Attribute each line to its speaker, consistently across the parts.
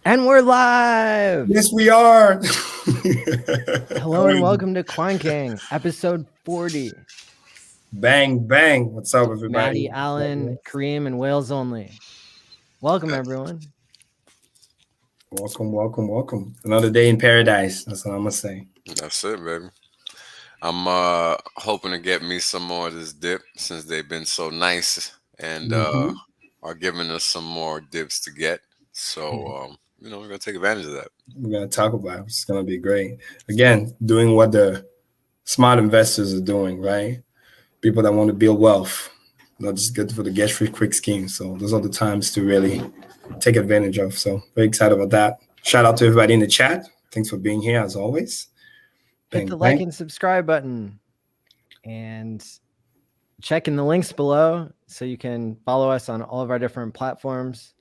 Speaker 1: And we're live.
Speaker 2: Yes, we are.
Speaker 1: Hello and welcome to Quant, episode 40.
Speaker 2: Bang, bang. What's up, everybody?
Speaker 1: Maddie, ALLin, Karim, and WhalesOnly. Welcome, everyone.
Speaker 2: Welcome, welcome, welcome. Another day in paradise. That's what I'm going to say.
Speaker 3: That's it, baby. I'm hoping to get me some more of this dip since they've been so nice and are giving us some more dips to get. So, we're going to take advantage of that.
Speaker 2: We're going to talk about it. It's going to be great. Again, doing what the smart investors are doing, right? People that want to build wealth, not just good for the get free quick scheme. So those are the times to really take advantage of. So very excited about that. Shout out to everybody in the chat. Thanks for being here as always.
Speaker 1: Hit the like and subscribe button and check in the links below so you can follow us on all of our different platforms.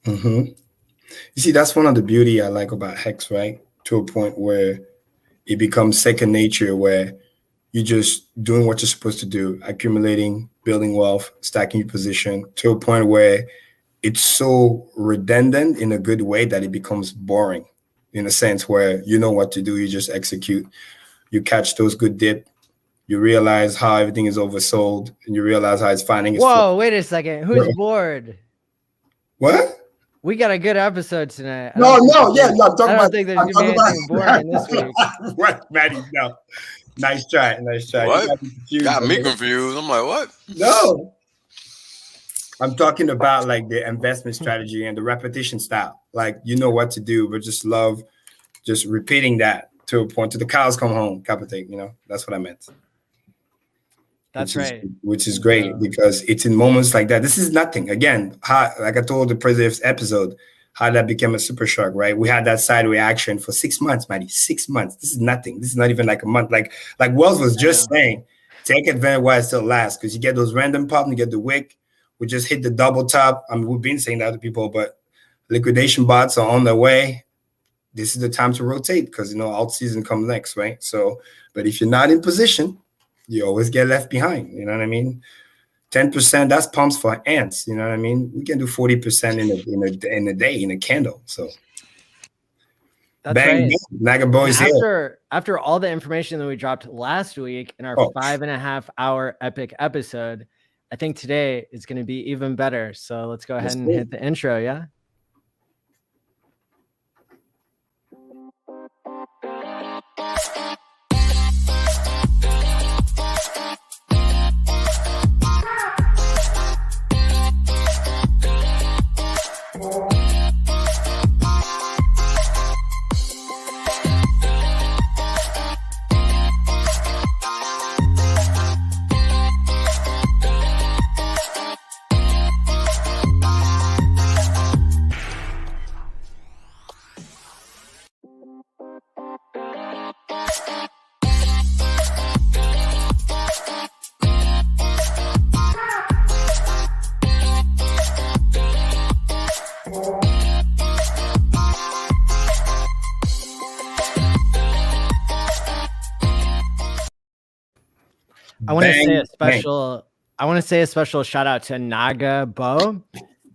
Speaker 2: You see, that's one of the beauty I like about Hex, right? To a point where it becomes second nature, where you're just doing what you're supposed to do, accumulating, building wealth, stacking your position, to a point where it's so redundant in a good way that it becomes boring, in a sense where you know what to do, you just execute. You catch those good dip, you realize how everything is oversold, and you realize how it's finding its
Speaker 1: Whoa, wait a second. Who's bored?
Speaker 2: What?
Speaker 1: We got a good episode tonight.
Speaker 2: I'm talking about.
Speaker 1: I don't think there's going to be anything boring this week.
Speaker 2: What, Maddie? No. Nice try.
Speaker 3: What? Got me confused. I'm like, what?
Speaker 2: No. I'm talking about like the investment strategy and the repetition style. Like, you know what to do, but just love just repeating that to a point, to the cows come home, type of thing. You know, that's what I meant.
Speaker 1: That's right.
Speaker 2: Which is great because it's in moments like that. This is nothing. Again, like I told the previous episode, how that became a super shark, right? We had that side reaction for 6 months, Maddie. 6 months. This is nothing. This is not even like a month. Like Wells was just saying, take advantage while it still lasts, because you get those random pop, you get the wick. We just hit the double top. I mean, we've been saying that to people, but liquidation bots are on their way. This is the time to rotate because, you know, alt season comes next, right? So, but if you're not in position, you always get left behind. You know what I mean? 10%, that's pumps for ants. You know what I mean? We can do 40% in a day, in a candle. So
Speaker 1: that's
Speaker 2: bang,
Speaker 1: right.
Speaker 2: Naga boys here.
Speaker 1: After all the information that we dropped last week in our 5.5 hour epic episode, I think today is going to be even better. So let's go ahead and hit the intro. Yeah. I want to say a special shout out to Naga Bo,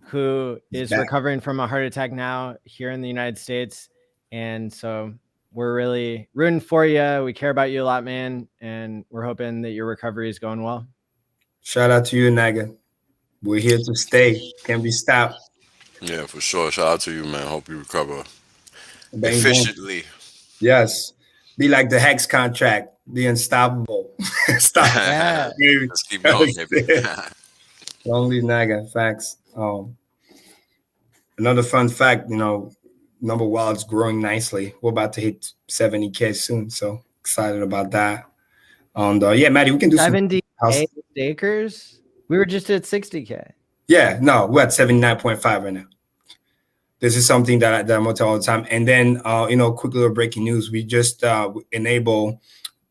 Speaker 1: who is recovering from a heart attack now here in the United States. And so we're really rooting for you. We care about you a lot, man. And we're hoping that your recovery is going well.
Speaker 2: Shout out to you, Naga. We're here to stay. Can't be stopped.
Speaker 3: Yeah, for sure. Shout out to you, man. Hope you recover efficiently.
Speaker 2: Yes. Be like the Hex contract, the unstoppable. Stop.
Speaker 1: Yeah.
Speaker 3: Let's keep going.
Speaker 2: Long live Naga. Facts. Another fun fact, you know, number wild's growing nicely. We're about to hit 70K soon, so excited about that. And yeah, Maddie, we can do
Speaker 1: 70K acres. We were just at 60K.
Speaker 2: Yeah, no, we're at 79.5 right now. This is something that I'm going to tell all the time. And then, you know, quick little breaking news. We just enable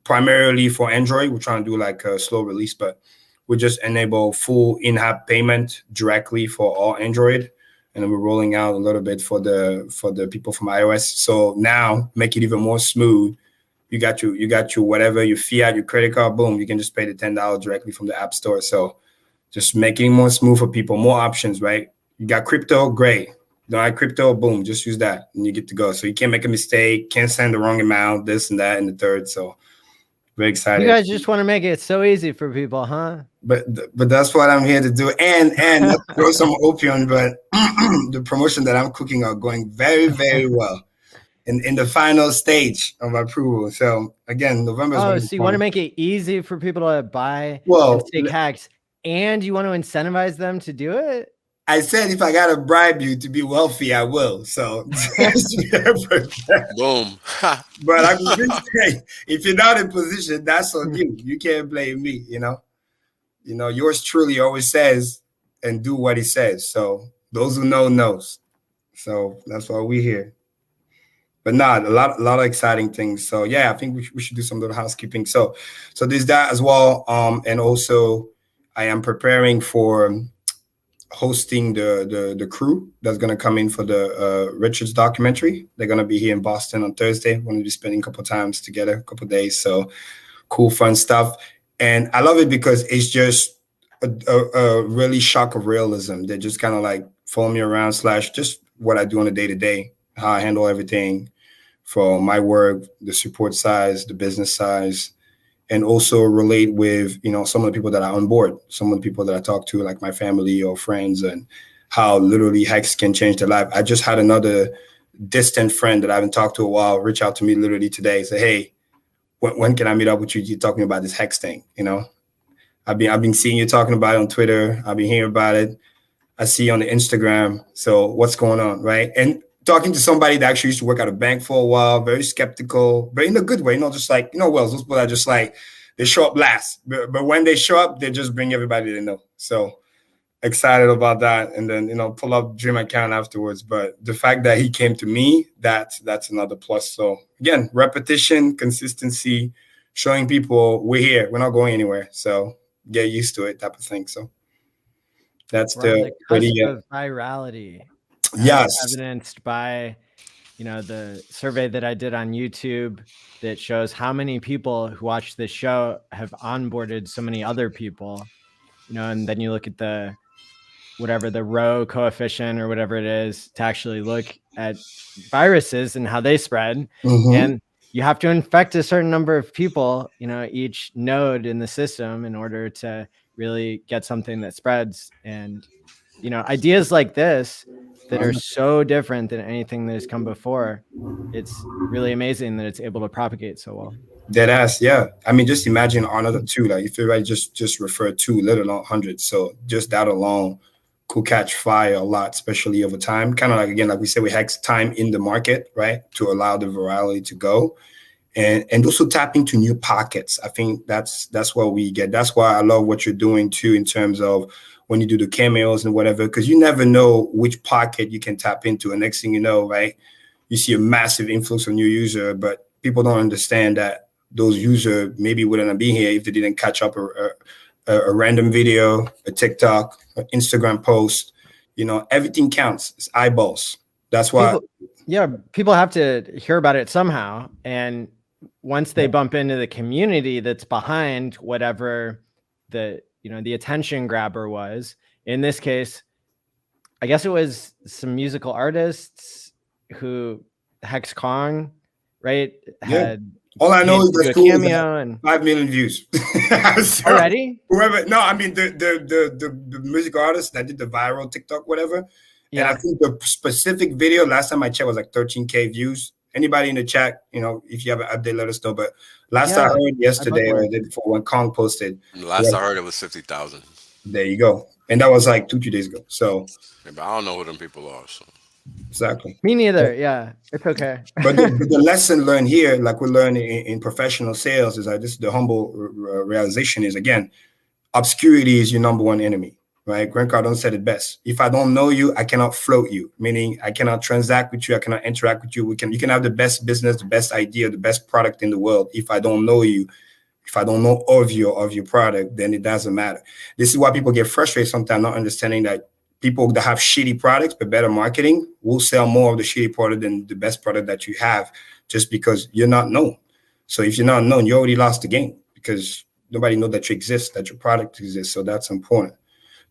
Speaker 2: primarily for Android. We're trying to do like a slow release, but we just enable full in-app payment directly for all Android. And then we're rolling out a little bit for the people from iOS. So now make it even more smooth. You got your whatever, your fiat, your credit card, boom, you can just pay the $10 directly from the App Store. So just making it more smooth for people, more options, right? You got crypto, great. don't like crypto, boom, just use that and you get to go. So you can't make a mistake, can't send the wrong amount, this and that and the third. So very excited.
Speaker 1: You guys just want to make it so easy for people, huh?
Speaker 2: But that's what I'm here to do. And let's throw some opium, but the promotion that I'm cooking are going very, very well. In the final stage of approval. So again, November is
Speaker 1: so you want to make it easy for people to buy and stake hacks, and you want to incentivize them to do it?
Speaker 2: I said if I gotta bribe you to be wealthy, I will. So
Speaker 3: boom.
Speaker 2: But I can just say, if you're not in position, that's on you. You can't blame me, you know. Yours truly always says and do what he says. So those who know knows. So that's why we're here. But a lot of exciting things. So yeah, I think we should do some little housekeeping. So there's that as well. And also I am preparing for hosting the crew that's gonna come in for the Richard's documentary. They're gonna be here in Boston on Thursday. We're gonna be spending a couple times together, a couple days. So cool, fun stuff. And I love it because it's just a really shock of realism. They just kind of like follow me around / just what I do on a day-to-day, how I handle everything from my work, the support side, the business side, and also relate with, some of the people that I onboard, some of the people that I talk to, like my family or friends, and how literally hacks can change their life. I just had another distant friend that I haven't talked to a while reach out to me literally today, say, hey, when can I meet up with you? You're talking about this hex thing, I've been seeing you talking about it on Twitter. I've been hearing about it. I see you on the Instagram. So what's going on, right? And talking to somebody that actually used to work at a bank for a while, very skeptical, but in a good way, just like, Wells, those people are just like, they show up last. But when they show up, they just bring everybody they know. So excited about that. And then, pull up Dream account afterwards. But the fact that he came to me, that's another plus. So again, repetition, consistency, showing people we're here, we're not going anywhere. So get used to it type of thing. So that's
Speaker 1: the cusp of virality.
Speaker 2: Yes,
Speaker 1: evidenced by the survey that I did on YouTube that shows how many people who watch this show have onboarded so many other people, and then you look at the rho coefficient or whatever it is to actually look at viruses and how they spread. And you have to infect a certain number of people, each node in the system in order to really get something that spreads. And ideas like this that are so different than anything that has come before, it's really amazing that it's able to propagate so well.
Speaker 2: Deadass, yeah. I mean, just imagine another two, like if everybody just refer to, let alone hundreds. So just that alone could catch fire a lot, especially over time. Kind of like, again, like we said, we hex time in the market, right, to allow the virality to go. And also tap into new pockets. I think that's what we get. That's why I love what you're doing too, in terms of when you do the cameos and whatever, because you never know which pocket you can tap into. And next thing you know, right, you see a massive influx of new user, but people don't understand that those users maybe wouldn't be here if they didn't catch up a random video, a TikTok, an Instagram post. Everything counts. It's eyeballs. That's why.
Speaker 1: People have to hear about it somehow. And once they bump into the community that's behind whatever the attention grabber was, in this case, I guess it was some musical artists who Hex Kong, right? Had
Speaker 2: all I know is the
Speaker 1: cameo and
Speaker 2: 5 million views
Speaker 1: already.
Speaker 2: Whoever, no, I mean the musical artist that did the viral TikTok, whatever. Yeah. And I think the specific video last time I checked was like 13K views. Anybody in the chat, if you have an update, let us know. But last I heard yesterday or the day before when Kong posted.
Speaker 3: Last I heard it was 50,000.
Speaker 2: There you go. And that was like 2-3 days ago. So
Speaker 3: but I don't know who them people are. So
Speaker 2: exactly.
Speaker 1: Me neither. Yeah, it's okay.
Speaker 2: But the lesson learned here, like we're learning in professional sales, is that the humble realization is, again, obscurity is your number one enemy. Right? Grant Cardone said it best. If I don't know you, I cannot float you, meaning I cannot transact with you. I cannot interact with you. You can have the best business, the best idea, the best product in the world. If I don't know you, if I don't know of your product, then it doesn't matter. This is why people get frustrated sometimes, not understanding that people that have shitty products but better marketing will sell more of the shitty product than the best product that you have, just because you're not known. So if you're not known, you already lost the game, because nobody knows that you exist, that your product exists. So that's important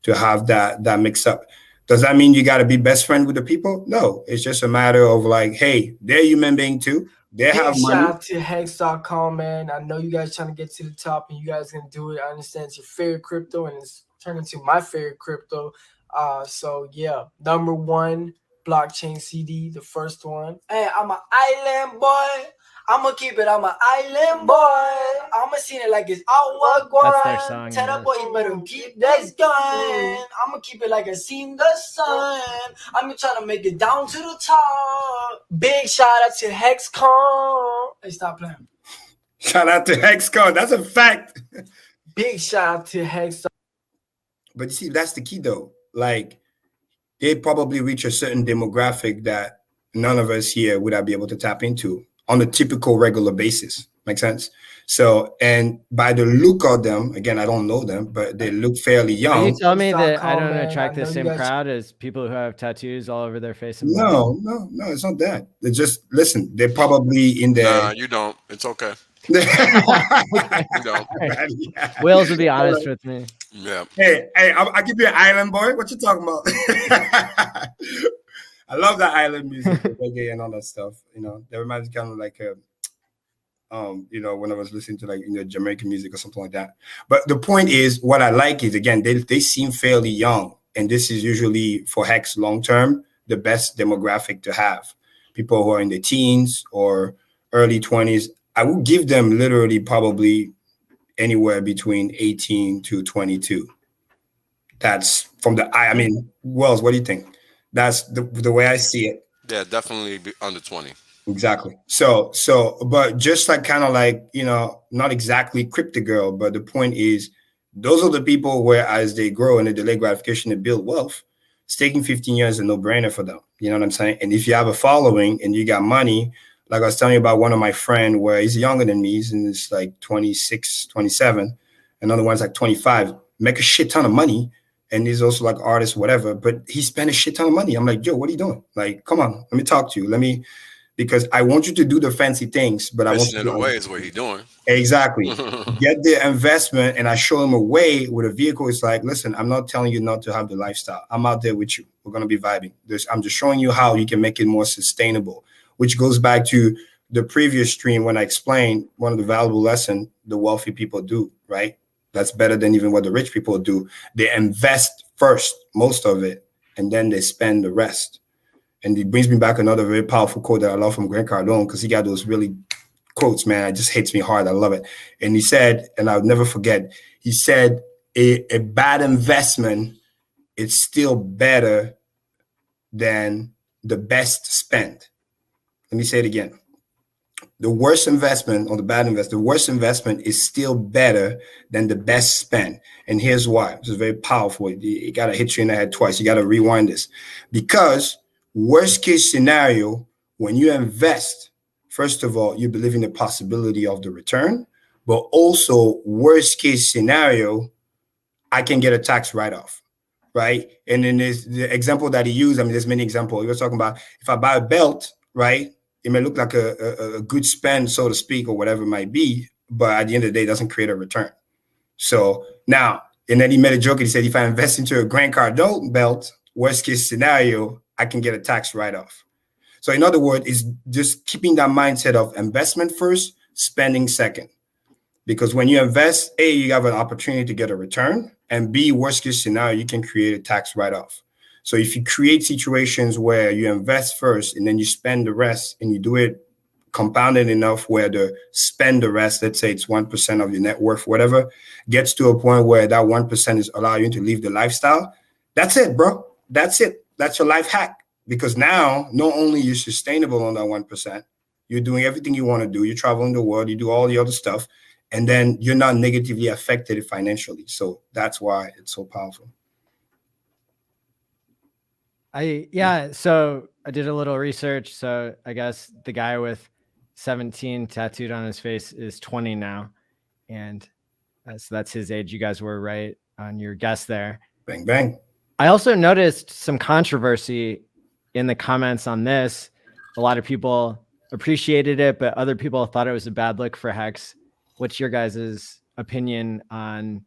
Speaker 2: to have that mix up. Does that mean you got to be best friend with the people? No, it's just a matter of like, hey, they're human being too. They have money.
Speaker 4: Shout out to hex.com, man. I know you guys trying to get to the top and you guys can do it. I understand it's your favorite crypto and it's turned into my favorite crypto. So yeah, number 1 blockchain CD, the first one. Hey, I'm an island boy. I'ma keep it. I'm an island boy. I'ma sing it like it's our going.
Speaker 1: That's their song.
Speaker 4: Tell the boy you better keep this going. I'ma keep it like I seen the sun. I'm trying to make it down to the top. Big shout out to HexCon. Hey, stop playing.
Speaker 2: Shout out to HexCon. That's a fact.
Speaker 4: Big shout out to HexCon.
Speaker 2: But you see, that's the key though. Like, they probably reach a certain demographic that none of us here would be able to tap into on a typical regular basis. Make sense? So, and by the look of them, again, I don't know them, but they look fairly young.
Speaker 1: Are you telling me that I don't attract the same crowd as people who have tattoos all over their face? And
Speaker 2: no, it's not that. They just, listen, they're probably in there.
Speaker 3: Nah, you don't. It's okay.
Speaker 2: You
Speaker 3: don't.
Speaker 1: Whales would be honest with me.
Speaker 3: Yeah.
Speaker 2: Hey, I'll give you an island boy. What you talking about? I love that island music, reggae and all that stuff. You know, that reminds me kind of like you know, when I was listening to like, you know, Jamaican music or something like that. But the point is, what I like is, again, they seem fairly young, and this is usually for Hex long term the best demographic to have. People who are in their teens or early 20s. I would give them literally probably anywhere between 18 to 22. That's from the I mean, Wells, what do you think? That's the way I see it.
Speaker 3: Yeah, definitely be under 20.
Speaker 2: Exactly. So, but just like kind of like, you know, not exactly crypto girl, but the point is, those are the people where as they grow and they delay gratification and build wealth, it's taking 15 years is a no-brainer for them. You know what I'm saying? And if you have a following and you got money, like I was telling you about one of my friend where he's younger than me, he's in this like 26, 27, another one's like 25, make a shit ton of money. And he's also like artist, whatever, but he spent a shit ton of money. I'm like, yo, what are you doing? Like, come on, let me talk to you. Because I want you to do the fancy things, but I want you to
Speaker 3: away is what he's doing.
Speaker 2: Exactly. Get the investment, and I show him a way with a vehicle. It's like, listen, I'm not telling you not to have the lifestyle. I'm out there with you. We're going to be vibing. I'm just showing you how you can make it more sustainable, which goes back to the previous stream when I explained one of the valuable lessons the wealthy people do, right? That's better than even what the rich people do. They invest first, most of it, and then they spend the rest. And it brings me back another very powerful quote that I love from Grant Cardone, because he got those really quotes, man. It just hits me hard. I love it. And he said, and I'll never forget, he said, a bad investment is still better than the best spend. Let me say it again. The worst investment or the bad investment, the worst investment is still better than the best spend. And here's why. This is very powerful. You got to hit you in the head twice. You got to rewind this. Because worst case scenario, when you invest, first of all, you believe in the possibility of the return, but also worst case scenario, I can get a tax write-off, right? And then there's the example that he used. I mean, there's many examples. He was talking about if I buy a belt, right? It may look like a good spend, so to speak, or whatever it might be, but at the end of the day, it doesn't create a return. So now, and then he made a joke and he said, if I invest into a Grant Cardone belt, worst case scenario, I can get a tax write-off. So in other words, it's just keeping that mindset of investment first, spending second. Because when you invest, A, you have an opportunity to get a return, and B, worst case scenario, you can create a tax write-off. So if you create situations where you invest first and then you spend the rest, and you do it compounded enough where the spend the rest, let's say it's 1% of your net worth, whatever, gets to a point where that 1% is allowing you to live the lifestyle, that's it, bro. That's it. That's your life hack. Because now, not only are you sustainable on that 1%, you're doing everything you want to do. You're traveling the world. You do all the other stuff. And then you're not negatively affected financially. So that's why it's so powerful.
Speaker 1: So I did a little research. So I guess the guy with 17 tattooed on his face is 20 now. And so that's his age. You guys were right on your guess there.
Speaker 2: Bang, bang.
Speaker 1: I also noticed some controversy in the comments on this. A lot of people appreciated it, but other people thought it was a bad look for Hex. What's your guys' opinion on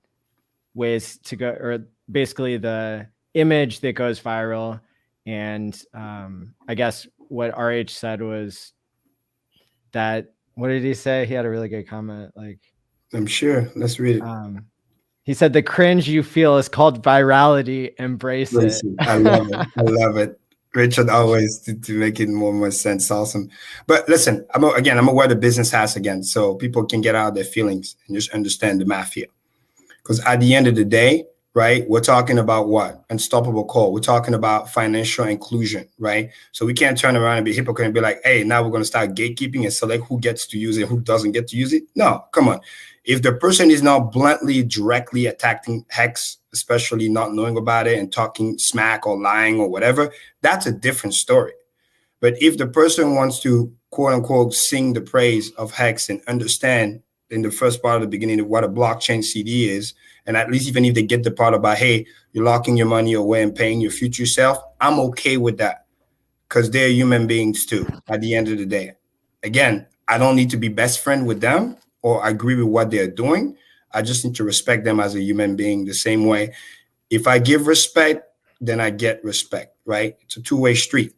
Speaker 1: ways to go, or basically the image that goes viral. And I guess what RH said was that, what did he say? He had a really good comment. Like,
Speaker 2: I'm sure. Let's read it.
Speaker 1: He said, the cringe you feel is called virality. Embrace it.
Speaker 2: I love it. I love it. Richard always to make it more sense. Awesome. But listen, I'm gonna wear the business hats again so people can get out of their feelings and just understand the mafia. Because at the end of the day, right, we're talking about what? Unstoppable call. We're talking about financial inclusion, right? So we can't turn around and be hypocrite and be like, hey, now we're going to start gatekeeping and select who gets to use it, who doesn't get to use it. No, come on. If the person is not bluntly, directly attacking Hex, especially not knowing about it and talking smack or lying or whatever, that's a different story. But if the person wants to, quote unquote, sing the praise of Hex and understand in the first part of the beginning of what a blockchain CD is, and at least even if they get the part about, hey, you're locking your money away and paying your future self, I'm okay with that because they're human beings too at the end of the day. Again, I don't need to be best friend with them or agree with what they're doing. I just need to respect them as a human being the same way. If I give respect, then I get respect, right? It's a two-way street.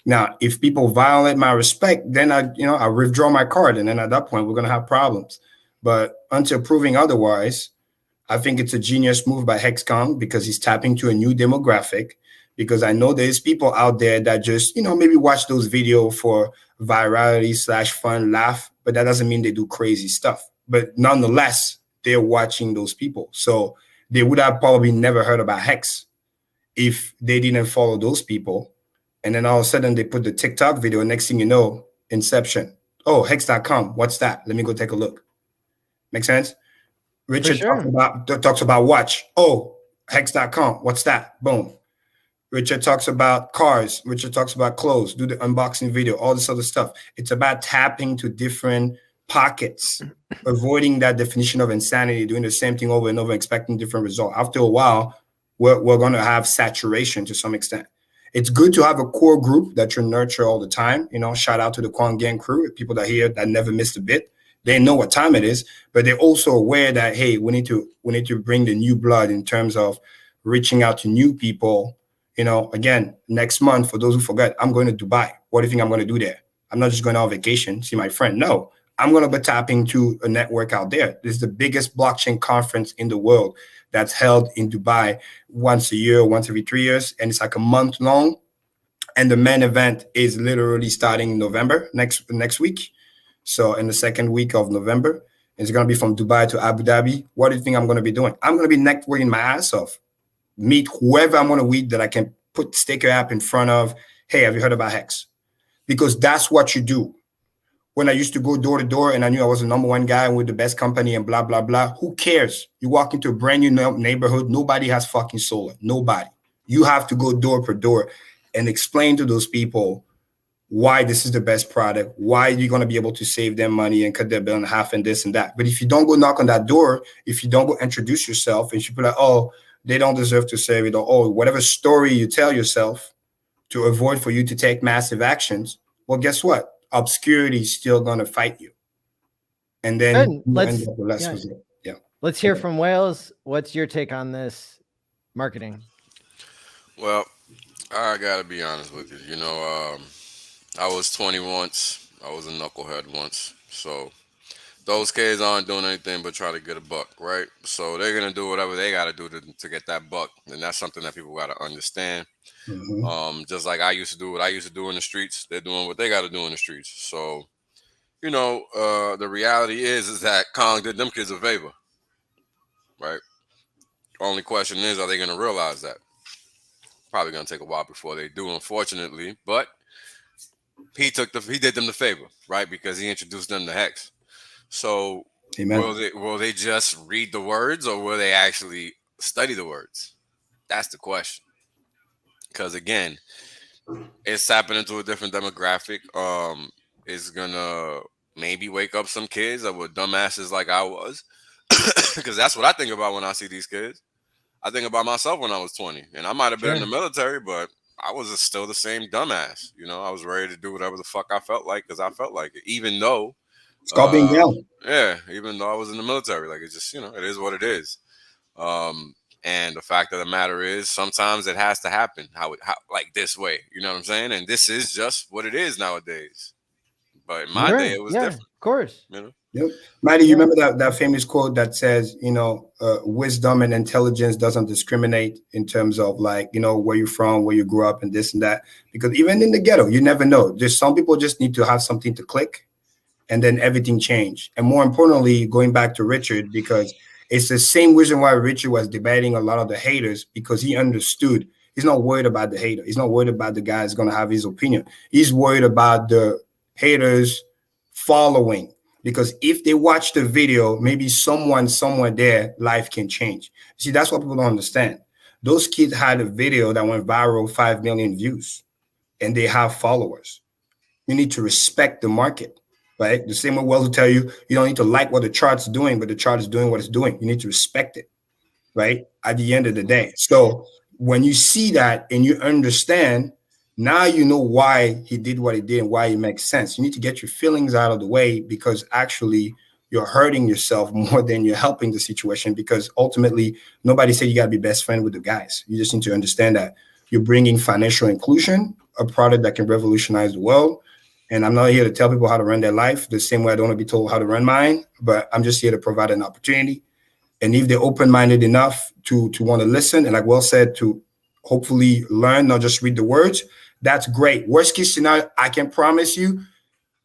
Speaker 2: Now, if people violate my respect, then I withdraw my card. And then at that point, we're going to have problems. But until proving otherwise, I think it's a genius move by HexCon because he's tapping to a new demographic. Because I know there's people out there that just, maybe watch those videos for virality / fun, laugh, but that doesn't mean they do crazy stuff. But nonetheless, they're watching those people. So they would have probably never heard about Hex if they didn't follow those people. And then all of a sudden they put the TikTok video. Next thing you know, Inception. Oh, Hex.com. What's that? Let me go take a look. Make sense? Richard talks about watch. Oh, Hex.com. What's that? Boom. Richard talks about cars. Richard talks about clothes. Do the unboxing video, all this other stuff. It's about tapping to different pockets, avoiding that definition of insanity, doing the same thing over and over, expecting different results. After a while, we're going to have saturation to some extent. It's good to have a core group that you nurture all the time. Shout out to the Quant gang crew, people that here that never missed a bit. They know what time it is, but they're also aware that, hey, we need to bring the new blood in terms of reaching out to new people. Again, next month, for those who forget, I'm going to Dubai. What do you think I'm going to do there? I'm not just going on vacation, see my friend. No, I'm going to be tapping to a network out there. This is the biggest blockchain conference in the world that's held in Dubai once a year, once every 3 years. And it's like a month long. And the main event is literally starting November, next week. So in the second week of November, it's going to be from Dubai to Abu Dhabi. What do you think I'm going to be doing? I'm going to be networking my ass off. Meet whoever I'm going to meet that I can put sticker app in front of. Hey, have you heard about Hex? Because that's what you do. When I used to go door to door and I knew I was the number one guy with the best company and blah, blah, blah. Who cares? You walk into a brand new neighborhood. Nobody has fucking solar. Nobody. You have to go door per door and explain to those people why this is the best product, why you're going to be able to save them money and cut their bill in half and this and that. But if you don't go knock on that door, if you don't go introduce yourself and you be like, oh, they don't deserve to save it, or oh, whatever story you tell yourself to avoid for you to take massive actions, well, guess what? Obscurity is still going to fight you. And then
Speaker 1: let's hear from Whales. What's your take on this marketing?
Speaker 3: Well, I got to be honest with you. I was 20 once. I was a knucklehead once. So those kids aren't doing anything but try to get a buck, right? So they're going to do whatever they got to do to get that buck. And that's something that people got to understand. Mm-hmm. Just like I used to do what I used to do in the streets, they're doing what they got to do in the streets. So, the reality is that Kong did them kids a favor, right? Only question is, are they going to realize that? Probably going to take a while before they do, unfortunately. But he did them the favor, right? Because he introduced them to Hex. So will they just read the words or will they actually study the words? That's the question. Because again, it's tapping into a different demographic. It's gonna maybe wake up some kids that were dumbasses like I was. Because that's what I think about when I see these kids. I think about myself when I was 20. And I might have been in the military, but I was still the same dumbass. I was ready to do whatever the fuck I felt like because I felt like it. Even though
Speaker 2: it's called being down.
Speaker 3: Yeah, even though I was in the military. Like it's just, it is what it is. And the fact of the matter is, sometimes it has to happen how like this way. You know what I'm saying? And this is just what it is nowadays. But in my day, it was different.
Speaker 1: Of course.
Speaker 3: You know?
Speaker 2: Yep. Maddie, you remember that famous quote that says, wisdom and intelligence doesn't discriminate in terms of like, where you're from, where you grew up and this and that. Because even in the ghetto, you never know. There's some people just need to have something to click and then everything changed. And more importantly, going back to Richard, because it's the same reason why Richard was debating a lot of the haters, because he understood. He's not worried about the hater. He's not worried about the guy that's going to have his opinion. He's worried about the haters following. Because if they watch the video, maybe someone somewhere there, life can change. See, that's what people don't understand. Those kids had a video that went viral, 5 million views, and they have followers. You need to respect the market, right? The same way Wells will tell you, you don't need to like what the chart's doing, but the chart is doing what it's doing. You need to respect it, right? At the end of the day. So when you see that and you understand, now you know why he did what he did and why it makes sense. You need to get your feelings out of the way, because actually you're hurting yourself more than you're helping the situation, because ultimately nobody said you got to be best friend with the guys. You just need to understand that you're bringing financial inclusion, a product that can revolutionize the world. And I'm not here to tell people how to run their life the same way I don't want to be told how to run mine, but I'm just here to provide an opportunity. And if they're open-minded enough to want to listen, and like Will said, to hopefully learn, not just read the words, that's great. Worst case scenario, I can promise you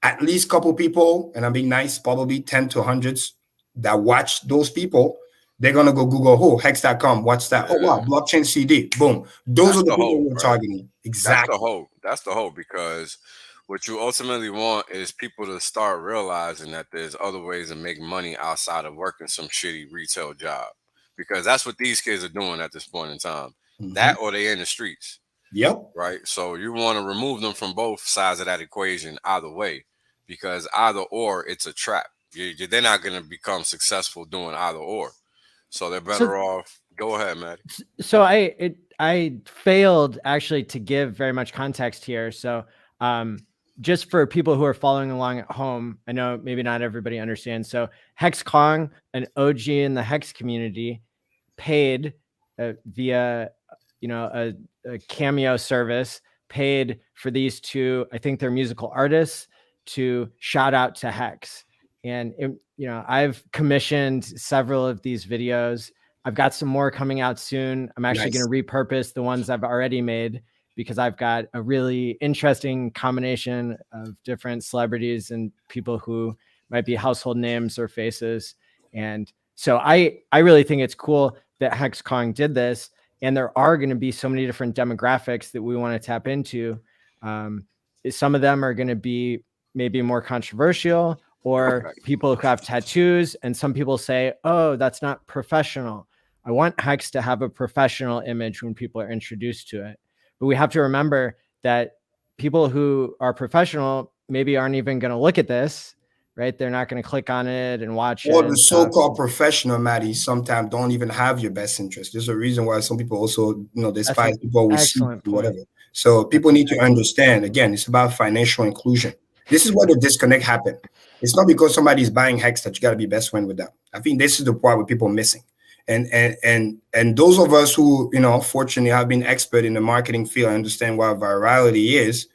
Speaker 2: at least a couple people, and I'm being nice, probably 10 to hundreds that watch those people, they're going to go Google, hex.com, watch that.
Speaker 3: Yeah.
Speaker 2: Oh, wow, blockchain CD, boom. Those are the people we're targeting. Exactly.
Speaker 3: That's the hope, because what you ultimately want is people to start realizing that there's other ways to make money outside of working some shitty retail job, because that's what these kids are doing at this point in time. That, or they're in the streets.
Speaker 2: Yep.
Speaker 3: Right. So you want to remove them from both sides of that equation either way, because either or, it's a trap. They're not going to become successful doing either or. So they're better off. Go ahead, Maddie.
Speaker 1: So I failed actually to give very much context here. So just for people who are following along at home, I know maybe not everybody understands. So Hex Kong, an OG in the Hex community, paid via a Cameo service, paid for these two, I think they're musical artists, to shout out to Hex. And I've commissioned several of these videos. I've got some more coming out soon. I'm actually going to repurpose the ones I've already made, because I've got a really interesting combination of different celebrities and people who might be household names or faces. And so I really think it's cool that Hex Kong did this. And there are going to be so many different demographics that we want to tap into. Some of them are going to be maybe more controversial, or people who have tattoos. And some people say, oh, that's not professional. I want Hex to have a professional image when people are introduced to it. But we have to remember that people who are professional maybe aren't even going to look at this, right? They're not going to click on it and watch it.
Speaker 2: Or the so-called professional, Maddie, sometimes don't even have your best interest. There's a reason why some people also, despise people with whatever. So people need to understand, again, it's about financial inclusion. This is where the disconnect happened. It's not because somebody's buying Hex that you got to be best friend with them. I think this is the part where people are missing. And those of us who, fortunately have been expert in the marketing field, understand what virality is.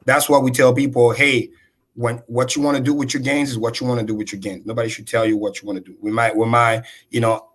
Speaker 2: That's why we tell people, hey, what you want to do with your gains is what you want to do with your gains. Nobody should tell you what you want to do. We might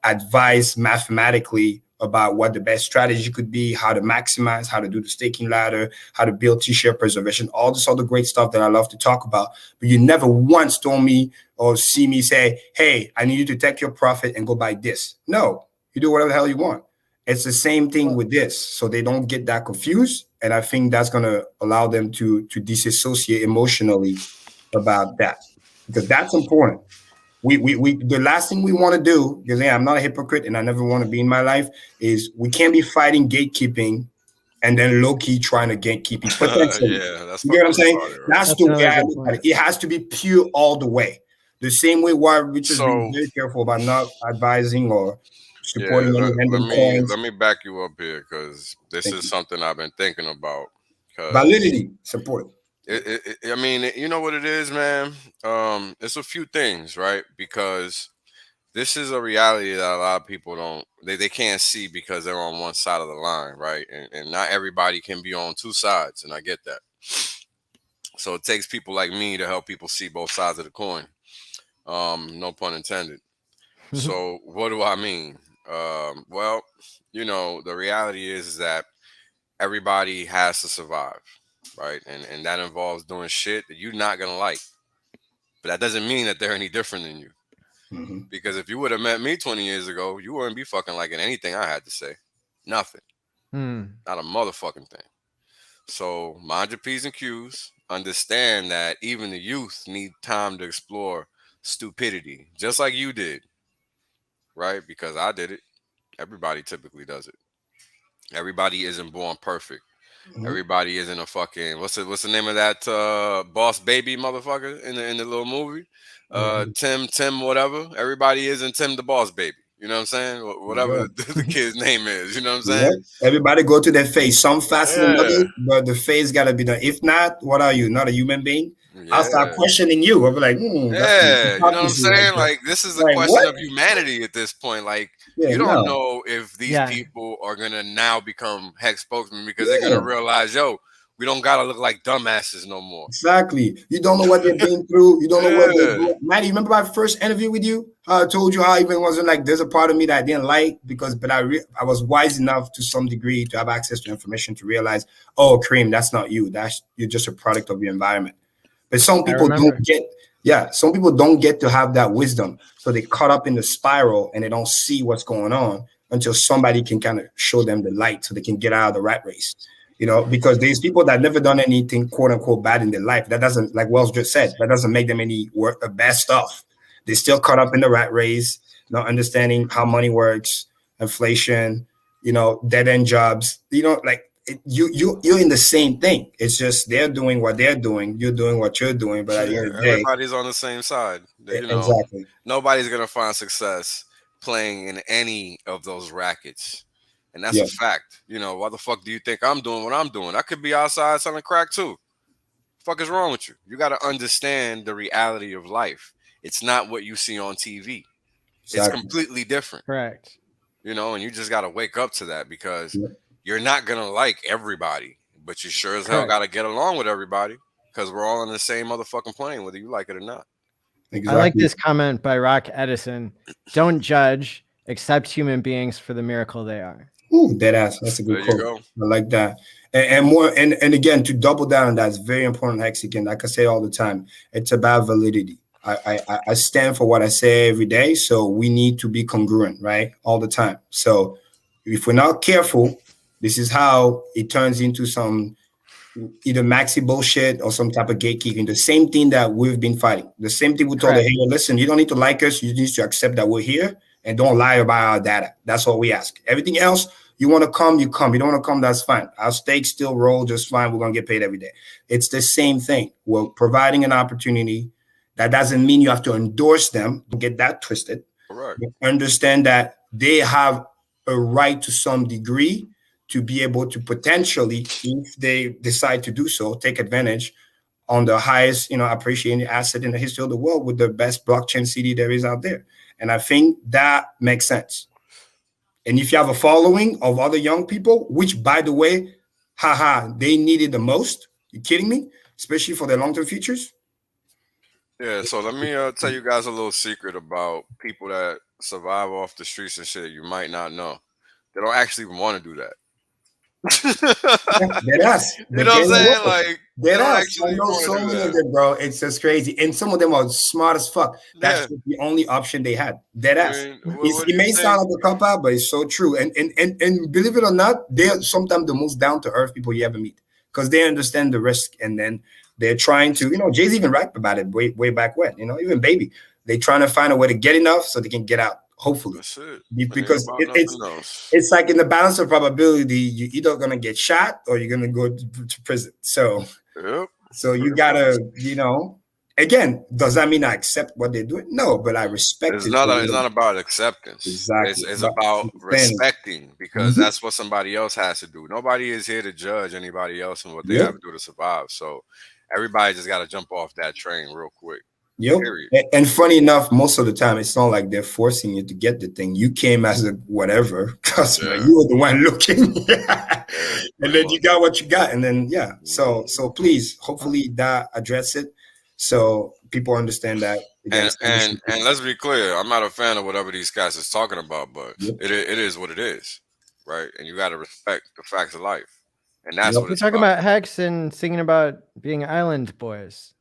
Speaker 2: advise mathematically about what the best strategy could be, how to maximize, how to do the staking ladder, how to build T-share preservation, all this other great stuff that I love to talk about. But you never once told me or see me say, hey, I need you to take your profit and go buy this. No, you do whatever the hell you want. It's the same thing with this. So they don't get that confused. And I think that's going to allow them to disassociate emotionally about that, because that's important. We the last thing we want to do, because I'm not a hypocrite and I never want to be in my life, is we can't be fighting gatekeeping and then low-key trying to gatekeep it. Potentially.
Speaker 3: That's
Speaker 2: you get what I'm saying? That's the way I
Speaker 1: look
Speaker 2: look at it. It has to be pure all the way. The same way why Richard's being very careful about not advising or supporting any random coins.
Speaker 3: Let me back you up here, because this is something I've been thinking about.
Speaker 2: Validity, support.
Speaker 3: I mean, you know what it is, man? It's a few things, right? Because this is a reality that a lot of people don't they can't see because they're on one side of the line, right? And not everybody can be on two sides, and I get that. So it takes people like me to help people see both sides of the coin. No pun intended. So what do I mean? Well, the reality is that everybody has to survive, right? And that involves doing shit that you're not gonna like. But that doesn't mean that they're any different than you.
Speaker 2: Mm-hmm.
Speaker 3: Because if you would have met me 20 years ago, you wouldn't be fucking liking anything I had to say. Nothing. Not a motherfucking thing. So mind your P's and Q's. Understand that even the youth need time to explore stupidity, just like you did, right? Because I did it. Everybody typically does it. Everybody isn't born perfect.
Speaker 2: Mm-hmm.
Speaker 3: Everybody isn't a fucking what's the name of that boss baby motherfucker in the little movie? Tim whatever. Everybody isn't Tim the boss baby. You know what I'm saying? Whatever the kid's name is. You know what I'm saying?
Speaker 2: Yeah. Everybody go to their face. Some faster than others, but the face gotta be done. If not, what are you? Not a human being? I'll start questioning you. I'll be like,
Speaker 3: you know what I'm saying? Like this is a question of humanity at this point. Like you don't know if these people are gonna now become hex spokesmen because they're gonna realize, we don't gotta look like dumbasses no more.
Speaker 2: Exactly. You don't know what they've been through. You don't know what they're doing. Maddie, remember my first interview with you? I told you how I even wasn't like, there's a part of me that I didn't like but I was wise enough to some degree to have access to information to realize, Karim, that's not you. You're just a product of your environment. But some people some people don't get to have that wisdom. So they caught up in the spiral and they don't see what's going on until somebody can kind of show them the light so they can get out of the rat race. Because there's people that never done anything quote unquote bad in their life. That doesn't, like Wells just said, that doesn't make them any bad stuff. They're still caught up in the rat race, not understanding how money works, inflation, dead end jobs. You're in the same thing. It's just they're doing what they're doing, you're doing what you're doing. But at the end of the day,
Speaker 3: everybody's on the same side.
Speaker 2: Exactly.
Speaker 3: Nobody's gonna find success playing in any of those rackets. And that's a fact. Why the fuck do you think I'm doing what I'm doing? I could be outside selling crack too. What the fuck is wrong with you? You got to understand the reality of life. It's not what you see on TV. Exactly. It's completely different.
Speaker 1: Correct.
Speaker 3: And you just got to wake up to that because you're not going to like everybody, but you sure as hell got to get along with everybody because we're all on the same motherfucking plane, whether you like it or not.
Speaker 1: Exactly. I like this comment by Rock Edison. Don't judge, accept human beings for the miracle they are.
Speaker 2: Ooh, dead ass. That's a good quote. I like that. And more, and again, to double down on that, it's very important, Hexagon. Like I say all the time, it's about validity. I stand for what I say every day. So we need to be congruent, right? All the time. So if we're not careful, this is how it turns into some either maxi bullshit or some type of gatekeeping. The same thing that we've been fighting. The same thing we told the hey, listen, you don't need to like us. You need to accept that we're here. And don't lie about our data. That's all we ask. Everything else, you want to come, you come. You don't want to come, that's fine. Our stakes still roll just fine. We're going to get paid every day. It's the same thing. We're providing an opportunity. That doesn't mean you have to endorse them. Don't get that twisted.
Speaker 3: Right.
Speaker 2: Understand that they have a right to some degree to be able to potentially, if they decide to do so, take advantage on the highest, appreciated asset in the history of the world with the best blockchain CD there is out there. And I think that makes sense. And if you have a following of other young people, which, by the way, they need it the most. You kidding me? Especially for their long-term futures.
Speaker 3: Yeah, so let me tell you guys a little secret about people that survive off the streets and shit you might not know. They don't actually want to do that.
Speaker 2: That's
Speaker 3: you know what I'm saying? Like
Speaker 2: I know so many of them, bro. It's just crazy, and some of them are smart as fuck. That's the only option they had. Deadass. It may sound like a cop out, but it's so true. And believe it or not, they're sometimes the most down to earth people you ever meet because they understand the risk, and then they're trying to. Jay's even rapped about it way back when. Even Baby, they're trying to find a way to get enough so they can get out. Hopefully, because it's like in the balance of probability, you're either gonna get shot or you're gonna go to prison. So you gotta, again, does that mean I accept what they're doing? No, but I respect it.
Speaker 3: It's not about acceptance.
Speaker 2: Exactly.
Speaker 3: It's about respecting because that's what somebody else has to do. Nobody is here to judge anybody else and what they have to do to survive. So everybody just got to jump off that train real quick.
Speaker 2: Yep.
Speaker 3: Period.
Speaker 2: And funny enough, most of the time, it's not like they're forcing you to get the thing. You came as a whatever customer. You were the one looking, and then you got what you got, and then So please, hopefully that address it, so people understand that. Again,
Speaker 3: and let's be clear, I'm not a fan of whatever these guys is talking about, but it is what it is, right? And you got to respect the facts of life, and that's what
Speaker 1: we're talking about Hex and singing about being island boys.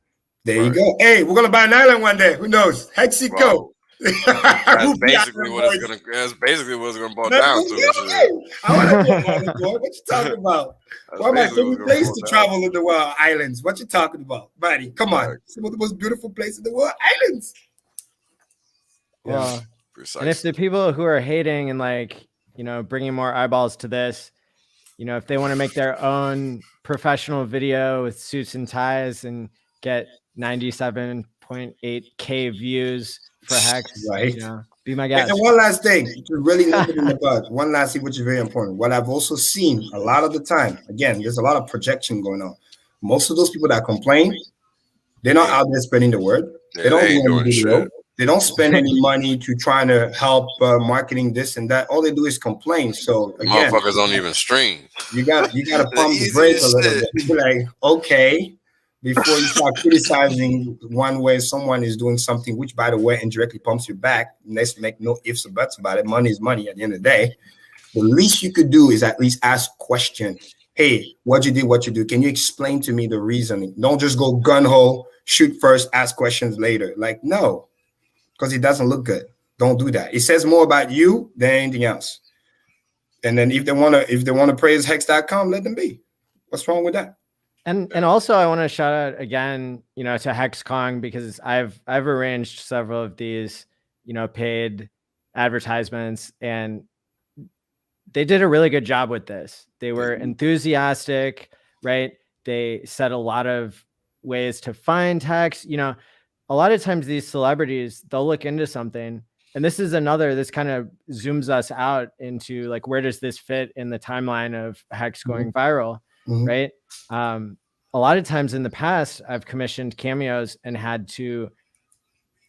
Speaker 2: There you go. Hey, we're gonna buy an island one day. Who knows? Hexico.
Speaker 3: That's basically what it's gonna. That's basically what it's gonna boil down to.
Speaker 2: I want to be an island boy. What you talking about? One of my favorite places to travel in the world, islands. What you talking about, buddy? Come on, some of the most beautiful places in the world, islands.
Speaker 1: Well, and if the people who are hating and like bringing more eyeballs to this, if they want to make their own professional video with suits and ties and get 97.8K views for Hex,
Speaker 2: right?
Speaker 1: Be my guest.
Speaker 2: And one last thing, to really nip it in the bud. One last thing, which is very important. What I've also seen a lot of the time, again, there's a lot of projection going on. Most of those people that complain, they're not out there spreading the word. They don't do any video. They don't spend any money to trying to help marketing this and that. All they do is complain. So again,
Speaker 3: motherfuckers don't even stream.
Speaker 2: You got to pump the brakes a little bit. Be like, okay. Before you start criticizing one way someone is doing something, which, by the way, indirectly pumps you back, let's make no ifs or buts about it. Money is money at the end of the day. The least you could do is at least ask questions. Hey, what you do? Can you explain to me the reasoning? Don't just go gun-ho, shoot first, ask questions later. Like, no, because it doesn't look good. Don't do that. It says more about you than anything else. And then if they want to praise Hex.com, let them be. What's wrong with that?
Speaker 1: And also I want to shout out again, to HexCon, because I've arranged several of these, paid advertisements, and they did a really good job with this. They were enthusiastic, right? They said a lot of ways to find Hex. A lot of times these celebrities, they'll look into something, and this kind of zooms us out into like, where does this fit in the timeline of Hex going viral? Right. A lot of times in the past, I've commissioned cameos and had to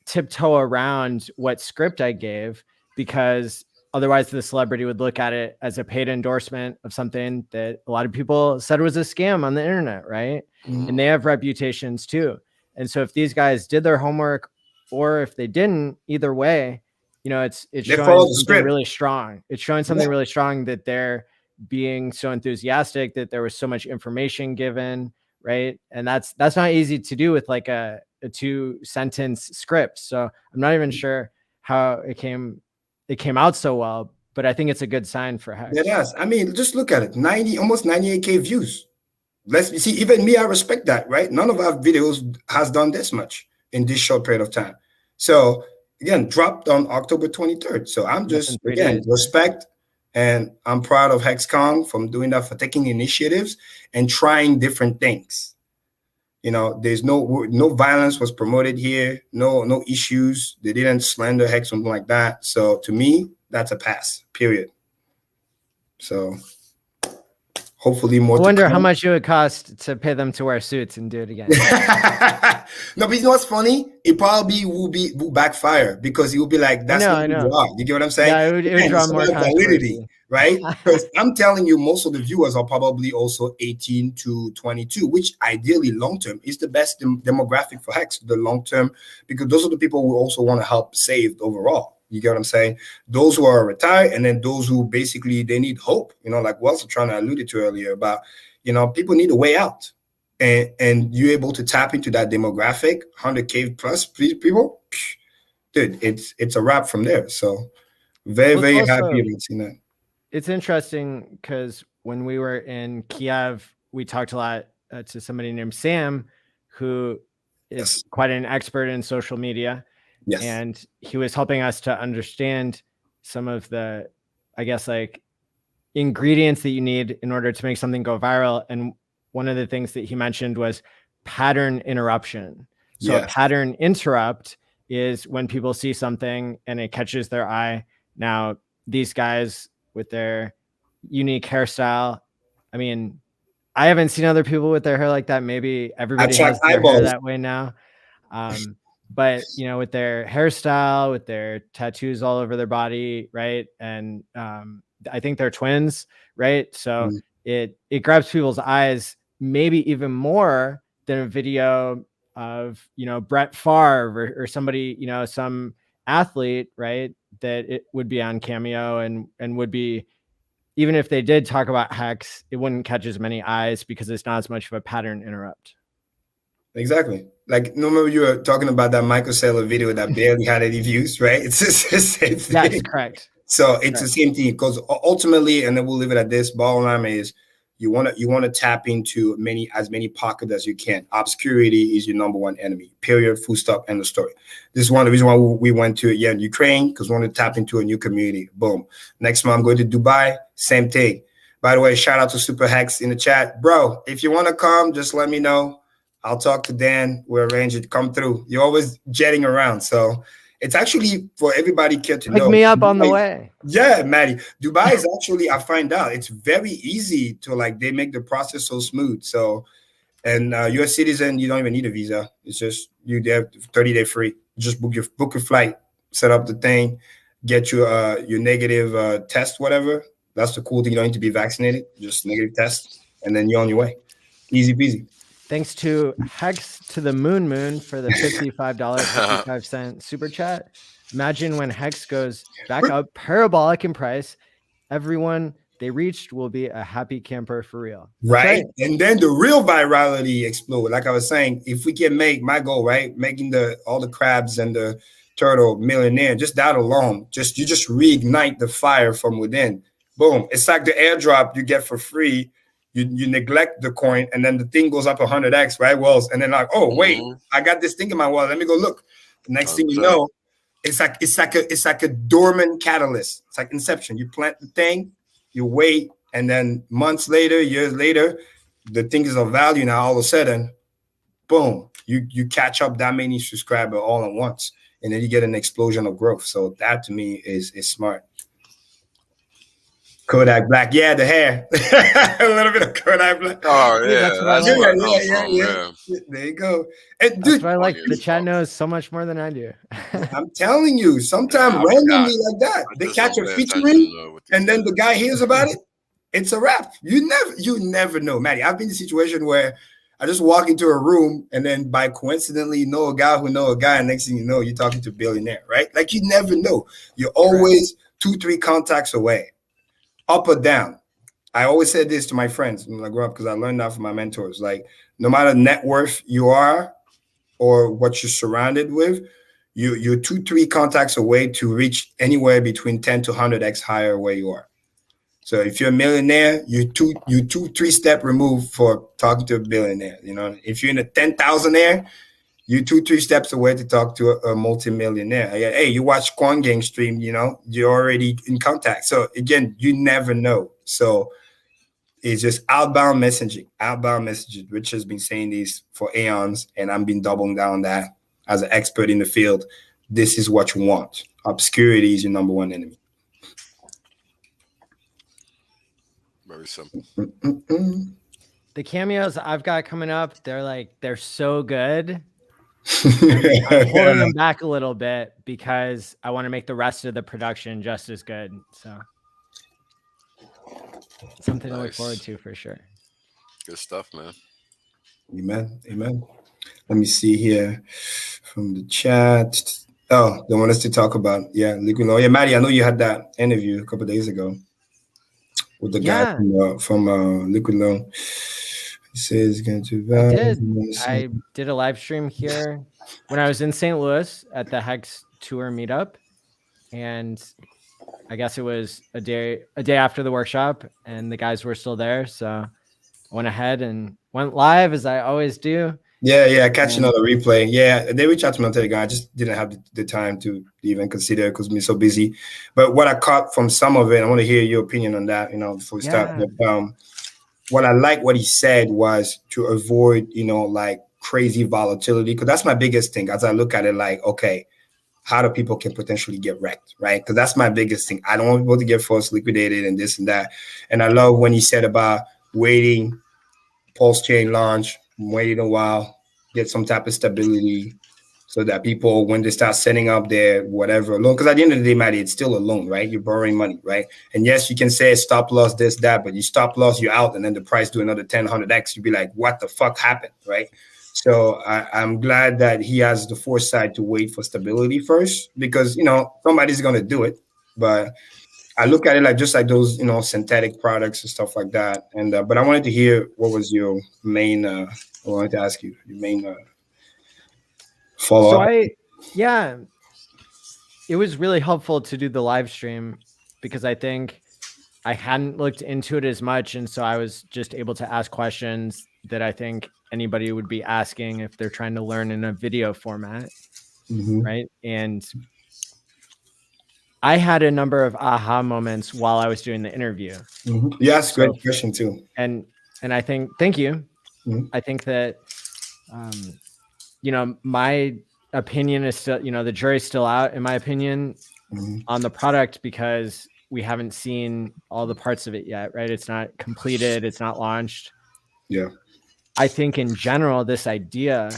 Speaker 1: tiptoe around what script I gave, because otherwise the celebrity would look at it as a paid endorsement of something that a lot of people said was a scam on the internet. Right. And they have reputations too. And so if these guys did their homework, or if they didn't, either way, it's showing something really strong. It's showing something really strong, that they're being so enthusiastic, that there was so much information given, right? And that's not easy to do with like a 2-sentence script. So I'm not even sure how it came out so well, but I think it's a good sign for Hex.
Speaker 2: It does. I mean, just look at it. Almost 98K views. Let's see, even me, I respect that, right? None of our videos has done this much in this short period of time. So again, dropped on October 23rd. So I'm just, again, respect. And I'm proud of HexCon from doing that, for taking initiatives and trying different things. There's no violence was promoted here, no issues. They didn't slander Hex, something like that. So to me, that's a pass, period. So hopefully more.
Speaker 1: I wonder how much it would cost to pay them to wear suits and do it again.
Speaker 2: No, but you know what's funny? It probably will backfire, because it will be like, that's
Speaker 1: I know.
Speaker 2: You get what I'm saying?
Speaker 1: Yeah, it would draw more
Speaker 2: validity, right? Because I'm telling you, most of the viewers are probably also 18 to 22, which ideally long-term is the best demographic for Hex, the long-term, because those are the people who also want to help save overall. You get what I'm saying? Those who are retired, and then those who basically, they need hope, like Wells was trying to allude to earlier about, people need a way out. And you're able to tap into that demographic, 100K plus people, dude, it's a wrap from there. So very happy about seeing that.
Speaker 1: It's interesting because when we were in Kiev, we talked a lot to somebody named Sam, who is quite an expert in social media.
Speaker 2: Yes.
Speaker 1: And he was helping us to understand some of the, I guess, like ingredients that you need in order to make something go viral. And one of the things that he mentioned was pattern interruption. So a pattern interrupt is when people see something and it catches their eye. Now, these guys with their unique hairstyle, I mean, I haven't seen other people with their hair like that. Maybe everybody has their hair that way now. but you know, with their hairstyle, with their tattoos all over their body, right? And I think they're twins, right? So it grabs people's eyes maybe even more than a video of, you know, Brett Favre or somebody, you know, some athlete, right? That it would be on Cameo and would be, even if they did talk about Hex, it wouldn't catch as many eyes because it's not as much of a pattern interrupt.
Speaker 2: Exactly. Like, remember you were talking about that Michael Saylor video that barely had any views, right? It's the same thing.
Speaker 1: That's correct.
Speaker 2: So it's the same thing, because ultimately, and then we'll leave it at this, bottom line is you want to tap into as many pockets as you can. Obscurity is your number one enemy. Period. Full stop. End of story. This is one of the reasons why we went to Ukraine, because we want to tap into a new community. Boom. Next month I'm going to Dubai. Same thing. By the way, shout out to Super Hex in the chat, bro. If you want to come, just let me know. I'll talk to Dan. We'll arrange it. Come through. You're always jetting around, so it's actually for everybody care to know.
Speaker 1: Pick me up on the way.
Speaker 2: Yeah, Maddie. Dubai is actually, I find out, it's very easy to, like, they make the process so smooth. So, and you're a citizen, you don't even need a visa. It's just you there 30-day free. Just book your flight, set up the thing, get your negative test, whatever. That's the cool thing. You don't need to be vaccinated. Just negative test, and then you're on your way. Easy peasy.
Speaker 1: Thanks to Hex to the Moon for the $55.55 super chat. Imagine when Hex goes back up parabolic in price, everyone they reached will be a happy camper for real.
Speaker 2: Right? And then the real virality explode. Like I was saying, if we can make my goal, right, making all the crabs and the turtle millionaire, just that alone, you just reignite the fire from within. Boom. It's like the airdrop you get for free. You neglect the coin, and then the thing goes up 100x, right? Wells, and then like, oh wait, I got this thing in my wallet. Let me go look. The next thing you know, it's like a dormant catalyst. It's like Inception. You plant the thing, you wait, and then months later, years later, the thing is of value. Now all of a sudden, boom, you catch up that many subscribers all at once, and then you get an explosion of growth. So that to me is smart. Kodak Black, yeah, the hair, a little bit of Kodak Black.
Speaker 3: Oh yeah,
Speaker 2: yeah. There you go. And
Speaker 1: dude, that's why I like the chat knows so much more than I do.
Speaker 2: I'm telling you, sometimes randomly like that, they catch a featuring, and then the guy hears about it. It's a wrap. You never know, Maddie. I've been in a situation where I just walk into a room and then by coincidentally know a guy who know a guy, and next thing you know, you're talking to a billionaire, right? Like you never know. You're always 2-3 contacts away. Up or down. I always said this to my friends when I grew up, because I learned that from my mentors. Like, no matter net worth you are or what you're surrounded with, you're 2-3 contacts away to reach anywhere between 10 to 100x higher where you are. So if you're a millionaire, you're 2-3 step removed for talking to a billionaire. You know, if you're in a 10,000aire, you're 2-3 steps away to talk to a multimillionaire. Hey, you watch Quant Gang stream, you know, you're already in contact. So again, you never know. So it's just outbound messaging. Rich has been saying this for aeons, and I've been doubling down on that as an expert in the field. This is what you want. Obscurity is your number one enemy.
Speaker 3: Very simple.
Speaker 1: The cameos I've got coming up, they're so good. I'm holding them back a little bit because I want to make the rest of the production just as good. So something to look forward to for sure.
Speaker 3: Good stuff, man.
Speaker 2: Amen. Let me see here from the chat. Oh, they want us to talk about Liquid Law. Yeah, Maddie, I know you had that interview a couple of days ago with the guy from Liquid Law. He says going to.
Speaker 1: I did a live stream here when I was in St. Louis at the Hex Tour meetup, and I guess it was a day after the workshop, and the guys were still there, so I went ahead and went live as I always do.
Speaker 2: Yeah, catching on the replay. Yeah, they reached out to me on Telegram. I just didn't have the time to even consider it because I'm so busy. But what I caught from some of it, I want to hear your opinion on that. You know, before we start. What I like what he said was to avoid, like crazy volatility, because that's my biggest thing. As I look at it, like, okay, how do people can potentially get wrecked, right? Because that's my biggest thing. I don't want people to get forced liquidated and this and that. And I love when he said about waiting, pulse chain launch, waiting a while, get some type of stability, so that people, when they start setting up their whatever loan, because at the end of the day, Maddie, it's still a loan, right? You're borrowing money, right? And yes, you can say stop loss, this, that, but you stop loss, you're out, and then the price do another 10, 100x. You'd be like, what the fuck happened, right? So I'm glad that he has the foresight to wait for stability first, because, you know, somebody's going to do it. But I look at it like just like those, you know, synthetic products and stuff like that. And but I wanted to hear what was your main, I wanted to ask you, your main follow-up.
Speaker 1: Yeah, it was really helpful to do the live stream because I think I hadn't looked into it as much. And so I was just able to ask questions that I think anybody would be asking if they're trying to learn in a video format. Right. And I had a number of aha moments while I was doing the interview.
Speaker 2: Yes, great question too.
Speaker 1: And I think, thank you. I think that, you know, my opinion is still, you know, the jury's still out, in my opinion, on the product because we haven't seen all the parts of it yet, right? It's not completed. It's not launched.
Speaker 2: Yeah.
Speaker 1: I think in general, this idea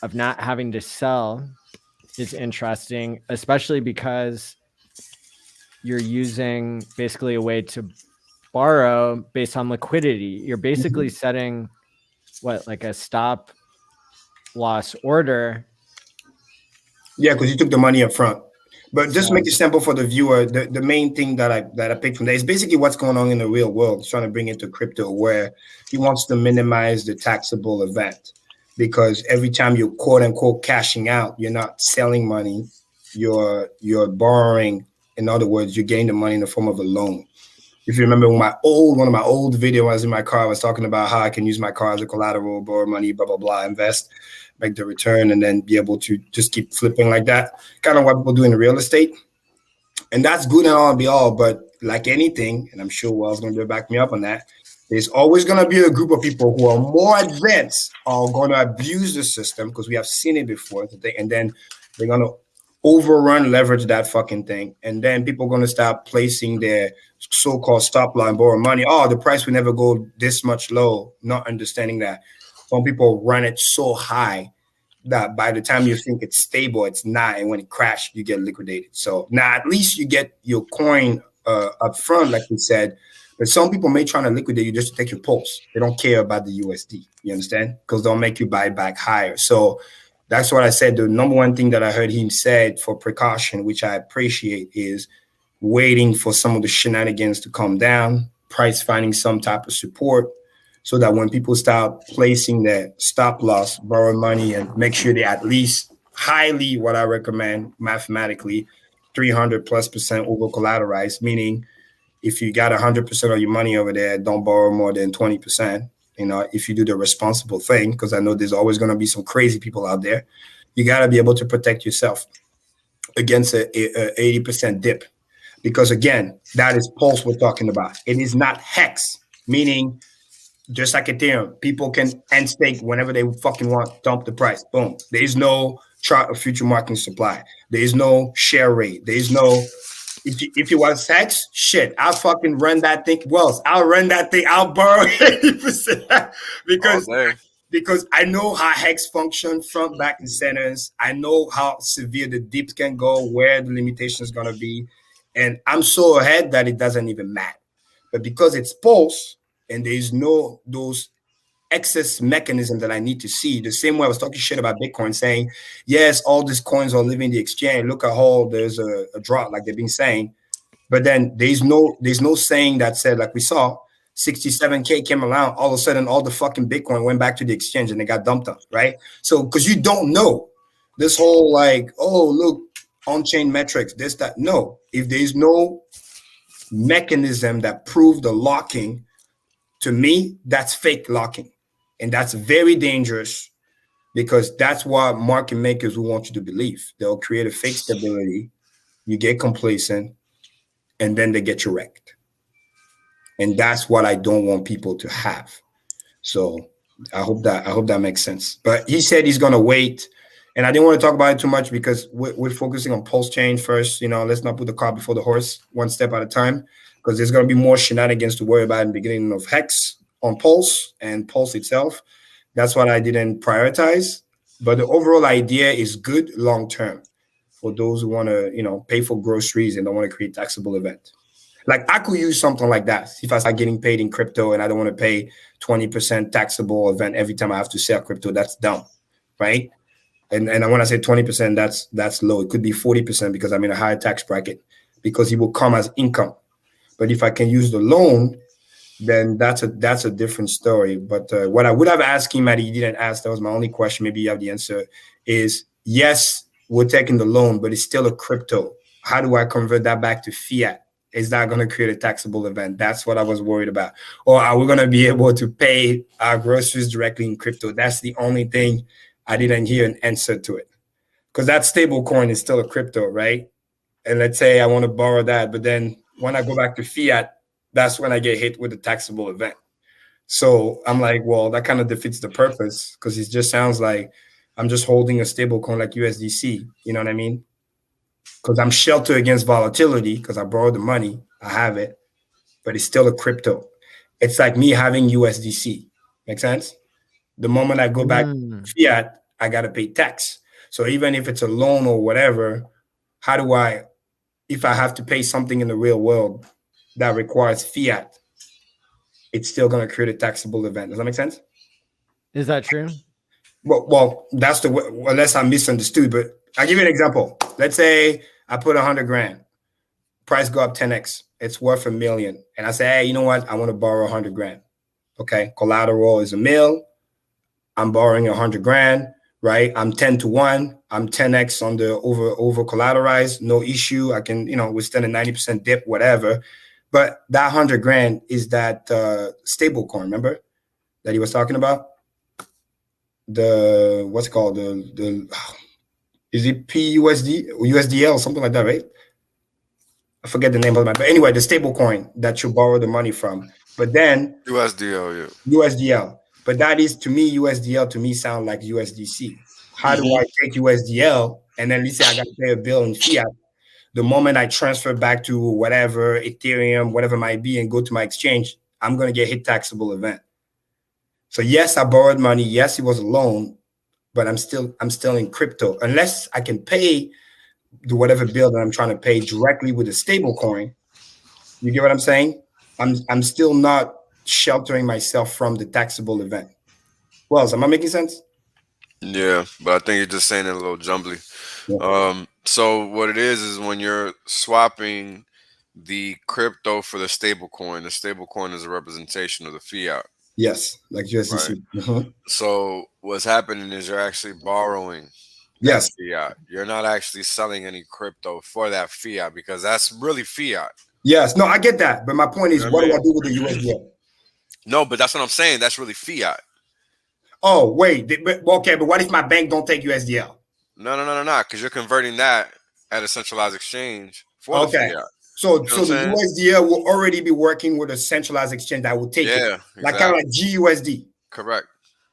Speaker 1: of not having to sell is interesting, especially because you're using basically a way to borrow based on liquidity. You're basically setting what, like a stop loss order.
Speaker 2: Yeah, because you took the money up front. But just make it simple for the viewer. The main thing that I picked from there is basically what's going on in the real world, trying to bring it to crypto, where he wants to minimize the taxable event. Because every time you're quote unquote cashing out, you're not selling money, you're borrowing. In other words, you're getting the money in the form of a loan. If you remember one of my old videos, I was in my car, I was talking about how I can use my car as a collateral, borrow money, blah, blah, blah, invest, make the return, and then be able to just keep flipping like that. Kind of what people do in real estate. And that's good and all and be all, but like anything, and I'm sure Wells going to back me up on that, there's always going to be a group of people who are more advanced are going to abuse the system because we have seen it before, and then they're going to overrun, leverage that fucking thing. And then people are going to start placing their so-called stop line, borrow money. Oh, the price will never go this much low, not understanding that some people run it so high that by the time you think it's stable, it's not. And when it crashes, you get liquidated. So now at least you get your coin up front, like we said. But some people may try to liquidate you just to take your pulse. They don't care about the USD. You understand? Because they'll make you buy back higher. So that's what I said. The number one thing that I heard him said for precaution, which I appreciate, is waiting for some of the shenanigans to come down, price finding some type of support, so that when people start placing their stop loss, borrow money, and make sure they at least highly, what I recommend mathematically, 300+% over collateralized, meaning if you got 100% of your money over there, don't borrow more than 20%. You know, if you do the responsible thing, because I know there's always going to be some crazy people out there, you got to be able to protect yourself against a 80% dip. Because again, that is pulse we're talking about. It is not hex, meaning just like Ethereum, people can end stake whenever they fucking want, dump the price. Boom. There is no chart of future market supply. There is no share rate. There is no, if you want hex, shit, I'll fucking run that thing. Well, I'll run that thing. I'll borrow 80% because I know how hex functions, front, back, and centers. I know how severe the dips can go, where the limitation is going to be. And I'm so ahead that it doesn't even matter. But because it's pulse and there's no those excess mechanism that I need to see, the same way I was talking shit about Bitcoin, saying, yes, all these coins are leaving the exchange. Look at how there's a drop, like they've been saying. But then there's no saying that said, like we saw, 67K came around, all of a sudden all the fucking Bitcoin went back to the exchange and they got dumped on, right? So because you don't know this whole like, oh, look, on-chain metrics, this, that. No, if there's no mechanism that proved the locking, to me, that's fake locking. And that's very dangerous because that's what market makers will want you to believe. They'll create a fake stability, you get complacent, and then they get you wrecked. And that's what I don't want people to have. So I hope that makes sense. But he said he's gonna wait. And I didn't want to talk about it too much because we're focusing on pulse change first. You know, let's not put the cart before the horse, one step at a time, because there's going to be more shenanigans to worry about in the beginning of Hex on Pulse and Pulse itself. That's what I didn't prioritize. But the overall idea is good long term for those who want to, pay for groceries and don't want to create taxable event. Like I could use something like that if I start getting paid in crypto and I don't want to pay 20% taxable event every time I have to sell crypto. That's dumb, right? And when I say 20%, that's low. It could be 40% because I'm in a higher tax bracket because it will come as income. But if I can use the loan, then that's a different story. But what I would have asked him that he didn't ask, that was my only question. Maybe you have the answer. Is yes, we're taking the loan, but it's still a crypto. How do I convert that back to fiat? Is that going to create a taxable event? That's what I was worried about. Or are we going to be able to pay our groceries directly in crypto? That's the only thing I didn't hear an answer to it. Because that stable coin is still a crypto, right? And let's say I want to borrow that, but then when I go back to fiat, that's when I get hit with a taxable event. So I'm like, well, that kind of defeats the purpose because it just sounds like I'm just holding a stable coin like USDC. You know what I mean? Because I'm sheltered against volatility because I borrowed the money. I have it, but it's still a crypto. It's like me having USDC. Make sense? The moment I go back to fiat, I got to pay tax. So even if it's a loan or whatever, how do I, if I have to pay something in the real world that requires fiat, it's still going to create a taxable event. Does that make sense?
Speaker 1: Is that true?
Speaker 2: Well, that's the way, unless I misunderstood, but I'll give you an example. Let's say I put 100 grand, price go up 10x. It's worth $1 million. And I say, hey, you know what? I want to borrow 100 grand. Okay. Collateral is $1 million. I'm borrowing 100 grand, right? I'm 10 to 1. I'm 10x on the over collateralized. No issue. I can, withstand a 90% dip, whatever. But that 100 grand is that stable coin, remember? That he was talking about? The, what's it called? Is it PUSD or USDL, something like that, right? I forget the name of it. But anyway, the stable coin that you borrow the money from. But then
Speaker 3: USDL, yeah.
Speaker 2: USDL. But that is, to me, USDL to me sound like USDC. How do I take USDL and then let's say I got to pay a bill in fiat? The moment I transfer back to whatever, Ethereum, whatever it might be, and go to my exchange, I'm going to get hit taxable event. So yes, I borrowed money. Yes, it was a loan, but I'm still in crypto. Unless I can pay the whatever bill that I'm trying to pay directly with a stable coin. You get what I'm saying? I'm still not sheltering myself from the taxable event. Well, am I making sense?
Speaker 3: Yeah, but I think you're just saying it a little jumbly. Yeah. So what it is when you're swapping the crypto for the stable coin is a representation of the fiat.
Speaker 2: Yes, like USDC.
Speaker 3: Right. So what's happening is you're actually borrowing that fiat. You're not actually selling any crypto for that fiat because that's really fiat.
Speaker 2: Yes, no, I get that. But my point is, what do I do with the USDL?
Speaker 3: No, but that's what I'm saying. That's really fiat.
Speaker 2: Oh, wait. But what if my bank don't take USDL?
Speaker 3: No, because you're converting that at a centralized exchange for the fiat.
Speaker 2: So the USDL will already be working with a centralized exchange that will take it. Like kind of like GUSD.
Speaker 3: Correct.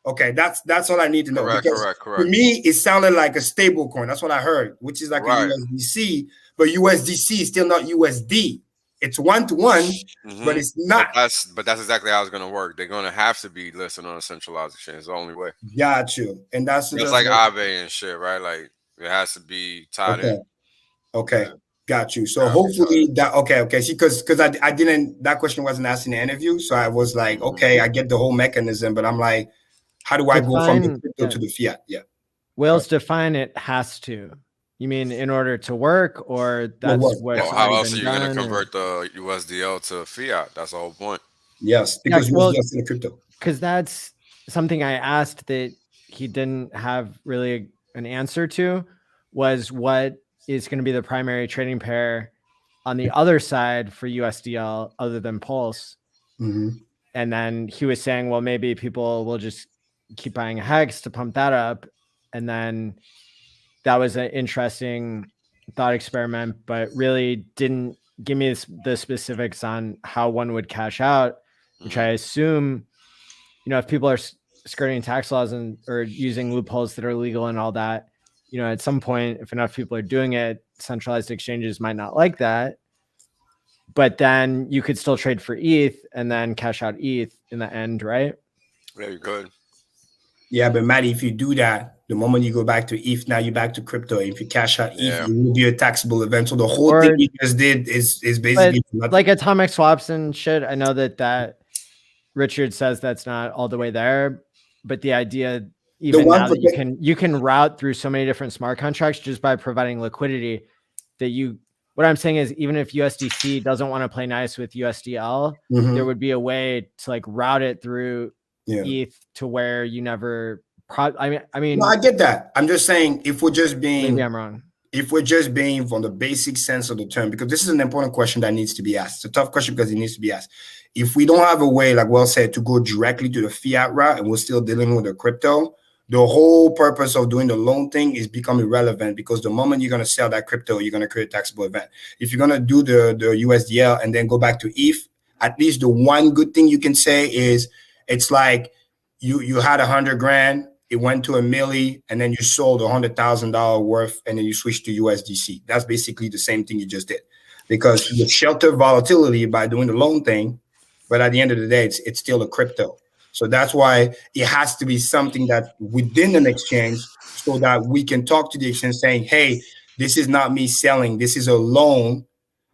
Speaker 2: Okay, that's all I need to know.
Speaker 3: Correct.
Speaker 2: For me, it sounded like a stable coin. That's what I heard, which is like a USDC, but USDC is still not USD. It's 1-to-1, but it's not.
Speaker 3: But that's exactly how it's going to work. They're going to have to be listed on a centralized exchange. It's the only way.
Speaker 2: Got you. And that's
Speaker 3: like Aave and shit, right? Like it has to be tied in.
Speaker 2: Okay. Yeah. Got you. So hopefully that okay. See, because I didn't, that question wasn't asked in the interview. So I was like, okay, I get the whole mechanism, but I'm like, how do I go from the crypto to the fiat? Yeah.
Speaker 1: Whales define it has to. You mean in order to work, or that's what?
Speaker 3: How else are you going to convert the USDL to fiat? That's the whole point.
Speaker 2: Yes, because USDL is in the crypto.
Speaker 1: Because that's something I asked that he didn't have really an answer to, was what is going to be the primary trading pair on the other side for USDL other than Pulse. And then he was saying, well, maybe people will just keep buying Hex to pump that up. And then that was an interesting thought experiment, but really didn't give me the specifics on how one would cash out, which I assume, if people are skirting tax laws or using loopholes that are legal and all that, at some point, if enough people are doing it, centralized exchanges might not like that. But then you could still trade for ETH and then cash out ETH in the end, right?
Speaker 3: Yeah, you could.
Speaker 2: Yeah, but Maddie, if you do that, the moment you go back to ETH, now you're back to crypto. If you cash out ETH, it will be a taxable event. So the whole thing you just did is basically nothing.
Speaker 1: Like atomic swaps and shit. I know that Richard says that's not all the way there, but the idea, even now that you can route through so many different smart contracts just by providing liquidity, that what I'm saying is, even if USDC doesn't want to play nice with USDL, there would be a way to like route it through ETH to where you never. I mean,
Speaker 2: no, I get that. I'm just saying, if we're just being,
Speaker 1: maybe I'm wrong.
Speaker 2: If we're just being from the basic sense of the term, because this is an important question that needs to be asked. It's a tough question because it needs to be asked. If we don't have a way, like Well said, to go directly to the fiat route and we're still dealing with the crypto, the whole purpose of doing the loan thing is become irrelevant, because the moment you're going to sell that crypto, you're going to create a taxable event. If you're going to do the USDL and then go back to ETH, at least the one good thing you can say is it's like you had 100 grand, it went to a milli, and then you sold $100,000 worth, and then you switched to USDC. That's basically the same thing you just did, because you shelter volatility by doing the loan thing, but at the end of the day, it's still a crypto. So that's why it has to be something that within an exchange, so that we can talk to the exchange saying, hey, this is not me selling. This is a loan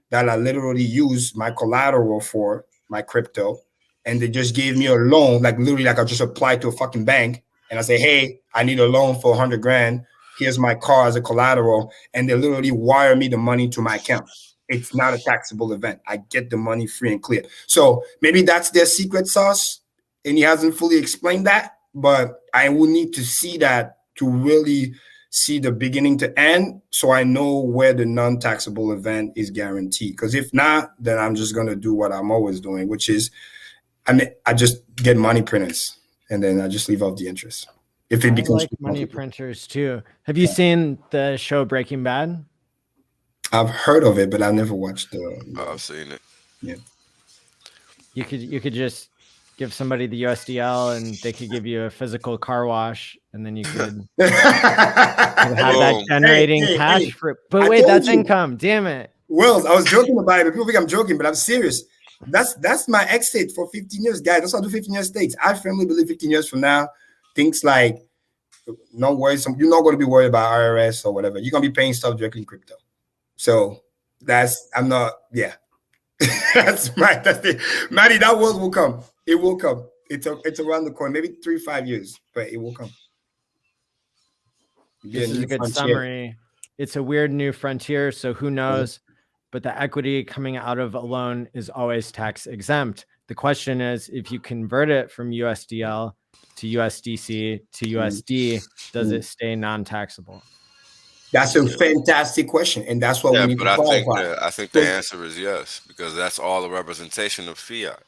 Speaker 2: that I literally use my collateral for, my crypto. And they just gave me a loan, like literally like I just applied to a fucking bank. And I say, hey, I need a loan for 100 grand. Here's my car as a collateral. And they literally wire me the money to my account. It's not a taxable event. I get the money free and clear. So maybe that's their secret sauce. And he hasn't fully explained that. But I will need to see that to really see the beginning to end, so I know where the non-taxable event is guaranteed. Because if not, then I'm just going to do what I'm always doing, which is I just get money printers. And then I just leave off the interest. If it becomes
Speaker 1: like money printers too. Have you seen the show Breaking Bad?
Speaker 2: I've heard of it, but I've never watched
Speaker 3: I've seen it.
Speaker 2: Yeah.
Speaker 1: You could just give somebody the USDL and they could give you a physical car wash, and then you could have that generating cash for it. But wait, that's income. Damn it.
Speaker 2: Wells, I was joking about it, but people think I'm joking, but I'm serious. That's my exit for 15 years, guys. That's how I do 15 years stakes. I firmly believe 15 years from now, things like, no worries, you're not going to be worried about IRS or whatever. You're going to be paying stuff directly in crypto. So that's it. Maddie, that world will come. It will come. It's around the corner, maybe 3-5 years, but it will come.
Speaker 1: This is a good summary. It's a weird new frontier, so who knows? But the equity coming out of a loan is always tax exempt. The question is, if you convert it from USDL to USDC to USD, does it stay non-taxable?
Speaker 3: That's a fantastic question, and that's what we need to qualify. I think the answer is yes, because that's all a representation of fiat.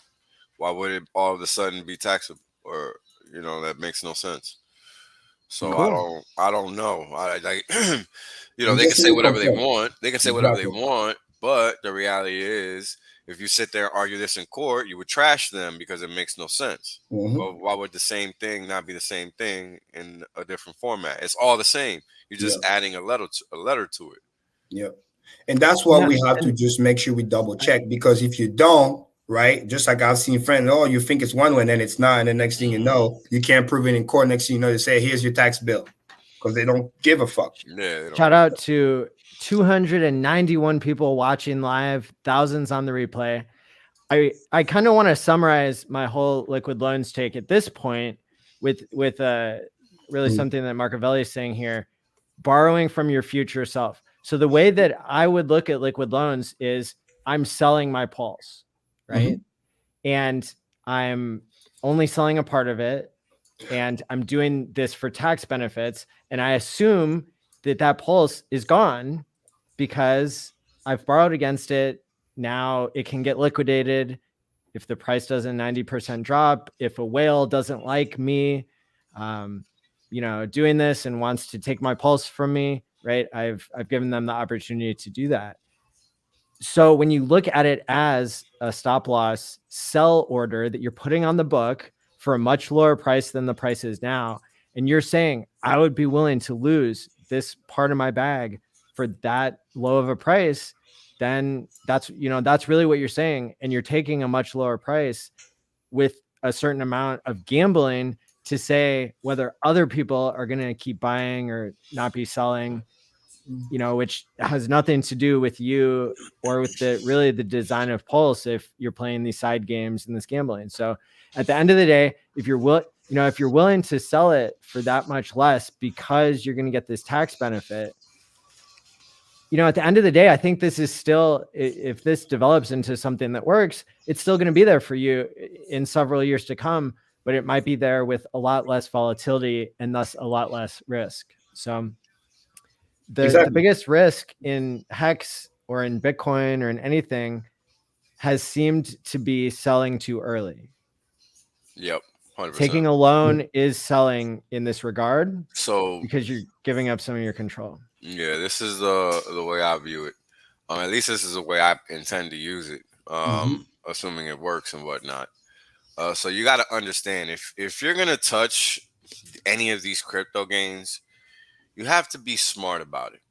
Speaker 3: Why would it all of a sudden be taxable? Or that makes no sense. So cool. I don't know. They can say whatever they want. They can say whatever they want. But the reality is, if you sit there and argue this in court, you would trash them because it makes no sense. But why would the same thing not be the same thing in a different format? It's all the same. You're just adding a letter to it. Yep. And that's why we have to just make sure we double check, because if you don't, right, just like I've seen friends, you think it's one way and then it's not. And the next thing you know, you can't prove it in court. Next thing you know, they say, here's your tax bill, because they don't give a fuck. Yeah.
Speaker 1: Shout out to 291 people watching live, thousands on the replay. I kind of want to summarize my whole liquid loans take at this point with really something that Marcovelli is saying here: borrowing from your future self. So the way that I would look at liquid loans is I'm selling my pulse, right? And I'm only selling a part of it, and I'm doing this for tax benefits. And I assume that pulse is gone because I've borrowed against it. Now it can get liquidated if the price doesn't 90% drop, if a whale doesn't like me, doing this and wants to take my pulse from me, right? I've given them the opportunity to do that. So when you look at it as a stop loss sell order that you're putting on the book for a much lower price than the price is now, and you're saying, I would be willing to lose this part of my bag for that low of a price, then that's really what you're saying. And you're taking a much lower price with a certain amount of gambling to say whether other people are going to keep buying or not be selling, you know, which has nothing to do with you or with the design of Pulse if you're playing these side games and this gambling. So at the end of the day, if you're willing to sell it for that much less because you're going to get this tax benefit, you know, at the end of the day, I think this is still, if this develops into something that works, it's still going to be there for you in several years to come, but it might be there with a lot less volatility and thus a lot less risk. So the biggest risk in Hex or in Bitcoin or in anything has seemed to be selling too early.
Speaker 3: Yep. 100%.
Speaker 1: Taking a loan is selling in this regard.
Speaker 3: So
Speaker 1: because you're giving up some of your control.
Speaker 3: Yeah, this is the way I view it. At least this is the way I intend to use it. Assuming it works and whatnot. So you got to understand, if you're gonna touch any of these crypto gains, you have to be smart about it,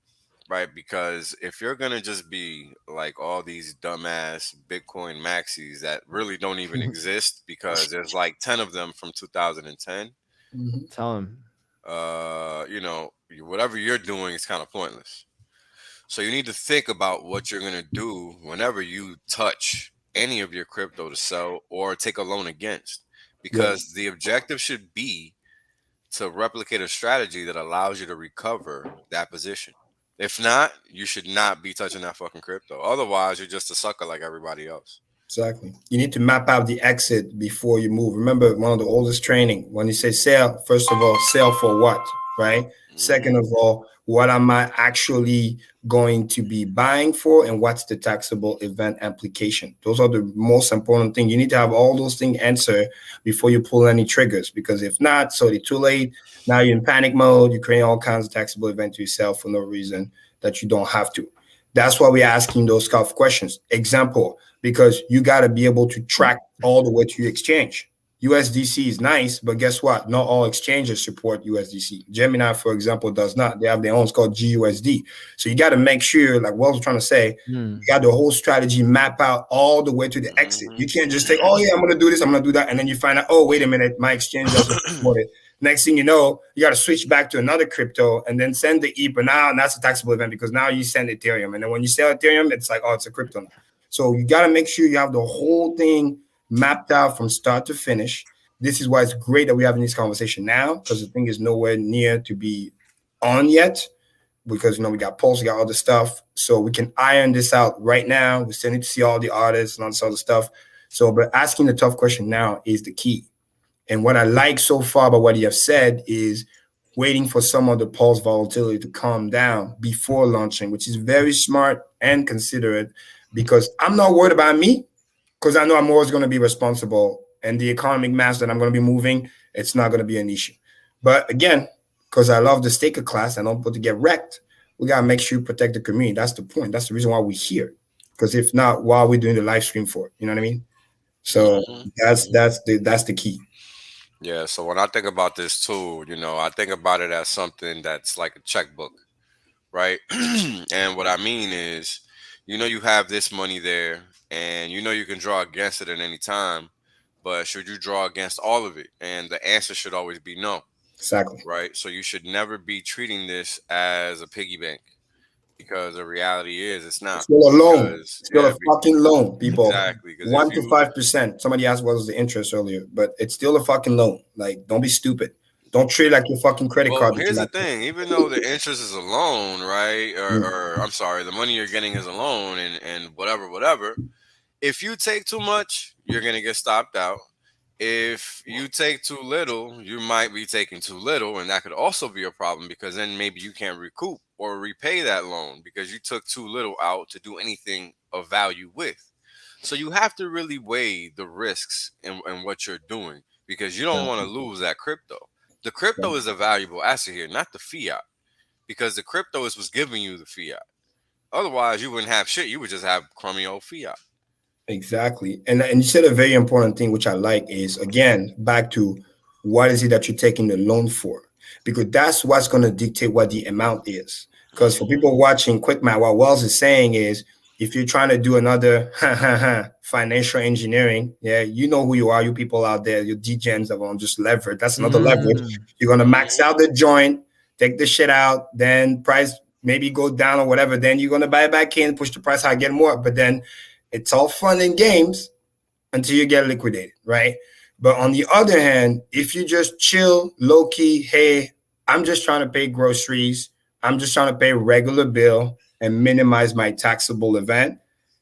Speaker 3: right? Because if you're gonna just be like all these dumbass Bitcoin maxis that really don't even exist, because there's like 10 of them from 2010.
Speaker 1: Tell them.
Speaker 3: You know, whatever you're doing is kind of pointless. So you need to think about what you're gonna do whenever you touch any of your crypto to sell or take a loan against, because the objective should be to replicate a strategy that allows you to recover that position. If not, you should not be touching that fucking crypto. Otherwise, you're just a sucker like everybody else.
Speaker 2: Exactly. You need to map out the exit before you move. Remember, one of the oldest training, when you say sell, first of all, sell for what, right? Second of all, what am I actually going to be buying for, and what's the taxable event application? Those are the most important things. You need to have all those things answered before you pull any triggers, because if not, so it's too late. Now you're in panic mode. You create all kinds of taxable events to yourself for no reason that you don't have to. That's why we're asking those tough questions. Example, because you got to be able to track all the way to your exchange. USDC is nice, but guess what? Not all exchanges support USDC. Gemini, for example, does not. They have their own. It's called GUSD. So you got to make sure, like Wells was trying to say, you got the whole strategy map out all the way to the exit. You can't just say, oh, yeah, I'm going to do this, I'm going to do that. And then you find out, oh, wait a minute, my exchange doesn't support it. Next thing you know, you got to switch back to another crypto and then send the ETH. Now, and that's a taxable event because now you send Ethereum. And then when you sell Ethereum, it's like, oh, it's a crypto. So you got to make sure you have the whole thing mapped out from start to finish. This is why it's great that we're having this conversation now, because the thing is nowhere near to be on yet, because, you know, we got Pulse, we got all the stuff. So we can iron this out right now. We still need to see all the artists and all this other stuff. So, but asking the tough question now is the key. And what I like so far about what you have said is waiting for some of the Pulse volatility to calm down before launching, which is very smart and considerate, because I'm not worried about me, because I know I'm always going to be responsible, and the economic mass that I'm going to be moving, it's not going to be an issue. But again, because I love the staker class, I don't want to get wrecked. We got to make sure you protect the community. That's the point. That's the reason why we're here. Because if not, why are we doing the live stream for? You know what I mean? So that's the key.
Speaker 3: Yeah. So when I think about this too, you know, I think about it as something that's like a checkbook, right? And what I mean is, you know, you have this money there, and you know you can draw against it at any time. But should you draw against all of it? And the answer should always be no.
Speaker 2: Exactly.
Speaker 3: Right. So you should never be treating this as a piggy bank, because the reality is it's not.
Speaker 2: It's still a loan. It's still a fucking loan, people.
Speaker 3: Exactly.
Speaker 2: 1 to 5%. Somebody asked what was the interest earlier, but it's still a fucking loan. Like, don't be stupid. Don't treat it like your fucking credit card.
Speaker 3: Here's the thing. Even though the interest is a loan, right? Or I'm sorry, the money you're getting is a loan, and whatever. If you take too much, you're going to get stopped out. If you take too little, you might be taking too little, and that could also be a problem, because then maybe you can't recoup or repay that loan because you took too little out to do anything of value with. So you have to really weigh the risks in what you're doing, because you don't want to lose that crypto. The crypto is a valuable asset here, not the fiat, because the crypto is what's giving you the fiat. Otherwise, you wouldn't have shit. You would just have crummy old fiat.
Speaker 2: Exactly. And you said a very important thing, which I like, is, again, back to what is it that you're taking the loan for? Because that's what's going to dictate what the amount is. Because for people watching Quick Math, what Wells is saying is, if you're trying to do another financial engineering, yeah, you know who you are, you people out there, your DGens that want just leverage. That's another leverage. You're going to max out the joint, take the shit out, then price maybe go down or whatever. Then you're going to buy it back in, push the price high, get more. But then it's all fun and games until you get liquidated, right? But on the other hand, if you just chill, low key, hey, I'm just trying to pay groceries, I'm just trying to pay regular bill and minimize my taxable event,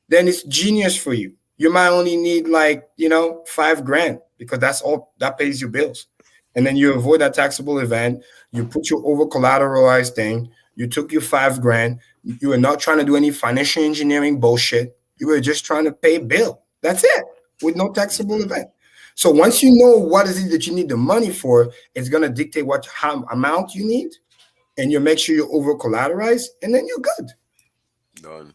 Speaker 2: then it's genius for you. You might only need like, $5,000 because that's all that pays your bills. And then you avoid that taxable event. You put your over collateralized thing. You took your $5,000. You were not trying to do any financial engineering bullshit. You were just trying to pay bill. That's it, with no taxable event. So once you know what is it that you need the money for, it's going to dictate how amount you need, and you make sure you're over collateralized, and then you're good.
Speaker 3: Done.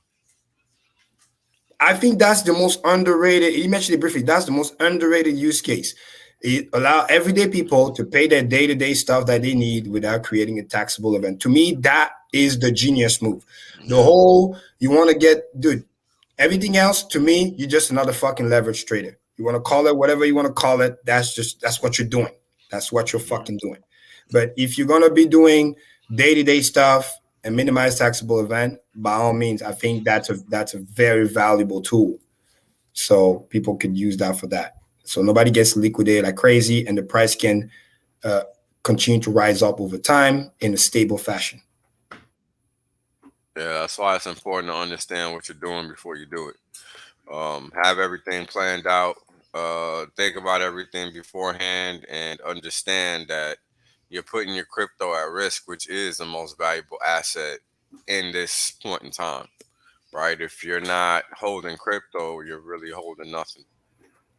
Speaker 2: I think that's the most underrated. You mentioned it briefly. That's the most underrated use case. It allows everyday people to pay their day-to-day stuff that they need without creating a taxable event. To me, that is the genius move. The whole, you want to get, dude, everything else, to me, you're just another fucking leverage trader. You want to call it whatever you want to call it. That's what you're doing. That's what you're fucking doing. But if you're going to be doing day-to-day stuff and minimize taxable event, by all means, I think that's a very valuable tool. So people could use that for that. So nobody gets liquidated like crazy, and the price can continue to rise up over time in a stable fashion.
Speaker 3: Yeah, that's why it's important to understand what you're doing before you do it. Have everything planned out. Think about everything beforehand, and understand that you're putting your crypto at risk, which is the most valuable asset in this point in time, right? If you're not holding crypto, you're really holding nothing.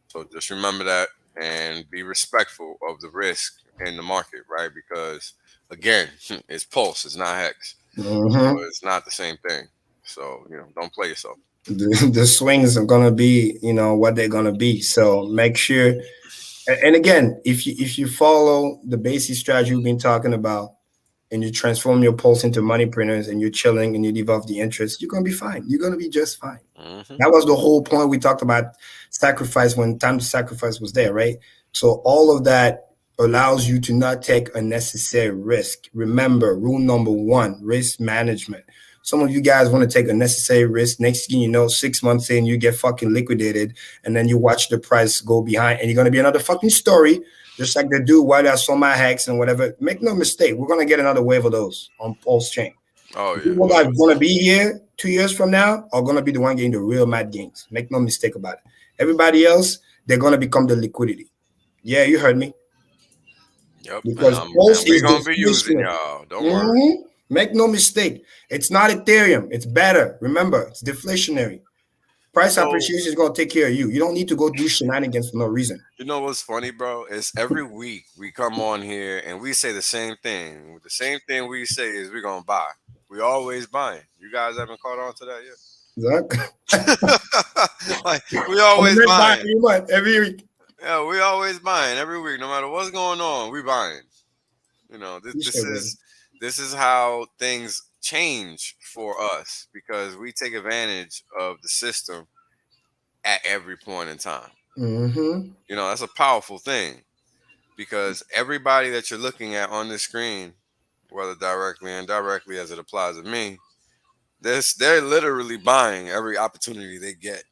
Speaker 3: So just remember that and be respectful of the risk in the market, right? Because again, it's pulse, it's not hex. So it's not the same thing. So, don't play yourself.
Speaker 2: The swings are gonna be, what they're gonna be. So make sure. And again, if you follow the basic strategy we've been talking about, and you transform your pulse into money printers, and you're chilling and you leave off the interest, you're gonna be fine. You're gonna be just fine. That was the whole point we talked about sacrifice when time to sacrifice was there, right? So all of that allows you to not take unnecessary risk. Remember, rule number 1, risk management. Some of you guys want to take unnecessary risk. Next thing you know, 6 months in, you get fucking liquidated, and then you watch the price go behind, and you're going to be another fucking story, just like the dude while I saw my hacks and whatever. Make no mistake, we're going to get another wave of those on Pulse Chain.
Speaker 3: Oh, yeah.
Speaker 2: People that are going to be here 2 years from now are going to be the one getting the real mad gains. Make no mistake about it. Everybody else, they're going to become the liquidity. Yeah, you heard me.
Speaker 3: Yep.
Speaker 2: Because Pulse is
Speaker 3: going to be using y'all. Don't worry.
Speaker 2: Make no mistake. It's not Ethereum. It's better. Remember, it's deflationary. Price appreciation is going to take care of you. You don't need to go do shenanigans for no reason.
Speaker 3: You know what's funny, bro? It's every week we come on here and we say the same thing. The same thing we say is we're going to buy. We always buying. You guys haven't caught on to that yet?
Speaker 2: Exactly.
Speaker 3: Like, we always buying.
Speaker 2: Every week.
Speaker 3: Yeah, we always buying every week. No matter what's going on, we buying. This is how things change for us, because we take advantage of the system at every point in time. That's a powerful thing, because everybody that you're looking at on the screen, whether directly or indirectly as it applies to me, they're literally buying every opportunity they get.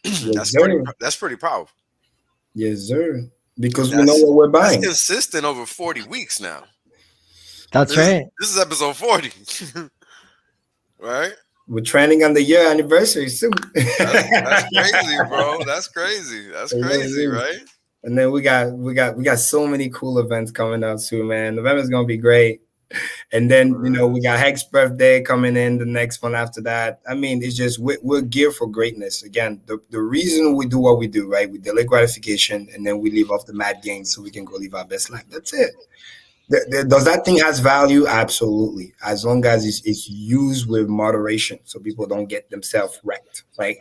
Speaker 3: That's pretty powerful.
Speaker 2: Yes, sir. Because we know what we're buying.
Speaker 3: That's consistent over 40 weeks now.
Speaker 1: That's right.
Speaker 3: This is episode 40. Right?
Speaker 2: We're trending on the year anniversary soon.
Speaker 3: That's crazy, bro. That's crazy. That's crazy, right?
Speaker 2: And then we got so many cool events coming up soon, man. November's gonna be great. And then we got Hex birthday coming in the next one after that. I mean, it's just we're geared for greatness. Again, the reason we do what we do, right? We delay gratification, and then we leave off the mad gains so we can go live our best life. That's it. Does that thing has value? Absolutely. As long as it's used with moderation, so people don't get themselves wrecked, right?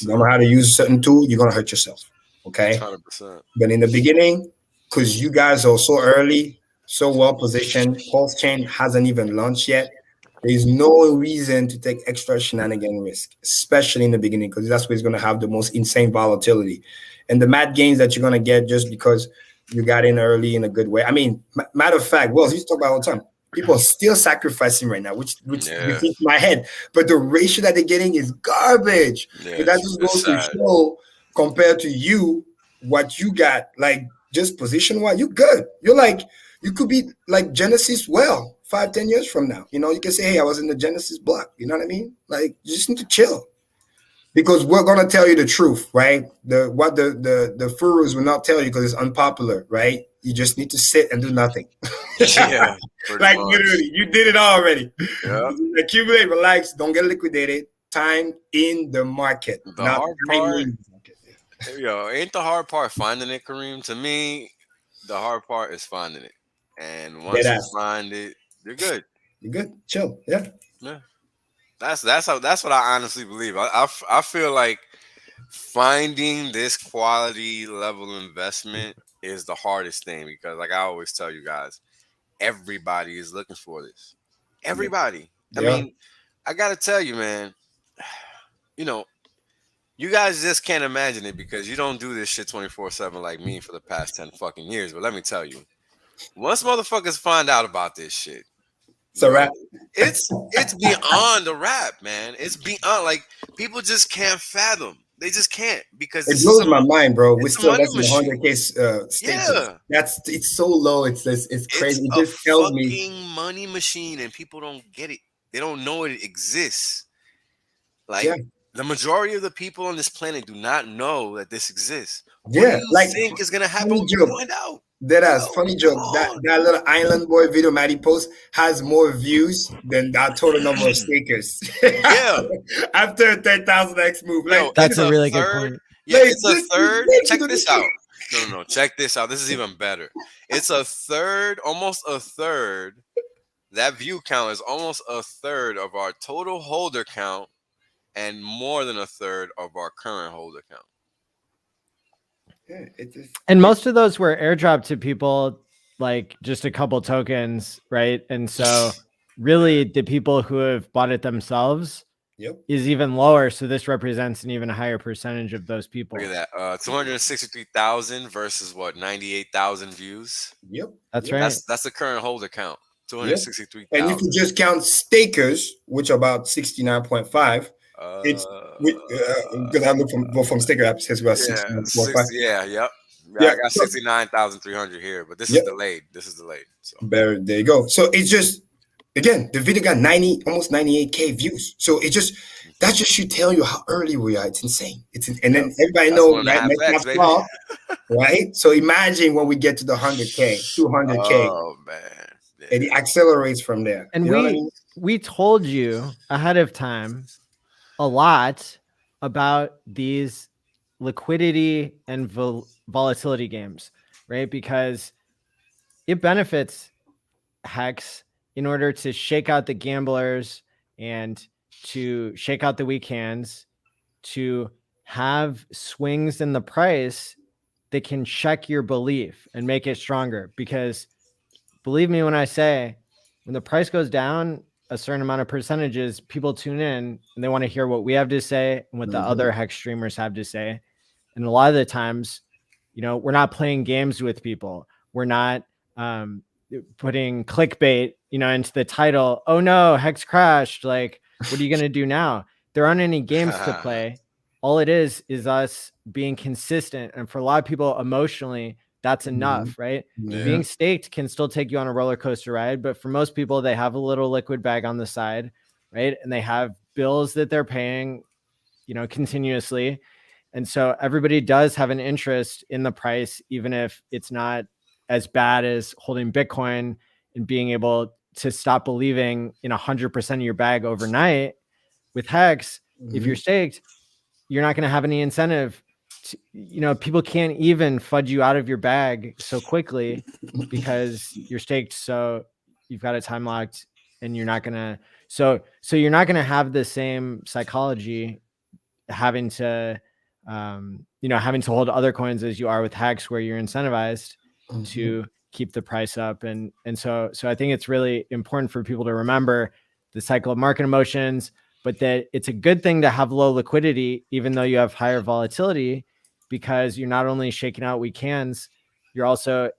Speaker 2: You don't know how to use a certain tool, you're gonna hurt yourself. Okay.
Speaker 3: 100%.
Speaker 2: But in the beginning, because you guys are so early, so well positioned, Pulse Chain hasn't even launched yet. There's no reason to take extra shenanigan risk, especially in the beginning, because that's where it's going to have the most insane volatility. And the mad gains that you're going to get just because you got in early in a good way. I mean, matter of fact, Wells, you talk about all the time. People are still sacrificing right now, which gets into my head. But the ratio that they're getting is garbage.
Speaker 3: Yeah,
Speaker 2: but that just goes to show, compared to you, what you got, like just position-wise, you're good. You're like, you could be like Genesis 5-10 years from now. You know, you can say, hey, I was in the Genesis block. You know what I mean? Like, you just need to chill. Because we're gonna tell you the truth, right? The FutureUs will not tell you because it's unpopular, right? You just need to sit and do nothing.
Speaker 3: Yeah,
Speaker 2: like much. Literally, you did it already.
Speaker 3: Yeah.
Speaker 2: Accumulate, relax, don't get liquidated. Time in the market.
Speaker 3: The hard part, ain't the hard part finding it, Karim? To me, the hard part is finding it. And once you find it, you're good.
Speaker 2: You're good. Chill. Yeah.
Speaker 3: Yeah. That's what I honestly believe. I feel like finding this quality level investment is the hardest thing, because like I always tell you guys, everybody is looking for this. Everybody. Yeah. I mean, I gotta tell you, man, you know, you guys just can't imagine it because you don't do this shit 24/7 like me for the past 10 fucking years. But let me tell you, once motherfuckers find out about this shit,
Speaker 2: it's a wrap.
Speaker 3: It's beyond a rap, man. It's beyond, like, people just can't fathom. They just can't, because
Speaker 2: it blows my mind, bro. We're still less than 100K status.
Speaker 3: Yeah,
Speaker 2: it's so low. It's crazy. It just tells me
Speaker 3: fucking money machine, and people don't get it. They don't know it exists. Like the majority of the people on this planet do not know that this exists. What do you think is gonna happen when you find out?
Speaker 2: Funny joke. That little island boy video Maddie post has more views than that total number of stakers.
Speaker 3: Yeah.
Speaker 2: After a 10,000x move. Like,
Speaker 1: that's a really good point.
Speaker 3: Yeah, it's a third. Check this out. No. Check this out. This is even better. It's a third, almost a third. That view count is almost a third of our total holder count, and more than a third of our current holder count.
Speaker 1: And most of those were airdropped to people, like just a couple tokens, right? And so really the people who have bought it themselves is even lower. So this represents an even higher percentage of those people.
Speaker 3: Look at that. 263,000 versus what, 98,000 views?
Speaker 2: Yep.
Speaker 1: That's right.
Speaker 3: That's the current holder count. 263,000.
Speaker 2: And if you just count stakers, which are about 69.5, it's because I look from sticker apps, it's about 69.5.
Speaker 3: Yeah, I got 69,300 here, but this is delayed. So
Speaker 2: there you go. So it's just, again, the video got almost 98K views. So it just, that just should tell you how early we are. It's insane. And then everybody knows that, right? So imagine when we get to the 100K, 200K.
Speaker 3: Oh man.
Speaker 2: Yeah. And it accelerates from there.
Speaker 1: And we told you ahead of time a lot about these liquidity and volatility games, right? Because it benefits Hex in order to shake out the gamblers and to shake out the weak hands, to have swings in the price that can check your belief and make it stronger. Because believe me when I say, when the price goes down a certain amount of percentages, people tune in and they want to hear what we have to say and what the other Hex streamers have to say. And a lot of the times, we're not playing games with people. We're not putting clickbait, into the title. Oh no, Hex crashed. Like, what are you going to do now? There aren't any games to play. All it is us being consistent. And for a lot of people emotionally, that's enough, right? Yeah. Being staked can still take you on a roller coaster ride, but for most people, they have a little liquid bag on the side, right? And they have bills that they're paying, continuously. And so everybody does have an interest in the price, even if it's not as bad as holding Bitcoin and being able to stop believing in 100% of your bag overnight. With Hex, if you're staked, you're not going to have any incentive. People can't even fudge you out of your bag so quickly because you're staked. So you've got it time locked, and you're not gonna. So you're not gonna have the same psychology having to hold other coins as you are with Hex, where you're incentivized to keep the price up. And so I think it's really important for people to remember the cycle of market emotions, but that it's a good thing to have low liquidity, even though you have higher volatility, because you're not only shaking out weak hands, you're also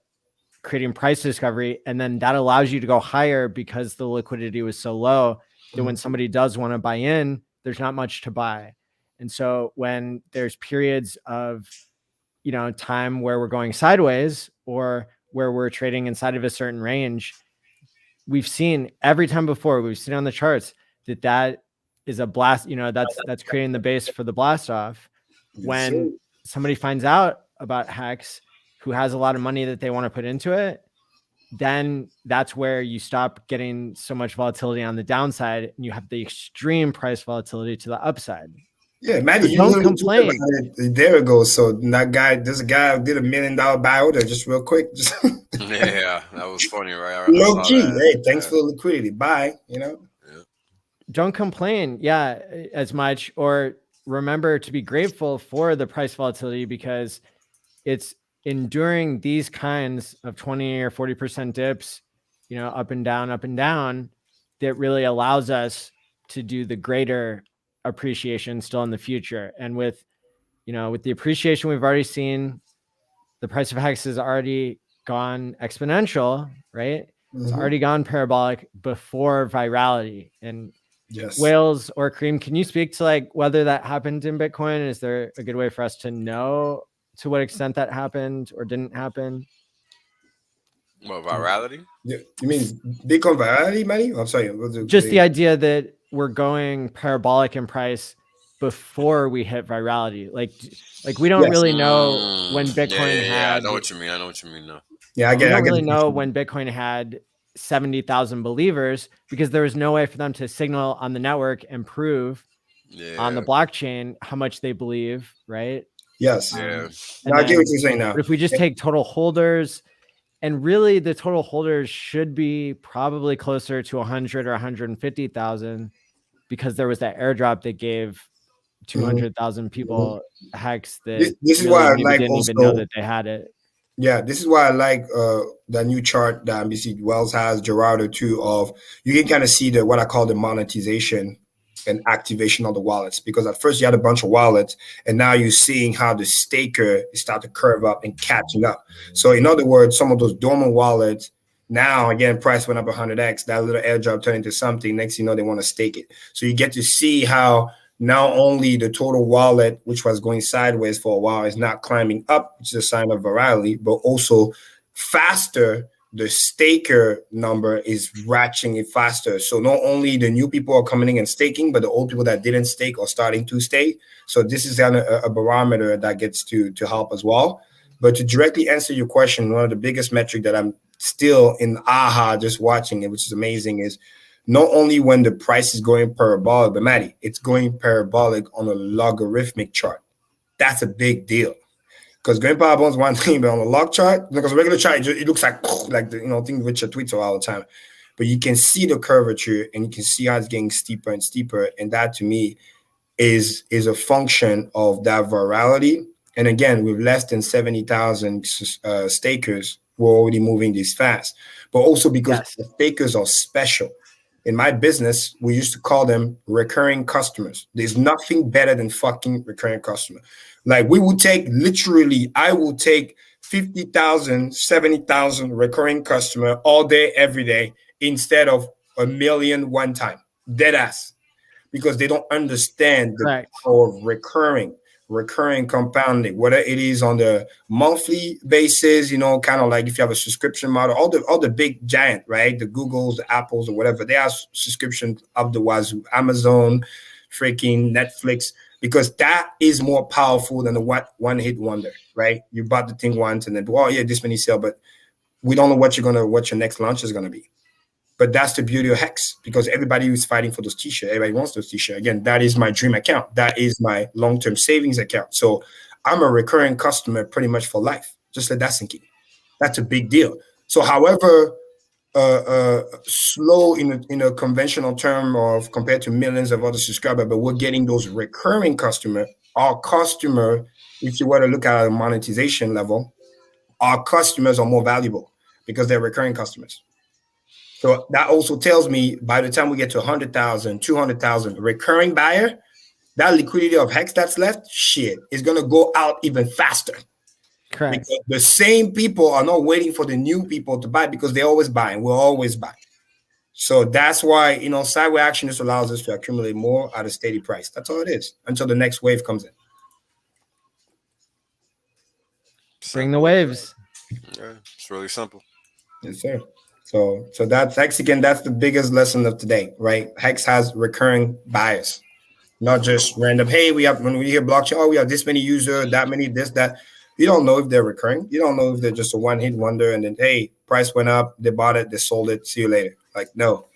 Speaker 1: creating price discovery. And then that allows you to go higher because the liquidity was so low that when somebody does want to buy in, there's not much to buy. And so when there's periods of, time where we're going sideways or where we're trading inside of a certain range, we've seen every time before, we've seen on the charts that is a blast, that's creating the base for the blast off. When somebody finds out about Hex who has a lot of money that they want to put into it, then that's where you stop getting so much volatility on the downside and you have the extreme price volatility to the upside.
Speaker 2: Yeah, Maddie,
Speaker 1: so don't complain.
Speaker 2: There it goes. So there's a guy who did $1 million buy order just real quick.
Speaker 3: Yeah, that was funny, right?
Speaker 2: Low key. Hey, thanks for the liquidity. Bye. Yeah.
Speaker 1: Don't complain. Yeah, as much, or remember to be grateful for the price volatility, because it's enduring these kinds of 20 or 40% dips, up and down, that really allows us to do the greater appreciation still in the future. And with the appreciation we've already seen, the price of Hex has already gone exponential, right? It's already gone parabolic before virality. And Whales or Karim, can you speak to whether that happened in Bitcoin? Is there a good way for us to know to what extent that happened or didn't happen?
Speaker 3: What, virality?
Speaker 2: Yeah, you mean Bitcoin virality, Manny? I'm sorry.
Speaker 1: Just the idea that we're going parabolic in price before we hit virality. Like we don't really know when Bitcoin had.
Speaker 3: I know what you mean. No.
Speaker 2: Yeah,
Speaker 1: we don't really know when Bitcoin had 70,000 believers, because there was no way for them to signal on the network and prove on the blockchain how much they believe, right?
Speaker 2: Yes.
Speaker 1: No, I get what you're saying now. But if we just take total holders, and really the total holders should be probably closer to 100 or 150,000, because there was that airdrop that gave 200,000 people Hex that
Speaker 2: this is why I
Speaker 1: didn't even know that they had it.
Speaker 2: Yeah, this is why I like the new chart that MBC Wells has, Gerardo too, of you can kind of see what I call the monetization and activation of the wallets. Because at first you had a bunch of wallets, and now you're seeing how the staker start to curve up and catching up. So in other words, some of those dormant wallets, now again, price went up 100x, that little airdrop turned into something. Next thing you know, they want to stake it. So you get to see how not only the total wallet, which was going sideways for a while, is not climbing up, which is a sign of virality, but also faster, the staker number is ratcheting it faster. So not only the new people are coming in and staking, but the old people that didn't stake are starting to stake. So this is a barometer that gets to help as well. But to directly answer your question, one of the biggest metric that I'm still in aha just watching it, which is amazing, is not only when the price is going parabolic, but Maddie, it's going parabolic on a logarithmic chart. That's a big deal. Because going parabolic is one thing, but on a log chart, because a regular chart, it looks like the thing Richard tweets all the time. But you can see the curvature, and you can see how it's getting steeper and steeper. And that to me is a function of that virality. And again, with less than 70,000 stakers, we're already moving this fast. But also because the stakers are special. In my business, we used to call them recurring customers. There's nothing better than fucking recurring customer. Like we would take I will take 50,000, 70,000 recurring customer all day, every day, instead of 1 million one time. Dead ass. Because they don't understand the power of recurring compounding, whether it is on the monthly basis, kind of like if you have a subscription model, all the big giant, right? The Googles, the Apples, or whatever, they have subscription up the wazoo, Amazon, freaking Netflix, because that is more powerful than the one hit wonder, right? You bought the thing once and then, this many sell, but we don't know what your next launch is gonna be. But that's the beauty of Hex, because everybody is fighting for those t-shirts. Everybody wants those t-shirts. Again, that is my dream account. That is my long-term savings account. So I'm a recurring customer pretty much for life, just like that sinking. That's a big deal. So however slow in a conventional term of compared to millions of other subscribers, but we're getting those recurring customer. Our customer, if you were to look at a monetization level, our customers are more valuable because they're recurring customers. So that also tells me by the time we get to 100,000, 200,000 recurring buyer, that liquidity of Hex that's left, shit, is going to go out even faster.
Speaker 1: Correct.
Speaker 2: Because the same people are not waiting for the new people to buy because they're always buying. We'll always buy. So that's why, sideway action just allows us to accumulate more at a steady price. That's all it is until the next wave comes in.
Speaker 1: Bring the waves.
Speaker 3: Yeah, it's really simple.
Speaker 2: Yes, sir. So that's Hex again. That's the biggest lesson of today, right? Hex has recurring buyers, not just random. Hey, when we hear blockchain, oh, we have this many users, that many, this, that. You don't know if they're recurring. You don't know if they're just a one-hit wonder and then, hey, price went up, they bought it, they sold it, see you later. Like, no.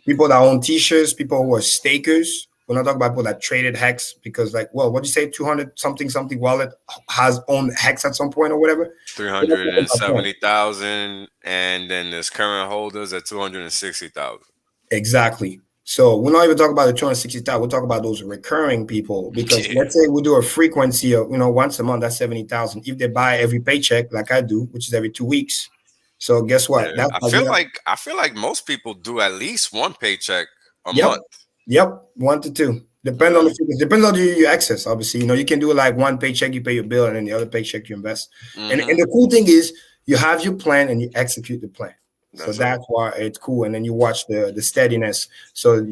Speaker 2: People that own t-shirts, people who are stakers. We're not talking about people that traded Hex because, like, well, what'd you say? 200 something wallet has owned Hex at some point or whatever.
Speaker 3: 370,000, and then there's current holders at 260,000.
Speaker 2: Exactly. So we're not even talking about the 260,000. We're talking about those recurring people because let's say we do a frequency of once a month, that's 70,000. If they buy every paycheck, like I do, which is every 2 weeks. So guess what?
Speaker 3: Yeah. I feel like most people do at least one paycheck a month.
Speaker 2: Yep, 1 to 2. Depends on the frequency. Depends on your access. Obviously, you can do like one paycheck, you pay your bill, and then the other paycheck you invest. And the cool thing is you have your plan and you execute the plan. That's why it's cool. And then you watch the steadiness. So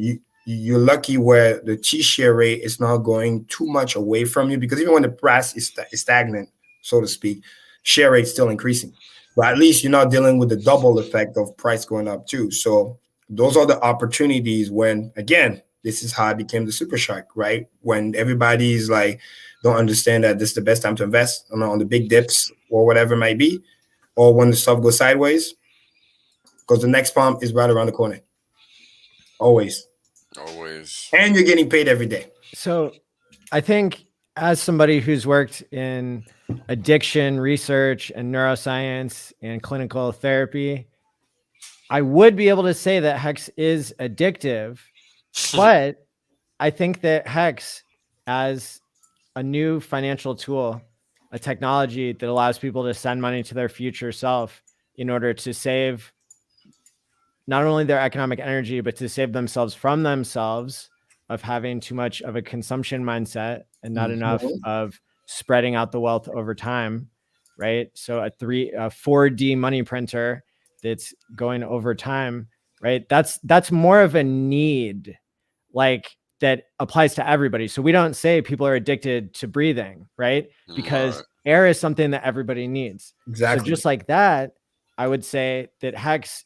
Speaker 2: you're lucky where the T-share rate is not going too much away from you because even when the price is stagnant, so to speak, share rate is still increasing. But at least you're not dealing with the double effect of price going up too. So those are the opportunities when, again, this is how I became the super shark, right? When everybody's like, don't understand that this is the best time to invest on the big dips or whatever it might be, or when the stuff goes sideways. Because the next pump is right around the corner. Always. And you're getting paid every day.
Speaker 1: So I think as somebody who's worked in addiction research and neuroscience and clinical therapy, I would be able to say that Hex is addictive, but I think that Hex as a new financial tool, a technology that allows people to send money to their future self in order to save not only their economic energy, but to save themselves from themselves of having too much of a consumption mindset and not enough of spreading out the wealth over time, right? So a 4D money printer that's going over time, right? That's more of a need, like that applies to everybody. So we don't say people are addicted to breathing, right? Because air is something that everybody needs.
Speaker 2: Exactly.
Speaker 1: So just like that, I would say that Hex,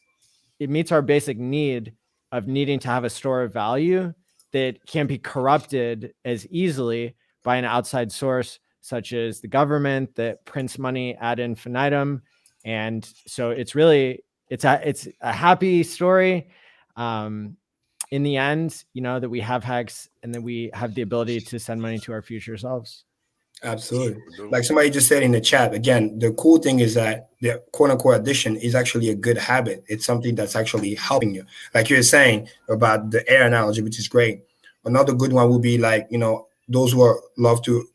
Speaker 1: it meets our basic need of needing to have a store of value that can't be corrupted as easily by an outside source, such as the government that prints money ad infinitum. And so it's really, it's a happy story. In the end, that we have Hex and that we have the ability to send money to our future selves.
Speaker 2: Absolutely. Like somebody just said in the chat, again, the cool thing is that the quote unquote addiction is actually a good habit. It's something that's actually helping you. Like you're saying about the air analogy, which is great. Another good one would be like, those who are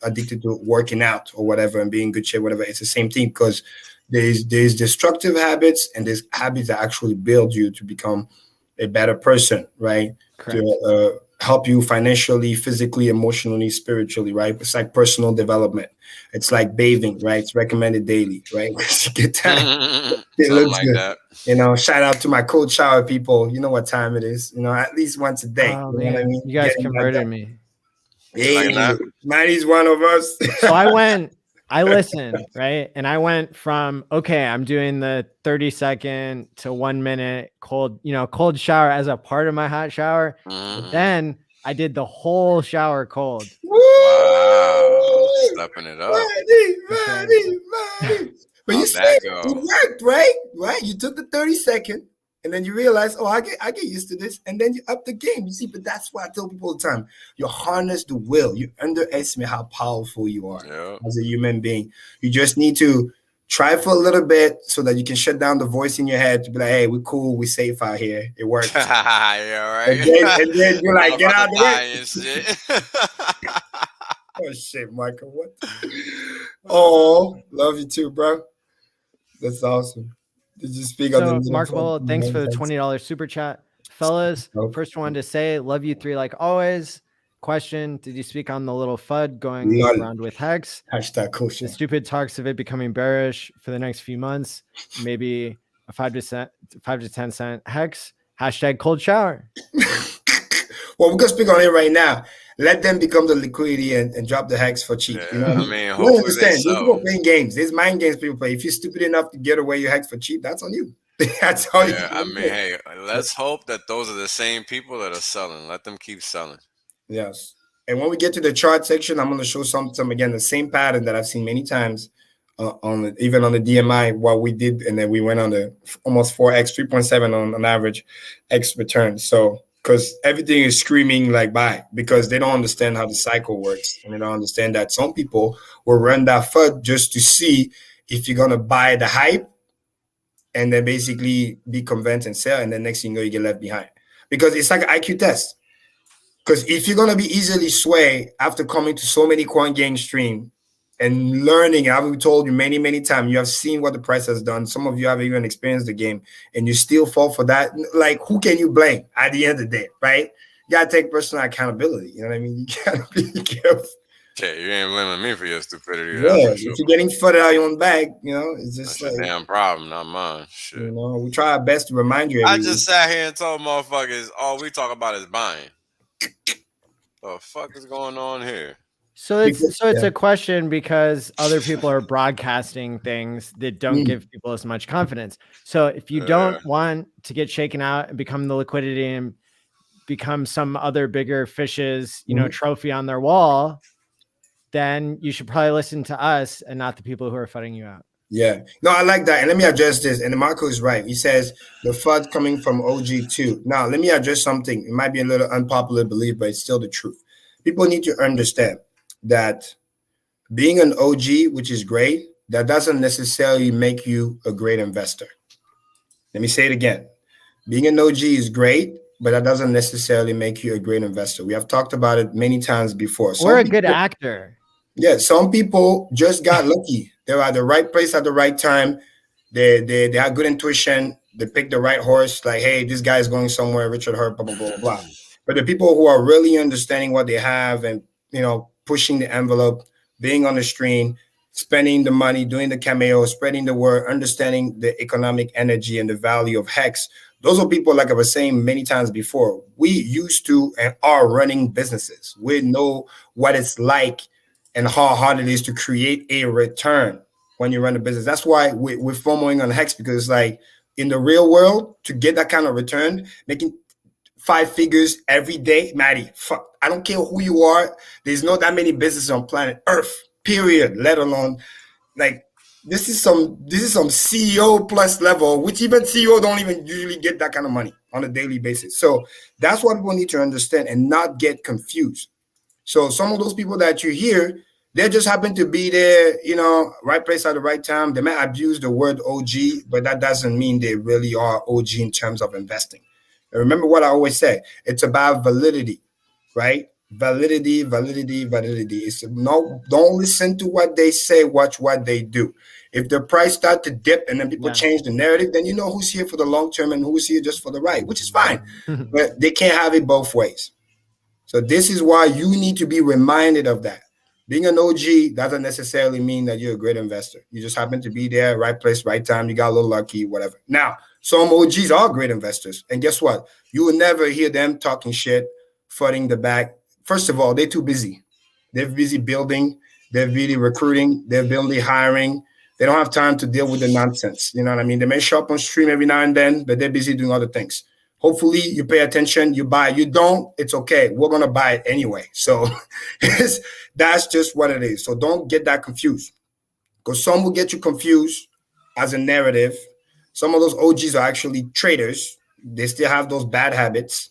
Speaker 2: addicted to working out or whatever and being in good shape, whatever. It's the same thing because there's destructive habits and there's habits that actually build you to become a better person, right?
Speaker 1: Correct.
Speaker 2: To help you financially, physically, emotionally, spiritually, right? It's like personal development. It's like bathing, right? It's recommended daily, right? Get that. It looks
Speaker 3: like
Speaker 2: good.
Speaker 3: That.
Speaker 2: Shout out to my cold shower people. You know what time it is. At least once a day.
Speaker 1: Oh,
Speaker 2: you know what I mean?
Speaker 1: You guys converted me.
Speaker 2: Hey, Manny's one of us.
Speaker 1: So I listened, right? And I went from, okay, I'm doing the 30-second to 1 minute cold shower as a part of my hot shower. Then I did the whole shower cold.
Speaker 3: Wow. Stepping it up.
Speaker 2: Manny. But you said it worked, right? Right? You took the 30-second and then you realize, oh, I get used to this. And then you up the game. You see, but that's why I tell people all the time. You harness the will. You underestimate how powerful you are as a human being. You just need to try for a little bit so that you can shut down the voice in your head to be like, hey, we're cool. We're safe out here. It works.
Speaker 3: Yeah, right.
Speaker 2: And then you're like, get out of the way. Oh, shit, Michael. What? Oh, love you too, bro. That's awesome. Did you speak
Speaker 1: so,
Speaker 2: on the
Speaker 1: Markable, thanks for the $20 super chat. Fellas, first one to say, love you three like always. Question, did you speak on the little FUD going around with Hex?
Speaker 2: Hashtag kosher.
Speaker 1: The stupid talks of it becoming bearish for the next few months. Maybe a 5 to 10 cent Hex. Hashtag cold shower.
Speaker 2: Well, we're going to speak on it right now. Let them become the liquidity and drop the Hex for cheap.
Speaker 3: Yeah,
Speaker 2: you know what
Speaker 3: I mean,
Speaker 2: you
Speaker 3: hopefully
Speaker 2: understand.
Speaker 3: they
Speaker 2: People playing games. There's mind games people play. If you're stupid enough to get away your Hex for cheap, that's on you. That's all you
Speaker 3: I mean, hey, let's hope that those are the same people that are selling. Let them keep selling.
Speaker 2: Yes. And when we get to the chart section, I'm going to show some again, the same pattern that I've seen many times even on the DMI, what we did. And then we went on the almost 4x, 3.7 on average X return. So, because everything is screaming like buy, because they don't understand how the cycle works. And they don't understand that some people will run that FUD just to see if you're going to buy the hype and then basically be convinced and sell. And then next thing you know, you get left behind. Because it's like an IQ test. Because if you're going to be easily swayed after coming to so many coin game stream and learning, I've told you many, many times, you have seen what the price has done. Some of you have even experienced the game and you still fall for that. Like, who can you blame at the end of the day, right? You got to take personal accountability. You know what I mean? You got to be careful.
Speaker 3: Okay, you ain't blaming me for your stupidity.
Speaker 2: Yeah, if you're getting flooded out your own bag, you know, it's just
Speaker 3: that's
Speaker 2: like,
Speaker 3: your damn problem, not mine. Shit.
Speaker 2: You know, we try our best to remind you.
Speaker 3: I just sat here and told motherfuckers all we talk about is buying. The fuck is going on here?
Speaker 1: So it's a question because other people are broadcasting things that don't give people as much confidence. So if you don't want to get shaken out and become the liquidity and become some other bigger fish's, trophy on their wall, then you should probably listen to us and not the people who are fudding you out.
Speaker 2: Yeah. No, I like that. And let me address this. And Marco is right. He says the FUD coming from OG2. Now, let me address something. It might be a little unpopular belief, but it's still the truth. People need to understand that being an OG, which is great, that doesn't necessarily make you a great investor. Let me say it again. Being an OG is great, but that doesn't necessarily make you a great investor. We have talked about it many times before.
Speaker 1: Or a good actor.
Speaker 2: Yeah, some people just got lucky. They're at the right place at the right time. They have good intuition. They pick the right horse. Like, hey, this guy is going somewhere. Richard Hurt, blah, blah, blah, blah. But the people who are really understanding what they have and, pushing the envelope, being on the stream, spending the money, doing the cameo, spreading the word, understanding the economic energy and the value of Hex. Those are people, like I was saying many times before, we used to and are running businesses. We know what it's like and how hard it is to create a return when you run a business. That's why we're FOMOing on Hex, because it's like in the real world, to get that kind of return, making 5 figures every day, Maddie, fuck, I don't care who you are. There's not that many businesses on planet Earth, period, let alone like this is some CEO plus level, which even CEO don't even usually get that kind of money on a daily basis. So that's what people need to understand and not get confused. So some of those people that you hear, they just happen to be there, right place at the right time. They might abuse the word OG, but that doesn't mean they really are OG in terms of investing. And remember what I always say, it's about validity, right? Validity. It's don't listen to what they say, watch what they do. If the price start to dip and then people change the narrative, then you know who's here for the long term and who's here just for the ride, which is fine. But they can't have it both ways. So this is why you need to be reminded of that. Being an OG doesn't necessarily mean that you're a great investor. You just happen to be there, right place, right time. You got a little lucky, whatever. Now, some OGs are great investors. And guess what? You will never hear them talking shit, footing the back. First of all, they're too busy. They're busy building. They're busy recruiting. They're busy hiring. They don't have time to deal with the nonsense. You know what I mean? They may show up on stream every now and then, but they're busy doing other things. Hopefully you pay attention, you buy. You don't, it's okay. We're going to buy it anyway. So that's just what it is. So don't get that confused, because some will get you confused as a narrative. Some of those OGs are actually traders. They still have those bad habits.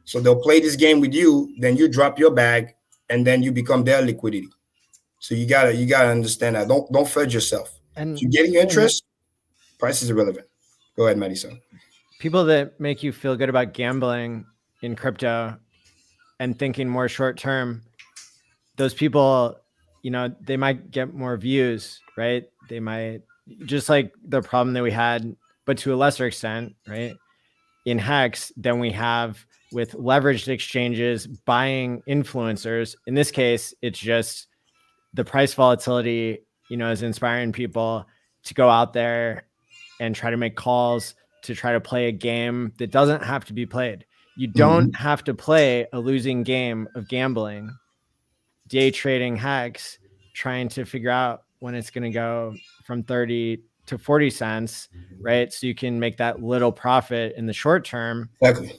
Speaker 2: So they'll play this game with you, then you drop your bag, and then you become their liquidity. So you gotta understand that. Don't fudge yourself. And if you're getting interest, price is irrelevant. Go ahead, Madison.
Speaker 1: People that make you feel good about gambling in crypto and thinking more short term, those people, they might get more views, right? They might, just like the problem that we had, but but to a lesser extent, right, in Hex than we have with leveraged exchanges buying influencers. In this case, it's just the price volatility, is inspiring people to go out there and try to make calls to try to play a game that doesn't have to be played. You don't have to play a losing game of gambling, day trading Hex, trying to figure out when it's going to go from 30 to 40 cents, right? So you can make that little profit in the short term,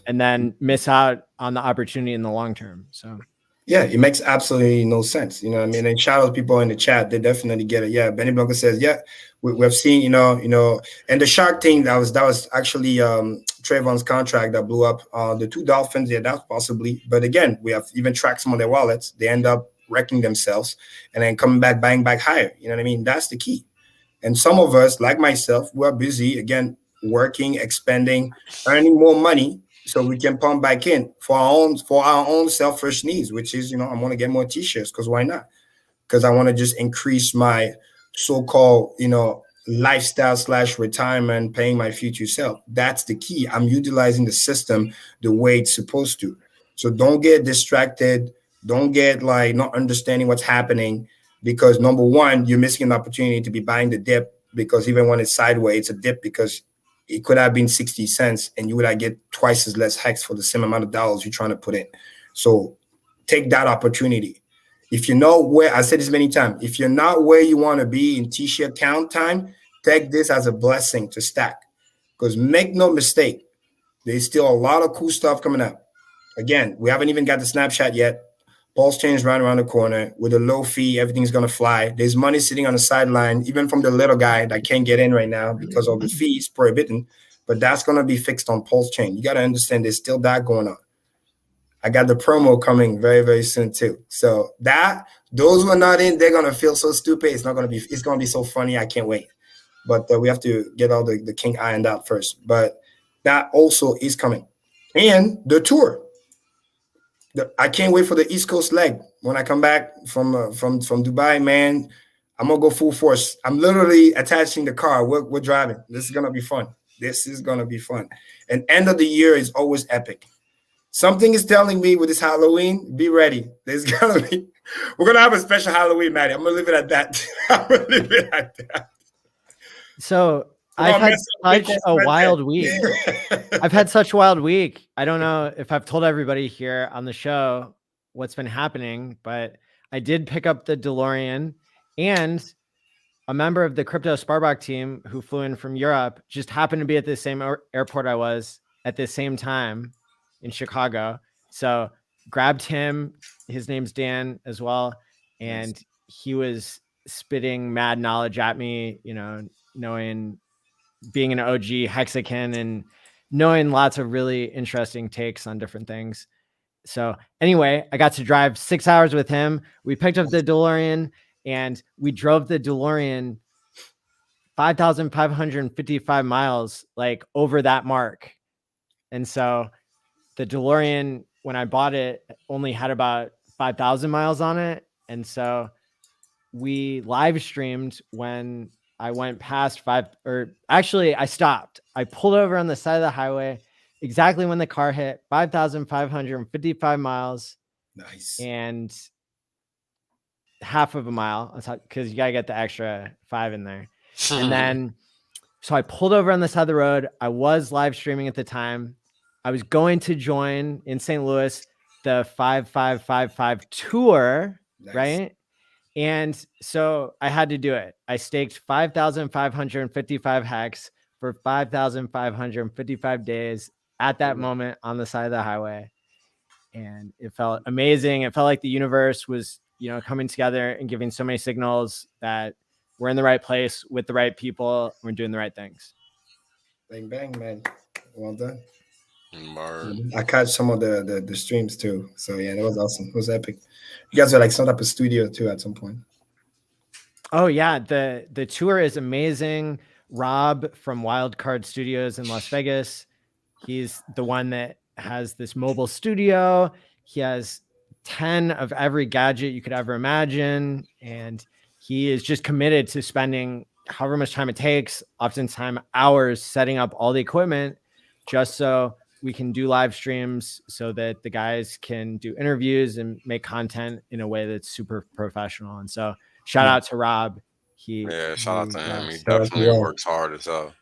Speaker 1: and then miss out on the opportunity in the long term. So
Speaker 2: yeah, it makes absolutely no sense. You know what I mean? And shout out to people in the chat. They definitely get it. Yeah. Benny Blanco says, yeah, we've seen, and the shark thing that was actually Trayvon's contract that blew up. The two dolphins, yeah, that's possibly. But again, we have even tracked some of their wallets. They end up wrecking themselves and then coming back, buying back higher. You know what I mean? That's the key. And some of us, like myself, we're busy, again, working, expanding, earning more money, so we can pump back in for our own selfish needs, which is, I want to get more t-shirts, because why not? Because I want to just increase my so-called, lifestyle / retirement, paying my future self. That's the key. I'm utilizing the system the way it's supposed to. So don't get distracted. Don't get not understanding what's happening, because number one, you're missing an opportunity to be buying the dip, because even when it's sideways, it's a dip, because it could have been 60 cents and you would get twice as less Hex for the same amount of dollars you're trying to put in. So take that opportunity. If you know where, I said this many times, if you're not where you want to be in t-shirt count time, take this as a blessing to stack. Because make no mistake, there's still a lot of cool stuff coming up. Again, we haven't even got the snapshot yet. Pulse chain is right around the corner. With a low fee, everything's going to fly. There's money sitting on the sideline, even from the little guy that can't get in right now because of the fees prohibiting. But that's going to be fixed on Pulse chain. You got to understand there's still that going on. I got the promo coming very, very soon too. So those who are not in, they're going to feel so stupid. It's going to be so funny. I can't wait. But we have to get all the king ironed out first. But that also is coming. And the tour. I can't wait for the East Coast leg. When I come back from Dubai, man, I'm gonna go full force. I'm literally attaching the car. We're driving. This is gonna be fun. And end of the year is always epic. Something is telling me with this Halloween, be ready. We're gonna have a special Halloween, Maddie. I'm gonna leave it at that.
Speaker 1: So I've had such a wild week. I've had such a wild week. I don't know if I've told everybody here on the show what's been happening, but I did pick up the DeLorean, and a member of the Kryptosparbach team who flew in from Europe just happened to be at the same airport I was at the same time in Chicago. So grabbed him. His name's Dan as well. And he was spitting mad knowledge at me, knowing being an OG Hexagon and knowing lots of really interesting takes on different things. So anyway, I got to drive 6 hours with him. We picked up the DeLorean and we drove the DeLorean 5,555 miles, over that mark. And so the DeLorean, when I bought it, only had about 5,000 miles on it. And so we live streamed when I went past I stopped. I pulled over on the side of the highway exactly when the car hit 5,555 miles.
Speaker 2: Nice.
Speaker 1: And half of a mile, because you got to get the extra 5 in there. And then, so I pulled over on the side of the road. I was live streaming at the time. I was going to join in St. Louis the 5555 tour, nice. Right? And so I had to do it. I staked 5,555 Hex for 5,555 days at that moment on the side of the highway. And it felt amazing. It felt like the universe was, coming together and giving so many signals that we're in the right place with the right people. We're doing the right things.
Speaker 2: Bang, bang, man. Well done.
Speaker 3: Word.
Speaker 2: I caught some of the streams too. So yeah, that was awesome. It was epic. You guys were set up a studio too at some point.
Speaker 1: Oh yeah, the tour is amazing. Rob from Wildcard Studios in Las Vegas, he's the one that has this mobile studio. He has 10 of every gadget you could ever imagine, and he is just committed to spending however much time it takes, oftentimes hours, setting up all the equipment just so we can do live streams so that the guys can do interviews and make content in a way that's super professional. And so shout out to Rob.
Speaker 3: Shout out to him. He
Speaker 2: Shout out to
Speaker 3: definitely
Speaker 2: Rob.
Speaker 3: works hard as hell.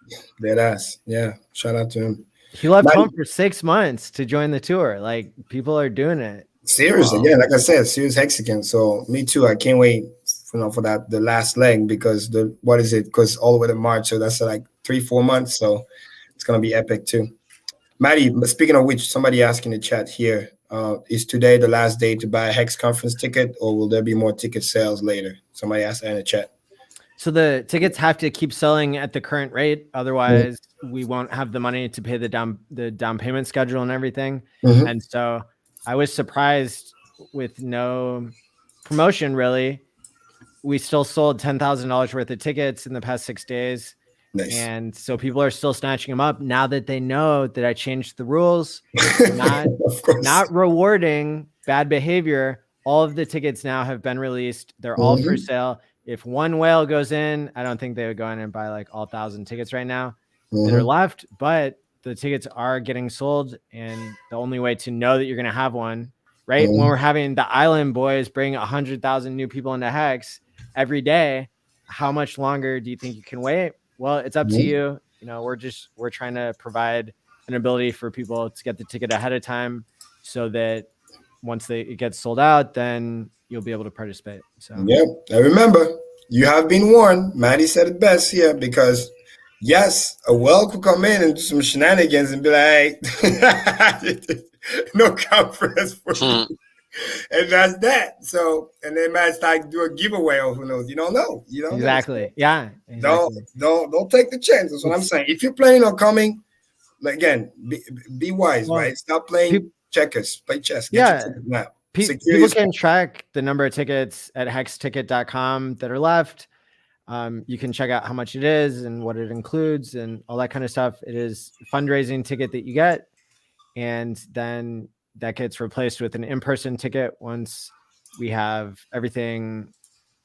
Speaker 2: Deadass. Yeah. Shout out to him.
Speaker 1: He left home for 6 months to join the tour. Like, people are doing it.
Speaker 2: Seriously, yeah, like I said, serious Hexagon. So me too. I can't wait for that the last leg, because because all the way to March, so that's like 3-4 months. So it's gonna be epic too. Maddie, speaking of which, somebody asked in the chat here, is today the last day to buy a Hex conference ticket, or will there be more ticket sales later? Somebody asked that in the chat.
Speaker 1: So the tickets have to keep selling at the current rate. Otherwise, we won't have the money to pay the down payment schedule and everything. And so I was surprised with no promotion, really. We still sold $10,000 worth of tickets in the past 6 days.
Speaker 2: Nice.
Speaker 1: And so people are still snatching them up now that they know that I changed the rules, not rewarding bad behavior. All of the tickets now have been released. They're all for sale. If one whale goes in, I don't think they would go in and buy like all 1,000 tickets right now that are left, but the tickets are getting sold. And the only way to know that you're going to have one, right? When we're having the ALLin boys bring 100,000 new people into Hex every day, how much longer do you think you can wait? Well, it's up to you. You know, we're trying to provide an ability for people to get the ticket ahead of time so that once it gets sold out, then you'll be able to participate. So
Speaker 2: yeah, I remember, you have been warned. Maddie said it best here, because yes, a whale could come in and do some shenanigans and be like, hey, no conference for you. And that's that. So, and they might start do a giveaway, or who knows? You don't know. You don't
Speaker 1: exactly.
Speaker 2: know.
Speaker 1: Yeah. Exactly.
Speaker 2: Don't take the chance. That's what I'm saying. If you're planning on coming, again, be wise, right? Stop playing checkers. Play chess. Get your ticket now.
Speaker 1: People can track the number of tickets at hexticket.com that are left. You can check out how much it is and what it includes and all that kind of stuff. It is a fundraising ticket that you get, and then that gets replaced with an in-person ticket once we have everything,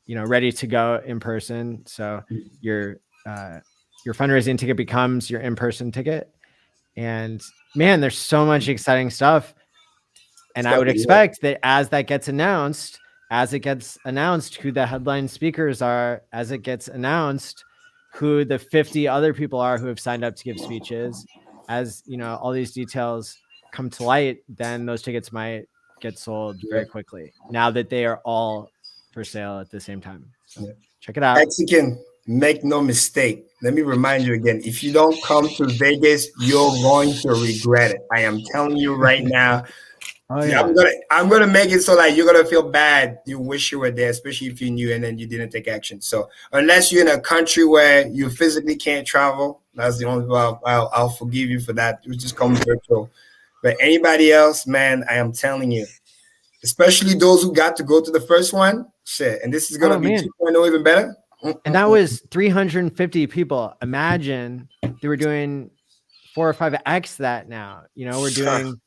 Speaker 1: ready to go in person. So your fundraising ticket becomes your in-person ticket. And man, there's so much exciting stuff. And I would expect that as it gets announced who the headline speakers are, as it gets announced who the 50 other people are who have signed up to give speeches, as all these details come to light, then those tickets might get sold very quickly now that they are all for sale at the same time. So check it out.
Speaker 2: Mexican, make no mistake. Let me remind you again, if you don't come to Vegas, you're going to regret it. I am telling you right now. I'm gonna make it so that you're gonna feel bad. You wish you were there, especially if you knew and then you didn't take action. So unless you're in a country where you physically can't travel, that's the only way I'll forgive you for that. You just come virtual. But anybody else, man, I am telling you, especially those who got to go to the first one, shit. And this is gonna be 2.0 even better.
Speaker 1: And that was 350 people. Imagine they were doing 4 or 5x that now. We're doing.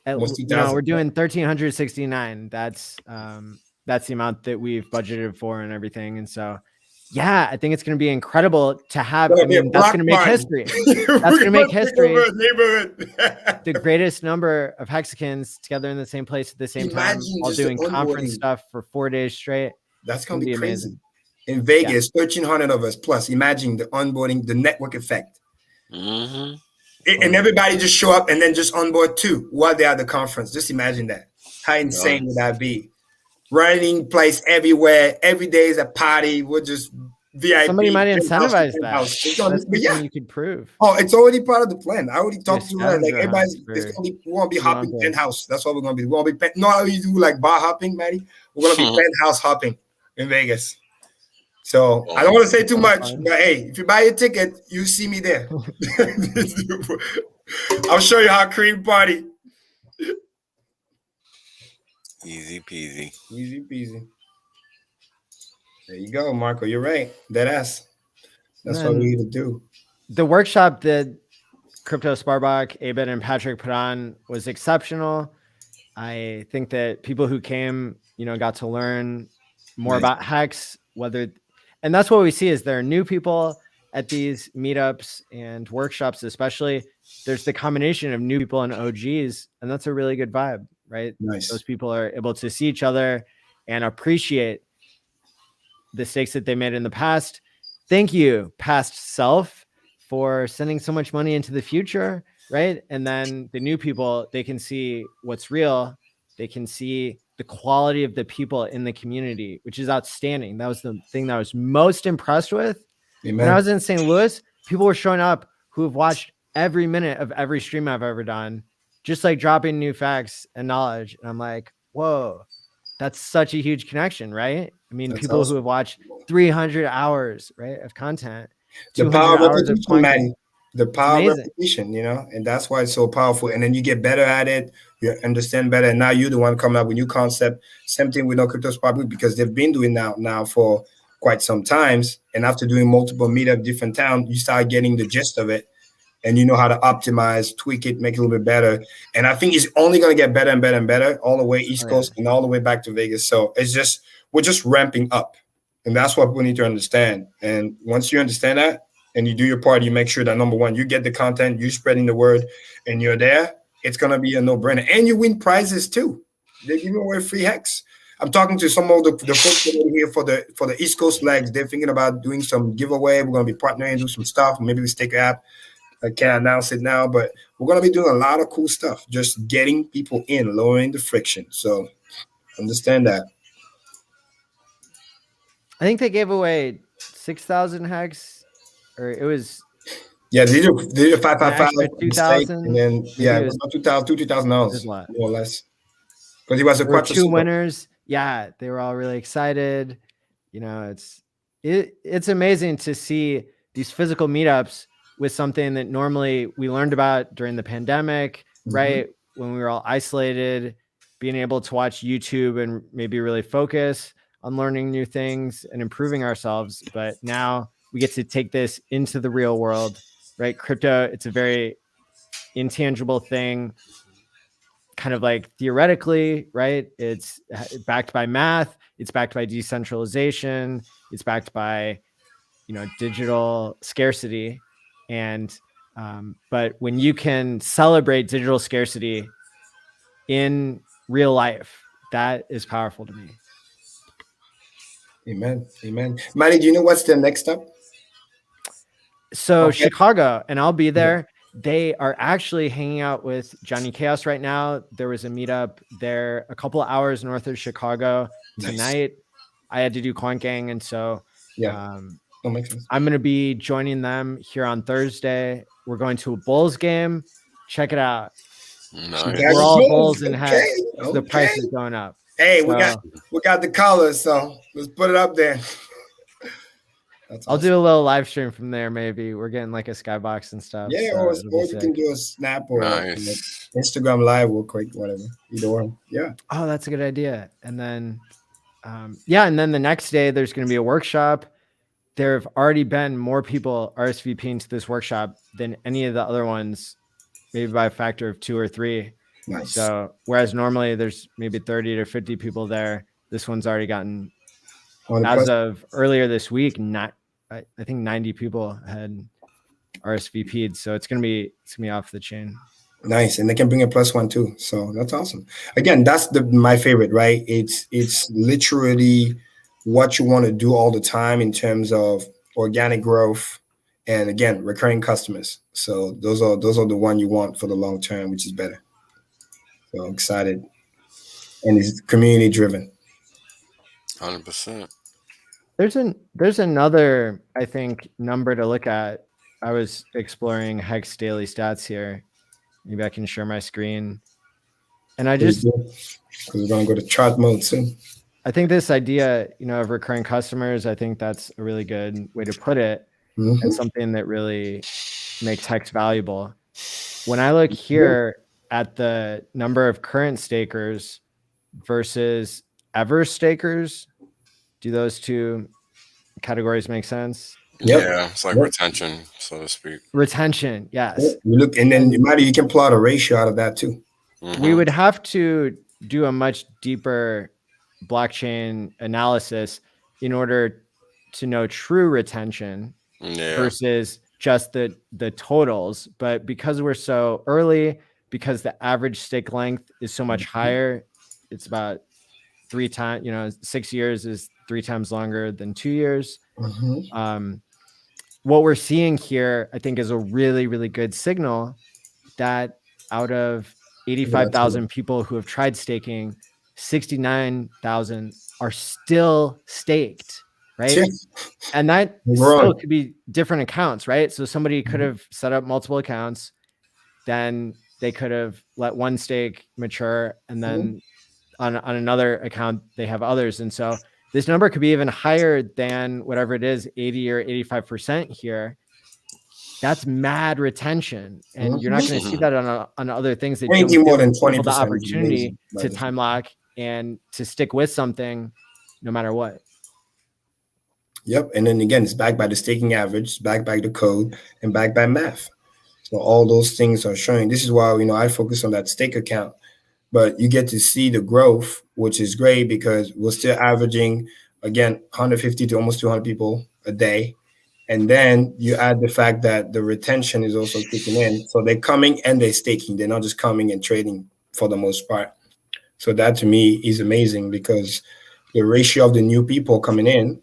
Speaker 1: We're doing 1,369. That's the amount that we've budgeted for and everything. And so, I think it's going to be incredible to have. That's going to make history. That's going to make history. The greatest number of Hexicans together in the same place at the same time, all doing conference stuff for 4 days straight.
Speaker 2: That's going to be crazy. In Vegas, 1,300 of us plus. Imagine the onboarding, the network effect. And everybody just show up and then just onboard too while they're at the conference. Just imagine that. How insane would that be? Running place everywhere. Every day is a party. We're just VIP.
Speaker 1: Somebody might incentivize that. That's something you could prove.
Speaker 2: Oh, it's already part of the plan. I already talked to her. Like everybody's, we want to be hopping penthouse. That's what we're going to be. We want to be not you do like bar hopping, Maddie. We're going to be penthouse hopping in Vegas. So I don't want to say too much, but hey, if you buy a ticket, you see me there. I'll show you how Karim party.
Speaker 3: Easy peasy.
Speaker 2: Easy peasy. There you go, Marco. You're right. Deadass. That's what we need to do.
Speaker 1: The workshop that Kryptosparbach, Abed, and Patrick put on was exceptional. I think that people who came, got to learn more about Hex, And that's what we see is there are new people at these meetups and workshops, especially. There's the combination of new people and OGs, and that's a really good vibe, right?
Speaker 2: Nice.
Speaker 1: Those people are able to see each other and appreciate the stakes that they made in the past. Thank you, past self, for sending so much money into the future, right? And then the new people, they can see what's real. They can see the quality of the people in the community, which is outstanding. That was the thing that I was most impressed with.
Speaker 2: Amen.
Speaker 1: When I was in St. Louis, people were showing up who have watched every minute of every stream I've ever done, just like dropping new facts and knowledge. And I'm like, whoa, that's such a huge connection, right? I mean,
Speaker 2: That's
Speaker 1: people
Speaker 2: awesome.
Speaker 1: who have watched 300 hours, right, of content,
Speaker 2: The
Speaker 1: 200
Speaker 2: power of
Speaker 1: hours of
Speaker 2: repetition, man.
Speaker 1: content.
Speaker 2: The power of
Speaker 1: amazing.
Speaker 2: repetition, you know, and that's why it's so powerful. And then you get better at it, you understand better. And now you're the one coming up with new concept. Same thing with no Kryptosparbach, because they've been doing now for quite some times. And after doing multiple meetup different towns, you start getting the gist of it. And you know how to optimize, tweak it, make it a little bit better. And I think it's only going to get better and better and better all the way East Coast and all the way back to Vegas. So it's just, we're just ramping up. And that's what we need to understand. And once you understand that and you do your part, you make sure that number one, you get the content, you're spreading the word, and you're there, it's going to be a no-brainer. And you win prizes too. They're giving away free hacks. I'm talking to some of the folks that are here for the East Coast legs. They're thinking about doing some giveaway. We're going to be partnering and do some stuff. Maybe we stick app. I can't announce it now, but we're going to be doing a lot of cool stuff, just getting people in, lowering the friction. So understand that.
Speaker 1: I think they gave away 6,000 hacks, or it was.
Speaker 2: Yeah, they did a 555
Speaker 1: 2,000,
Speaker 2: and then it was about $2,000 more or less. Because it was a
Speaker 1: there were two winners. Yeah, they were all really excited. You know, it's amazing to see these physical meetups with something that normally we learned about during the pandemic, right? When we were all isolated, being able to watch YouTube and maybe really focus on learning new things and improving ourselves. But now we get to take this into the real world, right? Crypto, it's a very intangible thing, kind of like theoretically, right? It's backed by math. It's backed by decentralization. It's backed by, digital scarcity. And, but when you can celebrate digital scarcity in real life, that is powerful to me.
Speaker 2: Amen. Amen. Manny, do you know what's the next step?
Speaker 1: So Chicago, and I'll be there. They are actually hanging out with Johnny Chaos right now. There was a meetup there a couple of hours north of Chicago tonight. I had to do Quant Gang. And so I'm going to be joining them here on Thursday. We're going to a Bulls game. Check it out.
Speaker 3: Nice.
Speaker 1: We're all Bulls and hats. So the price is going up.
Speaker 2: Hey, we got the colors, so let's put it up there.
Speaker 1: I'll do a little live stream from there. Maybe we're getting like a skybox and stuff.
Speaker 2: Yeah,
Speaker 1: so
Speaker 2: or you can do a snap or Instagram live or quick, whatever. Either one. Yeah.
Speaker 1: Oh, that's a good idea. And then, and then the next day there's going to be a workshop. There have already been more people RSVPing to this workshop than any of the other ones, maybe by a factor of 2 or 3.
Speaker 2: Nice.
Speaker 1: So whereas normally there's maybe 30 to 50 people there, this one's already gotten, as of earlier this week, I think 90 people had RSVP'd. So it's gonna be off the chain.
Speaker 2: Nice, and they can bring a +1 too. So that's awesome. Again, that's my favorite, right? It's literally what you want to do all the time in terms of organic growth, and again, recurring customers. So those are the one you want for the long term, which is better. So I'm excited, and it's community driven.
Speaker 3: 100%.
Speaker 1: There's another, I think, number to look at. I was exploring Hex daily stats here. Maybe I can share my screen. And I just,
Speaker 2: because we're gonna go to chart mode soon.
Speaker 1: I think this idea, of recurring customers, I think that's a really good way to put it, and something that really makes Hex valuable. When I look here at the number of current stakers versus ever stakers, do those two categories make sense?
Speaker 3: Yeah, it's like retention, so to speak.
Speaker 1: Retention, yes.
Speaker 2: You look, and then you can plot a ratio out of that too.
Speaker 1: We would have to do a much deeper blockchain analysis in order to know true retention versus just the totals. But because we're so early, because the average stake length is so much higher, it's about 3 times, 6 years is 3 times longer than 2 years. What we're seeing here, I think, is a really, really good signal that out of 85,000 people who have tried staking, 69,000 are still staked, right?
Speaker 2: Yeah.
Speaker 1: And that still could be different accounts, right? So somebody could have set up multiple accounts, then they could have let one stake mature, and then on another account, they have others. And so this number could be even higher than whatever it is, 80 or 85% here. That's mad retention. And you're not going to see that on other things that don't give
Speaker 2: more than 20%
Speaker 1: people the opportunity to time lock and to stick with something no matter what.
Speaker 2: Yep. And then again, it's backed by the staking average, backed by the code, and backed by math. So all those things are showing. This is why, I focus on that stake account. But you get to see the growth, which is great because we're still averaging, again, 150 to almost 200 people a day. And then you add the fact that the retention is also kicking in. So they're coming and they're staking. They're not just coming and trading for the most part. So that to me is amazing because the ratio of the new people coming in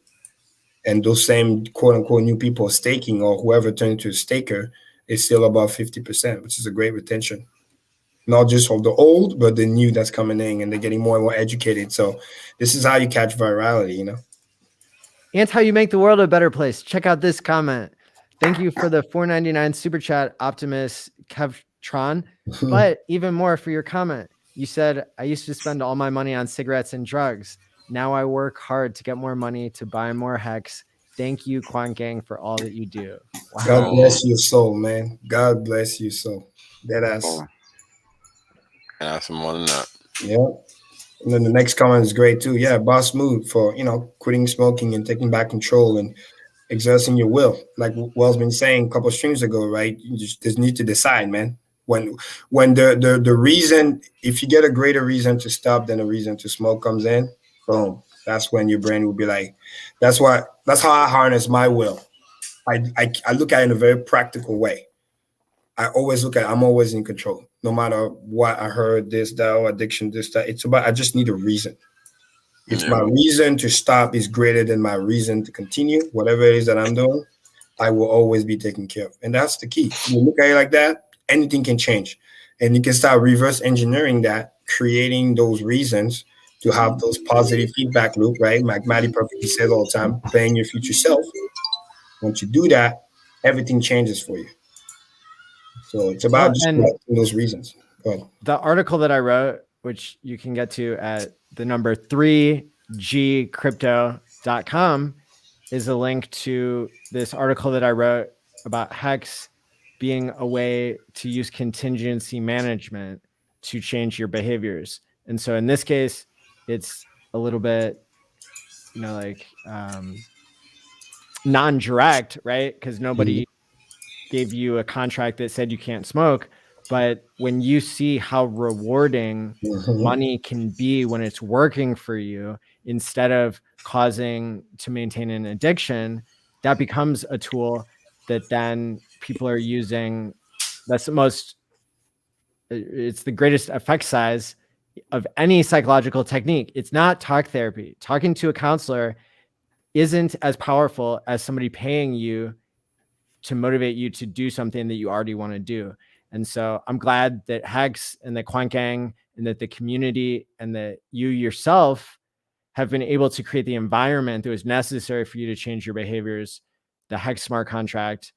Speaker 2: and those same quote unquote new people staking or whoever turned into a staker is still above 50%, which is a great retention. Not just of the old, but the new that's coming in, and they're getting more and more educated. So this is how you catch virality,
Speaker 1: And how you make the world a better place. Check out this comment. Thank you for the $4.99 super chat, Optimus Kevtron. But even more for your comment. You said, I used to spend all my money on cigarettes and drugs. Now I work hard to get more money to buy more Hex. Thank you, Quant Gang, for all that you do.
Speaker 2: Wow. God bless your soul, man. God bless your soul. Deadass.
Speaker 3: And that's more than that.
Speaker 2: Yeah. And then the next comment is great too. Yeah, boss move for, quitting smoking and taking back control and exerting your will. Like Well's been saying a couple of streams ago, right? You just need to decide, man. When the reason, if you get a greater reason to stop than a reason to smoke comes in, boom. That's when your brain will be like, that's how I harness my will. I look at it in a very practical way. I always I'm always in control. No matter what I heard, this, that, addiction, this, that. It's about, I just need a reason. If my reason to stop is greater than my reason to continue, whatever it is that I'm doing, I will always be taken care of. And that's the key. You look at it like that, anything can change. And you can start reverse engineering that, creating those reasons to have those positive feedback loop, right? Like Maddie perfectly says all the time, playing your future self. Once you do that, everything changes for you. So it's about just collecting those reasons.
Speaker 1: The article that I wrote, which you can get to at the number 3gcrypto.com, is a link to this article that I wrote about Hex being a way to use contingency management to change your behaviors. And so in this case, it's a little bit, non-direct, right? Because nobody gave you a contract that said you can't smoke. But when you see how rewarding money can be when it's working for you, instead of causing to maintain an addiction, that becomes a tool that then people are using. It's the greatest effect size of any psychological technique. It's not talk therapy. Talking to a counselor isn't as powerful as somebody paying you to motivate you to do something that you already want to do. And so I'm glad that Hex and the Quant Gang and that the community and that you yourself have been able to create the environment that was necessary for you to change your behaviors. The Hex smart contract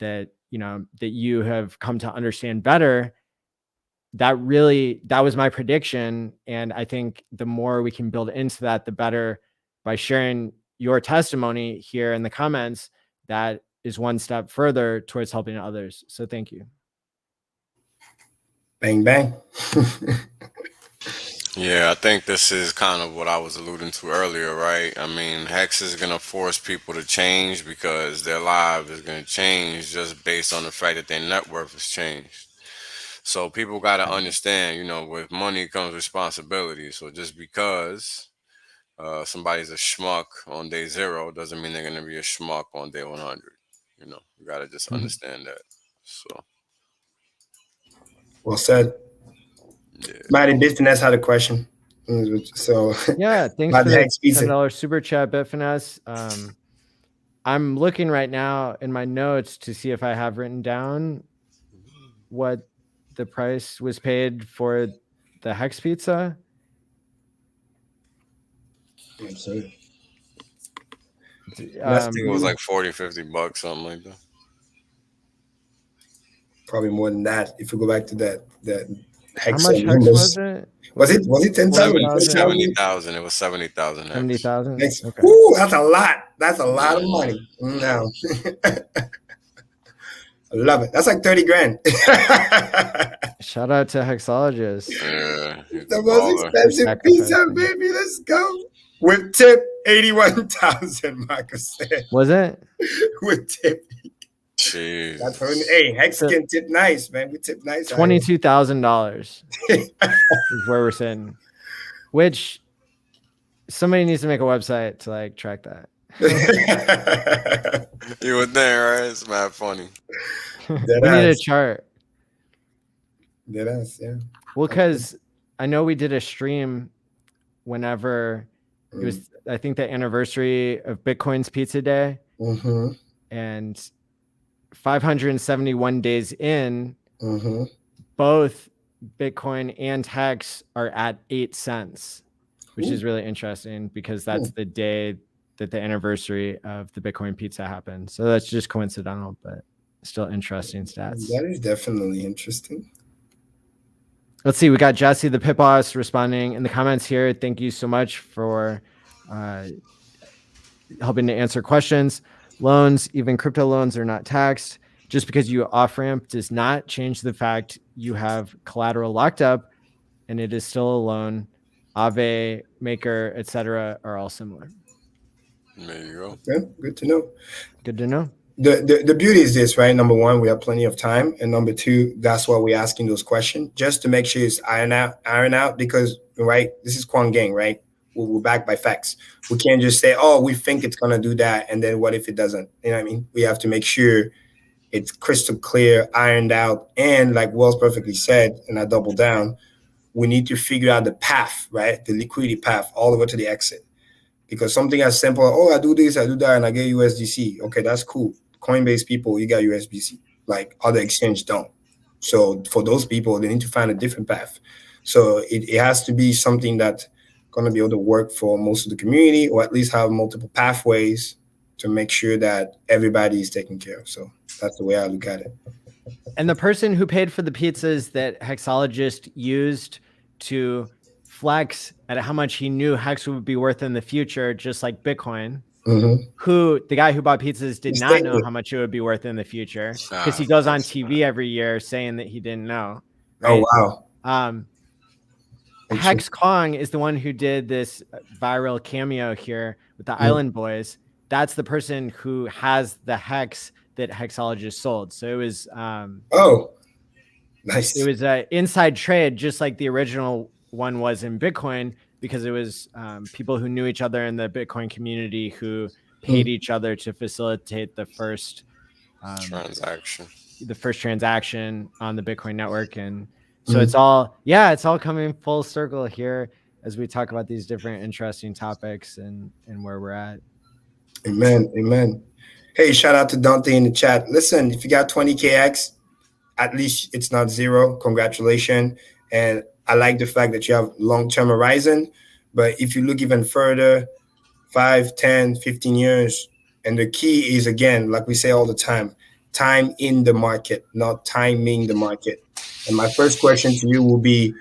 Speaker 1: that you have come to understand better. That was my prediction. And I think the more we can build into that, the better. By sharing your testimony here in the comments, that is one step further towards helping others. So thank you.
Speaker 2: Bang, bang.
Speaker 3: Yeah, I think this is kind of what I was alluding to earlier, right? I mean, Hex is going to force people to change because their life is going to change just based on the fact that their net worth has changed. So people got to understand, with money comes responsibility. So just because somebody's a schmuck on day 0 doesn't mean they're going to be a schmuck on day 100. You know, you got to just understand that. So,
Speaker 2: well said.
Speaker 3: yeah.
Speaker 2: Mighty Bitfinesse had a question. So
Speaker 1: yeah, thanks for the $10 super chat, Bitfinesse. I'm looking right now in my notes to see if I have written down what the price was paid for the Hex pizza.
Speaker 2: Absolutely.
Speaker 3: I think it was like $40-$50, something like that.
Speaker 2: Probably more than that if we go back to that Hex.
Speaker 1: How much Hex was it?
Speaker 2: Was it 10,000?
Speaker 3: 70,000. It was 70,000.
Speaker 1: 70,000. Okay.
Speaker 2: Ooh, that's a lot. That's a lot of money. No. I love it. That's like 30 grand.
Speaker 1: Shout out to Hexologists.
Speaker 3: Yeah,
Speaker 2: the most expensive pizza, baby. Let's go. With tip, 81,000, Marcus said.
Speaker 1: Was it?
Speaker 2: With tip.
Speaker 3: Jeez.
Speaker 2: That's for, hey, Hex can tip nice, man. We tip nice.
Speaker 1: $22,000 is where we're sitting. Which somebody needs to make a website to like track that.
Speaker 3: You were there, right? It's mad funny.
Speaker 1: We need a chart.
Speaker 2: Deadass, yeah.
Speaker 1: Well, because I know we did a stream whenever it was, I think, the anniversary of Bitcoin's Pizza Day. And 571 days in, both Bitcoin and Hex are at 8 cents, which is really interesting because that's the day that the anniversary of the Bitcoin pizza happened. So that's just coincidental, but still interesting stats.
Speaker 2: That is definitely interesting.
Speaker 1: Let's see. We got Jesse, the Pit Boss, responding in the comments here. Thank you so much for helping to answer questions. Loans, even crypto loans, are not taxed. Just because you off-ramp does not change the fact you have collateral locked up and it is still a loan. Aave, Maker, etc. are all similar.
Speaker 3: There you go.
Speaker 2: Yeah, good to know.
Speaker 1: Good to know.
Speaker 2: The beauty is this, right? Number one, we have plenty of time. And number two, that's why we're asking those questions, just to make sure it's iron out because, right, this is Quant Gang, right? We're backed by facts. We can't just say, oh, we think it's going to do that. And then what if it doesn't? You know what I mean? We have to make sure it's crystal clear, ironed out. And like Wells perfectly said, and I double down, we need to figure out the path, right? The liquidity path all the way to the exit. Because something as simple, oh, I do this, I do that, and I get USDC. Okay, that's cool. Coinbase people, you got USDC. Like other exchange don't. So for those people, they need to find a different path. So it has to be something that's going to be able to work for most of the community, or at least have multiple pathways to make sure that everybody is taken care of. So that's the way I look at it.
Speaker 1: And the person who paid for the pizzas that Hexologist used to flex at how much he knew Hex would be worth in the future, just like Bitcoin, who the guy who bought pizzas did not know how much it would be worth in the future because he goes on TV every year saying that he didn't know. Right?
Speaker 2: Oh, wow.
Speaker 1: Hex Kong is the one who did this viral cameo here with the ALLin boys. That's the person who has the Hex that Hexologist sold. So it was
Speaker 2: nice.
Speaker 1: It was an inside trade, just like the original one was in Bitcoin, because it was people who knew each other in the Bitcoin community who paid each other to facilitate the first transaction on the Bitcoin network. And so it's all coming full circle here as we talk about these different interesting topics and where we're at.
Speaker 2: Amen. Hey, shout out to Dante in the chat. Listen, if you got 20KX, at least it's not zero. Congratulations. And I like the fact that you have long-term horizon. But if you look even further, 5, 10, 15 years, and the key is, again, like we say all the time in the market, not timing the market. And my first question to you will be,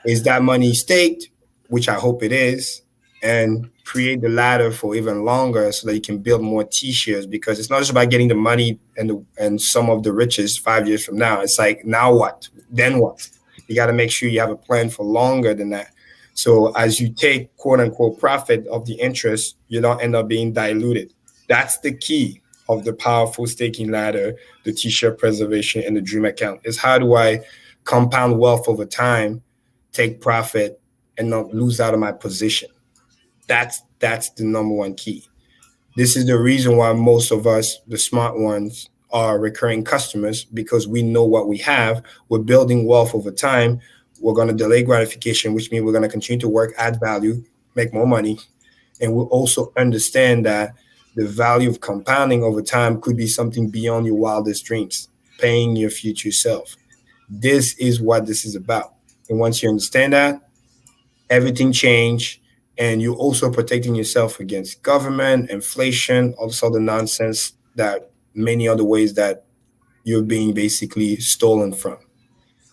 Speaker 2: is that money staked, which I hope it is, and create the ladder for even longer so that you can build more T-shares, because it's not just about getting the money and some of the riches 5 years from now. It's like, now what? Then what? You got to make sure you have a plan for longer than that. So as you take quote unquote profit of the interest, you don't end up being diluted. That's the key of the powerful staking ladder, the T-share preservation, and the dream account, is how do I compound wealth over time, take profit, and not lose out of my position. That's the number one key. This is the reason why most of us, the smart ones, are recurring customers, because we know what we have. We're building wealth over time. We're going to delay gratification, which means we're going to continue to work, add value, make more money. And we'll also understand that the value of compounding over time could be something beyond your wildest dreams, paying your future self. This is what this is about. And once you understand that, everything change, and you're also protecting yourself against government, inflation, all this other nonsense, that many other ways that you're being basically stolen from.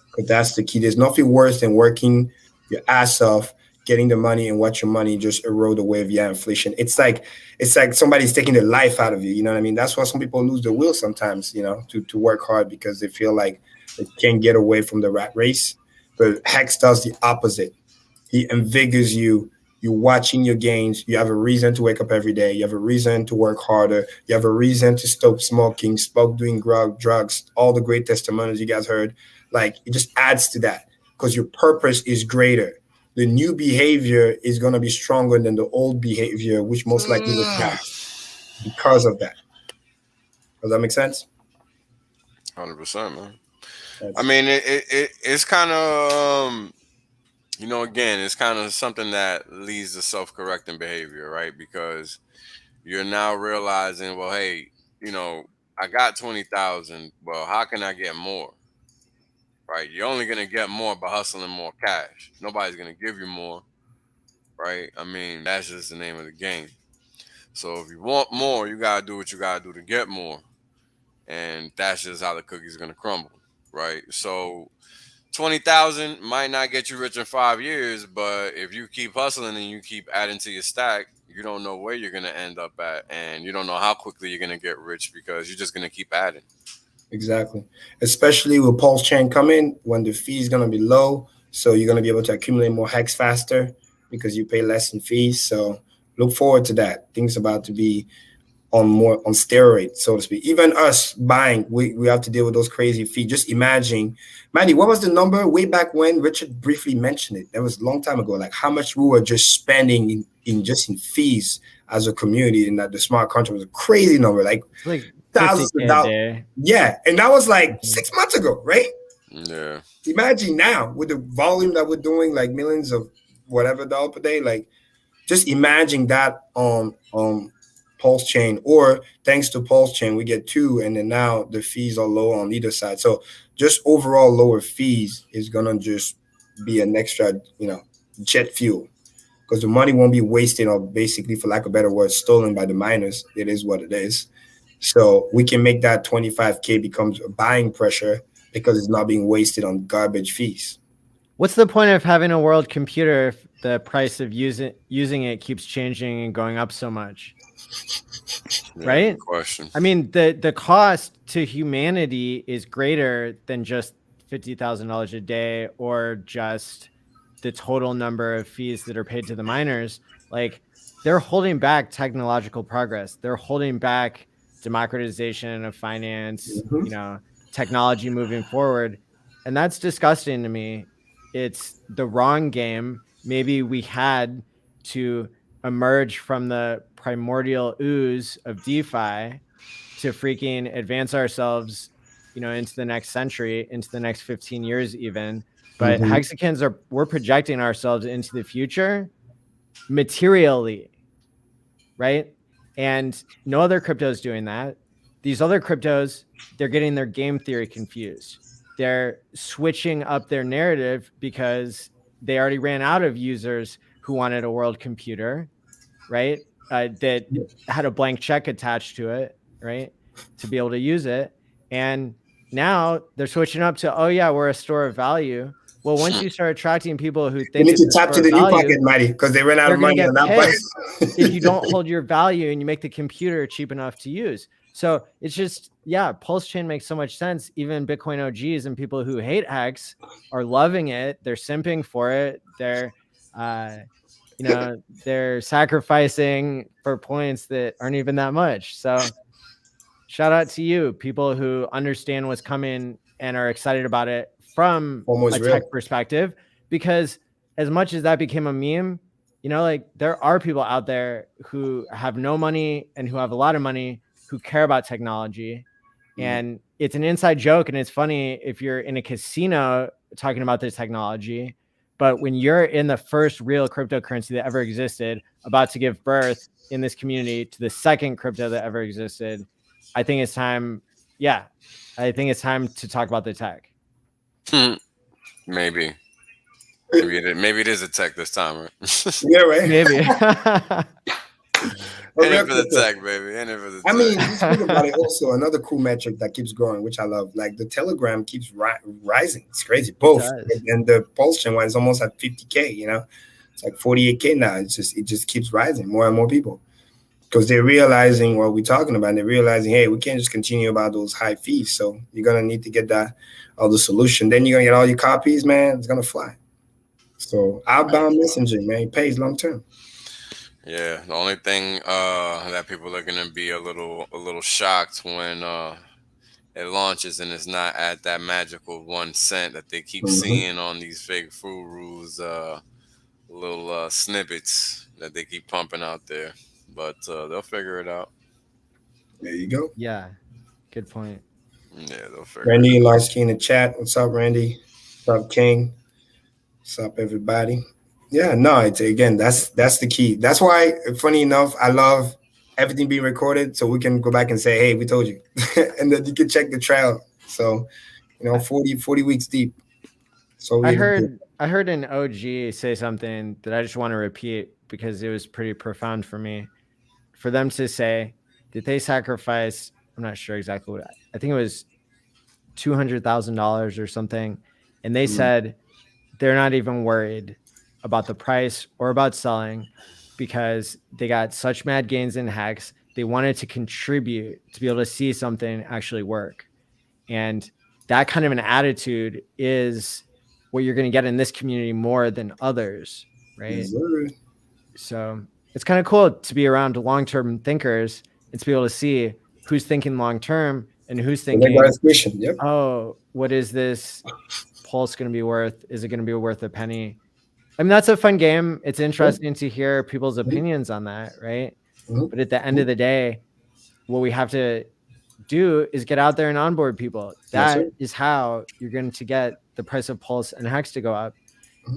Speaker 2: Because that's the key. There's nothing worse than working your ass off, getting the money, and watch your money just erode away via inflation. It's like somebody's taking the life out of you. You know what I mean? That's why some people lose their will sometimes, to work hard, because they feel like they can't get away from the rat race. But Hex does the opposite. He invigorates you. You're watching your gains. You have a reason to wake up every day. You have a reason to work harder. You have a reason to stop smoking, stop doing drugs, all the great testimonies you guys heard. Like, it just adds to that, because your purpose is greater. The new behavior is going to be stronger than the old behavior, which most likely was bad because of that. Does that make sense?
Speaker 3: 100%, man. I mean, it's kind of, again, it's kind of something that leads to self-correcting behavior, right? Because you're now realizing, well, hey, I got 20,000. Well, how can I get more? Right? You're only gonna get more by hustling more cash. Nobody's gonna give you more, right? I mean, that's just the name of the game. So if you want more, you gotta do what you gotta do to get more, and that's just how the cookie's gonna crumble, right? So 20,000 might not get you rich in 5 years, but if you keep hustling and you keep adding to your stack, you don't know where you're gonna end up at, and you don't know how quickly you're gonna get rich, because you're just gonna keep adding.
Speaker 2: Exactly. Especially with Pulse Chain coming, when the fee is going to be low. So you're going to be able to accumulate more hex faster because you pay less in fees. So look forward to that. Things about to be on steroids, so to speak. Even us buying, we have to deal with those crazy fees. Just imagine, Manny, what was the number way back when? Richard briefly mentioned it. That was a long time ago. Like how much we were just spending in fees as a community, and that the smart contract was a crazy number. Like thousands of dollars. Yeah. And that was like 6 months ago, right?
Speaker 3: Yeah.
Speaker 2: Imagine now with the volume that we're doing, like millions of whatever dollar per day. Like just imagine that on Pulse Chain, or thanks to Pulse Chain, we get 2, and then now the fees are low on either side. So just overall lower fees is gonna just be an extra, jet fuel, because the money won't be wasted, or basically, for lack of a better word, stolen by the miners. It is what it is. So we can make that 25K becomes a buying pressure because it's not being wasted on garbage fees.
Speaker 1: What's the point of having a world computer if the price of using it keeps changing and going up so much?
Speaker 3: Yeah,
Speaker 1: right?
Speaker 3: Question.
Speaker 1: I mean, the cost to humanity is greater than just $50,000 a day, or just the total number of fees that are paid to the miners. Like, they're holding back technological progress. They're holding back democratization of finance, technology moving forward. And that's disgusting to me. It's the wrong game. Maybe we had to emerge from the primordial ooze of DeFi to freaking advance ourselves, into the next century, into the next 15 years even. But Hexicans we're projecting ourselves into the future materially, right? And no other crypto is doing that. These other cryptos, they're getting their game theory confused. They're switching up their narrative because they already ran out of users who wanted a world computer, right? That had a blank check attached to it, right? To be able to use it. And now they're switching up to, oh yeah, we're a store of value. Well, once you start attracting people who think
Speaker 2: you need to tap to the new pocket money because they ran out of money on that
Speaker 1: price. If you don't hold your value and you make the computer cheap enough to use. So it's just, Pulse Chain makes so much sense. Even Bitcoin OGs and people who hate Hex are loving it. They're simping for it. They're, they're sacrificing for points that aren't even that much. So shout out to you, people who understand what's coming and are excited about it from a tech perspective, because as much as that became a meme, you know, like there are people out there who have no money and who have a lot of money who care about technology. And it's an inside joke. And it's funny if you're in a casino talking about this technology, but when you're in the first real cryptocurrency that ever existed, about to give birth in this community to the second crypto that ever existed, I think it's time. Yeah. I think it's time to talk about the tech.
Speaker 3: Maybe it is a tech this time, right?
Speaker 2: Yeah, right.
Speaker 1: Maybe.
Speaker 3: In it for the tech, baby. In it for the tech.
Speaker 2: I mean, just think about it. Also, another cool metric that keeps growing, which I love, like the Telegram keeps rising. It's crazy. Both, and the Pulse chain one is almost at 50K. You know, it's like 48K now. It just keeps rising. More and more people, because they're realizing what we're talking about. And they're realizing, hey, we can't just continue about those high fees. So you're gonna need to get that other solution. Then you're gonna get all your copies, man. It's gonna fly. So outbound messaging, man, it pays long term.
Speaker 3: Yeah, the only thing that people are gonna be a little shocked when it launches and it's not at that magical 1 cent that they keep seeing on these fake FutureUs little snippets that they keep pumping out there. But they'll figure it out.
Speaker 2: There you go.
Speaker 1: Yeah, good point.
Speaker 3: Yeah, they'll figure
Speaker 2: Randy
Speaker 3: it out.
Speaker 2: Larsky in the chat. What's up, Randy? What's up, King? What's up, everybody? Yeah, no, it's again, that's the key. That's why, funny enough, I love everything being recorded so we can go back and say, hey, we told you. And then you can check the trail. So, 40 weeks deep. So
Speaker 1: I heard an OG say something that I just want to repeat because it was pretty profound for me. For them to say that they sacrifice, I'm not sure exactly what, I think it was $200,000 or something. And they said they're not even worried about the price or about selling because they got such mad gains in Hex. They wanted to contribute to be able to see something actually work. And that kind of an attitude is what you're going to get in this community more than others, right?
Speaker 2: Yes,
Speaker 1: so it's kind of cool to be around long-term thinkers and to be able to see who's thinking long-term and who's thinking, oh, what is this Pulse going to be worth? Is it going to be worth a penny? I mean, that's a fun game. It's interesting to hear people's opinions on that, right? But at the end of the day, what we have to do is get out there and onboard people. That is how you're going to get the price of Pulse and Hex to go up.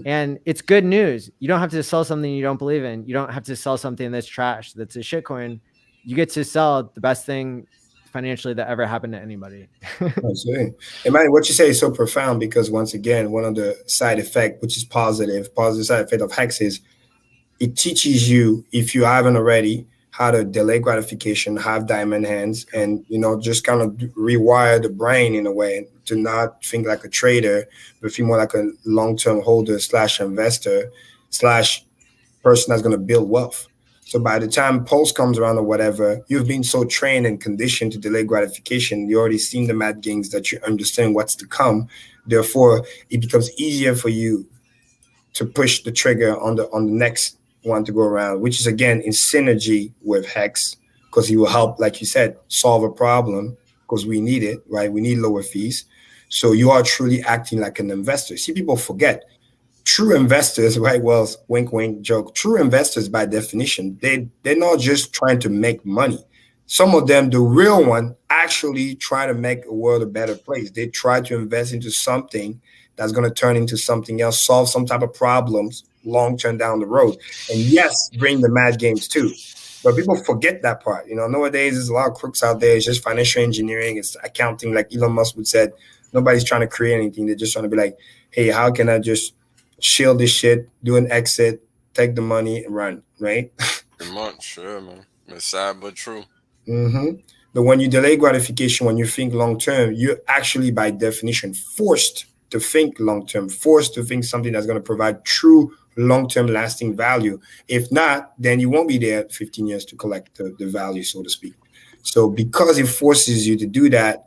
Speaker 1: And it's good news. You don't have to sell something you don't believe in. You don't have to sell something that's trash, that's a shitcoin. You get to sell the best thing financially that ever happened to anybody.
Speaker 2: Absolutely. And man, what you say is so profound because once again, one of the side effects, which is positive side effect of Hex is it teaches you, if you haven't already, how to delay gratification, have diamond hands, and just kind of rewire the brain in a way to not think like a trader, but feel more like a long-term holder / investor / person that's going to build wealth. So by the time Pulse comes around or whatever, you've been so trained and conditioned to delay gratification. You already seen the mad gains that you understand what's to come. Therefore, it becomes easier for you to push the trigger on the next one to go around, which is again in synergy with Hex, because he will help, like you said, solve a problem because we need it, right? We need lower fees. So you are truly acting like an investor. See, people forget. True investors, right? Well, wink, wink, joke. True investors, by definition, they're not just trying to make money. Some of them, the real one, actually try to make a world a better place. They try to invest into something that's going to turn into something else, solve some type of problems long-term down the road. And yes, bring the mad games too. But people forget that part. Nowadays, there's a lot of crooks out there. It's just financial engineering. It's accounting, like Elon Musk would said. Nobody's trying to create anything. They're just trying to be like, hey, how can I just shield this shit, do an exit, take the money, and run, right?
Speaker 3: Pretty much, sure, man. It's sad but true.
Speaker 2: But when you delay gratification, when you think long-term, you're actually, by definition, forced to think long-term, forced to think something that's going to provide true long-term lasting value. If not, then you won't be there at 15 years to collect the value, so to speak. So because it forces you to do that,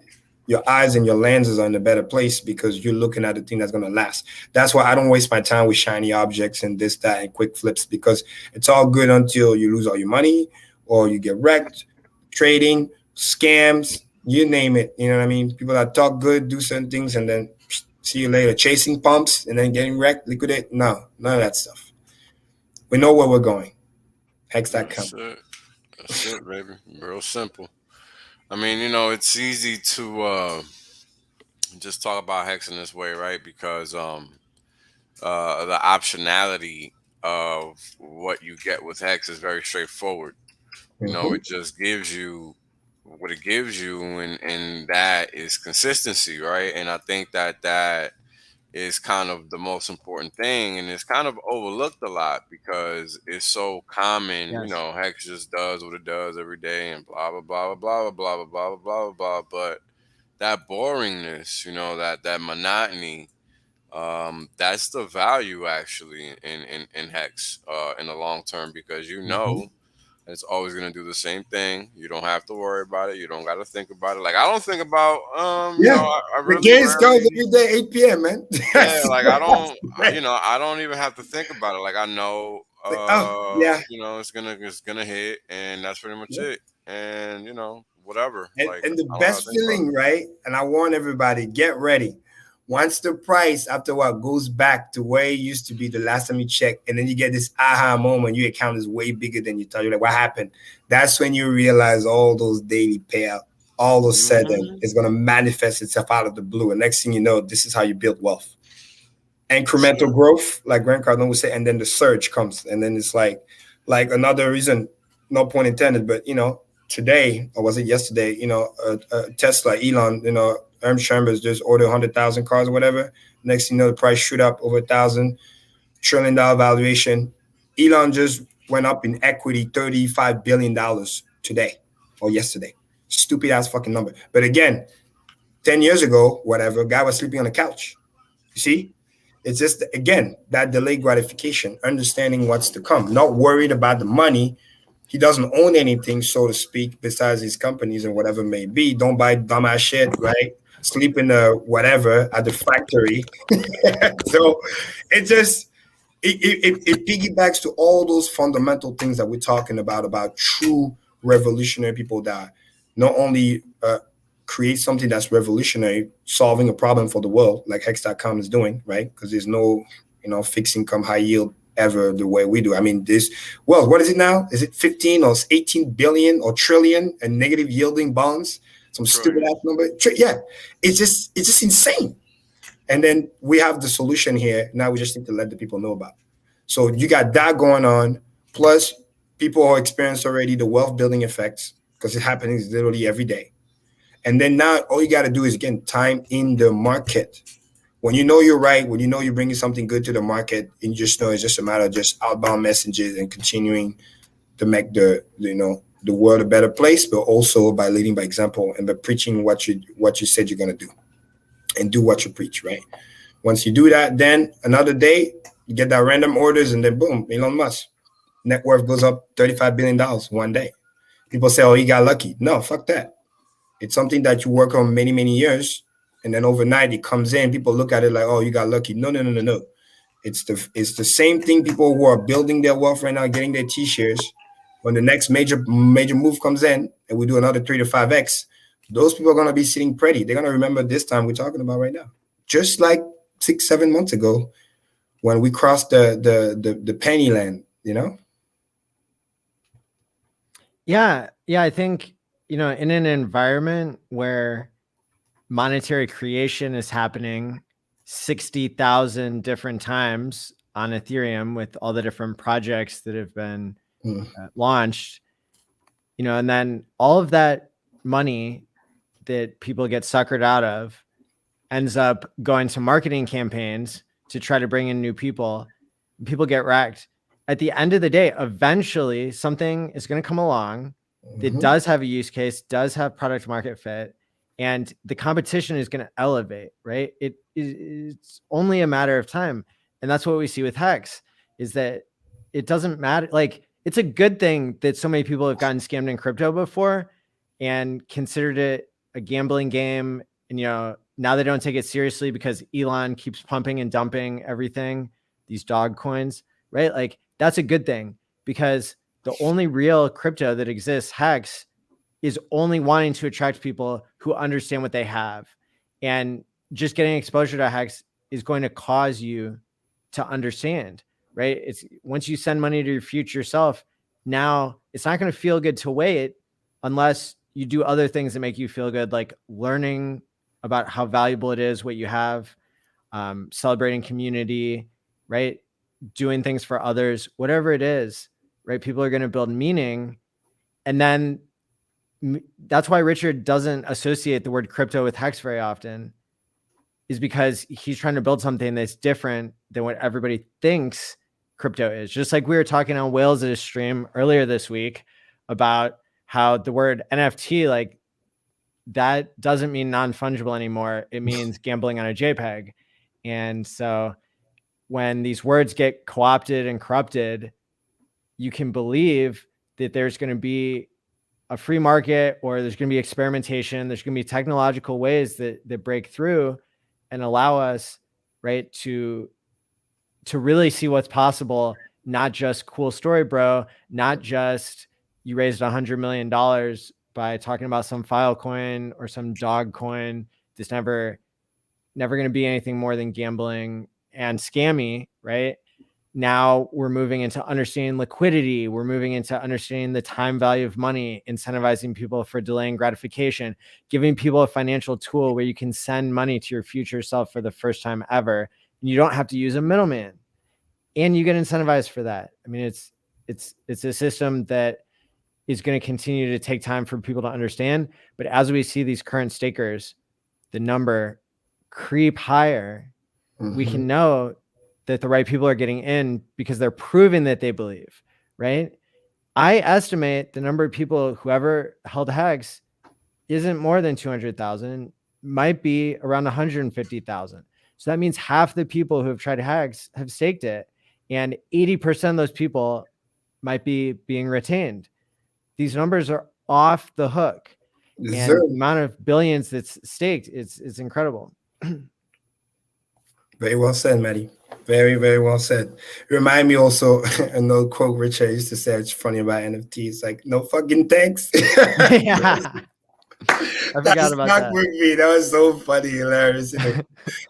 Speaker 2: your eyes and your lenses are in a better place because you're looking at the thing that's going to last. That's why I don't waste my time with shiny objects and this, that, and quick flips, because it's all good until you lose all your money or you get wrecked, trading, scams, you name it. You know what I mean? People that talk good, do certain things, and then see you later, chasing pumps and then getting wrecked, liquidate. No, none of that stuff. We know where we're going. Hex.com.
Speaker 3: That's it, baby. Real simple. I mean, you know, it's easy to just talk about Hex in this way, right? Because the optionality of what you get with Hex is very straightforward. You know, it just gives you what it gives you, and that is consistency, right? And I think that is kind of the most important thing, and it's kind of overlooked a lot because it's so common.
Speaker 1: Yes.
Speaker 3: You know, Hex just does what it does every day, and blah blah blah blah blah blah blah blah blah blah blah. But that boringness, you know, that monotony, that's the value actually in Hex in the long term, because you know it's always gonna do the same thing. You don't have to worry about it. You don't got to think about it. Like, I don't think about you know, I really
Speaker 2: the games goes every day 8 p.m. man.
Speaker 3: Yeah, like I don't you know, I don't even have to think about it. Like, I know you know, it's gonna hit, and that's pretty much it. And you know, whatever.
Speaker 2: And the best feeling, right? And I warn everybody, get ready. Once the price after a while goes back to where it used to be the last time you checked, and then you get this aha moment, your account is way bigger than you thought. You're like, what happened? That's when you realize all those daily payout, all of a sudden, is going to manifest itself out of the blue. And next thing you know, this is how you build wealth. Incremental growth, like Grant Cardone would say, and then the surge comes. And then it's like another reason, no pun intended, but, you know, today, or was it yesterday, you know, Tesla, Elon, you know, Chambers just ordered 100,000 cars or whatever. Next thing you know, the price shoot up over $1,000 trillion valuation. Elon just went up in equity $35 billion today or yesterday. Stupid ass fucking number. But again, 10 years ago, whatever, guy was sleeping on the couch. You see? It's just, again, that delayed gratification, understanding what's to come, not worried about the money. He doesn't own anything, so to speak, besides his companies and whatever may be. Don't buy dumbass shit, right? Sleep in the whatever at the factory. So it just it piggybacks to all those fundamental things that we're talking about true revolutionary people that not only create something that's revolutionary, solving a problem for the world, like Hex.com is doing, right? Because there's no, you know, fixed income, high yield ever the way we do. I mean, what is it now? Is it 15 or 18 billion or trillion and negative yielding bonds? Some stupid ass number. Yeah, it's just insane. And then we have the solution here. Now we just need to let the people know about it. So you got that going on. Plus, people are experiencing already the wealth building effects because it happens literally every day. And then now all you got to do is, again, time in the market. When you know you're right, when you know you're bringing something good to the market, and you just know it's just a matter of just outbound messages and continuing to make the world a better place, but also by leading by example and by preaching what you said you're going to do, and do what you preach, right? Once you do that, then another day you get that random orders, and then boom, Elon Musk net worth goes up $35 billion one day. People say, oh, he got lucky. No, fuck that. It's something that you work on many, many years. And then overnight it comes in. People look at it like, oh, you got lucky. No. It's the same thing. People who are building their wealth right now, getting their T-shares. When the next major move comes in, and we do another 3 to 5x, those people are gonna be sitting pretty. They're gonna remember this time we're talking about right now. Just like 6-7 months ago, when we crossed the penny land, you know.
Speaker 1: Yeah. I think, you know, in an environment where monetary creation is happening 60,000 different times on Ethereum with all the different projects that have been launched, you know, and then all of that money that people get suckered out of ends up going to marketing campaigns to try to bring in new people. People get wrecked. At the end of the day, eventually something is going to come along that does have a use case, does have product market fit, and the competition is going to elevate, right? It's only a matter of time. And that's what we see with Hex, is that it doesn't matter. Like, it's a good thing that so many people have gotten scammed in crypto before and considered it a gambling game. And, you know, now they don't take it seriously because Elon keeps pumping and dumping everything, these dog coins, right? Like, that's a good thing, because the only real crypto that exists, Hex, is only wanting to attract people who understand what they have. And just getting exposure to Hex is going to cause you to understand, right? It's once you send money to your future self, now it's not going to feel good to wait unless you do other things that make you feel good, like learning about how valuable it is, what you have, celebrating community, right? Doing things for others, whatever it is, right? People are going to build meaning. And then that's why Richard doesn't associate the word crypto with hex very often, is because he's trying to build something that's different than what everybody thinks crypto is. Just like we were talking on Whales' stream earlier this week about how the word NFT, like, that doesn't mean non-fungible anymore. It means gambling on a JPEG. And so when these words get co-opted and corrupted, you can believe that there's going to be a free market, or there's going to be experimentation. There's going to be technological ways that break through and allow us, right, to really see what's possible. Not just cool story, bro. Not just you raised $100 million by talking about some file coin or some dog coin. That's never going to be anything more than gambling and scammy, right? Now we're moving into understanding liquidity. We're moving into understanding the time value of money, incentivizing people for delaying gratification, giving people a financial tool where you can send money to your future self for the first time ever. And you don't have to use a middleman, and you get incentivized for that. I mean, it's a system that is going to continue to take time for people to understand. But as we see these current stakers, the number creep higher, we can know that the right people are getting in because they're proving that they believe, right? I estimate the number of people who ever held hex isn't more than 200,000, might be around 150,000. So that means half the people who have tried hex have staked it, and 80% of those people might be being retained. These numbers are off the hook. And the amount of billions that's staked, it's incredible.
Speaker 2: Very well said, Matty. Very, very well said. Remind me also, another quote Richard used to say, it's funny about NFTs, like, no fucking thanks.
Speaker 1: Yeah. I forgot about that.
Speaker 2: With me. That was so funny, hilarious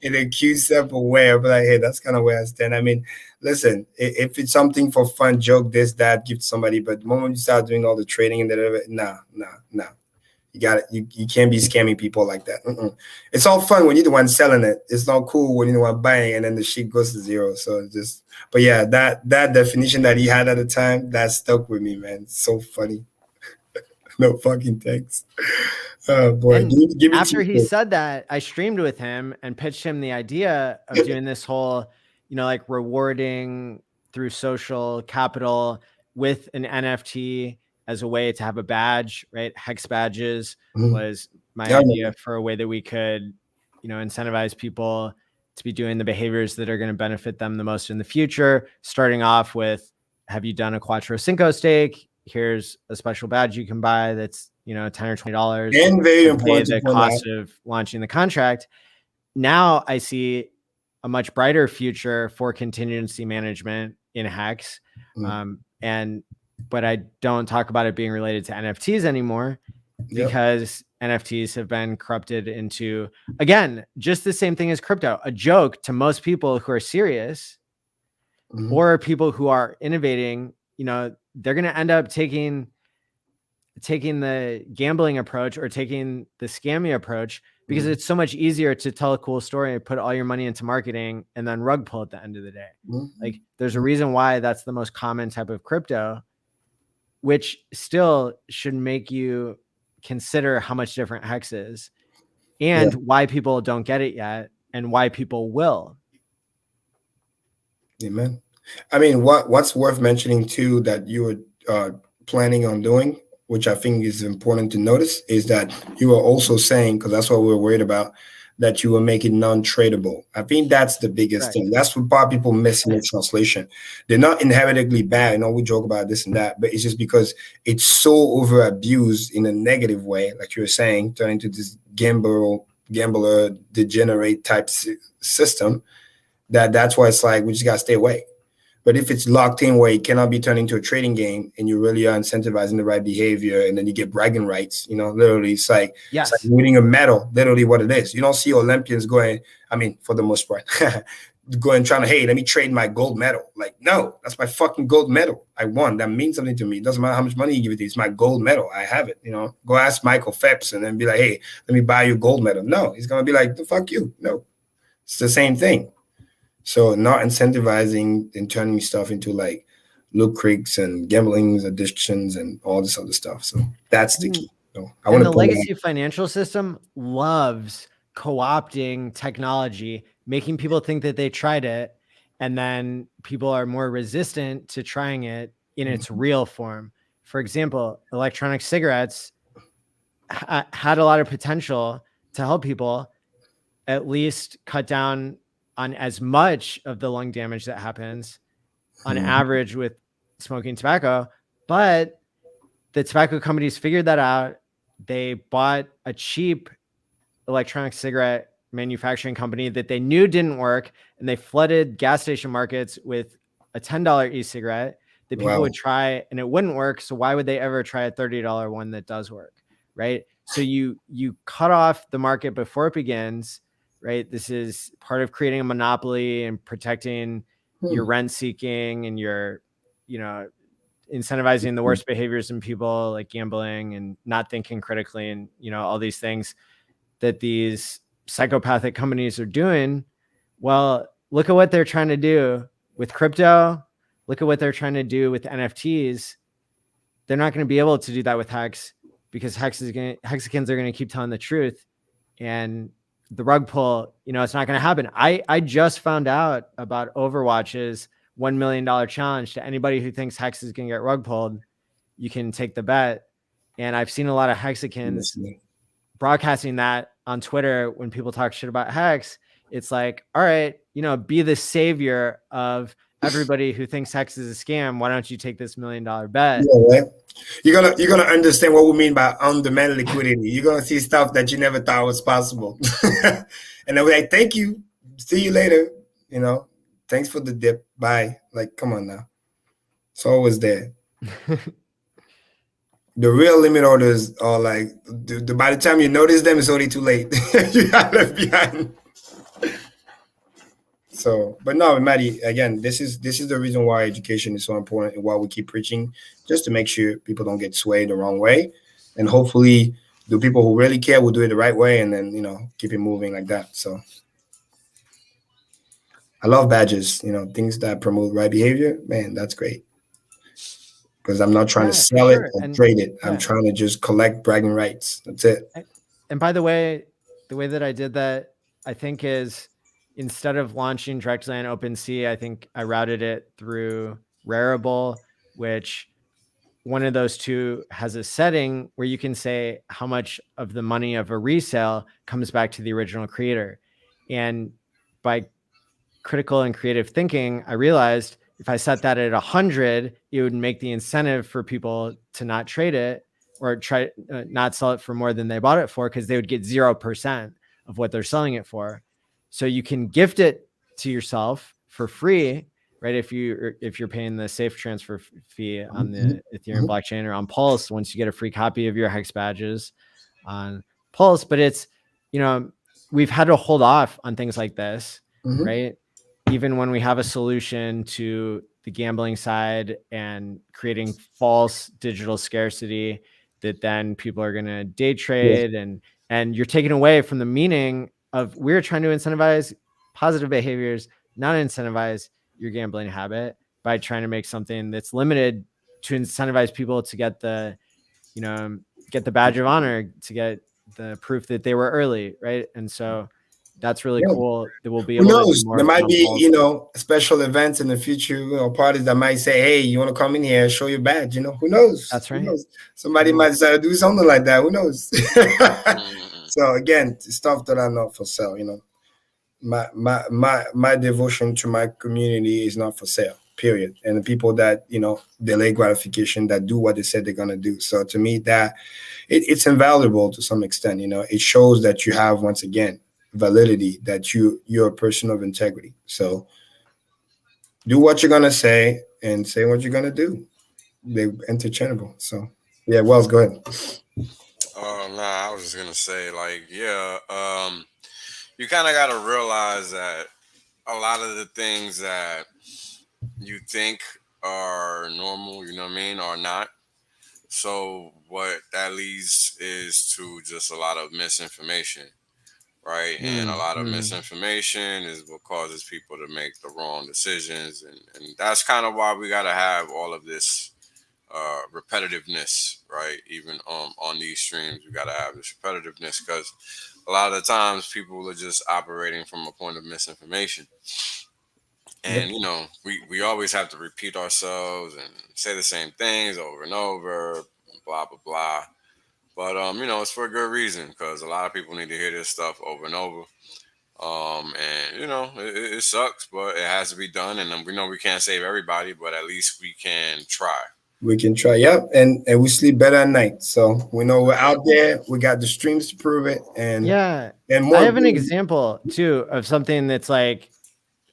Speaker 2: in a cute, simple way. But like, hey, that's kind of where I stand. I mean, listen, if it's something for fun, joke, this, that, give to somebody. But the moment you start doing all the trading and that, nah. You got it. You can't be scamming people like that. It's all fun when you're the one selling it. It's not cool when you're the one buying, and then the shit goes to zero. So just, but yeah, that definition that he had at the time, that stuck with me, man. It's so funny. No fucking thanks. Oh boy. Give me
Speaker 1: after he said that, I streamed with him and pitched him the idea of doing this whole, like rewarding through social capital with an NFT as a way to have a badge, right? Hex badges was my idea for a way that we could, incentivize people to be doing the behaviors that are going to benefit them the most in the future. Starting off with, have you done a Quattro Cinco stake? Here's a special badge you can buy that's, $10 or $20.
Speaker 2: And very important,
Speaker 1: the cost of launching the contract. Now I see a much brighter future for contingency management in Hex. But I don't talk about it being related to NFTs anymore because NFTs have been corrupted into, again, just the same thing as crypto, a joke to most people who are serious or people who are innovating. They're going to end up taking the gambling approach or taking the scammy approach because it's so much easier to tell a cool story and put all your money into marketing and then rug pull at the end of the day. Like, there's a reason why that's the most common type of crypto, which still should make you consider how much different Hex is and why people don't get it yet and why people will.
Speaker 2: Amen. I mean, what's worth mentioning too that you were planning on doing, which I think is important to notice, is that you were also saying, because that's what we were worried about, that you will make it non-tradable. I think that's the biggest thing. That's what a lot of people miss in the translation. They're not inherently bad. We joke about this and that, but it's just because it's so over abused in a negative way, like you were saying, turning into this gambler degenerate type system, that's why it's like, we just got to stay away. But if it's locked in where it cannot be turned into a trading game and you really are incentivizing the right behavior and then you get bragging rights, literally it's like winning a medal, literally what it is. You don't see Olympians going, I mean, for the most part, going trying to, hey, let me trade my gold medal. Like, no, that's my fucking gold medal. I won. That means something to me. It doesn't matter how much money you give it. It's my gold medal. I have it. Go ask Michael Phelps and then be like, hey, let me buy you a gold medal. No, he's gonna be like, the fuck you. No, it's the same thing. So not incentivizing and turning stuff into like Loot Creeks and gamblings, addictions, and all this other stuff. So that's the key. So I want to.
Speaker 1: The legacy financial system loves co-opting technology, making people think that they tried it, and then people are more resistant to trying it in its real form. For example, electronic cigarettes had a lot of potential to help people at least cut down on as much of the lung damage that happens on average with smoking tobacco. But the tobacco companies figured that out. They bought a cheap electronic cigarette manufacturing company that they knew didn't work, and they flooded gas station markets with a $10 e-cigarette that people would try, and it wouldn't work. So why would they ever try a $30 one that does work, right? So you cut off the market before it begins, right? This is part of creating a monopoly and protecting your rent seeking and your, incentivizing the worst behaviors in people, like gambling and not thinking critically, and all these things that these psychopathic companies are doing. Well, look at what they're trying to do with crypto. Look at what they're trying to do with NFTs. They're not going to be able to do that with Hex, because Hexicans are going to keep telling the truth, and the rug pull, it's not going to happen. I just found out about Overwatch's $1 million challenge. To anybody who thinks Hex is going to get rug pulled, you can take the bet. And I've seen a lot of Hexicans broadcasting that on Twitter when people talk shit about Hex. It's like, all right, be the savior of everybody who thinks Hex is a scam. Why don't you take this $1 million bet?
Speaker 2: Yeah, right? You're gonna understand what we mean by on-demand liquidity. You're gonna see stuff that you never thought was possible. And then we're like, thank you, see you later. Thanks for the dip. Bye. Like, come on now. It's always there. The real limit orders are like, by the time you notice them, it's already too late. You got left behind. So, but no, Maddie, again, this is the reason why education is so important and why we keep preaching, just to make sure people don't get swayed the wrong way. And hopefully the people who really care will do it the right way, and then, keep it moving like that. So I love badges, things that promote right behavior. Man, that's great. Because I'm not trying to sell it or trade it. I'm trying to just collect bragging rights. That's it.
Speaker 1: And by the way that I did that, I think, is instead of launching directly on OpenSea, I think I routed it through Rarible, which one of those two has a setting where you can say how much of the money of a resale comes back to the original creator. And by critical and creative thinking, I realized if I set that at 100, it would make the incentive for people to not trade it or try not sell it for more than they bought it for, because they would get 0% of what they're selling it for. So you can gift it to yourself for free, right? If you're paying the safe transfer fee on the Ethereum blockchain or on Pulse, once you get a free copy of your Hex badges on Pulse. But it's, we've had to hold off on things like this, right? Even when we have a solution to the gambling side and creating false digital scarcity that then people are going to day trade, and you're taking away from the meaning of, we're trying to incentivize positive behaviors, not incentivize your gambling habit by trying to make something that's limited to incentivize people to get the, get the badge of honor, to get the proof that they were early, right? And so that's really cool that we'll be able to do more.
Speaker 2: There might be, special events in the future, parties that might say, hey, you want to come in here and show your badge? Who knows?
Speaker 1: That's right.
Speaker 2: Who knows? Somebody might decide to do something like that. Who knows? So again, stuff that are not for sale, my devotion to my community is not for sale, period. And the people that, delay gratification, that do what they said they're going to do. So to me, that it's invaluable to some extent. It shows that you have, once again, validity, that you're a person of integrity. So do what you're going to say and say what you're going to do. They're interchangeable. So yeah, Wells, go ahead.
Speaker 3: I was just gonna say, you kind of got to realize that a lot of the things that you think are normal, you know what I mean, are not. So what that leads is to just a lot of misinformation, right? And a lot of misinformation is what causes people to make the wrong decisions, and that's kind of why we got to have all of this repetitiveness, right? Even on these streams, we got to have this repetitiveness because a lot of the times people are just operating from a point of misinformation. And you know, we always have to repeat ourselves and say the same things over and over, blah blah blah. But you know, it's for a good reason because a lot of people need to hear this stuff over and over. And you know, it sucks, but it has to be done. And we know we can't save everybody, but at least we can try.
Speaker 2: We can try, yep, and we sleep better at night. So we know we're out there. We got the streams to prove it, and more.
Speaker 1: I have an example too of something that's like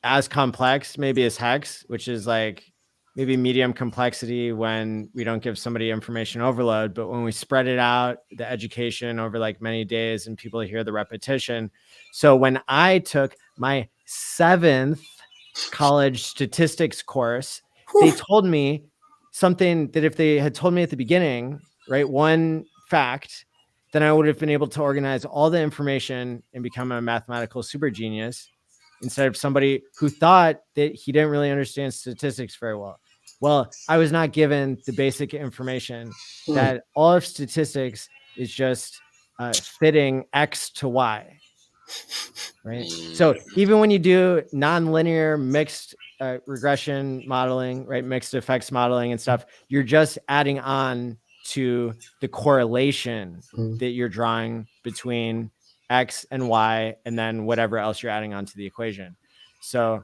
Speaker 1: as complex, maybe as Hex, which is like maybe medium complexity when we don't give somebody information overload, but when we spread it out, the education over like many days and people hear the repetition. So when I took my 7th college statistics course, they told me something that if they had told me at the beginning, right, one fact, then I would have been able to organize all the information and become a mathematical super genius instead of somebody who thought that he didn't really understand statistics very well. Well, I was not given the basic information that all of statistics is just fitting X to Y, right? So even when you do nonlinear mixed regression modeling, right, mixed effects modeling and stuff, you're just adding on to the correlation that you're drawing between X and Y, and then whatever else you're adding onto the equation. So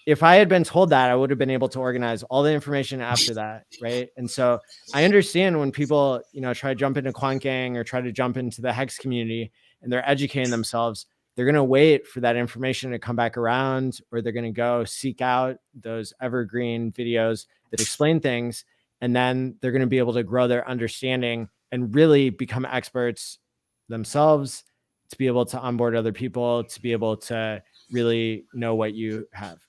Speaker 1: if I had been told that, I would have been able to organize all the information after that, right? And so I understand when people, you know, try to jump into Quant Gang or try to jump into the Hex community and they're educating themselves, they're going to wait for that information to come back around, or they're going to go seek out those evergreen videos that explain things, and then they're going to be able to grow their understanding and really become experts themselves, to be able to onboard other people, to be able to really know what you have.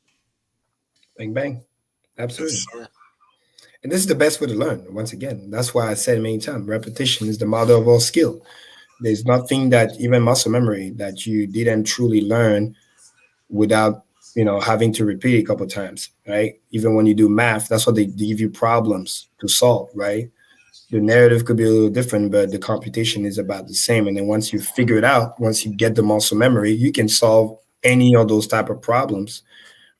Speaker 2: Bang, bang. Absolutely. Yes, and this is the best way to learn. Once again, that's why I said many times, repetition is the mother of all skill. There's nothing that, even muscle memory, that you didn't truly learn without, you know, having to repeat a couple of times, right? Even when you do math, that's what they give you problems to solve, right? The narrative could be a little different, but the computation is about the same. And then once you figure it out, once you get the muscle memory, you can solve any of those type of problems.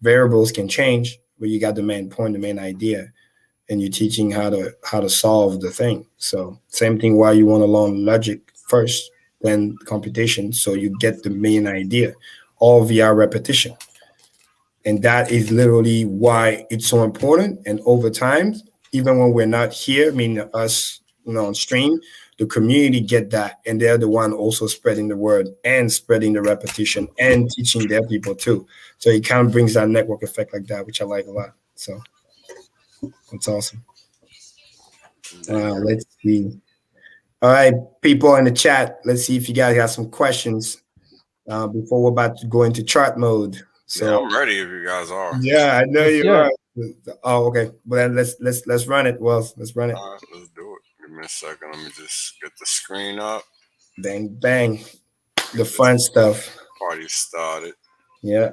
Speaker 2: Variables can change, but you got the main point, the main idea, and you're teaching how to solve the thing. So same thing why you want to learn logic first, then computation, so you get the main idea, all via repetition. And that is literally why it's so important. And over time, even when we're not here, I mean us, you know, on stream, the community get that, and they're the one also spreading the word and spreading the repetition and teaching their people too. So it kind of brings that network effect like that, which I like a lot. So that's awesome. Let's see. All right, people in the chat, let's see if you guys got some questions before we're about to go into chart mode. So
Speaker 3: yeah, I'm ready if you guys are.
Speaker 2: Yeah, I know you are. Oh, okay. Well, then let's run it. Well, let's run it.
Speaker 3: All right, let's do it. Give me a second. Let me just get the screen up.
Speaker 2: Bang bang, the fun stuff.
Speaker 3: Party started.
Speaker 2: Yeah.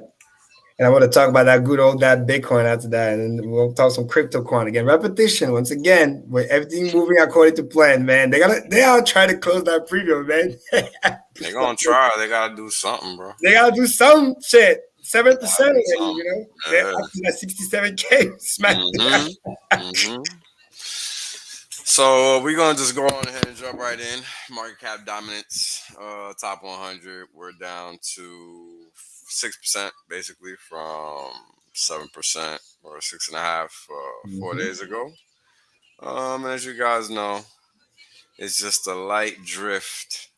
Speaker 2: And I want to talk about that good old Bitcoin after that, and we'll talk some crypto Quant again. Repetition once again, with everything moving according to plan, man. They are trying to close that preview, man.
Speaker 3: They're gonna try. They gotta do something, bro.
Speaker 2: They gotta do some shit. 7%, you know. They're up to that 67K smack.
Speaker 3: So we're gonna just go on ahead and jump right in. Market cap dominance, top 100. We're down to 6%, basically from 7% or 6.5 4 days ago. And as you guys know, it's just a light drift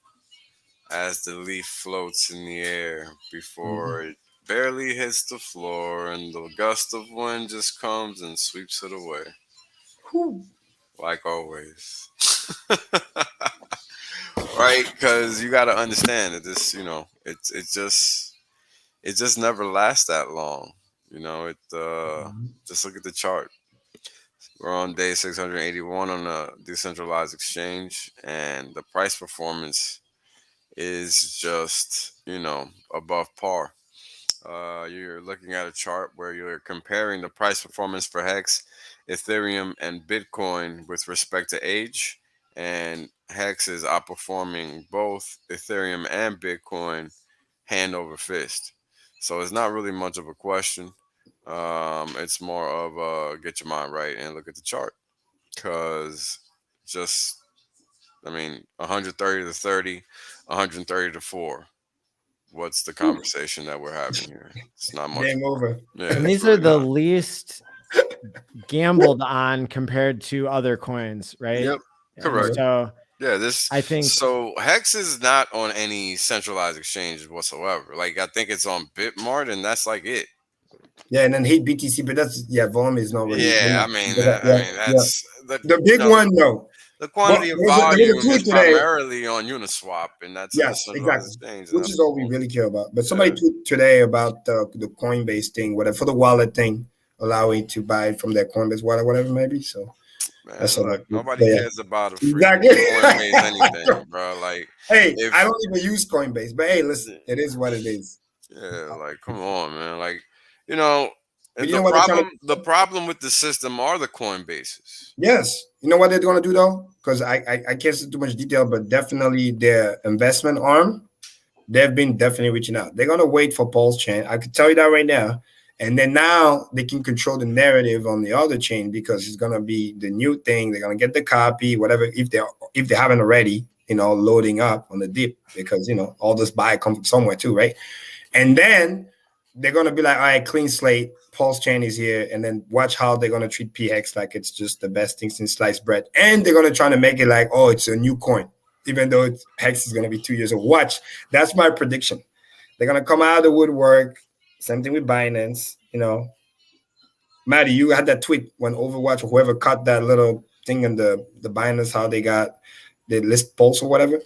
Speaker 3: as the leaf floats in the air before it barely hits the floor, and the gust of wind just comes and sweeps it away. Like always. Right? Because you got to understand that this, you know, it's just, it just never lasts that long. You know, it just look at the chart. We're on day 681 on a decentralized exchange, and the price performance is just, above par. You're looking at a chart where you're comparing the price performance for Hex, Ethereum, and Bitcoin with respect to age, and Hex is outperforming both Ethereum and Bitcoin hand over fist. So it's not really much of a question. It's more of get your mind right and look at the chart, because just, 130 to 30, 130 to 4. What's the conversation that we're having here? It's not much.
Speaker 2: Game over.
Speaker 3: Yeah,
Speaker 1: and these are the least gambled on compared to other coins, right?
Speaker 3: Yep, correct.
Speaker 1: So
Speaker 3: yeah,
Speaker 1: I think
Speaker 3: so. Hex is not on any centralized exchanges whatsoever. Like, I think it's on Bitmart, and that's like it.
Speaker 2: Yeah, and then hate BTC, but that's volume is not really.
Speaker 3: Yeah, that's
Speaker 2: the big one. No,
Speaker 3: the quantity of volume is primarily on Uniswap, and that's
Speaker 2: exactly, which is all we really care about. But somebody tweeted today about the Coinbase thing, whatever, for the wallet thing, allowing to buy from their Coinbase wallet, whatever, maybe. So
Speaker 3: that's nobody cares about a free Coinbase anything, bro. Like,
Speaker 2: hey, I don't even use Coinbase, but hey, listen, it is what it is.
Speaker 3: Yeah, like, come on, man. Like, the problem with the system are the Coinbases.
Speaker 2: Yes. You know what they're going to do, though? Because I can't say too much detail, but definitely their investment arm, they've been definitely reaching out. They're going to wait for Pulse chain. I can tell you that right now. And then now they can control the narrative on the other chain, because it's going to be the new thing. They're going to get the copy, whatever, if they haven't already, loading up on the dip, because, all this buy comes from somewhere too, right? And then they're going to be like, all right, clean slate, Pulse chain is here. And then watch how they're going to treat PHEX like it's just the best thing since sliced bread. And they're going to try to make it like, oh, it's a new coin, even though Hex is going to be 2 years old. Watch. That's my prediction. They're going to come out of the woodwork. Same thing with Binance. Maddie, you had that tweet when Overwatch or whoever cut that little thing in the Binance, how they list Pulse or whatever.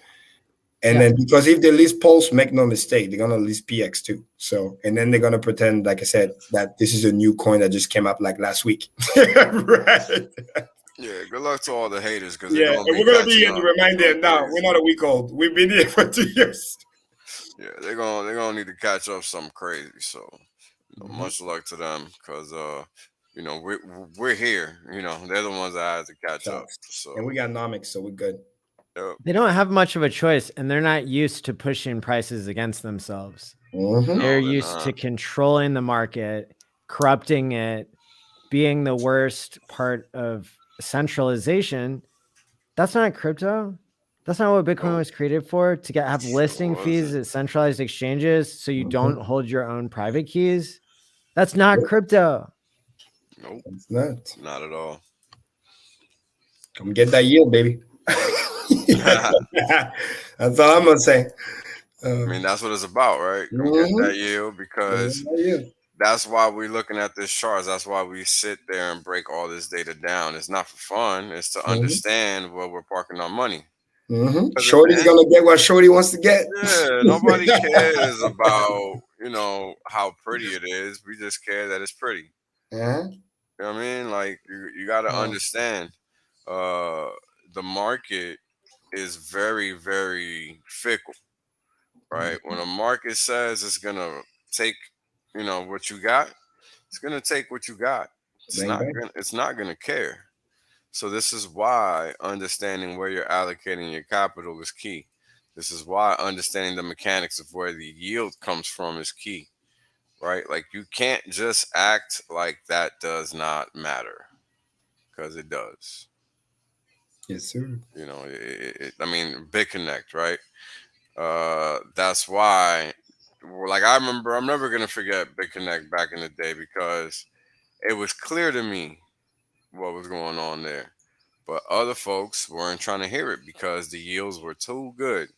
Speaker 2: And then, because if they list Pulse, make no mistake, they're gonna list PX too. So, and then they're gonna pretend, like I said, that this is a new coin that just came up like last week. Right.
Speaker 3: Yeah. Good luck to all the haters, because
Speaker 2: and we're gonna be here to remind them now. We're not a week old. We've been here for 2 years.
Speaker 3: Yeah, they're gonna need to catch up something crazy. So, much luck to them, because we're here. They're the ones that have to catch up. So,
Speaker 2: and we got nomics, so we're good.
Speaker 1: They don't have much of a choice, and they're not used to pushing prices against themselves. They're used to controlling the market, corrupting it, being the worst part of centralization. That's not crypto. That's not what Bitcoin was created for, to have listing fees at centralized exchanges so you don't hold your own private keys. That's not crypto.
Speaker 3: Nope.
Speaker 2: It's not.
Speaker 3: Not at all.
Speaker 2: Come get that yield, baby. That's all I'm gonna say.
Speaker 3: That's what it's about, right? Get that yield, because that's why we're looking at this chart. That's why we sit there and break all this data down. It's not for fun. It's to understand where we're parking our money.
Speaker 2: Shorty's gonna get what Shorty wants to get.
Speaker 3: Yeah, nobody cares about how pretty it is. We just care that it's pretty. You know what I mean? Like, you got to understand, the market is very, very fickle, right? When a market says it's gonna take, what you got, it's gonna take what you got. It's not gonna care. So this is why understanding where you're allocating your capital is key. This is why understanding the mechanics of where the yield comes from is key, right? Like, you can't just act like that does not matter, because it does.
Speaker 2: Yes, sir.
Speaker 3: BitConnect, right? That's why, like, I'm never gonna forget BitConnect back in the day, because it was clear to me what was going on there, but other folks weren't trying to hear it because the yields were too good,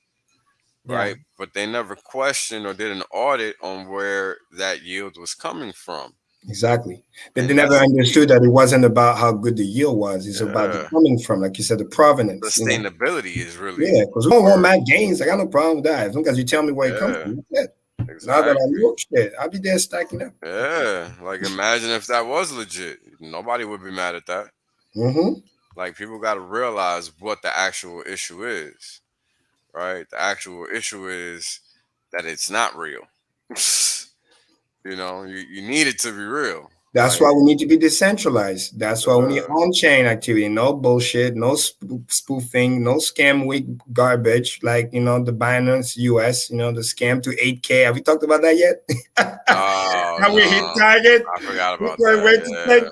Speaker 3: right? But they never questioned or did an audit on where that yield was coming from.
Speaker 2: Exactly. They never understood that it wasn't about how good the yield was. It's about the coming from, like you said, the provenance.
Speaker 3: Sustainability is really,
Speaker 2: because we don't want mad gains. I got no problem with that. As long as you tell me where it comes from.
Speaker 3: Exactly.
Speaker 2: Now that I know shit, I'll be there stacking up.
Speaker 3: Yeah, like imagine if that was legit. Nobody would be mad at that.
Speaker 2: Mm-hmm.
Speaker 3: Like people got to realize what the actual issue is, right? The actual issue is that it's not real. You need it to be real.
Speaker 2: That's why we need to be decentralized. That's why we need on-chain activity. No bullshit, no spoofing, no scam week garbage like, the Binance US, the scam to 8K. Have we talked about that yet?
Speaker 3: Oh,
Speaker 2: How we hit target?
Speaker 3: I forgot about
Speaker 2: We're
Speaker 3: that.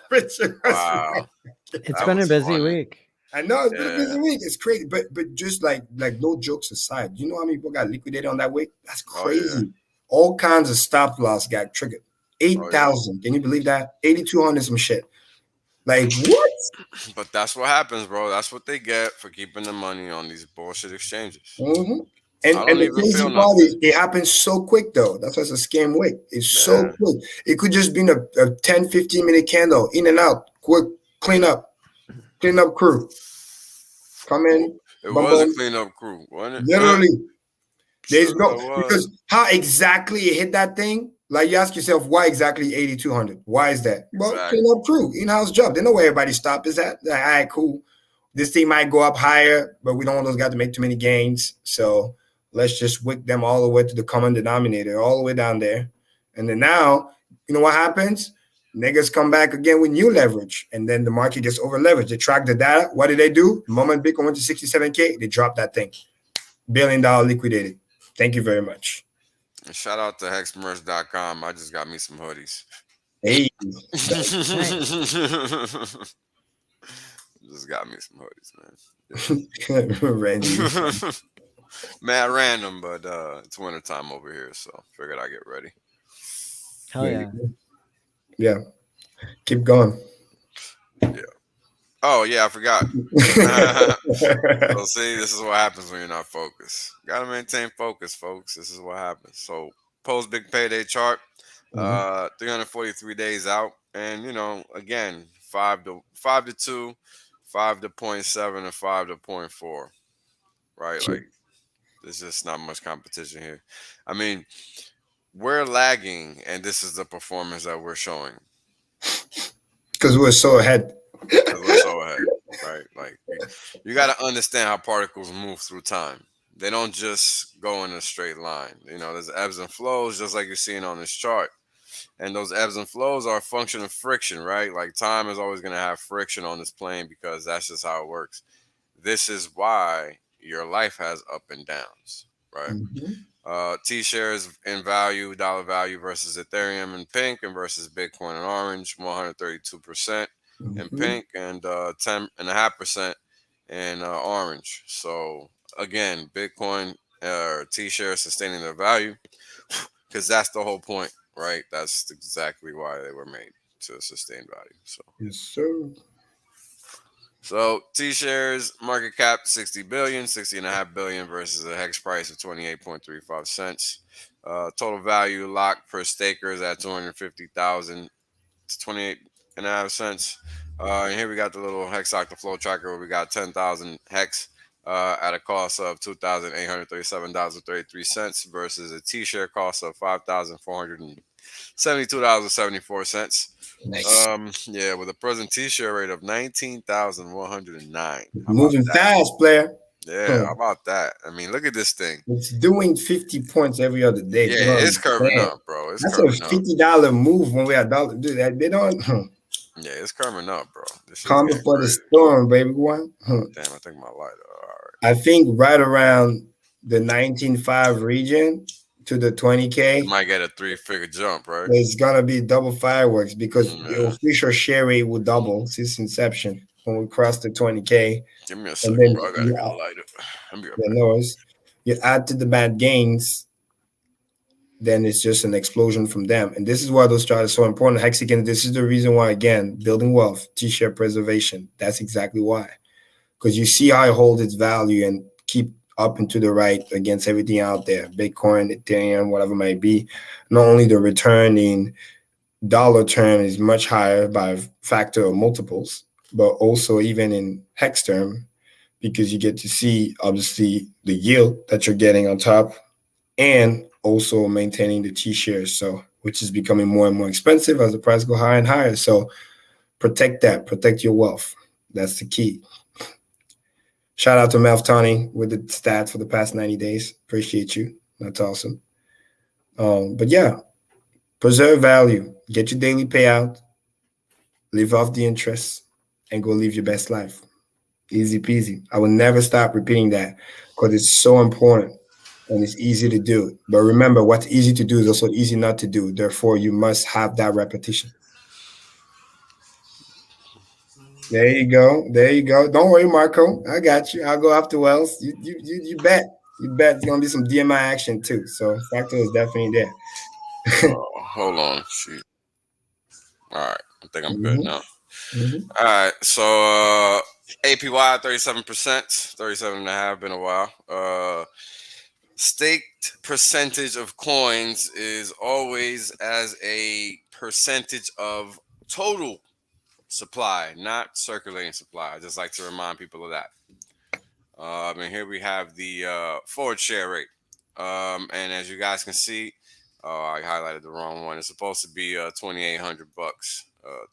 Speaker 2: To 10K.
Speaker 3: Wow.
Speaker 1: It's been a busy week.
Speaker 2: I know it's been a busy week. It's crazy. But just like no jokes aside, you know how many people got liquidated on that week? That's crazy. Oh, yeah. All kinds of stop loss got triggered. 8,000. Can you believe that? 8,200 some shit. Like what?
Speaker 3: But that's what happens, bro. That's what they get for keeping the money on these bullshit exchanges.
Speaker 2: Mm-hmm. And the crazy part is it happens so quick though. That's why it's a scam week. It's so quick. It could just be a 10, 15 minute candle in and out. Quick cleanup crew. Come in.
Speaker 3: It was a cleanup crew, wasn't it?
Speaker 2: Literally. There's because how exactly it hit that thing? Like you ask yourself, why exactly 8,200? Why is that? Well, cleanup crew, in-house job. They know where everybody stop is at. Like, all right, cool. This thing might go up higher, but we don't want those guys to make too many gains. So let's just wick them all the way to the common denominator, all the way down there. And then now, you know what happens? Niggas come back again with new leverage, and then the market gets over leveraged. They track the data. What did they do? The moment Bitcoin went to 67K, they dropped that thing. $1 billion liquidated. Thank you very much.
Speaker 3: Shout out to hexmerch.com. I just got me some hoodies.
Speaker 2: Hey.
Speaker 3: Just got me some hoodies, man.
Speaker 2: Random.
Speaker 3: Mad random, but it's winter time over here, so figured I'd get ready.
Speaker 1: Hell yeah.
Speaker 2: Yeah. Keep going.
Speaker 3: Yeah. Oh, yeah, I forgot. So, see, this is what happens when you're not focused. Got to maintain focus, folks. This is what happens. So, post big payday chart, 343 days out. And, again, 5 to 2, 5 to 0.7, and 5 to 0.4. Right? Like, there's just not much competition here. I mean, we're lagging, and this is the performance that we're showing.
Speaker 2: Because we're so ahead.
Speaker 3: Right? Like you got to understand how particles move through time. They don't just go in a straight line. There's ebbs and flows, just like you're seeing on this chart. And those ebbs and flows are a function of friction, right? Like time is always going to have friction on this plane because that's just how it works. This is why your life has up and downs, right? Mm-hmm. T-shares in value, dollar value versus Ethereum in pink and versus Bitcoin in orange, 132% in pink and 10.5% in orange. So again, Bitcoin or T-shares sustaining their value because that's the whole point, right? That's exactly why they were made, to sustain value. So
Speaker 2: yes, sir.
Speaker 3: So T-shares market cap 60 billion, 60.5 billion versus a hex price of 28.35 cents. Total value locked per stakers at 250,000 to 28.5 cents. And here we got the little hex octa flow tracker where we got 10,000 hex at a cost of $2,837.33 versus a T-share cost of $5,472.74.
Speaker 2: Nice.
Speaker 3: Yeah, with a present T-share rate of 19,109.
Speaker 2: Moving fast, player.
Speaker 3: Yeah, how about that? I mean, look at this thing.
Speaker 2: It's doing 50 points every other day.
Speaker 3: Yeah, it's curving up, bro.
Speaker 2: That's a $50 move when we are dollar. Dude, they don't.
Speaker 3: Yeah, it's curving up, bro.
Speaker 2: Calm before the storm, baby. One.
Speaker 3: Damn, I think my light. All right.
Speaker 2: I think right around the 19.5 region to the 20K.
Speaker 3: Might get a 3-figure jump, right?
Speaker 2: It's gonna be double fireworks because the official share rate will double since inception when we cross the 20K.
Speaker 3: Give me a second, bro. I gotta get a lighter.
Speaker 2: You add to the bad gains, then it's just an explosion from them. And this is why those charts are so important. Hexagon, this is the reason why, again, building wealth, T-share preservation. That's exactly why. Because you see how it holds its value and keep up and to the right against everything out there, Bitcoin, Ethereum, whatever it might be. Not only the return in dollar term is much higher by a factor of multiples, but also even in hex term, because you get to see, obviously, the yield that you're getting on top and also maintaining the T shares, so which is becoming more and more expensive as the price go higher and higher. So protect that, protect your wealth. That's the key. Shout out to Melv Tony with the stats for the past 90 days. Appreciate you. That's awesome. But yeah, preserve value. Get your daily payout. Live off the interest and go live your best life. Easy peasy. I will never stop repeating that because it's so important and it's easy to do. But remember, what's easy to do is also easy not to do. Therefore, you must have that repetition. There you go. There you go. Don't worry, Marco. I got you. I'll go after Wells. You bet. You bet. It's gonna be some DMI action too. So factor is definitely there.
Speaker 3: Hold on. Shoot. All right. I think I'm good now.
Speaker 2: Mm-hmm.
Speaker 3: All right. So APY 37%, 37.5. Been a while. Staked percentage of coins is always as a percentage of total supply, not circulating supply. I just like to remind people of that. And here we have the forward share rate. And as you guys can see, I highlighted the wrong one. It's supposed to be $2,800,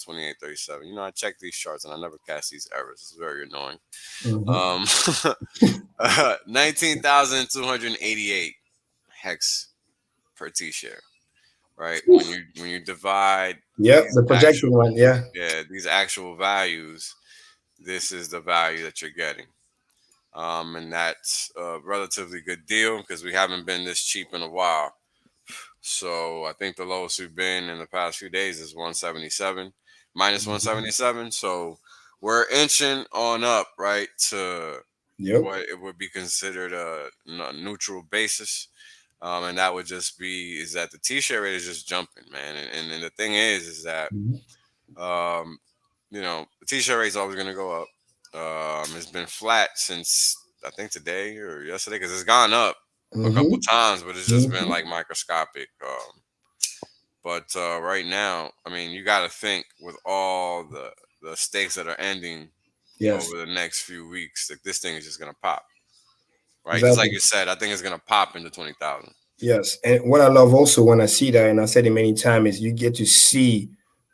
Speaker 3: 28.37. You know, I check these charts and I never catch these errors. It's very annoying.
Speaker 2: Mm-hmm.
Speaker 3: 19,288 hex per T share. Right, when you divide,
Speaker 2: the projected one,
Speaker 3: these actual values, this is the value that you're getting, and that's a relatively good deal because we haven't been this cheap in a while. So I think the lowest we've been in the past few days is 177, minus 177. So we're inching on up, right, to what it would be considered a neutral basis. And that would just be is that the T-share rate is just jumping, man. And the thing is that, you know, the T-share rate is always going to go up. It's been flat since I think today or yesterday because it's gone up a couple times, but it's just been like microscopic. But right now, I mean, you got to think with all the stakes that are ending over the next few weeks, that this thing is just going to pop. Right, exactly. Just like you said, I think it's gonna pop into 20,000.
Speaker 2: Yes, and what I love also when I see that, and I said it many times, is you get to see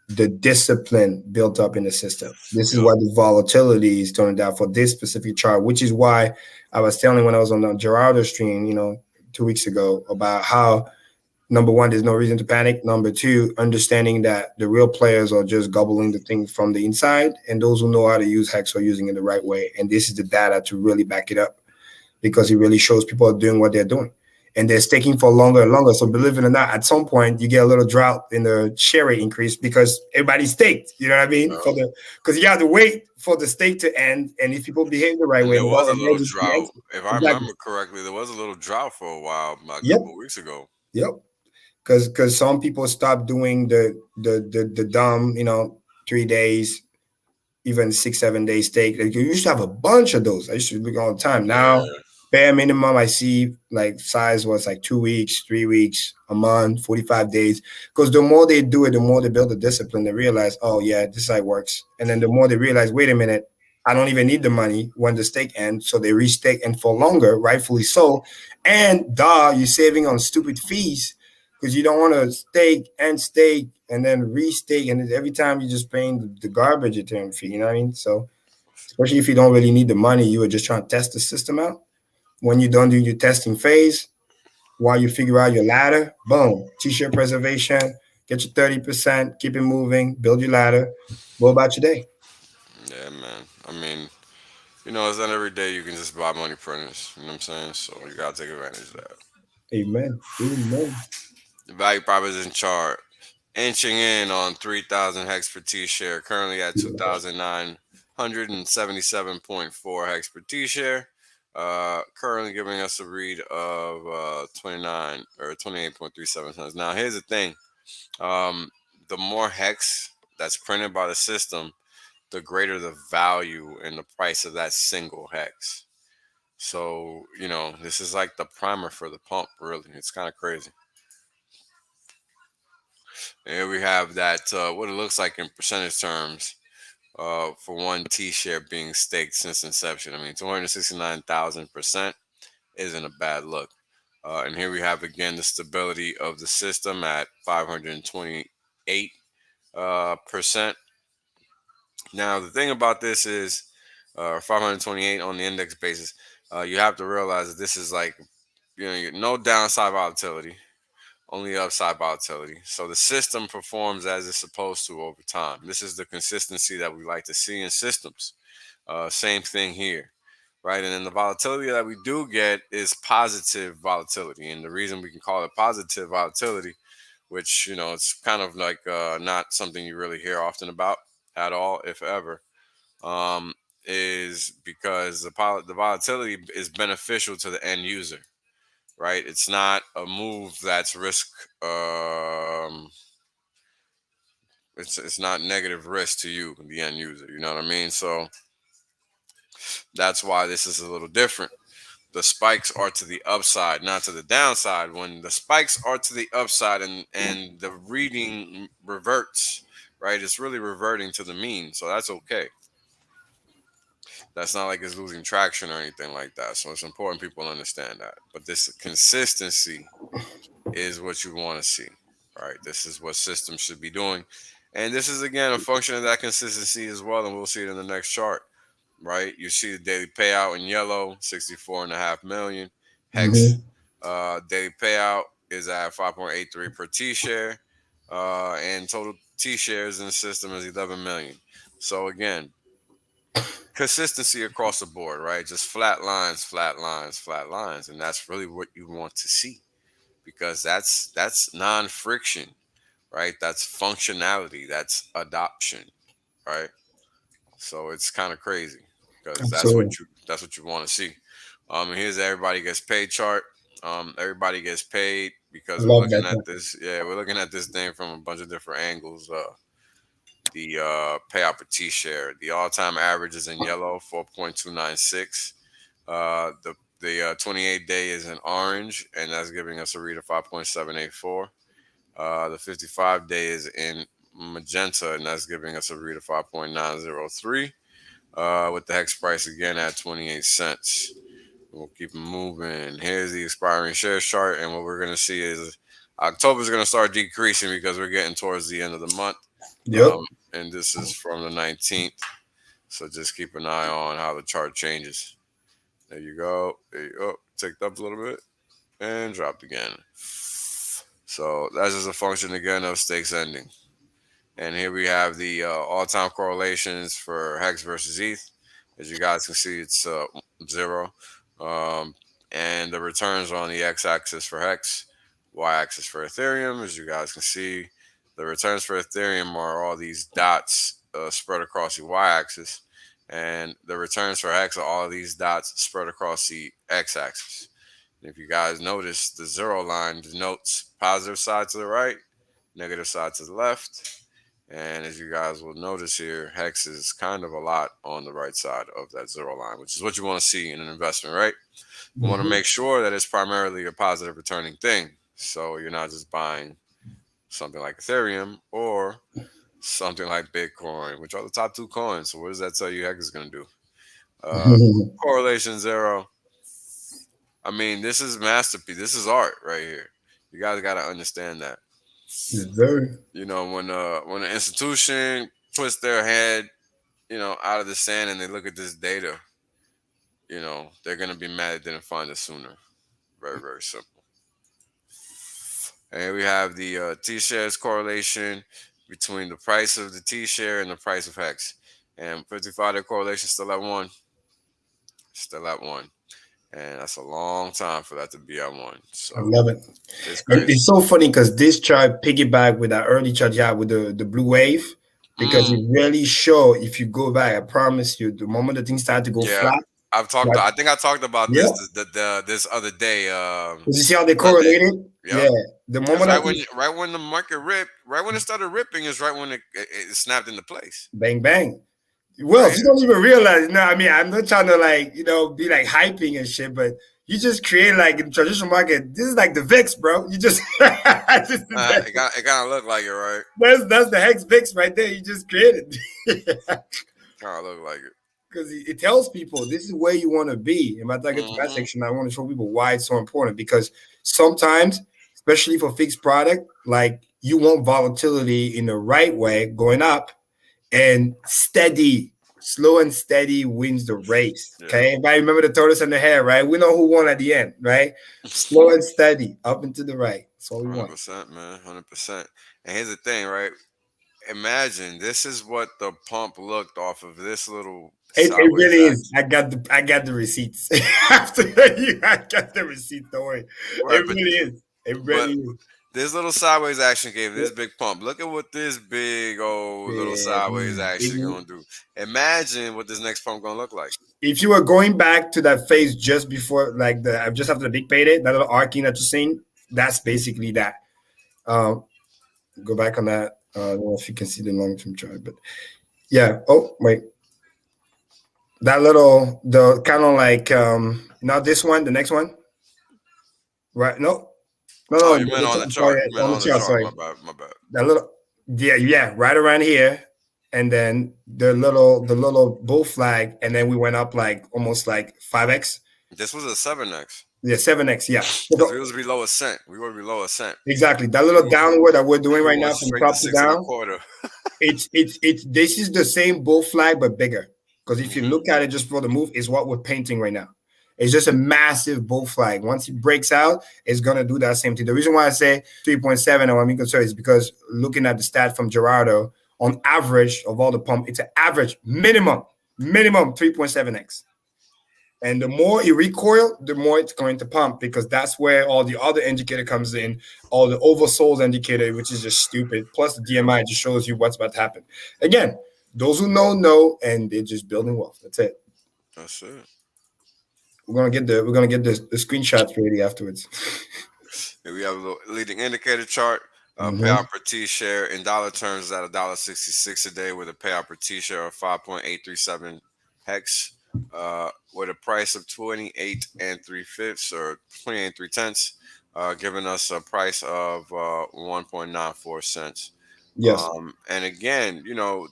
Speaker 2: the discipline built up in the system. This is why the volatility is turning down for this specific chart, which is why I was telling when I was on the Gerardo stream, 2 weeks ago, about how number one, there's no reason to panic. Number two, understanding that the real players are just gobbling the thing from the inside, and those who know how to use Hex are using it the right way. And this is the data to really back it up, because it really shows people are doing what they're doing. And they're staking for longer and longer. So believe it or not, at some point, you get a little drought in the share rate increase because everybody's staked. You know what I mean? Because you have to wait for the stake to end. And if people behave the right way.
Speaker 3: There was a little drought. If I remember correctly, there was a little drought for a while, a couple of weeks ago.
Speaker 2: Yep. Because some people stopped doing the dumb, 3 days, even 6-7 days stake. Like, you used to have a bunch of those. I used to look all the time. Now, bare minimum, I see like size was like 2 weeks, 3 weeks, a month, 45 days. Because the more they do it, the more they build the discipline. They realize, oh yeah, this side works. And then the more they realize, wait a minute, I don't even need the money when the stake ends. So they restake and for longer, rightfully so. And you're saving on stupid fees because you don't want to stake and then restake. And every time you're just paying the garbage Ethereum fee, you know what I mean? So especially if you don't really need the money, you were just trying to test the system out. When you're done doing your testing phase, while you figure out your ladder, boom, T-shirt preservation, get your 30%, keep it moving, build your ladder, go about your day.
Speaker 3: Yeah, man. I mean, it's not every day you can just buy money printers. You know what I'm saying? So you got to take advantage of that.
Speaker 2: Amen. Amen.
Speaker 3: The value proposition chart inching in on 3,000 hex per T-share, currently at 2,977.4 hex per T-share. Currently giving us a read of 29 or 28.37 cents. Now, here's the thing. The more hex that's printed by the system, the greater the value and the price of that single hex. So, this is like the primer for the pump, really. It's kind of crazy. And here we have that, what it looks like in percentage terms. For one T-share being staked since inception. I mean, 269,000% isn't a bad look. And here we have again the stability of the system at 528%. Now the thing about this is 528 on the index basis. You have to realize that this is like, no downside volatility, only upside volatility. So the system performs as it's supposed to over time. This is the consistency that we like to see in systems. Same thing here, right? And then the volatility that we do get is positive volatility. And the reason we can call it positive volatility, which, it's kind of like not something you really hear often about at all, if ever, is because the volatility is beneficial to the end user, right? It's not a move that's risk. It's not negative risk to you, the end user. You know what I mean? So that's why this is a little different. The spikes are to the upside, not to the downside. When the spikes are to the upside and the reading reverts, right? It's really reverting to the mean. So that's okay. That's not like it's losing traction or anything like that. So it's important people understand that. But this consistency is what you want to see, right? This is what systems should be doing. And this is, again, a function of that consistency as well. And we'll see it in the next chart, right? You see the daily payout in yellow, 64.5 million. Hex daily payout is at 5.83 per T share. And total T shares in the system is 11 million. So again, consistency across the board, right? Just flat lines, flat lines, flat lines. And that's really what you want to see, because that's non-friction, right? That's functionality, that's adoption, right? So it's kind of crazy because that's what you want to see. And here's the everybody gets paid chart. Everybody gets paid because we're looking at this. Yeah, we're looking at this thing from a bunch of different angles. The payout per T share, the all-time average is in yellow, 4.296. The 28-day is in orange, and that's giving us a read of 5.784. The 55-day is in magenta, and that's giving us a read of 5.903. With the hex price again at 28 cents. We'll keep moving. Here's the expiring shares chart, and what we're going to see is October is going to start decreasing because we're getting towards the end of the month.
Speaker 2: Yep.
Speaker 3: And this is from the 19th. So just keep an eye on how the chart changes. There you go. There you go. Ticked up a little bit and dropped again. So that's just a function again of stakes ending. And here we have the all-time correlations for Hex versus ETH. As you guys can see, it's 0. And the returns are on the x-axis for Hex, y-axis for Ethereum. As you guys can see, the returns for Ethereum are all these dots spread across the y-axis. And the returns for Hex are all of these dots spread across the x-axis. And if you guys notice, the 0 line denotes positive side to the right, negative side to the left. And as you guys will notice here, Hex is kind of a lot on the right side of that 0 line, which is what you want to see in an investment, right? You want to make sure that it's primarily a positive returning thing. So you're not just buying something like Ethereum or something like Bitcoin, which are the top 2 coins. So what does that tell you Hex is going to do? Correlation 0. I mean, this is masterpiece. This is art right here. You guys got to understand that. When an institution puts their head, out of the sand and they look at this data, they're going to be mad they didn't find it sooner. Very, very simple. And we have the T-shares correlation between the price of the T-share and the price of Hex. And 55-day correlation still at 1. Still at 1. And that's a long time for that to be at 1. So
Speaker 2: I love it. It's so funny because this chart piggyback with that early chart you had with the blue wave, because it really show, if you go back, I promise you, the moment the thing started to go flat.
Speaker 3: I think I talked about this this other day.
Speaker 2: You see how they correlated? Yep. Yeah. The moment
Speaker 3: right when the market ripped, right when it started ripping is right when it snapped into place.
Speaker 2: Bang bang. Well, you don't even realize. No, I mean, I'm not trying to be like hyping and shit, but you just create like in traditional market. This is like the VIX, bro. You just
Speaker 3: it kind of look like it, right?
Speaker 2: That's the Hex VIX right there. You just created.
Speaker 3: Kind of look like it.
Speaker 2: because it tells people this is where you want to be. And by the time I get to that section, I want to show people why it's so important, because sometimes, especially for fixed product, like you want volatility in the right way going up, and slow and steady wins the race. Okay. Everybody remember the tortoise and the hare, right? We know who won at the end, right? Slow and steady up and to the right. That's all we want.
Speaker 3: 100%, man. 100%. And here's the thing, right? Imagine this is what the pump looked off of this little.
Speaker 2: It really is. I got the receipts. After you, I got the receipts. Don't worry. Right, it really is. It really is.
Speaker 3: This little sideways action gave this big pump. Look at what this big old little sideways action gonna do. Imagine what this next pump gonna look like.
Speaker 2: If you were going back to that phase just before, like just after the big payday, that little arcing that you're seeing, that's basically that. Go back on that. I don't know if you can see the long-term chart, but yeah. Oh, wait. That little, the kind of like, not this one, the next one. Right? No.
Speaker 3: Oh, you meant on the chart. On the chart, sorry. My bad.
Speaker 2: That little, yeah, right around here. And then the little bull flag, and then we went up like almost like 5x.
Speaker 3: This was a 7x.
Speaker 2: Yeah, 7x, yeah.
Speaker 3: Because it was below a cent. We were below a cent.
Speaker 2: Exactly. That little downward that we're doing right now from top to down. It's this is the same bull flag but bigger. Because if you look at it just for the move, is what we're painting right now. It's just a massive bull flag. Once it breaks out, it's gonna do that same thing. The reason why I say 3.7 and I'm concerned is because looking at the stat from Gerardo, on average of all the pump, it's an average minimum 3.7x. And the more it recoil, the more it's going to pump, because that's where all the other indicator comes in, all the oversold indicator, which is just stupid. Plus the DMI just shows you what's about to happen. Again, those who know, and they're just building wealth. That's it.
Speaker 3: That's it.
Speaker 2: We're gonna get the screenshots ready afterwards.
Speaker 3: Here we have a little leading indicator chart. Payout per T share in dollar terms is at $1.66 a day, with a payout per T share of 5.837 hex. With a price of 28 3/5 or 28 3/10, giving us a price of 1.94 cents.
Speaker 2: Yes.
Speaker 3: And again,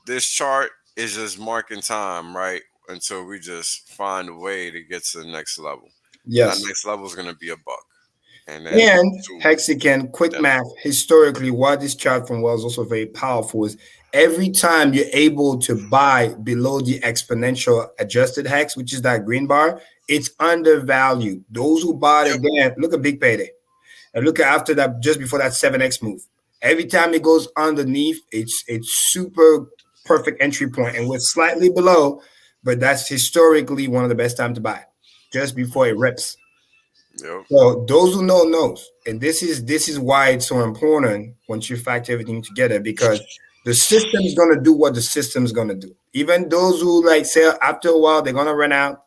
Speaker 3: this chart is just marking time, right? Until we just find a way to get to the next level.
Speaker 2: Yes.
Speaker 3: That next level is going to be a buck. And
Speaker 2: Hexican, quick math, historically, why this chart from Wells also very powerful is every time you're able to buy below the exponential adjusted hex, which is that green bar, it's undervalued. Those who bought it then, look at big payday. And look at after that, just before that 7x move. Every time it goes underneath, it's super perfect entry point. And we're slightly below, but that's historically one of the best time to buy, just before it rips.
Speaker 3: Yep.
Speaker 2: So those who know knows, and this is why it's so important once you factor everything together, because the system is going to do what the system is going to do. Even those who like sell after a while, they're going to run out,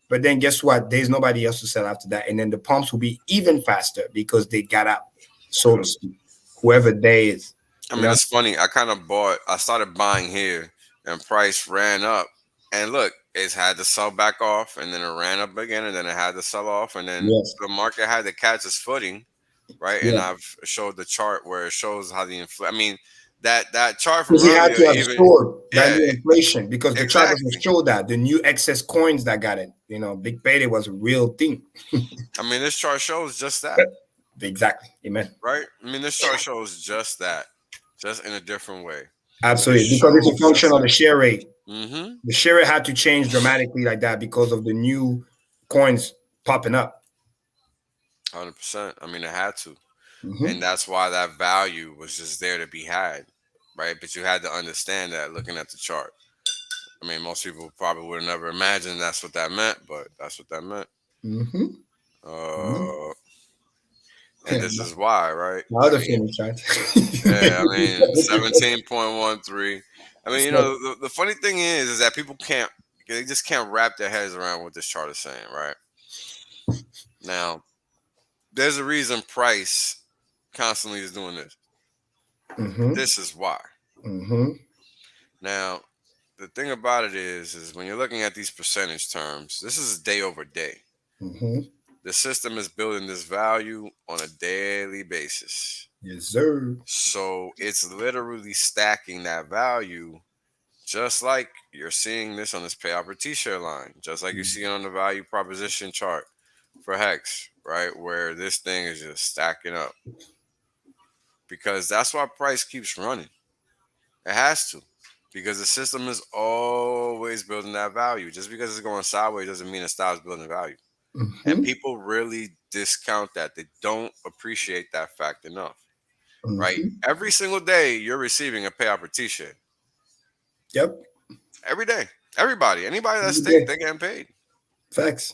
Speaker 2: but then guess what? There's nobody else to sell after that, and then the pumps will be even faster because they got out, so to speak. Whoever they is.
Speaker 3: I mean, it's funny. I started buying here, and price ran up, and look, it's had to sell back off, and then it ran up again, and then it had to sell off, and then the market had to catch its footing, right? And I've showed the chart where it shows how the that chart from
Speaker 2: earlier, had to absorb that new inflation, because the chart doesn't show that the new excess coins that got it. Big payday was a real thing.
Speaker 3: I mean, this chart shows just that.
Speaker 2: Exactly. Amen.
Speaker 3: Right? I mean, this chart shows just that, just in a different way.
Speaker 2: Absolutely, because it's a function of the share rate. The share rate had to change dramatically like that because of the new coins popping up.
Speaker 3: 100%. I mean, it had to. And that's why that value was just there to be had, right? But you had to understand that looking at the chart. I mean, most people probably would have never imagined that's what that meant, but that's what that meant. And this is why, right?
Speaker 2: Other finish chart.
Speaker 3: Yeah, I mean, 17.13. I mean, the funny thing is that people they just can't wrap their heads around what this chart is saying, right? Now, there's a reason price constantly is doing this. This is why. Now, the thing about it is when you're looking at these percentage terms, this is day over day. The system is building this value on a daily basis.
Speaker 2: Yes, sir.
Speaker 3: So it's literally stacking that value just like you're seeing this on this payout per T-share line, just like you see it on the value proposition chart for Hex, right? Where this thing is just stacking up. Because that's why price keeps running. It has to. Because the system is always building that value. Just because it's going sideways doesn't mean it stops building value. And people really discount that. They don't appreciate that fact enough. Right? Every single day, you're receiving a payout per T-share.
Speaker 2: Yep.
Speaker 3: Every day. Everybody. Anybody that's they're getting paid.
Speaker 2: Facts.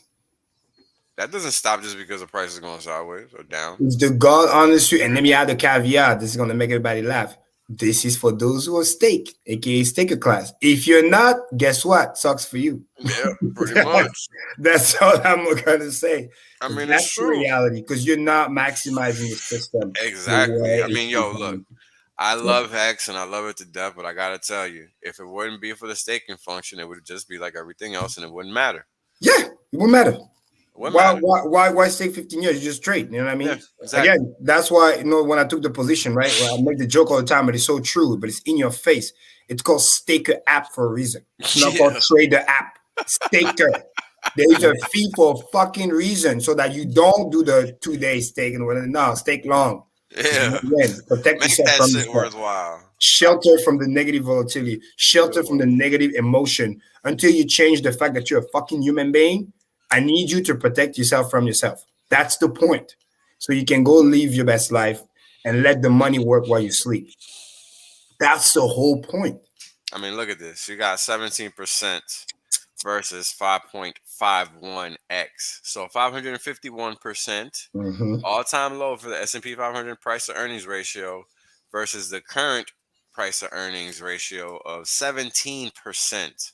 Speaker 3: That doesn't stop just because the price is going sideways or down.
Speaker 2: It's the God honest truth. And let me add a caveat. This is going to make everybody laugh. This is for those who are stake, aka staker class. If you're not, guess what? Sucks for you.
Speaker 3: Yeah, pretty much.
Speaker 2: That's all I'm going to say.
Speaker 3: I mean,
Speaker 2: that's
Speaker 3: it's true.
Speaker 2: reality because you're not maximizing the system.
Speaker 3: Exactly. I mean, yo, look, I love Hex and I love it to death, but I got to tell you, if it wouldn't be for the staking function, it would just be like everything else and it wouldn't matter.
Speaker 2: Yeah, it wouldn't matter. Why stake 15 years? You just trade. You know what I mean? Yeah, exactly. Again, that's why, when I took the position, right? Well, I make the joke all the time, but it's so true, but it's in your face. It's called Staker app for a reason. It's not called Trader app. Staker. There's a fee for a fucking reason so that you don't do the 2-day stake and whatever. No, stake long.
Speaker 3: Yeah.
Speaker 2: Protect yourself
Speaker 3: that
Speaker 2: from
Speaker 3: shit worthwhile.
Speaker 2: Shelter from the negative volatility. Shelter from the negative emotion until you change the fact that you're a fucking human being. I need you to protect yourself from yourself. That's the point. So you can go live your best life and let the money work while you sleep. That's the whole point.
Speaker 3: I mean, look at this. You got 17% versus 5.51x. So 551%, all-time low for the S&P 500 price to earnings ratio versus the current price to earnings ratio of 17%.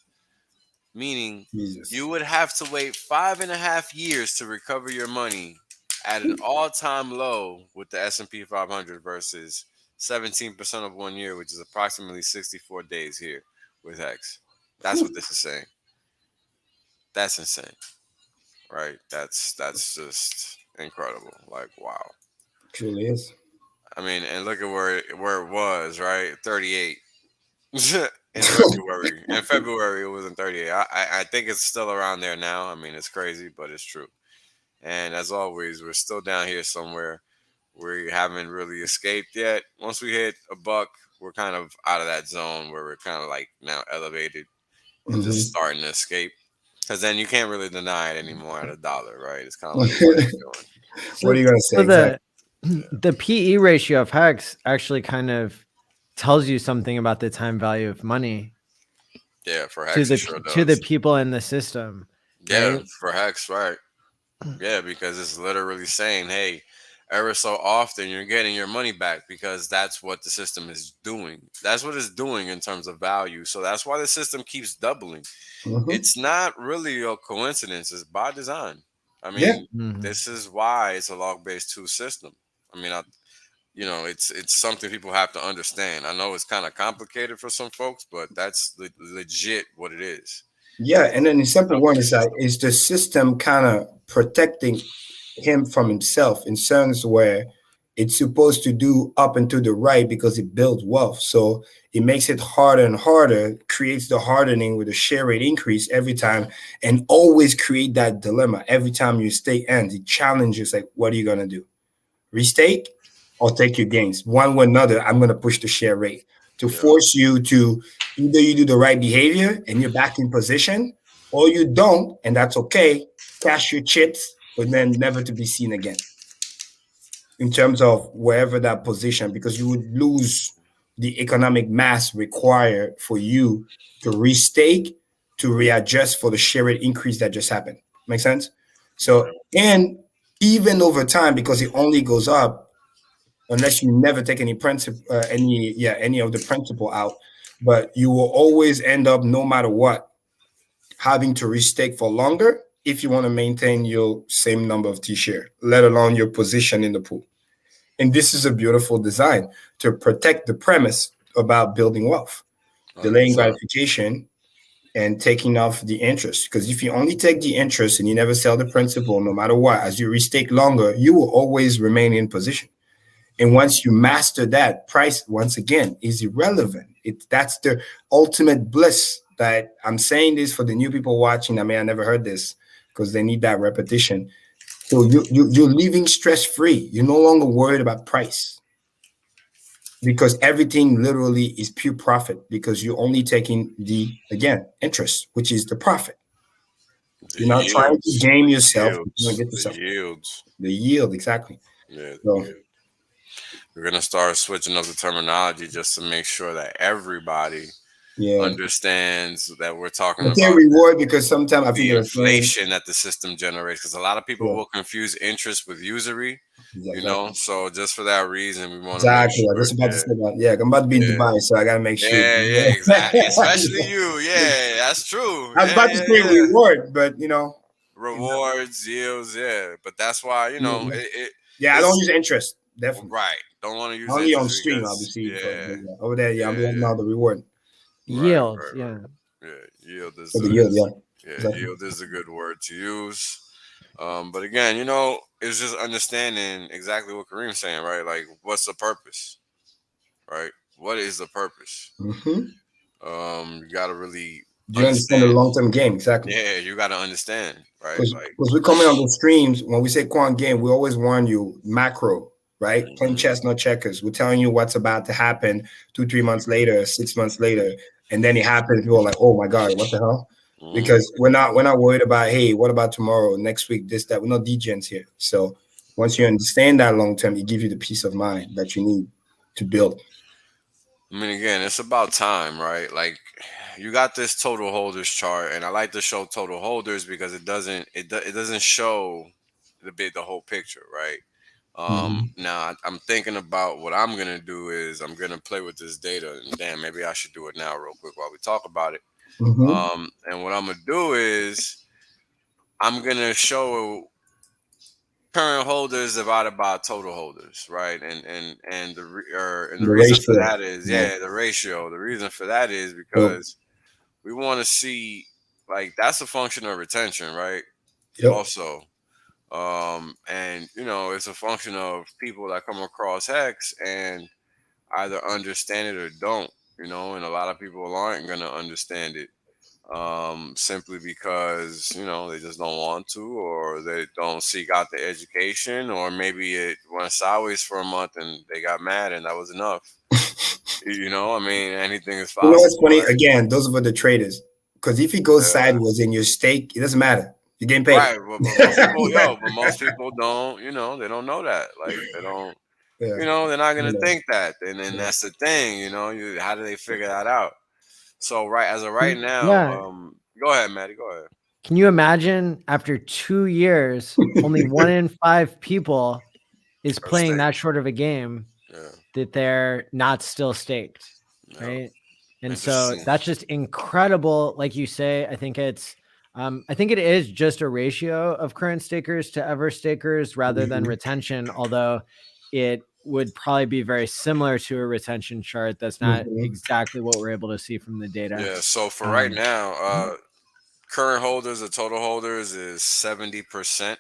Speaker 3: Meaning you would have to wait 5.5 years to recover your money at an all-time low with the S&P 500 versus 17% of 1 year, which is approximately 64 days here with Hex. That's what this is saying. That's insane, right? That's just incredible. Like, wow.
Speaker 2: Truly is.
Speaker 3: I mean, and look at where it was, right? 38. In February. In February, it was in 38. I think it's still around there now. I mean, it's crazy, but it's true. And as always, we're still down here somewhere. We haven't really escaped yet. Once we hit a buck, we're kind of out of that zone where we're kind of like now elevated and just starting to escape. Because then you can't really deny it anymore at $1, right? It's kind of like what are you doing?
Speaker 2: What are you going to say?
Speaker 1: So the PE ratio of Hex actually kind of tells you something about the time value of money.
Speaker 3: Yeah, for Hex,
Speaker 1: to the people in the system.
Speaker 3: Yeah,
Speaker 1: right?
Speaker 3: For Hex, right? Yeah, because it's literally saying, hey, ever so often you're getting your money back because that's what the system is doing. That's what it's doing in terms of value. So that's why the system keeps doubling. It's not really a coincidence. It's by design. I mean, this is why it's a log-based 2 system. I mean, it's something people have to understand. I know it's kind of complicated for some folks, but that's legit what it is.
Speaker 2: Yeah, and then the simple one is that is the system kind of protecting him from himself in sense where it's supposed to do up and to the right because it builds wealth. So it makes it harder and harder, creates the hardening with the share rate increase every time, and always create that dilemma. Every time your stake ends, it challenges like, what are you going to do? Restake or take your gains? One way or another, I'm going to push the share rate to force you to either you do the right behavior and you're back in position, or you don't, and that's okay. Cash your chips, but then never to be seen again in terms of wherever that position, because you would lose the economic mass required for you to restake, to readjust for the share rate increase that just happened. Make sense? So, and even over time, because it only goes up unless you never take any principle, any of the principle out, but you will always end up, no matter what, having to restake for longer if you want to maintain your same number of T-share, let alone your position in the pool. And this is a beautiful design to protect the premise about building wealth, delaying gratification, and taking off the interest. Because if you only take the interest and you never sell the principal, no matter what, as you restake longer, you will always remain in position. And once you master that, price, once again, is irrelevant. That's the ultimate bliss. That I'm saying this for the new people watching. I mean, I never heard this because they need that repetition. So you're living stress free. You're no longer worried about price because everything literally is pure profit because you're only taking the interest, which is the profit. You're not trying to game yourself. You're get yourself the yield exactly.
Speaker 3: Yeah.
Speaker 2: So,
Speaker 3: we're gonna start switching up the terminology just to make sure that everybody understands that we're talking about
Speaker 2: reward because sometimes I think
Speaker 3: the inflation that the system generates. Because a lot of people will confuse interest with usury. You know, so just for that reason, we want to make sure.
Speaker 2: I was about to say that. I'm about to be in Dubai, so I gotta make sure.
Speaker 3: Yeah, exactly. Especially you. Yeah, that's true.
Speaker 2: I was about to say reward, but
Speaker 3: rewards, yields. Yeah, but that's why I
Speaker 2: don't use interest. Definitely.
Speaker 3: Right. Don't want to use
Speaker 2: only
Speaker 3: interest
Speaker 2: on stream,
Speaker 3: because,
Speaker 2: obviously. Over there, I'm letting out the reward.
Speaker 1: Yield,
Speaker 3: yield is
Speaker 1: yield
Speaker 3: is a good word to use. But again, it's just understanding exactly what Karim's saying, right? Like, what's the purpose, right? What is the purpose? You gotta really
Speaker 2: understand the long-term game, exactly.
Speaker 3: Yeah, you gotta understand, right?
Speaker 2: Because we're coming on the streams when we say quant game, we always warn you macro. Right? Playing chess, not checkers. We're telling you what's about to happen 2-3 months later, 6 months later, and then it happens. People are like, "Oh my god, what the hell?" Because we're not worried about, hey, what about tomorrow, next week, this, that. We're not degens here. So once you understand that long term, it gives you the peace of mind that you need to build.
Speaker 3: I mean, again, it's about time, right? Like, you got this total holders chart, and I like to show total holders because it doesn't show the whole picture, right? Now I'm thinking about what I'm gonna do is I'm gonna play with this data, and damn, maybe I should do it now real quick while we talk about it. And what I'm gonna do is I'm gonna show current holders divided by total holders, right? And the reason for that is the ratio. The reason for that is because we want to see, like, that's a function of retention, right? Also. And it's a function of people that come across Hex and either understand it or don't, and a lot of people aren't going to understand it simply because they just don't want to, or they don't seek out the education, or maybe it went sideways for a month and they got mad and that was enough. I mean, anything is possible.
Speaker 2: What's funny, right? Again, those are the traders, because if it goes sideways in your stake, it doesn't matter. You're getting paid.
Speaker 3: Right, but most people don't, they don't know that. Like, they don't, they're not going to think that. And then that's the thing, how do they figure that out? So, as of right now, go ahead, Maddie, go ahead.
Speaker 1: Can you imagine after 2 years, only 1 in 5 people is playing that short of a game that they're not still staked, right? And so that's just incredible. Like you say, I think it is just a ratio of current stakers to ever stakers rather than retention, although it would probably be very similar to a retention chart. That's not exactly what we're able to see from the data.
Speaker 3: Yeah. So for right now, current holders or total holders is 70%,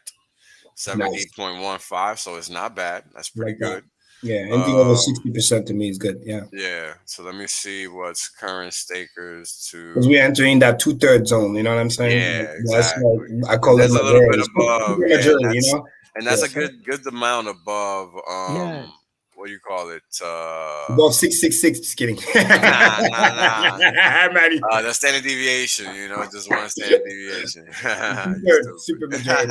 Speaker 3: 70.15. So it's not bad. That's pretty good.
Speaker 2: Yeah, anything over 60% to me is good. Yeah.
Speaker 3: Yeah. So let me see what's current stakers to.
Speaker 2: Because we're entering that 2/3 zone. You know what I'm saying?
Speaker 3: Yeah, exactly.
Speaker 2: I call it
Speaker 3: a little bit above.
Speaker 2: Majority,
Speaker 3: and that's a good amount above. What do you call it?
Speaker 2: Above 666. Just kidding.
Speaker 3: Nah. The standard deviation. Just one standard deviation.
Speaker 2: Super majority.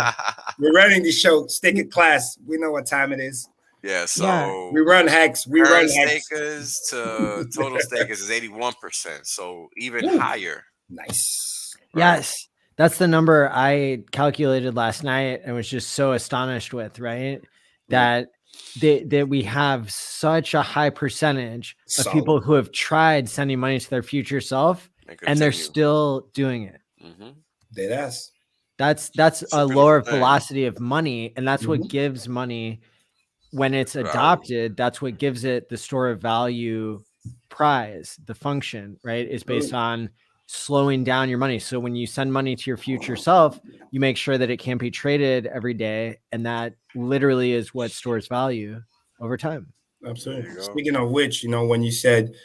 Speaker 2: We're running the show. Stake it class. We know what time it is.
Speaker 3: Yeah, so
Speaker 2: we run Hex. We run Hex.
Speaker 3: Stakers to total stakers is 81%, so even higher.
Speaker 2: Nice.
Speaker 1: Right? Yes, that's the number I calculated last night and was just so astonished with. Right, that we have such a high percentage of people who have tried sending money to their future self and they're still doing it.
Speaker 2: Dead ass.
Speaker 1: That's a lower velocity of money, and that's what gives money. When it's adopted, that's what gives it the store of value prize. The function, right, is based on slowing down your money. So when you send money to your future self, you make sure that it can't be traded every day. And that literally is what stores value over time.
Speaker 2: Absolutely. Speaking of which, when you said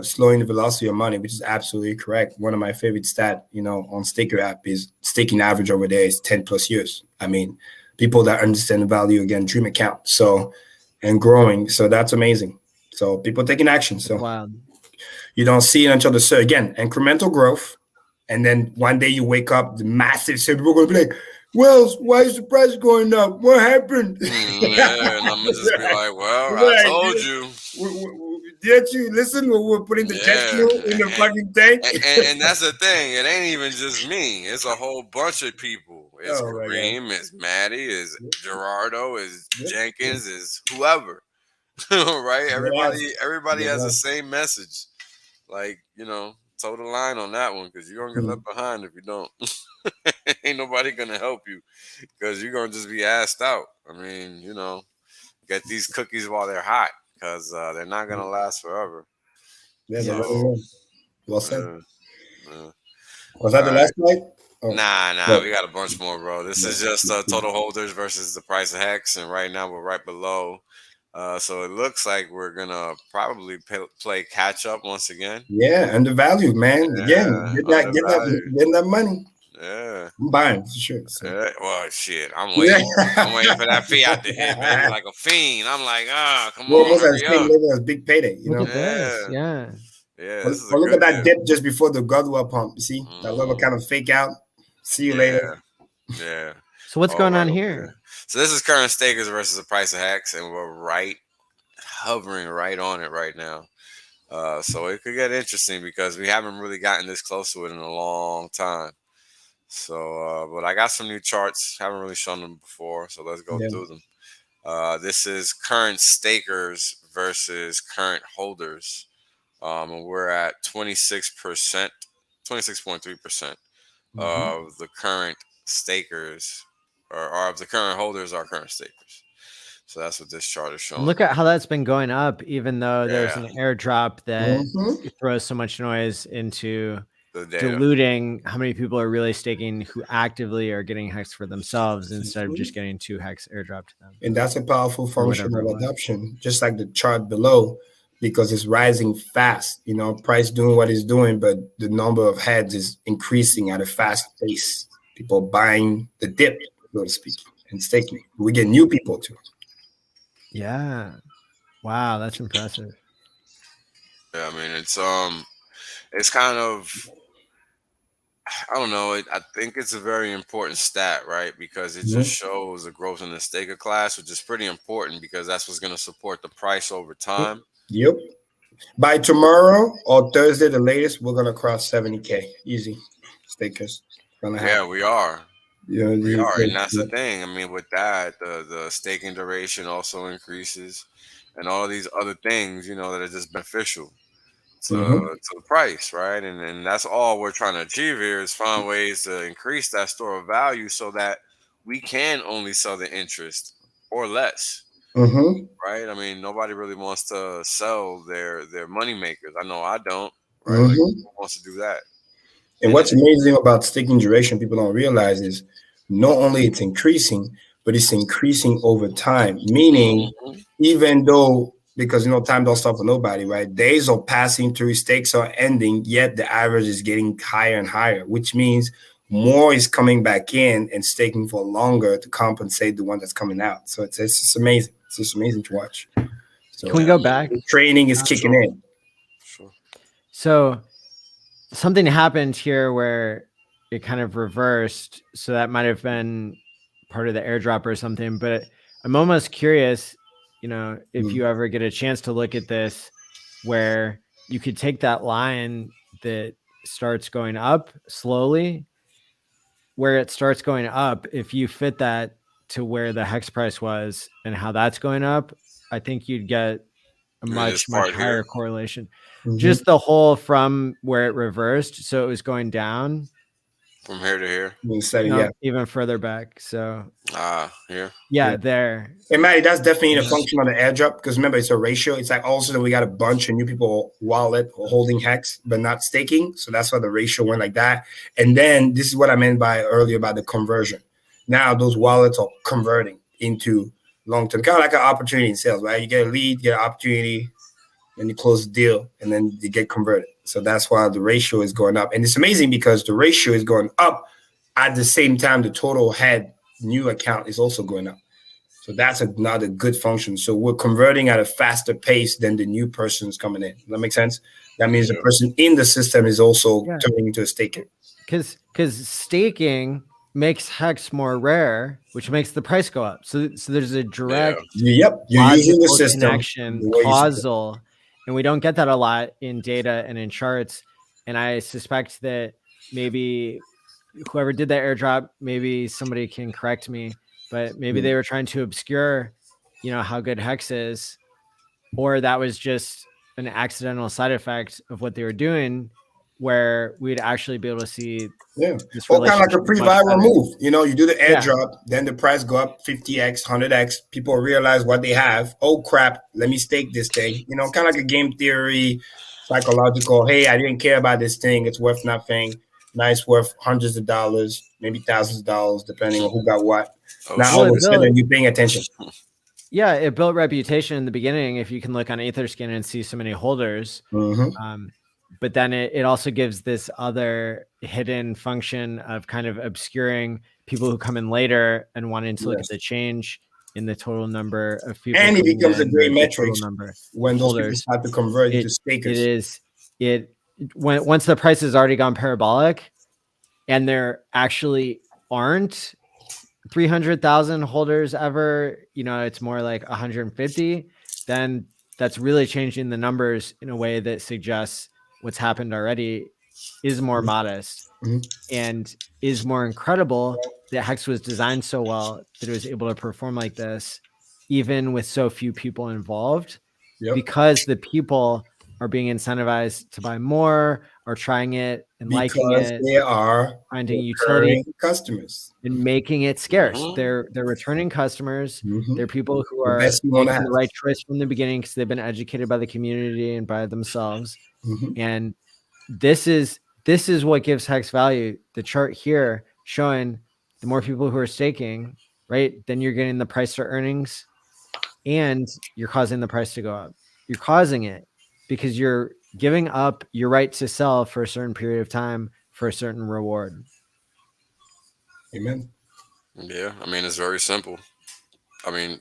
Speaker 2: slowing the velocity of money, which is absolutely correct. One of my favorite stat, on Staker app is staking average over there is 10+ years. I mean, people that understand the value, again, dream account. So, and growing. So that's amazing. So people taking action. So
Speaker 1: wow.
Speaker 2: You don't see it until again, incremental growth. And then one day you wake up, the massive, so people are going to be like, Wells, why is the price going up? What happened?
Speaker 3: Yeah, and I'm going to just be like, well, I told you.
Speaker 2: Didn't you listen when we were putting the jet fuel in the fucking tank?
Speaker 3: And that's the thing. It ain't even just me. It's a whole bunch of people. It's Karim, it's Maddie, it's Gerardo, it's Jenkins, it's whoever. Right? Everybody has the same message. Like, toe the line on that one, because you're going to get left behind if you don't. Ain't nobody going to help you, because you're going to just be asked out. I mean, get these cookies while they're hot, because they're not going to last forever.
Speaker 2: Yeah, so, well said. Was that
Speaker 3: the
Speaker 2: last night?
Speaker 3: Oh. Nah, we got a bunch more, bro. This is just total holders versus the price of Hex, and right now we're right below. So it looks like we're gonna probably play catch up once again.
Speaker 2: Yeah, undervalued, man. Again, get that money.
Speaker 3: Yeah,
Speaker 2: I'm buying for sure. So.
Speaker 3: Yeah, well, shit, I'm waiting. I'm waiting for that fiat to hit, baby, like a fiend. I'm like, come on, hurry up.
Speaker 2: Big payday,
Speaker 1: Look at this. Yeah.
Speaker 2: Look at that dip just before the Godwell pump. You see that little kind of fake out. See you later.
Speaker 3: Yeah.
Speaker 1: So what's going on here?
Speaker 3: So this is current stakers versus the price of Hex, and we're hovering right on it right now. So it could get interesting because we haven't really gotten this close to it in a long time. So, but I got some new charts. Haven't really shown them before, so let's go through them. This is current stakers versus current holders, and we're at 26%, 26.3% of the current stakers, or of the current holders are current stakers. So that's what this chart is showing.
Speaker 1: Look at how that's been going up, even though there's an airdrop that throws so much noise into diluting how many people are really staking who actively are getting Hex for themselves instead of just getting 2 Hex airdrop to them.
Speaker 2: And that's a powerful function of adoption, just like the chart below, because it's rising fast. Price doing what it's doing, but the number of heads is increasing at a fast pace. People buying the dip, so to speak, and staking. We get new people too.
Speaker 1: Yeah. Wow, that's impressive.
Speaker 3: Yeah, I mean, it's kind of, I don't know. I think it's a very important stat, right? Because it just shows the growth in the staker class, which is pretty important because that's what's going to support the price over time.
Speaker 2: Yep. By tomorrow or Thursday, the latest, we're gonna cross 70K. Easy, stakers.
Speaker 3: Yeah, we are.
Speaker 2: Yeah,
Speaker 3: we are, and that's the thing. I mean, with that, the staking duration also increases, and all of these other things, that are just beneficial to the price, right? And that's all we're trying to achieve here is find ways to increase that store of value so that we can only sell the interest or less. Right? I mean, nobody really wants to sell their money makers. I know I don't. Right? Like, who wants to do that?
Speaker 2: And what's amazing about staking duration, people don't realize, is not only it's increasing, but it's increasing over time. Meaning, even though, because time don't stop for nobody, right? Days are passing through, stakes are ending, yet the average is getting higher and higher, which means more is coming back in and staking for longer to compensate the one that's coming out. So it's just amazing. It's just amazing to watch. So
Speaker 1: can we go back?
Speaker 2: Training is kicking in.
Speaker 3: Sure.
Speaker 1: So something happened here where it kind of reversed. So that might have been part of the airdrop or something, but I'm almost curious, if you ever get a chance to look at this, where you could take that line that starts going up slowly, where it starts going up, if you fit that to where the Hex price was and how that's going up, I think you'd get a much higher correlation. Just the whole from where it reversed, so it was going down
Speaker 3: from here to here,
Speaker 1: even further back. So
Speaker 3: here,
Speaker 1: there.
Speaker 2: Hey, Matty, that's definitely a function of the airdrop, because remember, it's a ratio. It's like all of a sudden we got a bunch of new people wallet or holding Hex but not staking, so that's why the ratio went like that. And then this is what I meant by earlier about the conversion. Now those wallets are converting into long-term, kind of like an opportunity in sales, right? You get a lead, you get an opportunity, and you close the deal, and then you get converted. So that's why the ratio is going up. And it's amazing because the ratio is going up at the same time the total head new account is also going up. So that's another good function. So we're converting at a faster pace than the new person's coming in. Does that make sense? That means the person in the system is also turning into a staker.
Speaker 1: Because staking makes Hex more rare, which makes the price go up. So there's a direct
Speaker 2: you're using the system
Speaker 1: connection, causal, and we don't get that a lot in data and in charts. And I suspect that maybe whoever did that airdrop, maybe somebody can correct me, but maybe they were trying to obscure, how good Hex is, or that was just an accidental side effect of what they were doing, where we'd actually be able to see this
Speaker 2: kind of like a pre-viral move. You do the airdrop, then the price go up 50x, 100x. People realize what they have. Oh crap, let me stake this thing. Kind of like a game theory, psychological. Hey, I didn't care about this thing. It's worth nothing. Now it's worth hundreds of dollars, maybe thousands of dollars, depending on who got what. Now all of a sudden you're paying attention.
Speaker 1: Yeah, it built reputation in the beginning. If you can look on Etherscan and see so many holders, but then it also gives this other hidden function of kind of obscuring people who come in later and wanting to look at the change in the total number of people.
Speaker 2: And it becomes a great metric when those people start to convert into stakers.
Speaker 1: Once the price has already gone parabolic, and there actually aren't 300,000 holders ever, it's more like 150, then that's really changing the numbers in a way that suggests what's happened already is more modest and is more incredible that Hex was designed so well that it was able to perform like this, even with so few people involved, because the people are being incentivized to buy more or trying it and liking it.
Speaker 2: They are
Speaker 1: finding utility
Speaker 2: customers
Speaker 1: and making it scarce. They're returning customers. They're people who are making the right choice from the beginning because they've been educated by the community and by themselves. And this is what gives Hex value. The chart here showing the more people who are staking, right? Then you're getting the price to earnings, and you're causing the price to go up. You're causing it because you're giving up your right to sell for a certain period of time for a certain reward.
Speaker 2: Amen.
Speaker 3: Yeah, I mean, it's very simple. I mean,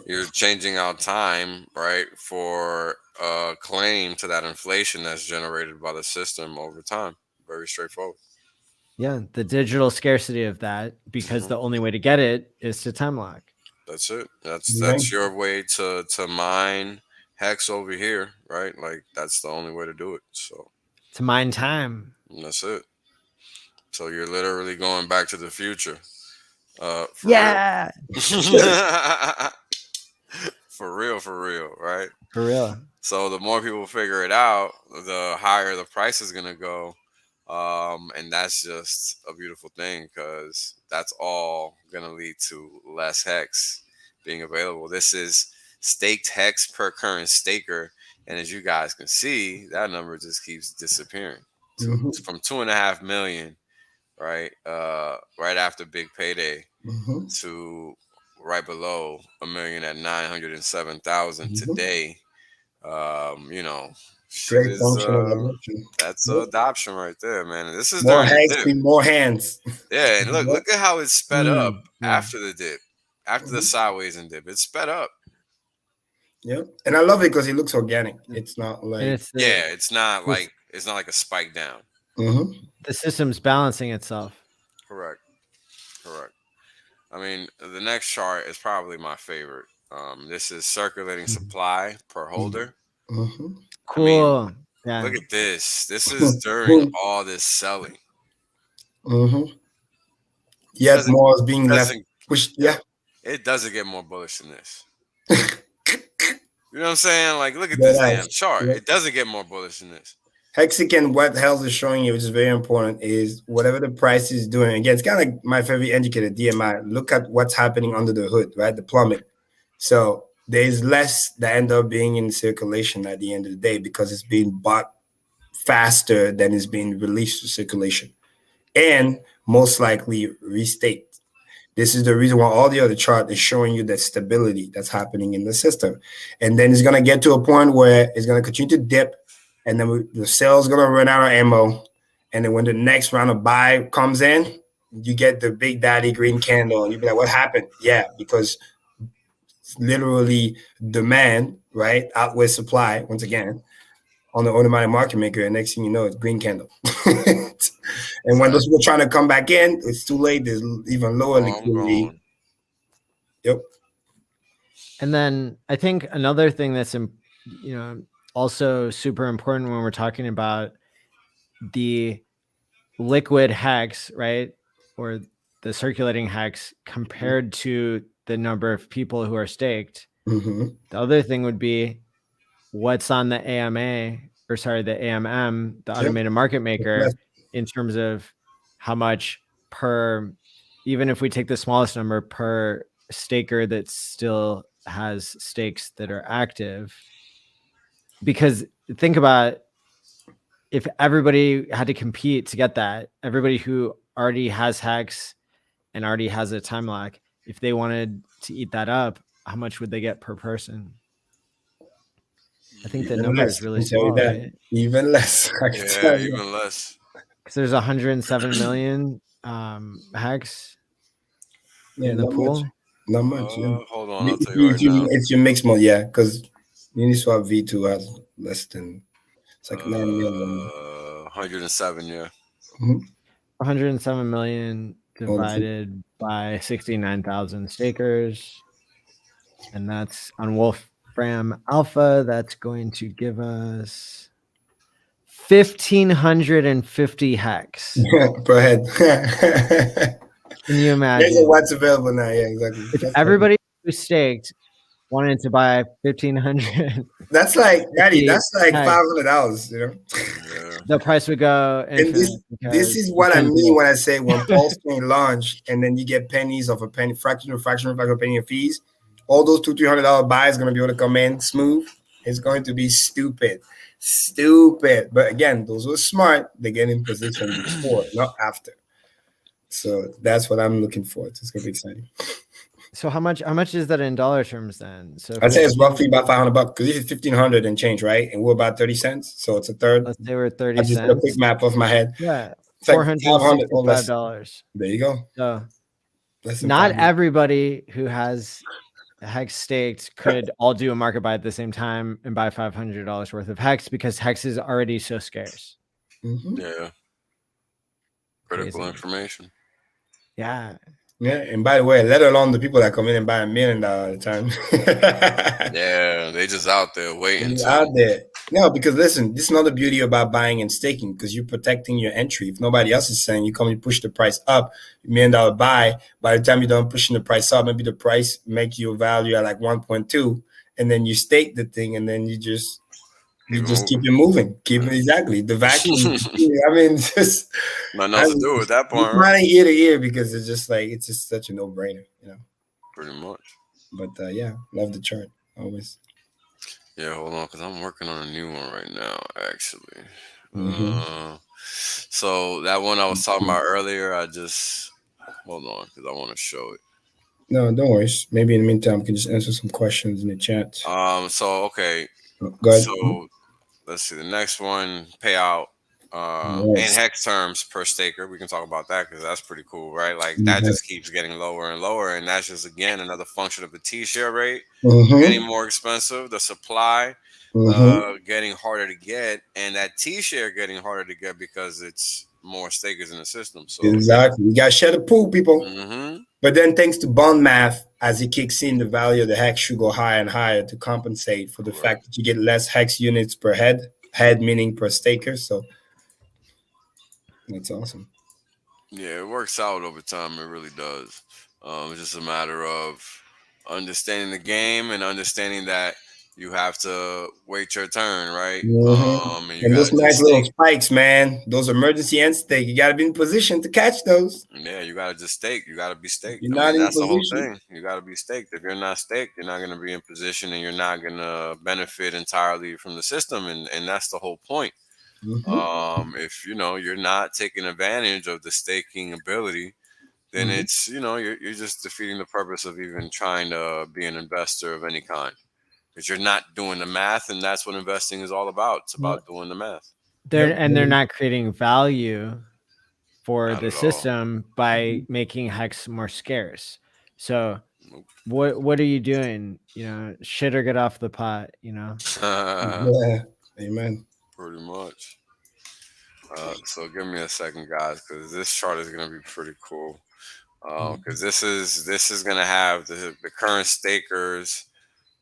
Speaker 3: you're changing out time, right, for a claim to that inflation that's generated by the system over time. Very straightforward.
Speaker 1: Yeah, the digital scarcity of that, because the only way to get it is to time lock.
Speaker 3: That's it. That's your way to mine Hex over here, right? Like that's the only way to do it. So
Speaker 1: to mine time.
Speaker 3: And that's it. So you're literally going back to the future. For real. for real, right?
Speaker 1: For real.
Speaker 3: So the more people figure it out, the higher the price is gonna go. And that's just a beautiful thing because that's all gonna lead to less Hex being available. This is staked Hex per current staker, and as you guys can see, that number just keeps disappearing. From 2.5 million, right? Right after big payday, to right below 1 million at 907,000 today.
Speaker 2: Great function
Speaker 3: that's adoption right there, man. And this is
Speaker 2: more Hex, more hands.
Speaker 3: Yeah, and look at how it's sped up after the dip, after the sideways and dip. It's sped up.
Speaker 2: Yep, and I love it because it looks organic. It's not like
Speaker 3: it's not like a spike down.
Speaker 1: The system's balancing itself.
Speaker 3: Correct. I mean, the next chart is probably my favorite. This is circulating supply per holder.
Speaker 1: Cool.
Speaker 3: I mean, look at this. This is during all this selling.
Speaker 2: Yes, more is being left.
Speaker 3: It doesn't get more bullish than this. You know what I'm saying? Like, look at this damn chart. It doesn't get more bullish than this.
Speaker 2: Hexican, what Health is showing you, which is very important, is whatever the price is doing. Again, it's kind of like my favorite indicator, DMI. Look at what's happening under the hood, right? The plummet. So there's less that end up being in circulation at the end of the day because it's being bought faster than it's being released to circulation, and most likely restate. This is the reason why all the other chart is showing you that stability that's happening in the system. And then it's going to get to a point where it's going to continue to dip, and then the sell is going to run out of ammo. And then when the next round of buy comes in, you get the big daddy green candle, and you'll be like, what happened? Yeah, because literally demand, right, outweighs supply once again on the automatic market maker, and next thing you know, it's green candle. And when those people trying to come back in, it's too late. There's even lower liquidity. Yep.
Speaker 1: And then I think another thing that's also super important when we're talking about the liquid hex, right, or the circulating hex compared to the number of people who are staked. The other thing would be what's on the AMA, or sorry, the AMM, the automated market maker, in terms of how much per, even if we take the smallest number per staker that still has stakes that are active. Because think about, if everybody had to compete to get that, everybody who already has hex and already has a time lock, if they wanted to eat that up, how much would they get per person? I think the number is really small, right?
Speaker 2: Even less.
Speaker 3: Yeah, even less.
Speaker 1: Because there's 107 million hex in the pool.
Speaker 2: Not much. Yeah.
Speaker 3: Hold on, I'll tell you right now.
Speaker 2: It's your mixed mode, yeah, because Uniswap V2 has less than, it's like 9 million.
Speaker 3: 107, yeah.
Speaker 1: 107 million divided by 69,000 stakers, and that's on Wolfram Alpha. That's going to give us 1,550 hex
Speaker 2: per head.
Speaker 1: Can you imagine?
Speaker 2: There's what's available now. Yeah, exactly.
Speaker 1: If everybody who staked wanted to buy 1,500,
Speaker 2: that's like that's like $500. You know,
Speaker 1: the price would go.
Speaker 2: And this is what I mean when I say when Pulse Chain launched, and then you get pennies of a penny, fraction of penny of fees. All those $200-300 buys are going to be able to come in smooth. It's going to be stupid. But again, those who are smart, they get in position before, not after. So that's what I'm looking for. It's going to be exciting.
Speaker 1: So how much is that in dollar terms then? So
Speaker 2: I'd say it's roughly about $500 because this is 1,500 and change, right? And we're about 30 cents, so it's a third.
Speaker 1: Let's say we're 30 cents.
Speaker 2: I just did a quick map off my head.
Speaker 1: Yeah,
Speaker 2: it's like
Speaker 1: $465.
Speaker 2: There you go.
Speaker 1: So not everybody who has hex staked could all do a market buy at the same time and buy $500 worth of hex, because hex is already so scarce.
Speaker 3: Yeah, critical information.
Speaker 1: Yeah.
Speaker 2: And by the way, let alone the people that come in and buy $1 million at a time.
Speaker 3: Yeah, they just out there waiting.
Speaker 2: Out there. No, because listen, this is not the beauty about buying and staking, because you're protecting your entry. If nobody else is saying, you come and push the price up, $1 million buy. By the time you're done pushing the price up, maybe the price make your value at like 1.2, and then you stake the thing, and then you just keep it moving. Exactly. The vacuum. I mean, just
Speaker 3: nothing else to do with that part.
Speaker 2: Running ear to ear, because it's just such a no-brainer, you know.
Speaker 3: Pretty much.
Speaker 2: But yeah, love the chart always.
Speaker 3: Yeah, hold on, because I'm working on a new one right now, actually. So that one I was talking about earlier, hold on, because I want to show it.
Speaker 2: No, don't worry. Maybe in the meantime, we can just answer some questions in the chat.
Speaker 3: So okay.
Speaker 2: Go ahead.
Speaker 3: So let's see the next one, payout in hex terms per staker. We can talk about that because that's pretty cool, right? Like that just keeps getting lower and lower, and that's just again another function of the T-share rate getting more expensive, the supply getting harder to get, and that T-share getting harder to get because it's more stakers in the system. So
Speaker 2: exactly, you gotta share the pool, people. But then thanks to bond math, as it kicks in, the value of the hex should go higher and higher to compensate for the fact that you get less hex units per head meaning per staker. So that's awesome.
Speaker 3: Yeah, it works out over time. It really does. It's just a matter of understanding the game and understanding that you have to wait your turn, right?
Speaker 2: And those nice little spikes, man, those emergency end stake, you got to be in position to catch those.
Speaker 3: Yeah, you got to just stake. You got to be staked.
Speaker 2: That's
Speaker 3: the whole thing. You got to be staked. If you're not staked, you're not going to be in position, and you're not going to benefit entirely from the system. And that's the whole point. If you're not taking advantage of the staking ability, then it's, you know, you're just defeating the purpose of even trying to be an investor of any kind, because you're not doing the math, and that's what investing is all about. It's about doing the math.
Speaker 1: They're not creating value for
Speaker 3: Not
Speaker 1: the
Speaker 3: at all.
Speaker 1: system by making hex more scarce. So what are you doing? You know, shit or get off the pot, you know?
Speaker 2: Yeah. Amen.
Speaker 3: Pretty much. So give me a second, guys, because this chart is gonna be pretty cool. Because this is gonna have the current stakers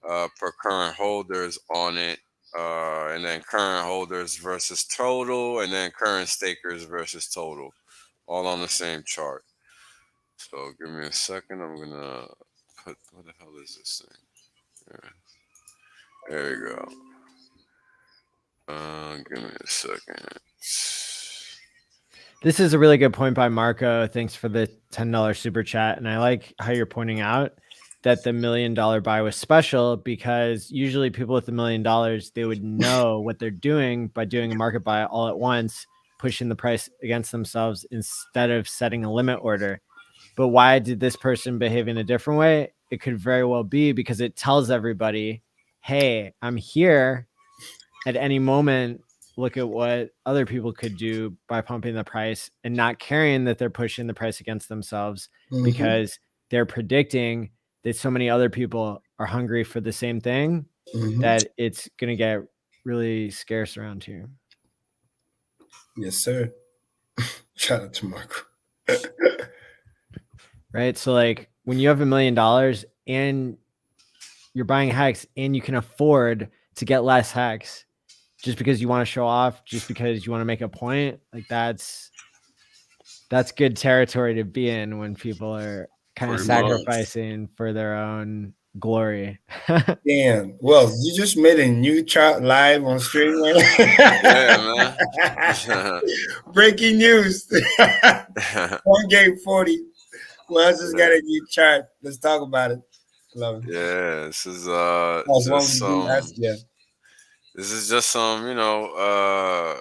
Speaker 3: per current holders on it, and then current holders versus total, and then current stakers versus total, all on the same chart. So give me a second. I'm gonna put, what the hell is this thing? There you go. Give me a second.
Speaker 1: This is a really good point by Marco. Thanks for the $10 super chat. And I like how you're pointing out that the $1 million buy was special, because usually people with $1 million, they would know what they're doing by doing a market buy all at once, pushing the price against themselves instead of setting a limit order. But why did this person behave in a different way? It could very well be because it tells everybody, hey, I'm here at any moment. Look at what other people could do by pumping the price, and not caring that they're pushing the price against themselves, because they're predicting that so many other people are hungry for the same thing that it's going to get really scarce around here.
Speaker 2: Yes, sir. Shout out to Marco.
Speaker 1: Right. So like when you have $1 million and you're buying hex and you can afford to get less hex, just because you want to show off, just because you want to make a point, like that's good territory to be in when people are kind of sacrificing for their own glory.
Speaker 2: Damn. Well, you just made a new chart live on stream, right?
Speaker 3: Yeah, man.
Speaker 2: Breaking news. 1 game 40. Well, I just got a new chart. Let's talk about it. Love it.
Speaker 3: Yeah, this is this is just some, you know,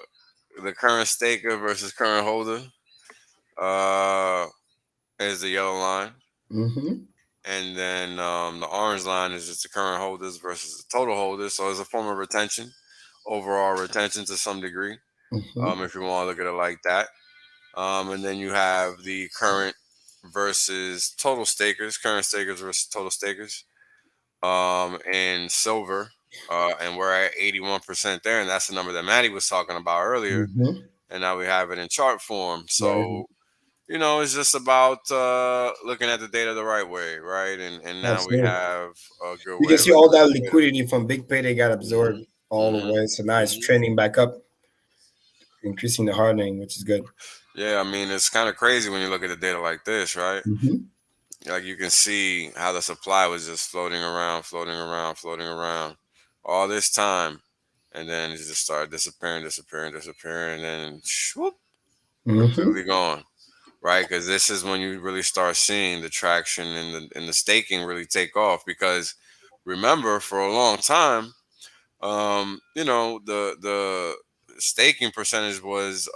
Speaker 3: the current staker versus current holder is the yellow line. And then the orange line is just the current holders versus the total holders. So it's a form of retention, overall retention to some degree, if you want to look at it like that. And then you have the current versus total stakers, current stakers versus total stakers, in silver. And we're at 81% there, and that's the number that Maddie was talking about earlier. And now we have it in chart form. So, you know, it's just about looking at the data the right way, right? And now we have a good way.
Speaker 2: You can see all that liquidity from big payday got absorbed all the way. So now it's trending back up, increasing the hardening, which is good.
Speaker 3: Yeah, I mean, it's kind of crazy when you look at the data like this, right? Like you can see how the supply was just floating around all this time, and then it just started disappearing, and then whoop, completely gone, right? Because this is when you really start seeing the traction and the staking really take off. Because remember, for a long time, you know, the staking percentage was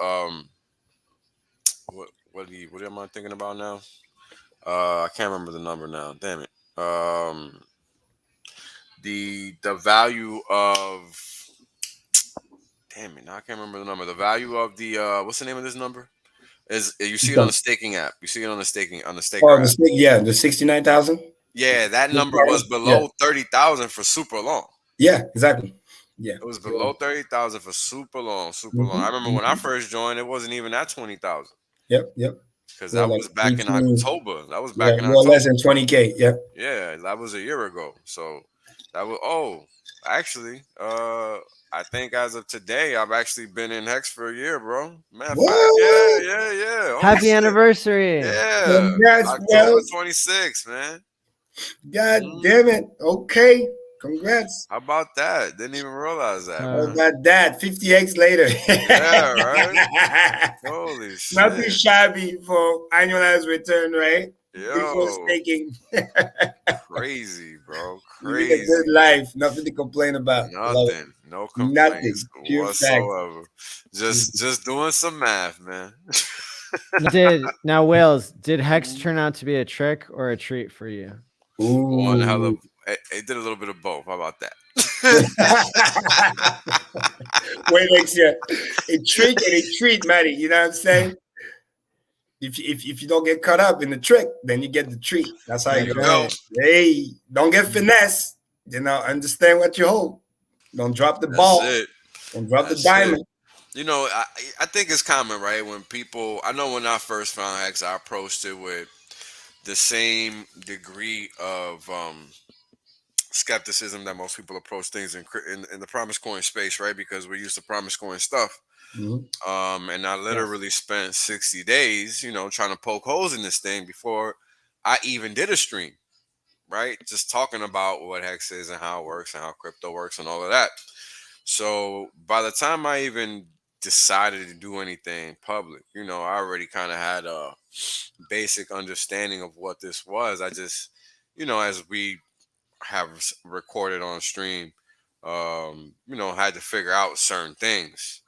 Speaker 3: what am I thinking about now? I can't remember the number now. Damn it. The value of, damn it, now I can't remember the number. The value of the what's the name of this number? Is you see it on the staking app. You see it on the staking app.
Speaker 2: The 69,000.
Speaker 3: Yeah, that number was below 30,000 for super long.
Speaker 2: Yeah, exactly. Yeah,
Speaker 3: it was below 30,000 for super long. I remember when I first joined, it wasn't even at 20,000.
Speaker 2: Yep.
Speaker 3: Because that was back in October. That was back in October.
Speaker 2: Well, less than 20K. Yep.
Speaker 3: Yeah, that was a year ago. So that was actually, I think as of today, I've actually been in Hex for a year, bro. Man, yeah.
Speaker 1: Happy anniversary.
Speaker 3: Yeah.
Speaker 2: Congrats,
Speaker 3: October 26th, man.
Speaker 2: God damn it. Okay. Congrats.
Speaker 3: How about that? Didn't even realize that.
Speaker 2: How about that? 50x later.
Speaker 3: Yeah, right? Holy shit.
Speaker 2: Nothing shabby for annualized return, right?
Speaker 3: Yo.
Speaker 2: Staking.
Speaker 3: Crazy, bro.
Speaker 2: Living a good life. Nothing to complain about.
Speaker 3: Nothing. No complaints whatsoever. Just doing some math, man.
Speaker 1: Now Whales, did Hex turn out to be a trick or a treat for you?
Speaker 3: One hell of it did a little bit of both. How about that?
Speaker 2: Wait next year. A trick and a treat, Matty. You know what I'm saying? If you don't get caught up in the trick, then you get the treat. That's how you go. Right. Hey, don't get finesse. You know, understand what you hold. Don't drop the ball. Don't drop the diamond.
Speaker 3: You know, I think it's common, right? When people, I know when I first found Hex, I approached it with the same degree of skepticism that most people approach things in the promise coin space, right? Because we're used to promise coin stuff. Mm-hmm. And I literally spent 60 days, you know, trying to poke holes in this thing before I even did a stream, right? Just talking about what Hex is and how it works and how crypto works and all of that. So by the time I even decided to do anything public, you know, I already kind of had a basic understanding of what this was. I just, you know, as we have recorded on stream, you know, had to figure out certain things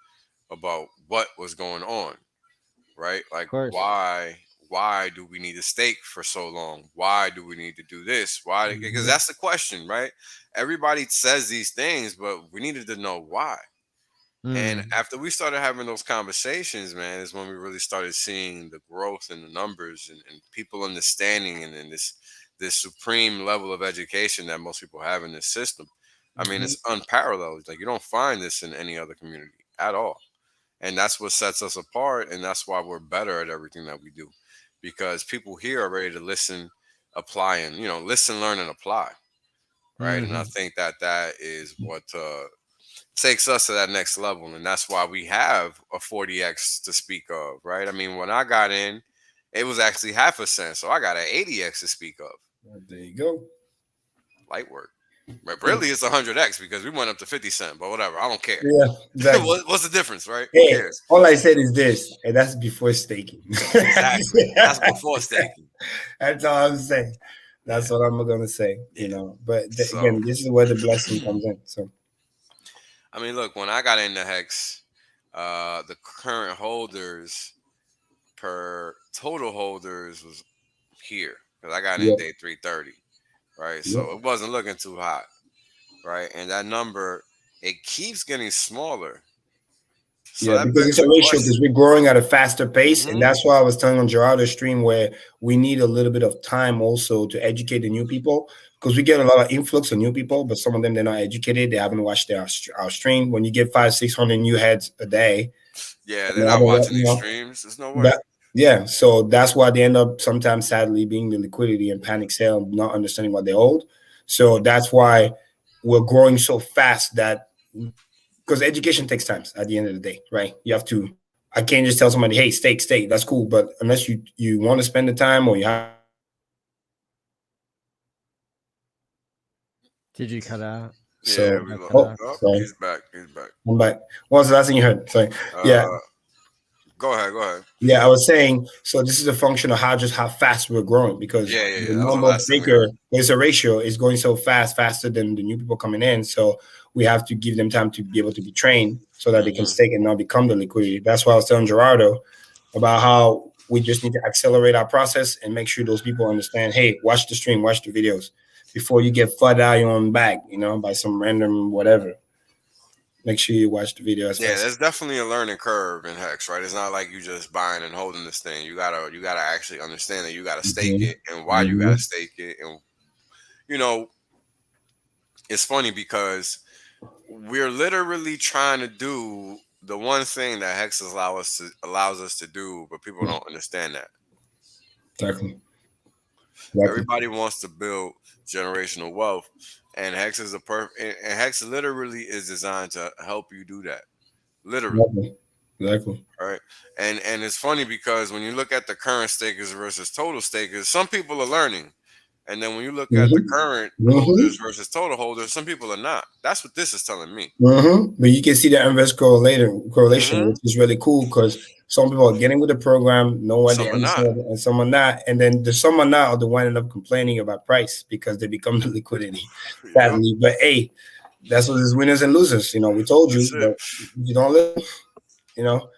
Speaker 3: about what was going on, right? Like why do we need to stake for so long? Why do we need to do this? Why? Because that's the question, right? Everybody says these things, but we needed to know why. And after we started having those conversations, man, is when we really started seeing the growth in the numbers and people understanding and this supreme level of education that most people have in this system. I mean, it's unparalleled. Like, you don't find this in any other community at all. And that's what sets us apart. And that's why we're better at everything that we do, because people here are ready to listen, apply, and, you know, listen, learn, and apply. Right. And I think that is what takes us to that next level. And that's why we have a 40x to speak of. Right. I mean, when I got in, it was actually half a cent. So I got an 80x to speak of.
Speaker 2: There you go.
Speaker 3: Light work. But really, it's 100x because we went up to 50 cents, but whatever. I don't care.
Speaker 2: Yeah, exactly.
Speaker 3: What's the difference, right?
Speaker 2: Hey, all I said is this, and that's before staking.
Speaker 3: Exactly. That's before staking.
Speaker 2: That's all I'm saying. That's what I'm going to say, you know. But again, this is where the blessing comes in. So,
Speaker 3: I mean, look, when I got into Hex, the current holders per total holders was here because I got in day 330. Right, so it wasn't looking too hot, right? And that number, it keeps getting smaller. So
Speaker 2: because it's a ratio, because we're growing at a faster pace, and that's why I was telling on Gerardo's stream where we need a little bit of time also to educate the new people, because we get a lot of influx of new people, but some of them, they're not educated, they haven't watched our stream. When you get 500-600 new heads a day,
Speaker 3: they're not watching these streams. There's no way.
Speaker 2: Yeah, so that's why they end up sometimes, sadly, being the liquidity and panic sale, not understanding what they hold. So that's why we're growing so fast, that because education takes time at the end of the day, right? You have to, I can't just tell somebody, hey, stake, that's cool. But unless you want to spend the time, or you have.
Speaker 1: Did you cut out?
Speaker 3: So, he's back.
Speaker 2: I'm back. What was the last thing you heard? Sorry.
Speaker 3: Go ahead.
Speaker 2: Yeah, I was saying, so this is a function of how fast we're growing, because the number of staker, there's a ratio, is going so faster than the new people coming in. So we have to give them time to be able to be trained so that they can stake and not become the liquidity. That's why I was telling Gerardo about how we just need to accelerate our process and make sure those people understand, hey, watch the stream, watch the videos before you get flooded out your own bag, you know, by some random whatever. Make sure you watch the video.
Speaker 3: There's definitely a learning curve in Hex, right? It's not like you just buying and holding this thing. You gotta actually understand that you gotta stake it and why you gotta stake it. And you know, it's funny because we're literally trying to do the one thing that Hex allows us to do, but people don't understand that.
Speaker 2: Exactly.
Speaker 3: Everybody wants to build generational wealth. And Hex is Hex literally is designed to help you do that. Literally.
Speaker 2: Exactly.
Speaker 3: All right. And it's funny because when you look at the current stakers versus total stakers, some people are learning. And then when you look at the current holders versus total holders, some people are not. That's what this is telling me.
Speaker 2: But you can see the inverse correlation, which is really cool, because some people are getting with the program, know what they understand, and some are not. And then the some are not are the one end up complaining about price because they become the liquidity, sadly. But hey, that's what is winners and losers. You know, we told you, but you don't live, you know.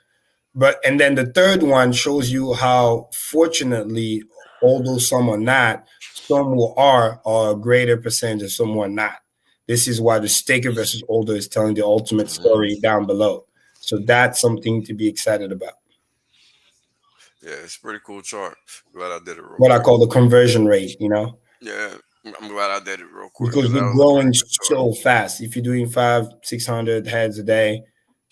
Speaker 2: and then the third one shows you how, fortunately, although some are not, some who are a greater percentage of some who are not. This is why the staker versus holder is telling the ultimate story down below. So that's something to be excited about.
Speaker 3: Yeah, it's a pretty cool chart. Glad I did it real
Speaker 2: What
Speaker 3: quick.
Speaker 2: I call the conversion rate, you know?
Speaker 3: Yeah, I'm glad I did it real quick.
Speaker 2: Because
Speaker 3: That
Speaker 2: we're
Speaker 3: was a
Speaker 2: growing
Speaker 3: pretty good chart.
Speaker 2: so fast. If you're doing 500-600 heads a day,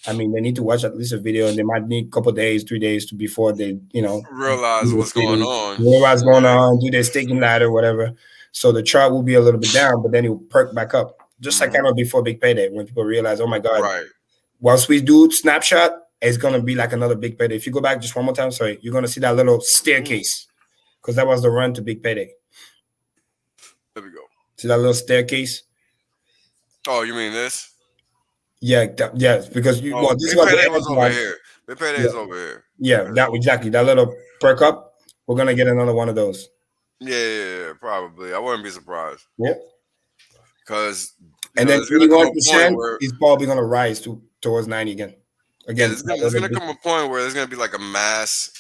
Speaker 2: I mean, they need to watch at least a video, and they might need a couple of days, 3 days before they,
Speaker 3: Realize what's going on.
Speaker 2: What's going on, do their staking ladder, whatever. So the chart will be a little bit down, but then it will perk back up. Just like kind of before big payday, when people realize, oh my God,
Speaker 3: Right.
Speaker 2: once we do snapshot, it's going to be like another big payday. If you go back just one more time, sorry, you're going to see that little staircase, because that was the run to big payday.
Speaker 3: There we go.
Speaker 2: See that little staircase?
Speaker 3: Oh, you mean this?
Speaker 2: Yeah, yes, because
Speaker 3: Big
Speaker 2: this was
Speaker 3: payday was over here. Big payday is over here.
Speaker 2: Yeah, that exactly. That little perk up, we're gonna get another one of those.
Speaker 3: Yeah, probably. I wouldn't be surprised.
Speaker 2: Yeah.
Speaker 3: Because
Speaker 2: and then 21% is probably gonna rise towards 90 again. Again,
Speaker 3: there's gonna come a point where there's gonna be like a mass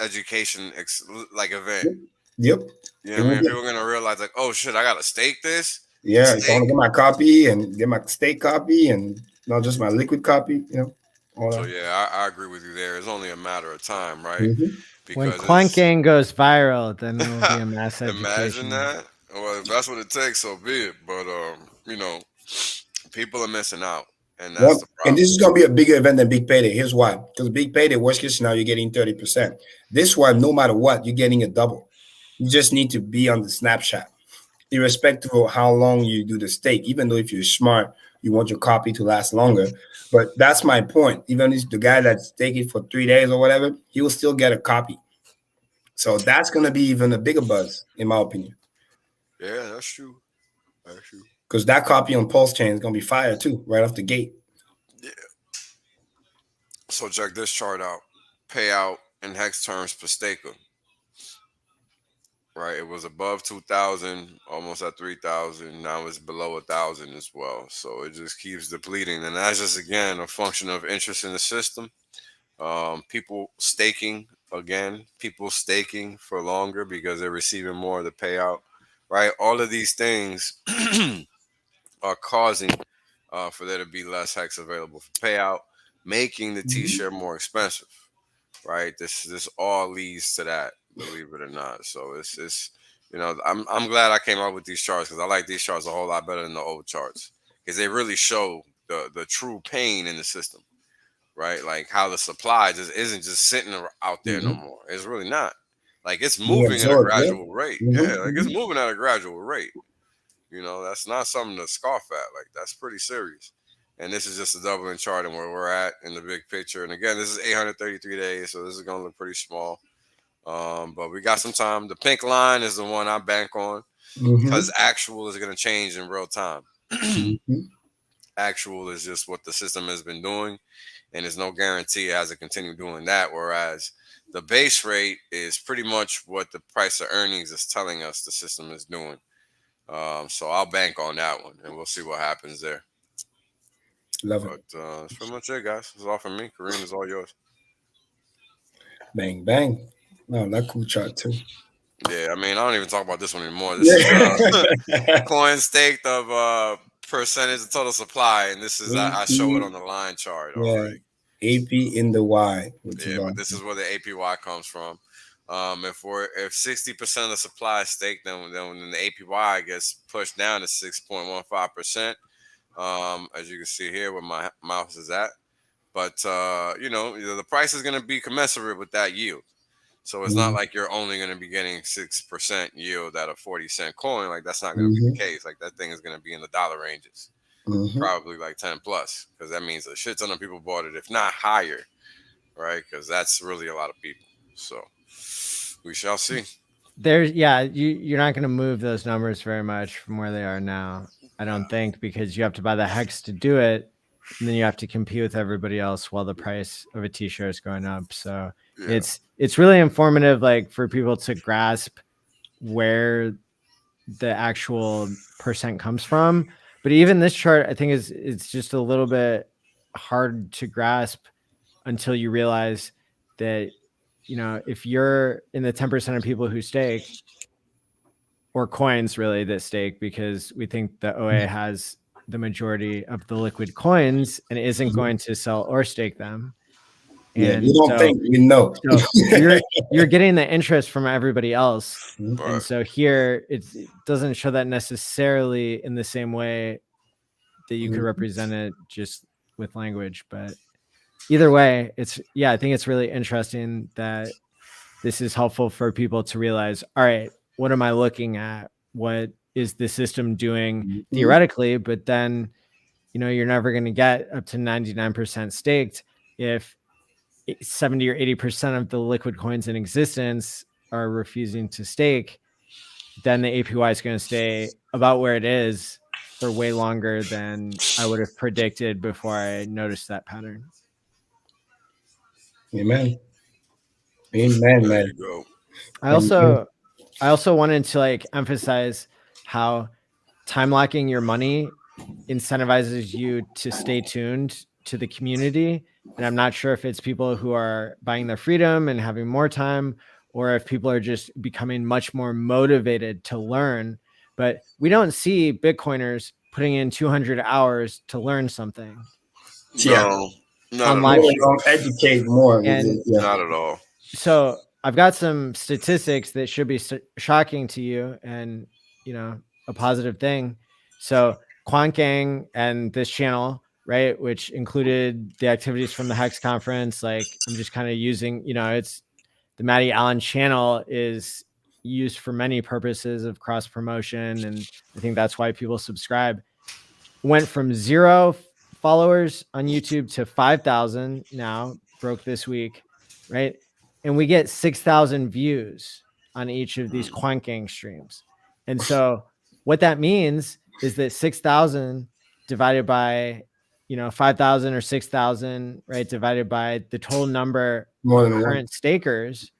Speaker 3: education event.
Speaker 2: Yep.
Speaker 3: You know what I mean? People are gonna realize like, oh shit, I gotta stake this.
Speaker 2: Yeah, I want to get my copy and get my stake copy and not just my liquid copy,
Speaker 3: So yeah, I agree with you there. It's only a matter of time, right?
Speaker 1: Because when Quant Gang goes viral, then there will be a mass education.
Speaker 3: Imagine that. Well, if that's what it takes, so be it. But people are missing out, and that's the problem.
Speaker 2: And this is gonna be a bigger event than Big Payday. Here's why: because Big Payday, worst case scenario, you're getting 30%. This one, no matter what, you're getting a double. You just need to be on the snapshot, irrespective of how long you do the stake. Even though if you're smart, you want your copy to last longer. But that's my point. Even if the guy that's taking for 3 days or whatever, he will still get a copy. So that's going to be even a bigger buzz, in my opinion.
Speaker 3: Yeah, that's true. That's true.
Speaker 2: Because that copy on Pulse Chain is going to be fire too, right off the gate.
Speaker 3: Yeah. So check this chart out. Payout in hex terms per staker. Right, it was above 2,000, almost at 3,000. Now it's below 1,000 as well. So it just keeps depleting, and that's just again a function of interest in the system. People staking for longer because they're receiving more of the payout. Right, all of these things are causing for there to be less hex available for payout, making the T-share more expensive. Right, this all leads to that. Believe it or not. So it's I'm glad I came up with these charts because I like these charts a whole lot better than the old charts because they really show the true pain in the system, right? Like how the supply just isn't just sitting out there no more. It's really not. Like it's moving at a gradual rate. Yeah, like it's moving at a gradual rate. That's not something to scoff at. Like that's pretty serious. And this is just a doubling chart and where we're at in the big picture. And again, this is 833 days, so this is gonna look pretty small. But we got some time. The pink line is the one I bank on because actual is going to change in real time. Actual is just what the system has been doing, and there's no guarantee it has to continue doing that. Whereas the base rate is pretty much what the price of earnings is telling us the system is doing. So I'll bank on that one, and we'll see what happens there.
Speaker 2: Love it.
Speaker 3: That's pretty much it, guys. That's all from me. Karim, is all yours.
Speaker 2: Bang, bang. No, that cool chart too.
Speaker 3: Yeah, I mean, I don't even talk about this one anymore. This is coin staked of percentage of total supply, and this is I show it on the line chart already.
Speaker 2: AP in the Y.
Speaker 3: Yeah, but this is where the APY comes from. If 60% of the supply is staked, then the APY gets pushed down to 6.15%. As you can see here, where my mouse is at. But the price is going to be commensurate with that yield. So it's not like you're only going to be getting 6% yield at a 40-cent coin. Like that's not going to be the case. Like that thing is going to be in the dollar ranges, probably like 10 plus, because that means a shit ton of people bought it, if not higher, right? Because that's really a lot of people. So we shall see.
Speaker 1: You're not going to move those numbers very much from where they are now, I don't think, because you have to buy the hex to do it. And then you have to compete with everybody else while the price of a T-shirt is going up. So it's really informative, like for people to grasp where the actual percent comes from. But even this chart, I think it's just a little bit hard to grasp until you realize that, you know, if you're in the 10% of people who stake, or coins really that stake, because we think the OA has the majority of the liquid coins and isn't going to sell or stake them. And
Speaker 2: you don't think you know.
Speaker 1: So you're getting the interest from everybody else. And so here it doesn't show that necessarily in the same way that you could represent it just with language. But either way, I think it's really interesting that this is helpful for people to realize, all right, what am I looking at? What is the system doing theoretically? But then, you know, you're never going to get up to 99% staked if 70 or 80% of the liquid coins in existence are refusing to stake. Then the APY is going to stay about where it is for way longer than I would have predicted before I noticed that pattern.
Speaker 2: Amen. Amen, man.
Speaker 1: I also wanted to like emphasize how time locking your money incentivizes you to stay tuned to the community. And I'm not sure if it's people who are buying their freedom and having more time, or if people are just becoming much more motivated to learn. But we don't see Bitcoiners putting in 200 hours to learn something.
Speaker 3: No, not
Speaker 2: at all. Educate more.
Speaker 3: Not at all.
Speaker 1: So I've got some statistics that should be shocking to you, and, you know, a positive thing. So Quant Gang and this channel, right, which included the activities from the Hex conference. Like, I'm just kind of using, you know, it's the Matty Allen channel is used for many purposes of cross promotion. And I think that's why people subscribe. Went from 0 followers on YouTube to 5,000 now, broke this week, right? And we get 6,000 views on each of these Quant Gang streams. And so what that means is that 6,000 divided by, you know, 5,000 or 6,000, right, divided by the total number of current stakers,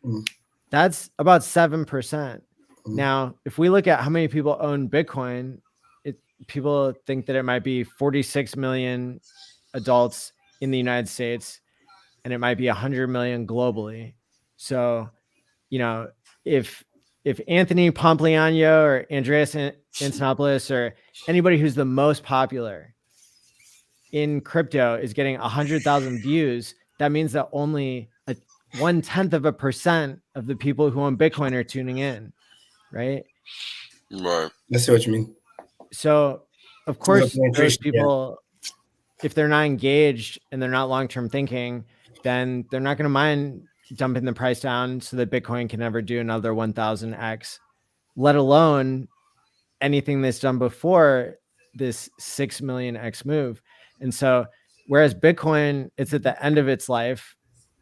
Speaker 1: that's about 7%. Now, if we look at how many people own Bitcoin, people think that it might be 46 million adults in the United States, and it might be 100 million globally. So, you know, if Anthony Pompliano or Andreas Antonopoulos or anybody who's the most popular in crypto is getting 100,000 views, that means that only 0.1% of the people who own Bitcoin are tuning in, right?
Speaker 3: Right.
Speaker 2: I see what you mean.
Speaker 1: So, of course, those people, if they're not engaged and they're not long-term thinking, then they're not going to mind dumping the price down so that Bitcoin can never do another 1,000x, let alone anything that's done before this 6 million x move. And so, whereas Bitcoin, it's at the end of its life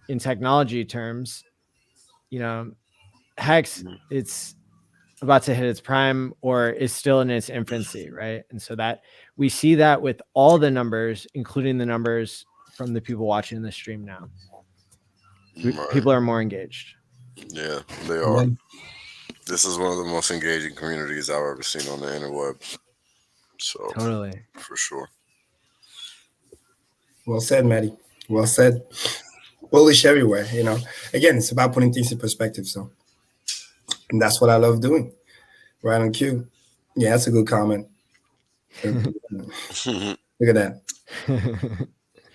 Speaker 1: in technology terms, you know, Hex, it's about to hit its prime or is still in its infancy, right? And so that we see that with all the numbers, including the numbers from the people watching the stream now. Right. People are more engaged.
Speaker 3: Yeah, they are. This is one of the most engaging communities I've ever seen on the interweb. So
Speaker 1: totally,
Speaker 3: for sure.
Speaker 2: Well said, Matty. Well said. Bullish everywhere, you know. Again, it's about putting things in perspective. So, and that's what I love doing. Right on cue. Yeah, that's a good comment. Look at that.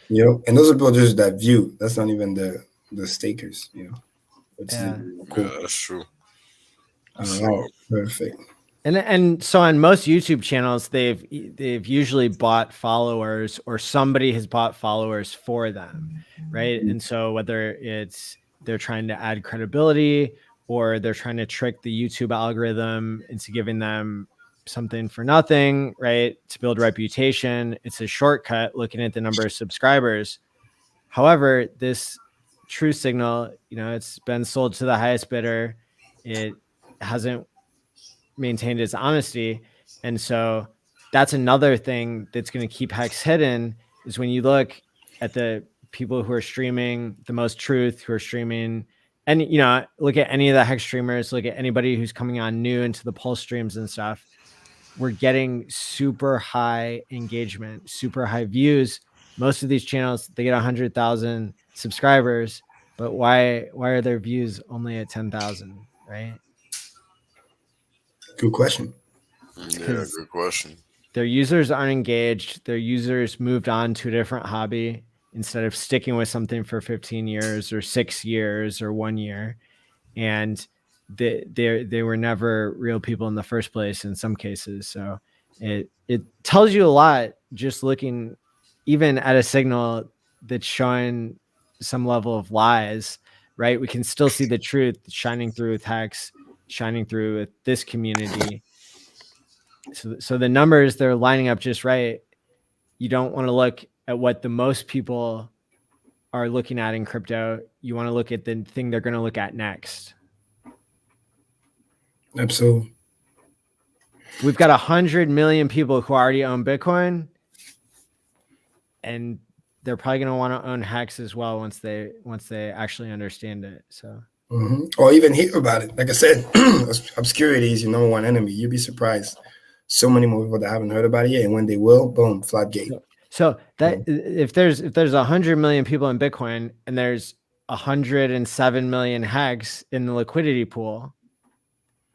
Speaker 2: You know, and those are people just that view. That's not even the stakers, you know.
Speaker 3: Yeah. Cool. Yeah, that's true.
Speaker 2: So perfect.
Speaker 1: And so on most YouTube channels, they've usually bought followers, or somebody has bought followers for them, right? And so whether it's they're trying to add credibility, or they're trying to trick the YouTube algorithm into giving them something for nothing, right? To build reputation, it's a shortcut looking at the number of subscribers. However, this true signal, you know, it's been sold to the highest bidder. It hasn't maintained its honesty. And so that's another thing that's going to keep Hex hidden, is when you look at the people who are streaming the most truth, who are streaming, and, you know, look at any of the Hex streamers, look at anybody who's coming on new into the Pulse streams and stuff. We're getting super high engagement, super high views. Most of these channels, they get 100,000 subscribers, but why are their views only at 10,000, right?
Speaker 2: Good question.
Speaker 3: Yeah, good question.
Speaker 1: Their users aren't engaged. Their users moved on to a different hobby instead of sticking with something for 15 years or 6 years or 1 year. And they were never real people in the first place in some cases. So it tells you a lot just looking even at a signal that's showing some level of lies, right? We can still see the truth shining through with Hex, shining through with this community. So the numbers, they're lining up just right. You don't want to look at what the most people are looking at in crypto. You want to look at the thing they're going to look at next.
Speaker 2: Absolutely.
Speaker 1: We've got 100 million people who already own Bitcoin, and they're probably going to want to own Hex as well once they actually understand it. So,
Speaker 2: or even hear about it. Like I said, obscurity is your number one enemy. You'd be surprised. So many more people that haven't heard about it yet, and when they will, boom, floodgate.
Speaker 1: So that if there's 100 million people in Bitcoin and there's 107 million Hex in the liquidity pool,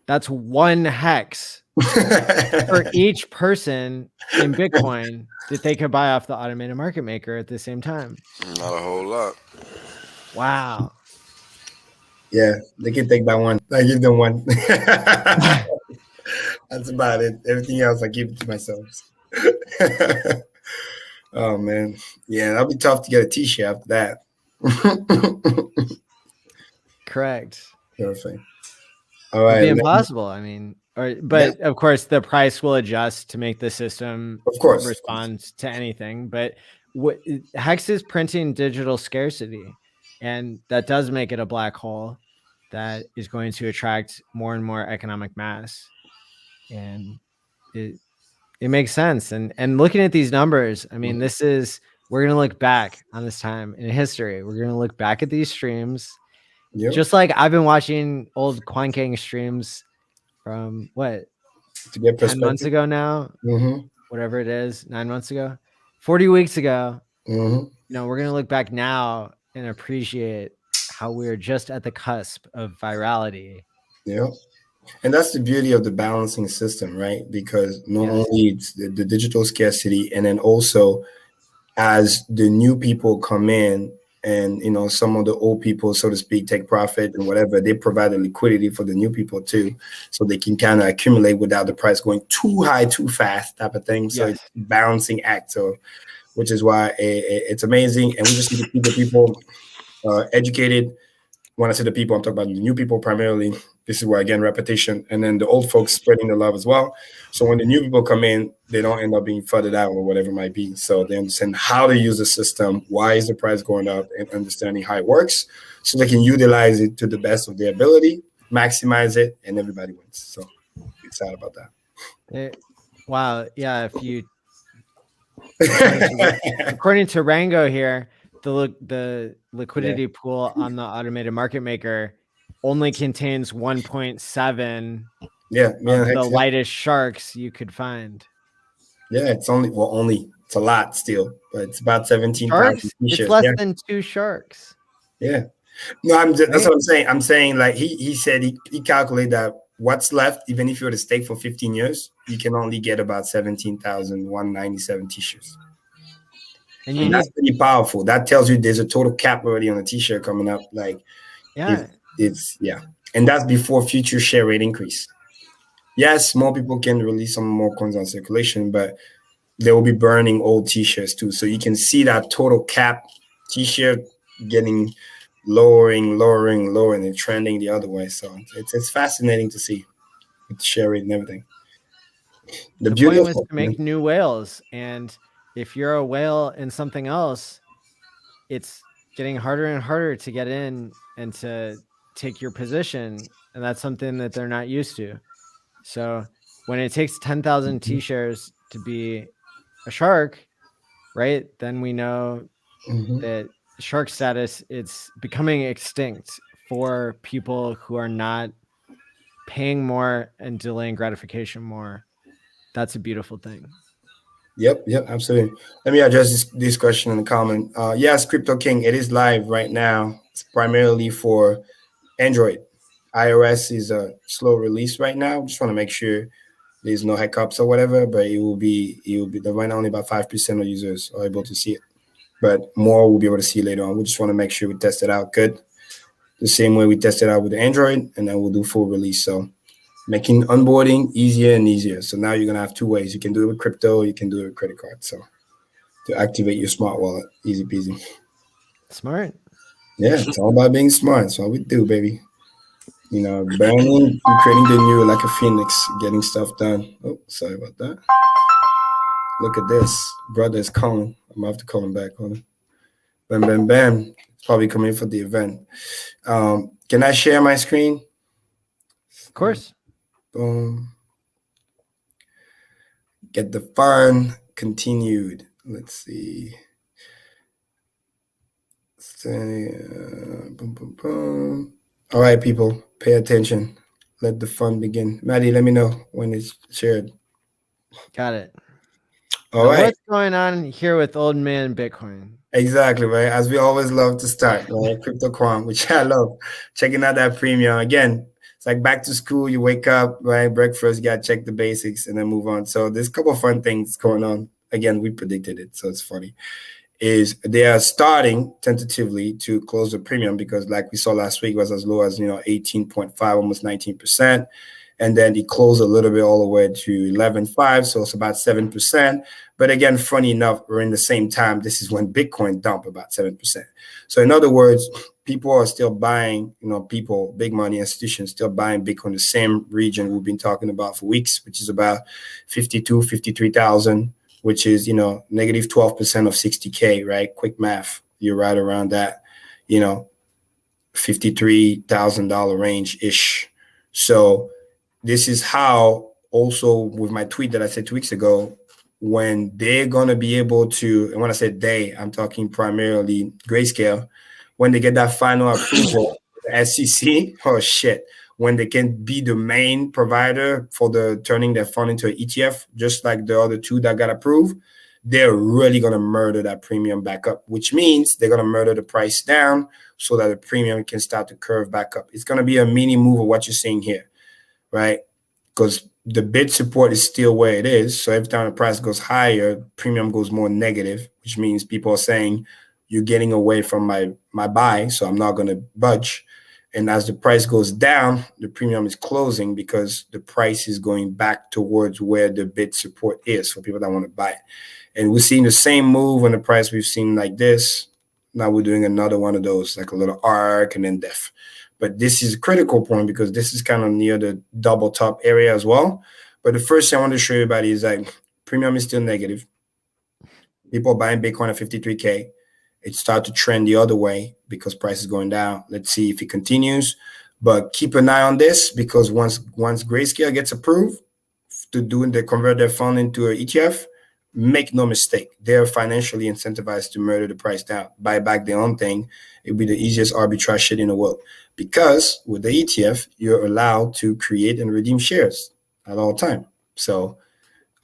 Speaker 1: that's one Hex for each person in Bitcoin that they could buy off the automated market maker at the same time.
Speaker 3: Not a whole lot.
Speaker 1: Wow.
Speaker 2: Yeah, they can take that one. I give them one. That's about it. Everything else, I keep it to myself. Oh man, yeah, that'll be tough to get a T-shirt after that.
Speaker 1: Correct.
Speaker 2: Perfect. All right.
Speaker 1: It'd be impossible. I mean, but of course, the price will adjust to make the system,
Speaker 2: of course,
Speaker 1: respond to anything. But Hex is printing digital scarcity, and that does make it a black hole that is going to attract more and more economic mass, and it makes sense. And looking at these numbers, I mean, we're gonna look back on this time in history. We're gonna look back at these streams. Yep. Just like I've been watching old Quant Gang streams from what, 10 months ago now, whatever it is, 9 months ago, 40 weeks ago. You know, we're going to look back now and appreciate how we're just at the cusp of virality.
Speaker 2: Yeah. And that's the beauty of the balancing system, right? Because not only it's the digital scarcity, and then also as the new people come in, and you know, some of the old people, so to speak, take profit and whatever, they provide the liquidity for the new people too, so they can kind of accumulate without the price going too high too fast, type of thing. So it's a balancing act, so which is why it's amazing. And we just need to keep the people educated. When I say the people, I'm talking about the new people primarily. This is where, again, repetition, and then the old folks spreading the love as well. So when the new people come in, they don't end up being flooded out or whatever it might be. So they understand how to use the system, why is the price going up, and understanding how it works, so they can utilize it to the best of their ability, maximize it, and everybody wins. So I'm excited about that.
Speaker 1: Wow. Yeah. If you, according to Rango here, the liquidity pool on the automated market maker only contains 1.7 of the lightest sharks you could find.
Speaker 2: Yeah, it's it's a lot still, but it's about 17,000.
Speaker 1: It's less than 2 sharks.
Speaker 2: Yeah. No, that's what I'm saying. I'm saying, like he said he calculated that what's left, even if you were to stake for 15 years, you can only get about 17,197 t-shirts. And that's pretty powerful. That tells you there's a total cap already on a t-shirt coming up. Like, it's and that's before future share rate increase. Yes, more people can release some more coins on circulation, but they will be burning old t-shirts too. So you can see that total cap t-shirt getting lowering, and trending the other way. So it's fascinating to see with the share rate and everything.
Speaker 1: The point was to make new whales, and if you're a whale in something else, it's getting harder and harder to get in and to take your position, and that's something that they're not used to. So when it takes 10,000 T-shares to be a shark, right, then we know that shark status, it's becoming extinct for people who are not paying more and delaying gratification more. That's a beautiful thing.
Speaker 2: Yep, absolutely. Let me address this question in the comment. Yes, Crypto King, it is live right now. It's primarily for Android. iOS is a slow release right now. Just want to make sure there's no hiccups or whatever, but it will be right now only about 5% of users are able to see it. But more will be able to see later on. We just want to make sure we test it out good. The same way we tested out with Android, and then we'll do full release. So making onboarding easier and easier. So now you're gonna have two ways. You can do it with crypto, you can do it with credit card. So to activate your smart wallet, easy peasy.
Speaker 1: Smart.
Speaker 2: Yeah, it's all about being smart. That's what we do, baby. You know, burning, creating the new like a phoenix, getting stuff done. Oh, sorry about that. Look at this. Brother is calling. I'm gonna have to call him back. Hold on. Bam, bam, bam. It's probably coming for the event. Can I share my screen?
Speaker 1: Of course.
Speaker 2: Boom. Get the fun continued. Let's see. Boom, boom, boom. All right, people, pay attention. Let the fun begin. Maddie, let me know when it's shared.
Speaker 1: Got it.
Speaker 2: All right.
Speaker 1: What's going on here with old man Bitcoin?
Speaker 2: Exactly, right? As we always love to start, right? Crypto Quant, which I love. Checking out that premium. Again, it's like back to school. You wake up, right? Breakfast, you got to check the basics and then move on. So there's a couple of fun things going on. Again, we predicted it, so it's funny. Is they are starting tentatively to close the premium because like we saw last week, it was as low as 18.5, almost 19%. And then it closed a little bit all the way to 11.5, so it's about 7%. But again, funny enough, we're in the same time, this is when Bitcoin dumped about 7%. So in other words, people are still buying, people, big money institutions still buying Bitcoin, the same region we've been talking about for weeks, which is about 52, 53,000, which is, negative 12% of 60K, right? Quick math, you're right around that, $53,000 range-ish. So this is how also with my tweet that I said 2 weeks ago, when they're going to be able to, and when I said they, I'm talking primarily Grayscale, when they get that final approval, the SEC, oh shit, when they can be the main provider for the turning their fund into an ETF, just like the other two that got approved, they're really going to murder that premium back up, which means they're going to murder the price down so that the premium can start to curve back up. It's going to be a mini move of what you're seeing here. Right? Because the bid support is still where it is. So every time the price goes higher, premium goes more negative, which means people are saying you're getting away from my buy, so I'm not going to budge. And as the price goes down, the premium is closing because the price is going back towards where the bid support is for people that want to buy it. And we're seeing the same move on the price we've seen like this. Now we're doing another one of those, like a little arc and then def. But this is a critical point because this is kind of near the double top area as well. But the first thing I want to show everybody is like premium is still negative. People buying Bitcoin at 53K. It started to trend the other way because price is going down. Let's see if it continues. But keep an eye on this because once Grayscale gets approved to convert their fund into an ETF, make no mistake, they're financially incentivized to murder the price down, buy back their own thing. It'll be the easiest arbitrage shit in the world. Because with the ETF, you're allowed to create and redeem shares at all time. So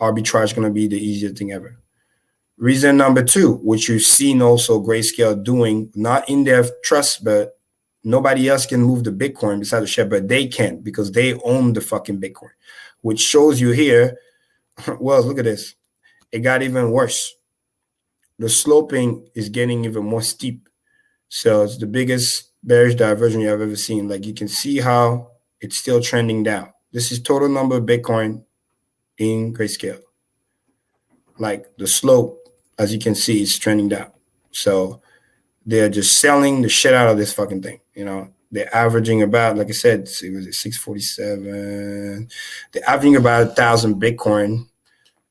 Speaker 2: arbitrage is going to be the easiest thing ever. Reason number two, which you've seen also Grayscale doing, not in their trust, but nobody else can move the Bitcoin besides the share, but they can because they own the fucking Bitcoin, which shows you here, well, look at this. It got even worse. The sloping is getting even more steep. So it's the biggest bearish diversion you have ever seen. Like you can see how it's still trending down. This is total number of Bitcoin in Grayscale. Like the slope, as you can see, is trending down. So they're just selling the shit out of this fucking thing. They're averaging about, like I said, it was 647. They're averaging about 1,000 Bitcoin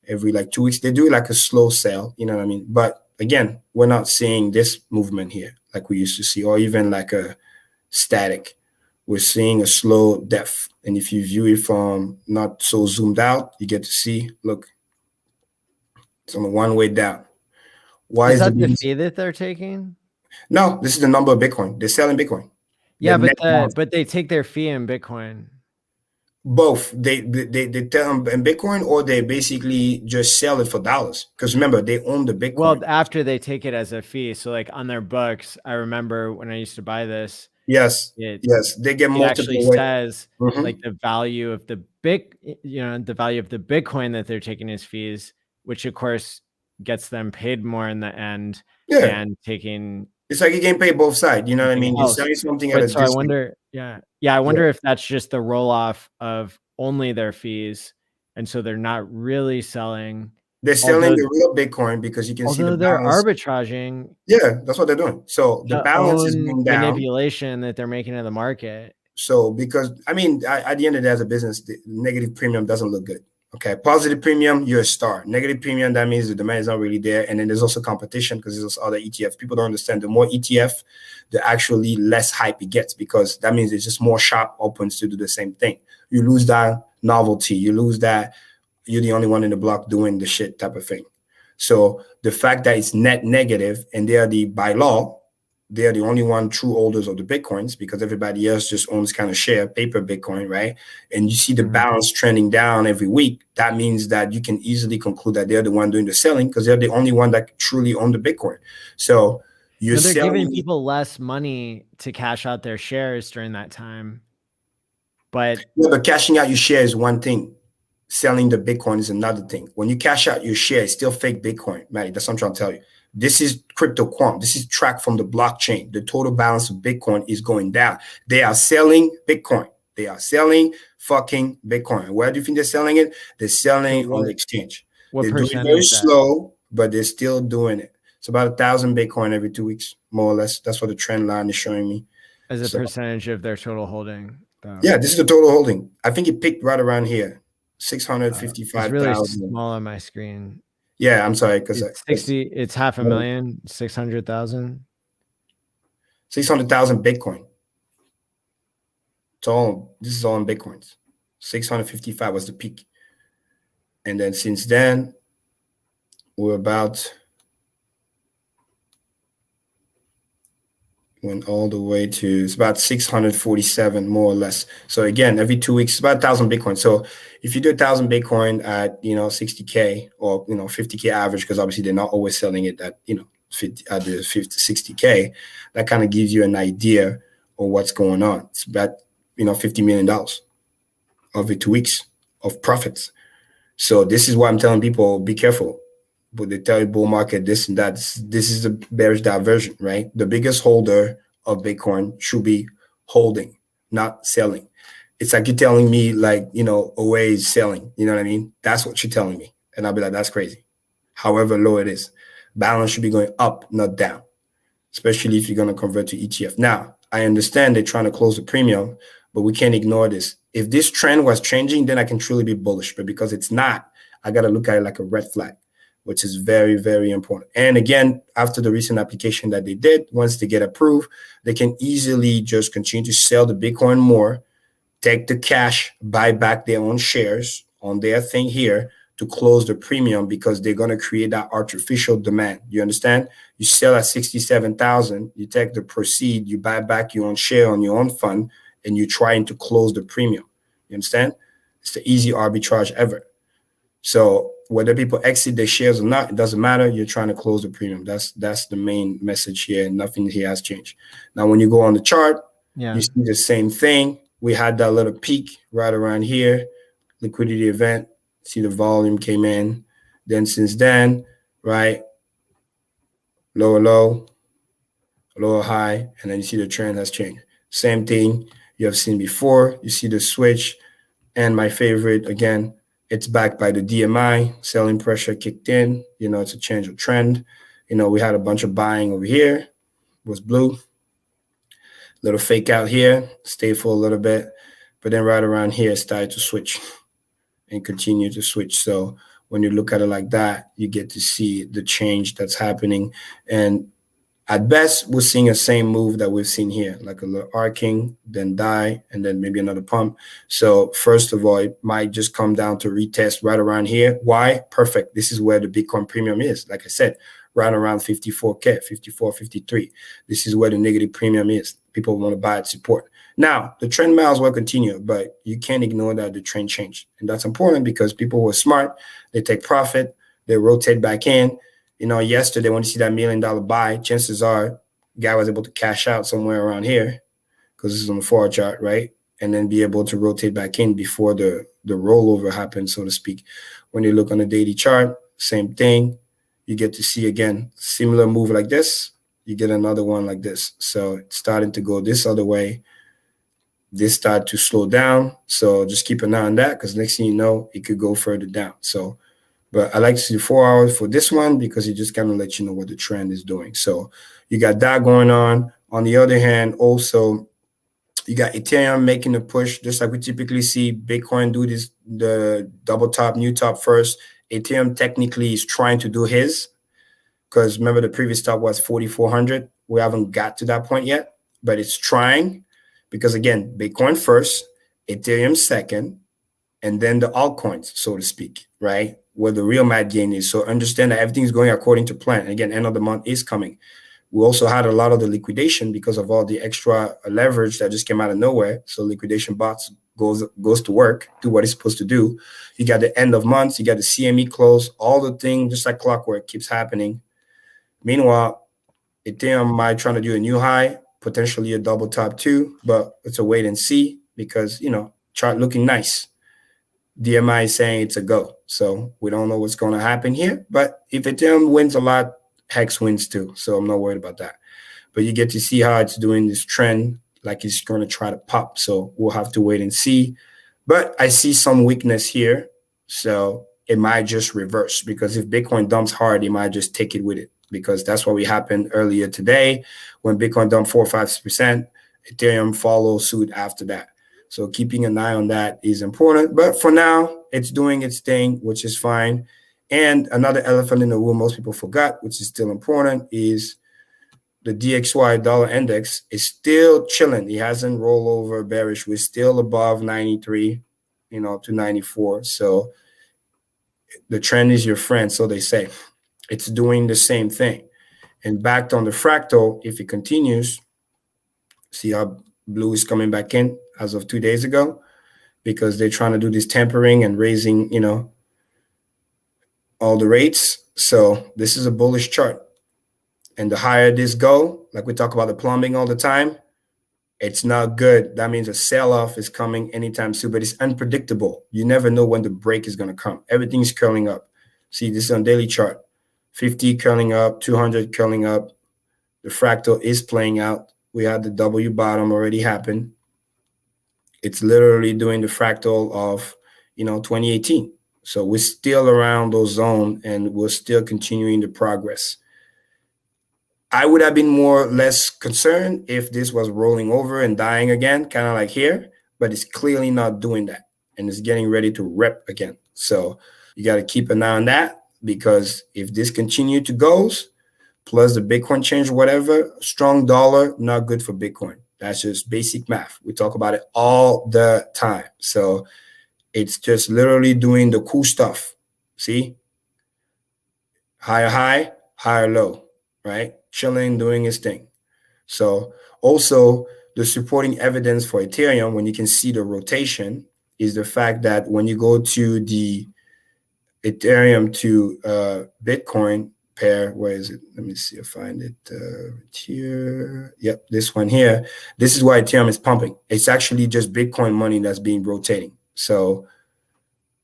Speaker 2: every 2 weeks. They do like a slow sell, you know what I mean? But again, we're not seeing this movement here like we used to see, or even like a static. We're seeing a slow depth. And if you view it from not so zoomed out, you get to see, look, it's on a one-way down. Why
Speaker 1: is that the fee that they're taking?
Speaker 2: No, this is the number of Bitcoin. They're selling Bitcoin.
Speaker 1: Yeah, but they take their fee in Bitcoin.
Speaker 2: Both. They tell them in Bitcoin, or they basically just sell it for dollars. Because remember, they own the Bitcoin.
Speaker 1: Well, after they take it as a fee. So like on their books, I remember when I used to buy this.
Speaker 2: Yes. Yes. They get multiple.
Speaker 1: It actually says like the value of the the value of the Bitcoin that they're taking as fees, which of course gets them paid more in the end.
Speaker 2: Yeah.
Speaker 1: And taking.
Speaker 2: It's like you can pay both sides. You know what I mean? You're selling something at a
Speaker 1: discount. So I wonder, I wonder if that's just the roll off of only their fees, and so they're not really selling.
Speaker 2: They're selling the real Bitcoin because you can see the
Speaker 1: they're
Speaker 2: balance.
Speaker 1: arbitraging.
Speaker 2: Yeah, that's what they're doing. So the balance is going down.
Speaker 1: Manipulation that they're making in the market.
Speaker 2: So because I mean, at the end of the day, as a business, the negative premium doesn't look good. Okay, positive premium, you're a star. Negative premium, that means the demand is not really there. And then there's also competition because there's also other ETFs. People don't understand. The more ETF, the actually less hype it gets, because that means there's just more shop opens to do the same thing. You lose that novelty. You lose that you're the only one in the block doing the shit type of thing. So the fact that it's net negative, and they are by law, they are the only one true holders of the Bitcoins, because everybody else just owns kind of share paper Bitcoin, right? And you see the balance trending down every week. That means that you can easily conclude that they're the one doing the selling, because they're the only one that truly own the Bitcoin. So they're
Speaker 1: giving people less money to cash out their shares during that time. But
Speaker 2: cashing out your share is one thing. Selling the Bitcoin is another thing. When you cash out your share, it's still fake Bitcoin, Matty. That's what I'm trying to tell you. This is crypto Quant. This is tracked from the blockchain. The total balance of Bitcoin is going down. They are selling Bitcoin. They are selling fucking Bitcoin. Where do you think they're selling it? They're selling it on the exchange. They're doing it very slow, but they're still doing it. It's about 1,000 Bitcoin every 2 weeks, more or less. That's what the trend line is showing me.
Speaker 1: As a percentage of their total holding.
Speaker 2: Yeah, this is the total holding. I think it peaked right around here. 655,000.
Speaker 1: It's really small on my screen.
Speaker 2: Yeah, I'm sorry, because
Speaker 1: it's 500,000, 600,000.
Speaker 2: 600,000 Bitcoin. This is all in Bitcoins. 655 was the peak. And then since then, went all the way to, it's about 647 more or less. So again, every 2 weeks, it's about 1,000 Bitcoin. So if you do 1,000 Bitcoin at 60K or 50K average, because obviously they're not always selling it at 60K, that kind of gives you an idea of what's going on. It's about $50 million every 2 weeks of profits. So this is why I'm telling people, be careful. But they tell you bull market, this and that. This is the bearish diversion, right? The biggest holder of Bitcoin should be holding, not selling. It's like you're telling me, away is selling. You know what I mean? That's what you're telling me. And I'll be like, that's crazy. However low it is, balance should be going up, not down, especially if you're going to convert to ETF. Now, I understand they're trying to close the premium, but we can't ignore this. If this trend was changing, then I can truly be bullish. But because it's not, I got to look at it like a red flag, which is very, very important. And again, after the recent application that they did, once they get approved, they can easily just continue to sell the Bitcoin more, take the cash, buy back their own shares on their thing here to close the premium, because they're going to create that artificial demand. You understand? You sell at 67,000, you take the proceed, you buy back your own share on your own fund, and you're trying to close the premium. You understand? It's the easy arbitrage ever. So whether people exit their shares or not, it doesn't matter. You're trying to close the premium. That's the main message here. Nothing here has changed. Now, when you go on the chart, you see the same thing. We had that little peak right around here, liquidity event. See the volume came in. Then since then, right, lower low, lower high, and then you see the trend has changed. Same thing you have seen before. You see the switch, and my favorite, again, it's backed by the DMI. Selling pressure kicked in. It's a change of trend. We had a bunch of buying over here. It was blue. Little fake out here. Stayed for a little bit. But then right around here, it started to switch and continue to switch. So when you look at it like that, you get to see the change that's happening. And at best, we're seeing the same move that we've seen here, like a little arcing, then die, and then maybe another pump. So first of all, it might just come down to retest right around here. Why? Perfect. This is where the Bitcoin premium is. Like I said, right around 54K, 54, 53. This is where the negative premium is. People want to buy at support. Now, the trend might as well continue, but you can't ignore that the trend changed. And that's important because people were smart. They take profit. They rotate back in. Yesterday, when you see that $1 million buy, chances are guy was able to cash out somewhere around here because this is on the 4-hour chart, right? And then be able to rotate back in before the rollover happens, so to speak. When you look on the daily chart, same thing. You get to see, again, similar move like this. You get another one like this. So it's starting to go this other way. This started to slow down. So just keep an eye on that because next thing you know, it could go further down. So, but I like to see 4 hours for this one because it just kind of lets you know what the trend is doing. So you got that going on. On the other hand, also, you got Ethereum making a push, just like we typically see Bitcoin do this, the double top, new top first. Ethereum technically is trying to do his because remember the previous top was 4,400. We haven't got to that point yet, but it's trying because, again, Bitcoin first, Ethereum second, and then the altcoins, so to speak, right? Where the real mad gain is. So understand that everything's going according to plan. And again, end of the month is coming. We also had a lot of the liquidation because of all the extra leverage that just came out of nowhere. So liquidation bots goes to work, do what it's supposed to do. You got the end of months, you got the CME close, all the thing, just like clockwork, keeps happening. Meanwhile, Ethereum might trying to do a new high, potentially a double top too, but it's a wait and see because, chart looking nice. DMI is saying it's a go. So we don't know what's going to happen here. But if Ethereum wins a lot, Hex wins too. So I'm not worried about that. But you get to see how it's doing this trend, like it's going to try to pop. So we'll have to wait and see. But I see some weakness here. So it might just reverse because if Bitcoin dumps hard, it might just take it with it because that's what happened earlier today when Bitcoin dumped 4 or 5%. Ethereum follows suit after that. So keeping an eye on that is important. But for now, it's doing its thing, which is fine. And another elephant in the room most people forgot, which is still important, is the DXY dollar index is still chilling. It hasn't rolled over bearish. We're still above 93, to 94. So the trend is your friend, so they say. It's doing the same thing. And backed on the fractal, if it continues, see how blue is coming back in as of 2 days ago, because they're trying to do this tempering and raising, all the rates. So this is a bullish chart. And the higher this go, like we talk about the plumbing all the time, it's not good. That means a sell-off is coming anytime soon, but it's unpredictable. You never know when the break is going to come. Everything's curling up. See, this is on daily chart. 50 curling up, 200 curling up. The fractal is playing out. We had the W bottom already happen. It's literally doing the fractal of, 2018. So we're still around those zones and we're still continuing the progress. I would have been more or less concerned if this was rolling over and dying again, kind of like here, but it's clearly not doing that. And it's getting ready to rep again. So you got to keep an eye on that because if this continue to goes, plus the Bitcoin change or whatever, strong dollar, not good for Bitcoin. That's just basic math. We talk about it all the time. So it's just literally doing the cool stuff. See? Higher high, higher low, right? Chilling, doing its thing. So also the supporting evidence for Ethereum, when you can see the rotation, is the fact that when you go to the Ethereum to Bitcoin pair, where is it? Let me see if I find it here. Yep, this one here. This is why Ethereum is pumping. It's actually just Bitcoin money that's being rotating. So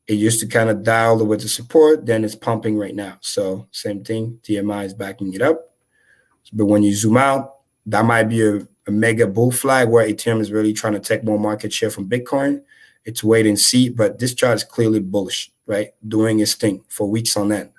Speaker 2: it used to kind of dial with the support, then it's pumping right now. So same thing, TMI is backing it up. But when you zoom out, that might be a mega bull flag where Ethereum is really trying to take more market share from Bitcoin. It's wait and see, but this chart is clearly bullish, right? Doing its thing for weeks on end.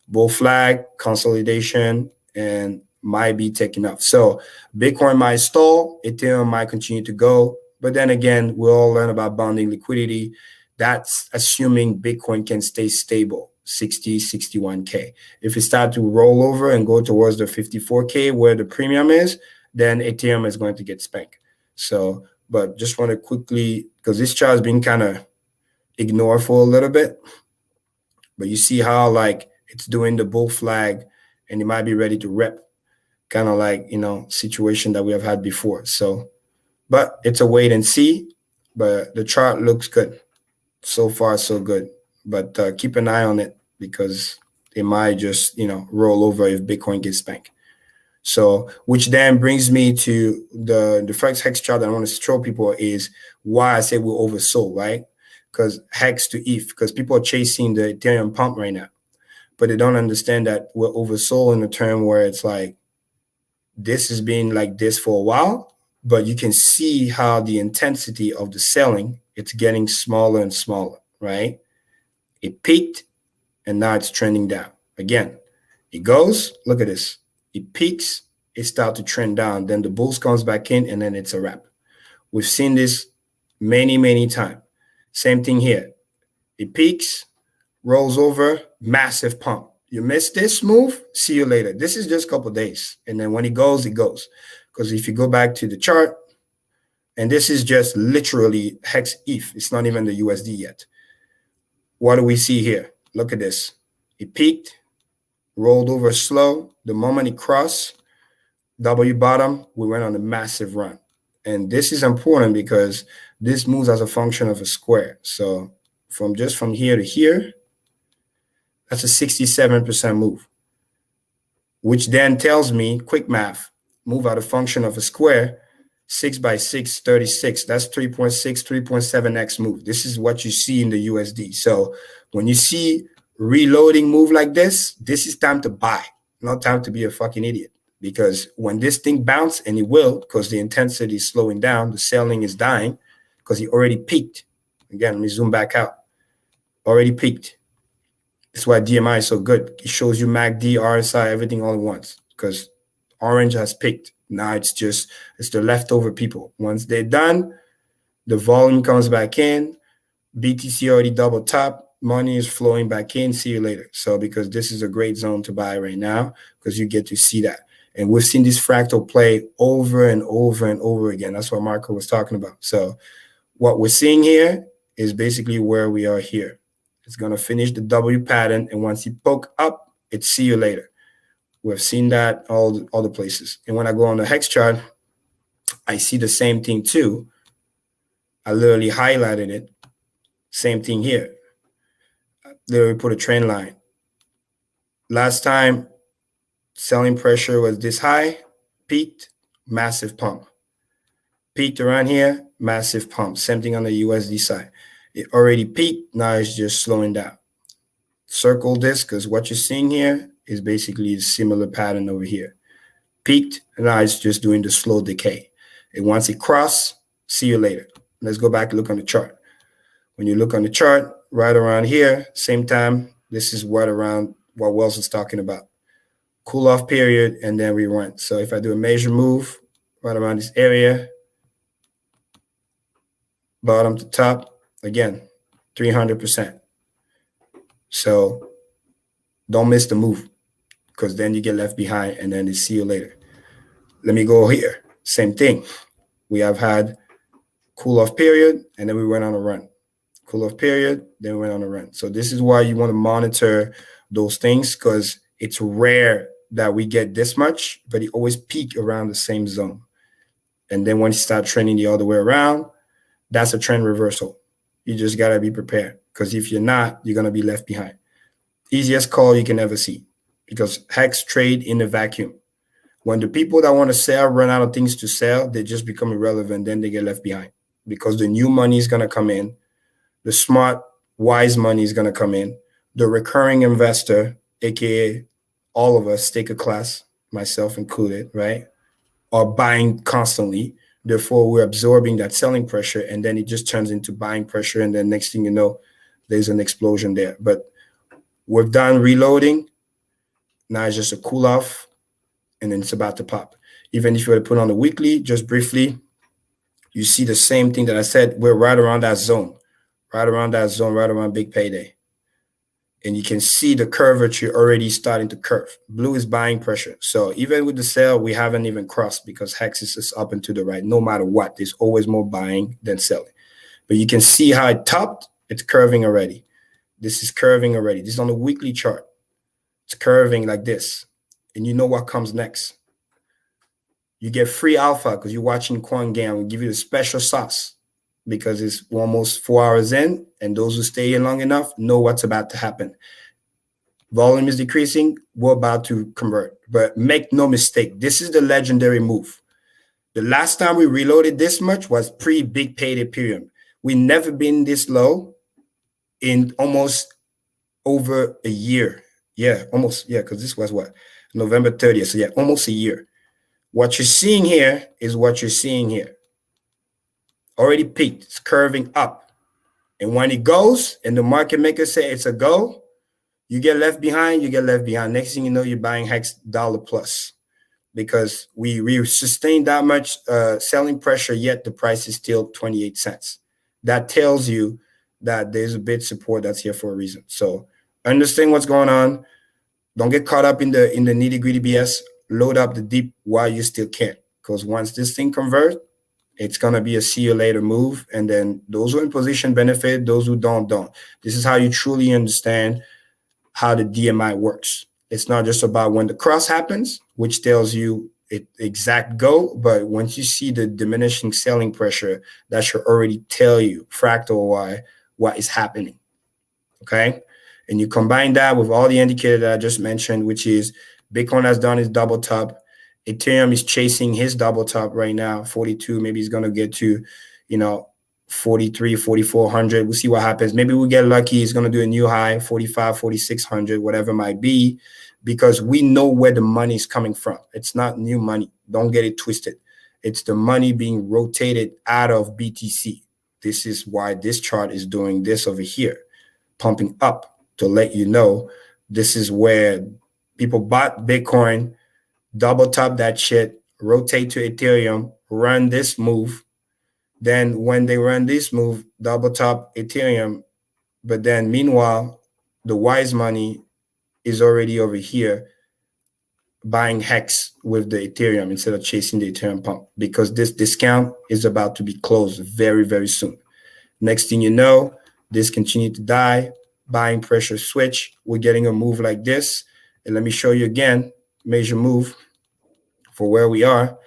Speaker 2: Bull flag, consolidation, and might be taking off. So Bitcoin might stall, Ethereum might continue to go. But then again, we'll all learn about bonding liquidity. That's assuming Bitcoin can stay stable, 60, 61K. If it starts to roll over and go towards the 54K where the premium is, then Ethereum is going to get spanked. So, but just want to quickly, because this chart has been kind of ignored for a little bit, but you see how like it's doing the bull flag and it might be ready to rep, kind of like, situation that we have had before. So But it's a wait and see. But the chart looks good. So far, so good. But keep an eye on it because it might just, roll over if Bitcoin gets spanked. So, which then brings me to the first hex chart that I want to show people is why I say we're oversold, right? Because hex to ETH, because people are chasing the Ethereum pump right now, but they don't understand that we're oversold in the term where it's like this has been like this for a while, but you can see how the intensity of the selling, it's getting smaller and smaller, right? It peaked and now it's trending down. Again, it goes, look at this. It peaks, it starts to trend down. Then the bulls comes back in and then it's a wrap. We've seen this many, many times. Same thing here. It peaks, rolls over, massive pump. You missed this move, see you later. This is just a couple of days. And then when it goes, it goes. Because if you go back to the chart, and this is just literally hex ETH. It's not even the USD yet. What do we see here? Look at this. It peaked, rolled over slow. The moment it crossed W bottom, we went on a massive run. And this is important because this moves as a function of a square. So from here to here, that's a 67% move, which then tells me, quick math, move out a function of a square, 6 by 6, 36. That's 3.6, 3.7x move. This is what you see in the USD. So when you see reloading move like this is time to buy, not time to be a fucking idiot. Because when this thing bounce, and it will, because the intensity is slowing down, the selling is dying, because it already peaked. Again, let me zoom back out. Already peaked. That's why DMI is so good. It shows you MACD, RSI, everything all at once, because orange has peaked. Now it's the leftover people. Once they're done, the volume comes back in. BTC already double top. Money is flowing back in. See you later. So because this is a great zone to buy right now, because you get to see that. And we've seen this fractal play over and over and over again. That's what Marco was talking about. So what we're seeing here is basically where we are here. It's going to finish the W pattern. And once you poke up, it's see you later. We've seen that all the places. And when I go on the hex chart, I see the same thing too. I literally highlighted it. Same thing here. I literally put a trend line. Last time, selling pressure was this high, peaked, massive pump. Peaked around here, massive pump. Same thing on the USD side. It already peaked, now it's just slowing down. Circle this, because what you're seeing here is basically a similar pattern over here. Peaked, and now it's just doing the slow decay. And once it crosses, see you later. Let's go back and look on the chart. When you look on the chart, right around here, same time, this is what Wells was talking about. Cool off period, and then we run. So if I do a major move right around this area, bottom to top, again, 300%. So don't miss the move, because then you get left behind and then it's see you later. Let me go here. Same thing. We have had cool off period, and then we went on a run. Cool off period, then we went on a run. So this is why you want to monitor those things, because it's rare that we get this much, but it always peak around the same zone. And then when you start trending the other way around, that's a trend reversal. You just got to be prepared, because if you're not, you're going to be left behind. Easiest call you can ever see, because hex trade in a vacuum. When the people that want to sell run out of things to sell, they just become irrelevant. Then they get left behind, because the new money is going to come in. The smart, wise money is going to come in. The recurring investor, aka all of us, take a class, myself included, right, are buying constantly. Therefore, we're absorbing that selling pressure, and then it just turns into buying pressure. And then next thing you know, there's an explosion there. But we're done reloading. Now it's just a cool off, and then it's about to pop. Even if you were to put on the weekly, just briefly, you see the same thing that I said. We're right around that zone, right around big payday. And you can see the curvature already starting to curve. Blue is buying pressure. So even with the sell, we haven't even crossed, because hex is just up and to the right. No matter what, there's always more buying than selling. But you can see how it topped. It's curving already. This is curving already. This is on the weekly chart. It's curving like this. And you know what comes next. You get free alpha because you're watching Quant Gang. We'll give you the special sauce because it's almost 4 hours in, and those who stay in long enough know what's about to happen. Volume is decreasing. We're about to convert. But make no mistake, this is the legendary move. The last time we reloaded this much was pre-big paid Ethereum. We never been this low in almost over a year. Yeah, almost. Yeah, because this was what? November 30th. So yeah, almost a year. What you're seeing here is what you're seeing here. Already peaked. It's curving up. And when it goes and the market makers say it's a go, you get left behind, you get left behind. Next thing you know, you're buying Hex dollar plus because we sustained that much selling pressure, yet the price is still 28 cents. That tells you that there's a bit support that's here for a reason. So understand what's going on. Don't get caught up in the nitty-gritty BS. Load up the deep while you still can. Because once this thing converts, it's going to be a see you later move. And then those who are in position benefit, those who don't. This is how you truly understand how the DMI works. It's not just about when the cross happens, which tells you exact go, but once you see the diminishing selling pressure, that should already tell you fractal what is happening. Okay? And you combine that with all the indicators that I just mentioned, which is Bitcoin has done his double top. Ethereum is chasing his double top right now, 42. Maybe he's going to get to, 43, 4,400. We'll see what happens. Maybe we get lucky. He's going to do a new high, 45, 4,600, whatever it might be, because we know where the money is coming from. It's not new money. Don't get it twisted. It's the money being rotated out of BTC. This is why this chart is doing this over here, pumping up to let you know this is where people bought Bitcoin, double top that shit, rotate to Ethereum, run this move. Then when they run this move, double top Ethereum. But then meanwhile, the wise money is already over here buying Hex with the Ethereum instead of chasing the Ethereum pump, because this discount is about to be closed very, very soon. Next thing you know, this continued to die, buying pressure switch. We're getting a move like this. And let me show you again, major move for where we are.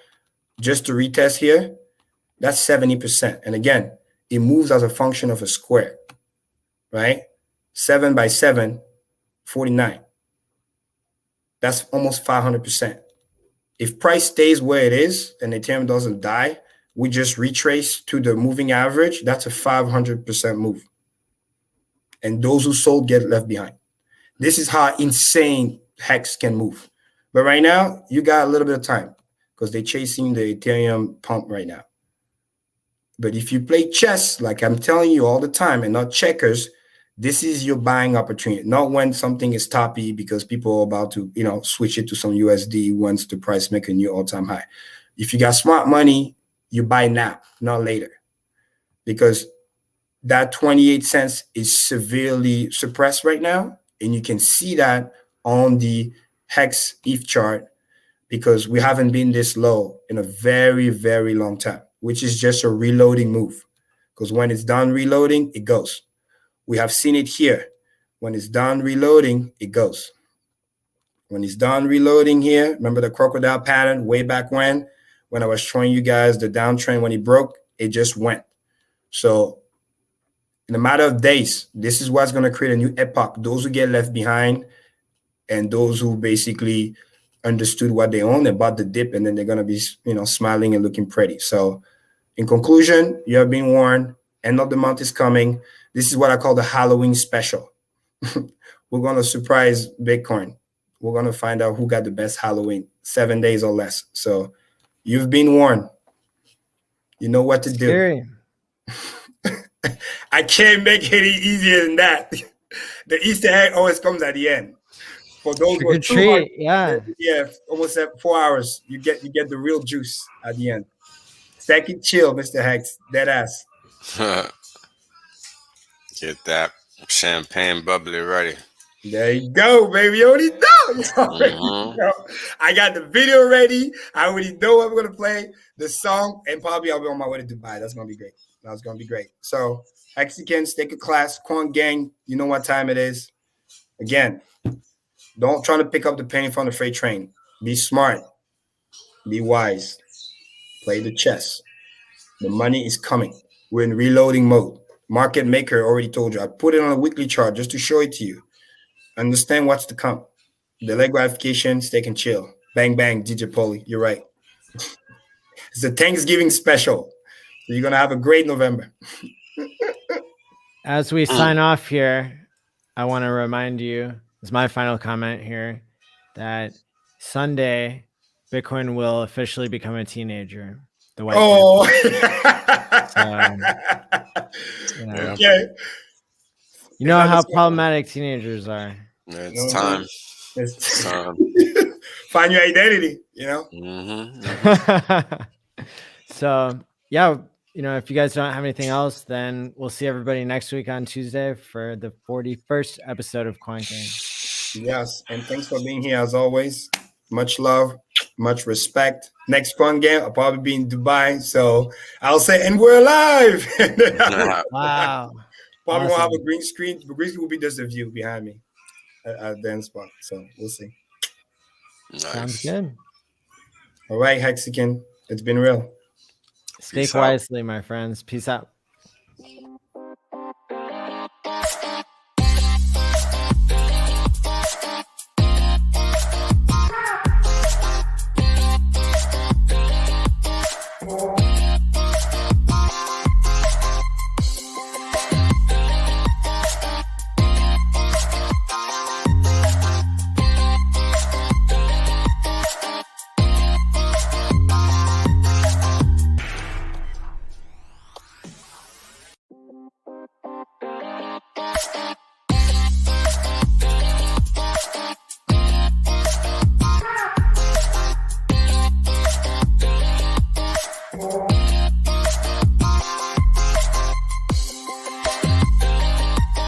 Speaker 2: Just to retest here, that's 70%. And again, it moves as a function of a square, right? 7 by 7, 49. That's almost 500%. If price stays where it is and Ethereum doesn't die, we just retrace to the moving average. That's a 500% move. And those who sold get left behind. This is how insane Hex can move. But right now, you got a little bit of time because they're chasing the Ethereum pump right now. But if you play chess, like I'm telling you all the time, and not checkers, this is your buying opportunity. Not when something is toppy because people are about to, switch it to some USD once the price make a new all-time high. If you got smart money, you buy now, not later. Because that 28 cents is severely suppressed right now. And you can see that on the Hex ETH chart because we haven't been this low in a very, very long time, which is just a reloading move. Because when it's done reloading, it goes. We have seen it here. When it's done reloading, it goes. When it's done reloading here, remember the crocodile pattern way back when I was showing you guys the downtrend when it broke, it just went. So in a matter of days, this is what's going to create a new epoch. Those who get left behind and those who basically understood what they own and bought the dip, and then they're going to be, smiling and looking pretty. So in conclusion, you have been warned. End of the month is coming. This is what I call the Halloween special. We're going to surprise Bitcoin. We're going to find out who got the best Halloween, 7 days or less. So you've been warned. You know what to do. I can't make it any easier than that. The Easter egg always comes at the end. For those who are almost 4 hours, you get the real juice at the end. Second chill, Mr. Hex, dead ass.
Speaker 3: Get that champagne bubbly ready.
Speaker 2: There you go, baby. You already know. I got the video ready. I already know what I'm going to play, the song, and probably I'll be on my way to Dubai. That's going to be great. That's going to be great. So, Hexicans, take a class. Quant Gang, you know what time it is. Again, don't try to pick up the penny from the freight train. Be smart. Be wise. Play the chess. The money is coming. We're in reloading mode. Market maker already told you. I put it on a weekly chart just to show it to you. Understand what's to come. Delay gratification, stay and chill. Bang, bang, DJ Polly. You're right. It's a Thanksgiving special. So you're going to have a great November.
Speaker 1: As we sign off here, I want to remind you, it's my final comment here, that Sunday, Bitcoin will officially become a teenager. The white
Speaker 2: paper. Okay.
Speaker 1: You know how problematic teenagers are.
Speaker 3: It's time.
Speaker 2: It's time. Find your identity, you know?
Speaker 1: So, yeah, you know, if you guys don't have anything else, then we'll see everybody next week on Tuesday for the 41st episode of Quant Gang.
Speaker 2: Yes, and thanks for being here as always. Much love, much respect. Next Quant Gang, I'll probably be in Dubai, so I'll say, and we're alive.
Speaker 1: Wow.
Speaker 2: Probably won't have a green screen. The green screen will be just a view behind me at the end spot. So we'll see.
Speaker 3: Nice.
Speaker 1: Sounds good.
Speaker 2: All right, Hexican. It's been real.
Speaker 1: Stake wisely, my friends. Peace out.